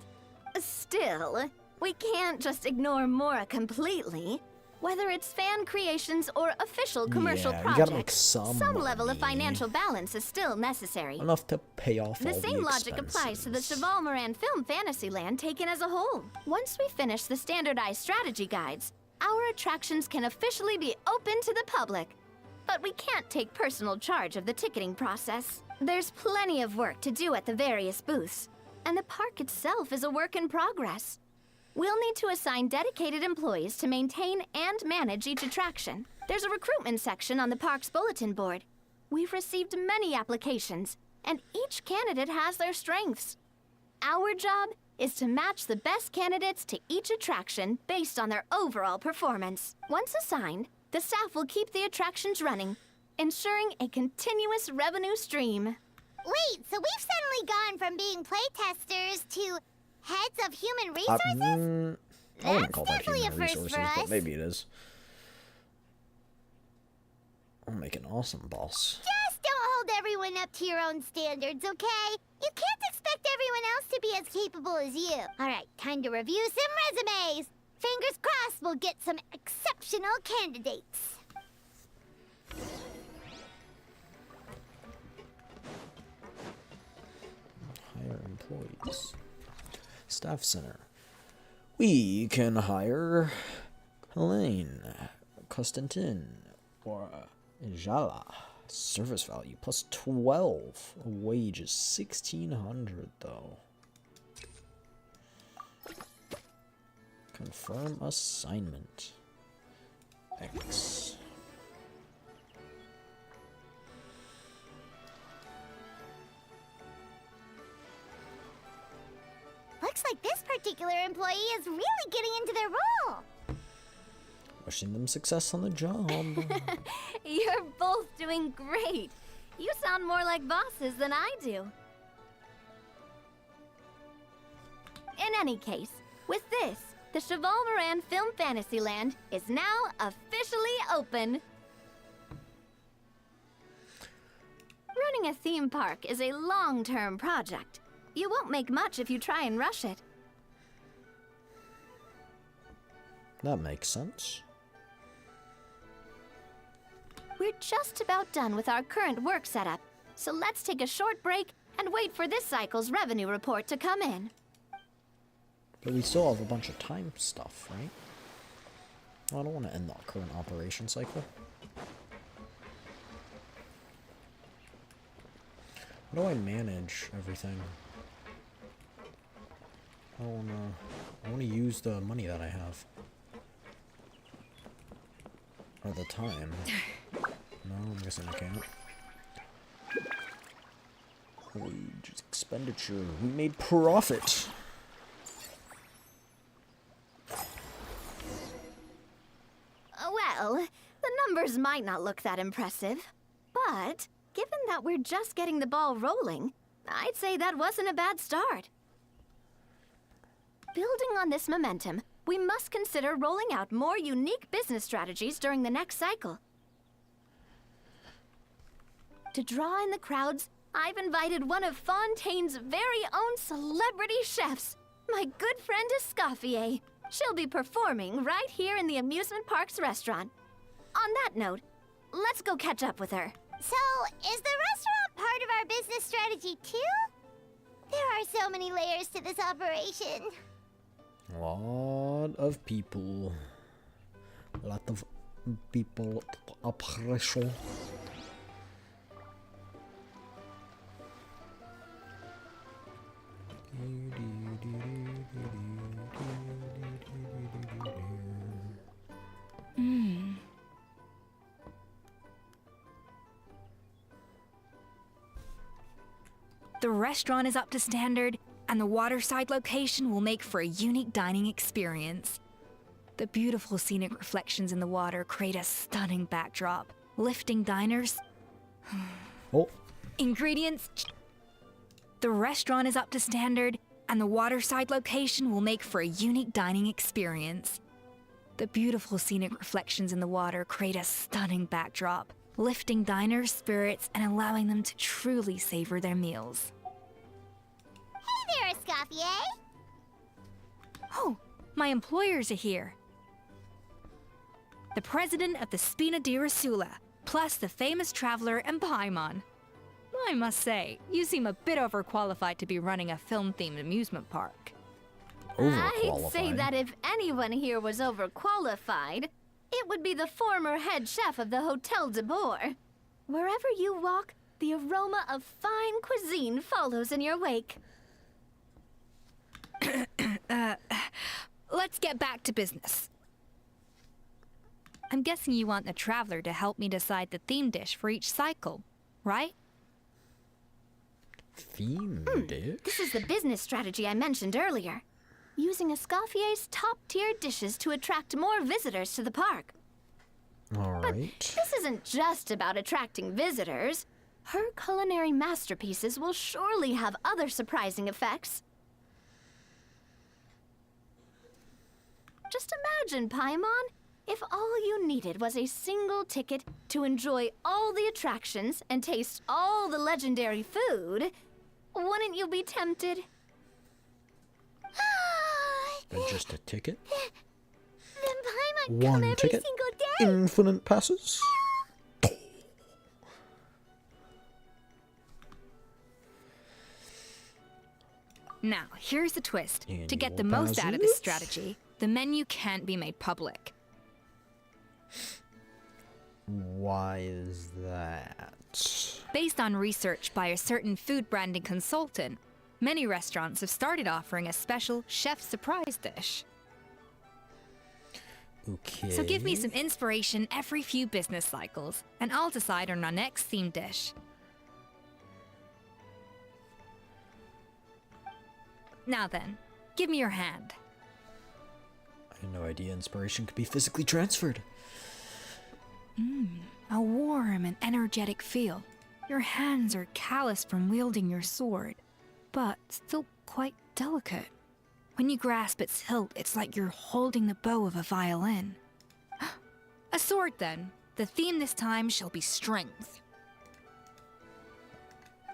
Still, we can't just ignore Mora completely. Whether it's fan creations or official commercial you gotta make projects, some level of money. financial balance is still necessary. Enough to pay off The all same the logic applies to the Chevalmoran film Fantasyland taken as a whole. Once we finish the standardized strategy guides, our attractions can officially be open to the public. But we can't take personal charge of the ticketing process. There's plenty of work to do at the various booths, and the park itself is a work in progress. We'll need to assign dedicated employees to maintain and manage each attraction. There's a recruitment section on the park's bulletin board. We've received many applications, and each candidate has their strengths. Our job is to match the best candidates to each attraction based on their overall performance. Once assigned, the staff will keep the attractions running, ensuring a continuous revenue stream. Wait, so we've suddenly gone from being playtesters to heads of human resources? I wouldn't call that definitely human a first resources, for but us. maybe it is. I'll make an awesome boss. Just don't hold everyone up to your own standards, okay? You can't expect everyone else to be as capable as you. All right, time to review some resumes. Fingers crossed we'll get some exceptional candidates. Hire employees. Staff center. We can hire Helene, Constantin, or Jala. Service value plus 12. Wages 1,600 though. Confirm assignment. X. Looks like this particular employee is really getting into their role. Wishing them success on the job. You're both doing great. You sound more like bosses than I do. In any case, with this, The Cheval-Moran Film Fantasyland is now officially open. Running a theme park is a long-term project. You won't make much if you try and rush it. That makes sense. We're just about done with our current work setup, so let's take a short break and wait for this cycle's revenue report to come in. But we still have a bunch of time stuff, right? I don't want to end the current operation cycle. How do I manage everything? I wanna use the money that I have. Or the time. No, I'm guessing I can't. Wage expenditure. We made profit. Well, the numbers might not look that impressive, but given that we're just getting the ball rolling, I'd say that wasn't a bad start. Building on this momentum, we must consider rolling out more unique business strategies during the next cycle. To draw in the crowds, I've invited one of Fontaine's very own celebrity chefs, my good friend Escoffier. She'll be performing right here in the amusement park's restaurant. On that note, let's go catch up with her. So, is the restaurant part of our business strategy too? There are so many layers to this operation. A lot of people. A lot of people. Operation. The restaurant is up to standard, and the waterside location will make for a unique dining experience. The beautiful scenic reflections in the water create a stunning backdrop, lifting diners. Oh. Ingredients. The restaurant is up to standard, and the waterside location will make for a unique dining experience. The beautiful scenic reflections in the water create a stunning backdrop, lifting diners' spirits and allowing them to truly savor their meals. Hey there, Escoffier! Oh, my employers are here. The president of the Spina di Rosula, plus the famous traveler and Paimon. I must say, you seem a bit overqualified to be running a film-themed amusement park. I'd say that if anyone here was overqualified, it would be the former head chef of the Hotel de Boer. Wherever you walk, the aroma of fine cuisine follows in your wake. Let's get back to business. I'm guessing you want the traveler to help me decide the theme dish for each cycle, right? Theme dish? This is the business strategy I mentioned earlier. Using Escoffier's top-tier dishes to attract more visitors to the park. Alright. This isn't just about attracting visitors. Her culinary masterpieces will surely have other surprising effects. Just imagine, Paimon, if all you needed was a single ticket to enjoy all the attractions and taste all the legendary food. Wouldn't you be tempted? And just a ticket? Then Paimon One come every ticket? single day! Infinite passes? Now, here's the twist. To get the Annual most out of this passes? strategy, the menu can't be made public. Why is that? Based on research by a certain food branding consultant, many restaurants have started offering a special chef surprise dish. Okay. So give me some inspiration every few business cycles, and I'll decide on our next theme dish. Now then, give me your hand. I had no idea inspiration could be physically transferred. A warm and energetic feel. Your hands are calloused from wielding your sword, but still quite delicate. When you grasp its hilt, it's like you're holding the bow of a violin. A sword, then. The theme this time shall be strength.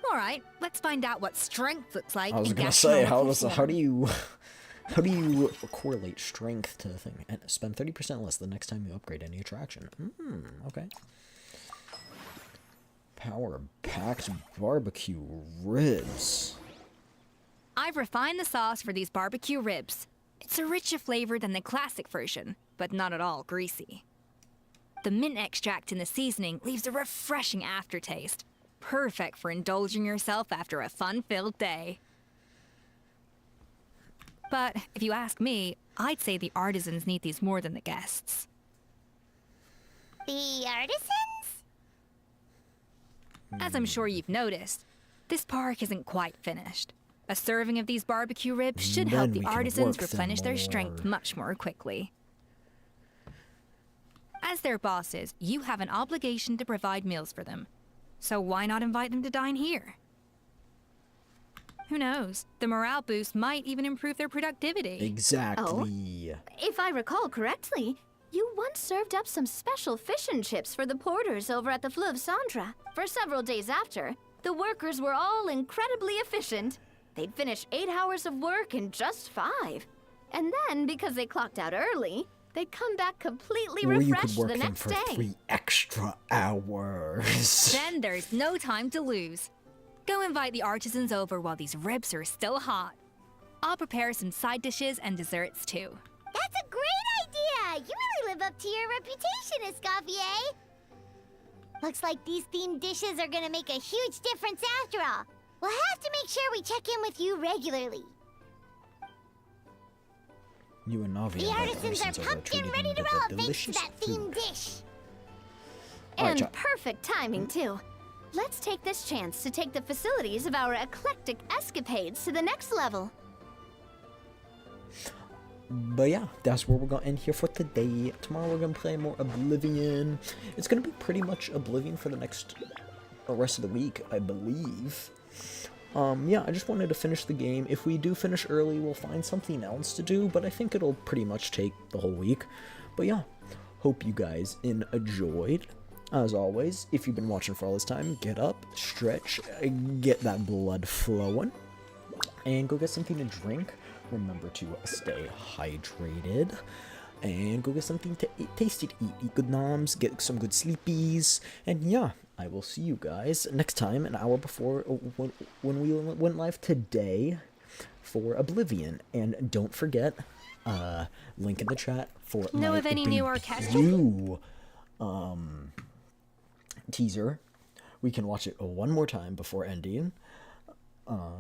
Alright, let's find out what strength looks like. I was in gonna say, how gastronomical do form. how do you correlate strength to the thing? And spend 30% less the next time you upgrade any attraction. Okay. Power-packed barbecue ribs. I've refined the sauce for these barbecue ribs. It's a richer flavor than the classic version, but not at all greasy. The mint extract in the seasoning leaves a refreshing aftertaste, perfect for indulging yourself after a fun-filled day. But if you ask me, I'd say the artisans need these more than the guests. The artisans? As I'm sure you've noticed, this park isn't quite finished. A serving of these barbecue ribs should help Then the we can artisans work them replenish their strength more. much more quickly. As their bosses, you have an obligation to provide meals for them. So why not invite them to dine here? Who knows? The morale boost might even improve their productivity. Exactly. If I recall correctly, you once served up some special fish and chips for the porters over at the Fleuve Centre. For several days after, the workers were all incredibly efficient. They'd finish 8 hours of work in just 5. And then, because they clocked out early, they'd come back completely Or you could refreshed work the them next for day. 3 extra hours. Then there's no time to lose. Go invite the artisans over while these ribs are still hot. I'll prepare some side dishes and desserts too. That's a great idea! You really live up to your reputation, Escoffier! Looks like these themed dishes are gonna make a huge difference after all. We'll have to make sure we check in with you regularly. You and Navi The invite artisans are over, pumped treating and ready them to the roll thanks to delicious that food. themed dish. Alright, And perfect timing, too. Let's take this chance to take the facilities of our eclectic escapades to the next level. But yeah, that's where we're gonna end here for today. Tomorrow we're gonna play more Oblivion. It's gonna be pretty much Oblivion for the rest of the week, I believe. Yeah, I just wanted to finish the game. If we do finish early, we'll find something else to do, but I think it'll pretty much take the whole week. But yeah, hope you guys enjoyed. As always, if you've been watching for all this time, get up, stretch, get that blood flowing, and go get something to drink. Remember to stay hydrated, and go get something to tasty to eat. Eat good noms, get some good sleepies, and yeah, I will see you guys next time, an hour before when we went live today for Oblivion. And don't forget, link in the chat for Know my of any new orchestral? debut, teaser. We can watch it one more time before ending.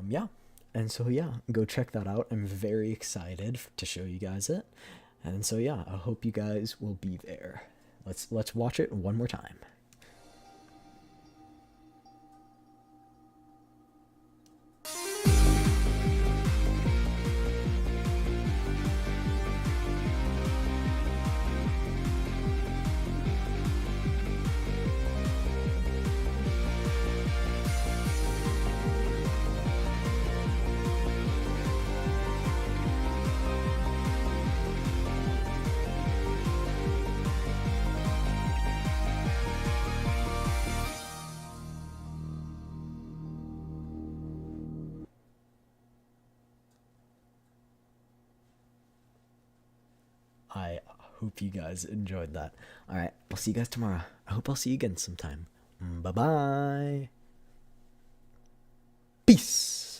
Yeah. And so yeah, go check that out. I'm very excited to show you guys it. And so yeah, I hope you guys will be there. Let's watch it one more time. I hope you guys enjoyed that. Alright, I'll see you guys tomorrow. I hope I'll see you again sometime. Bye-bye. Peace.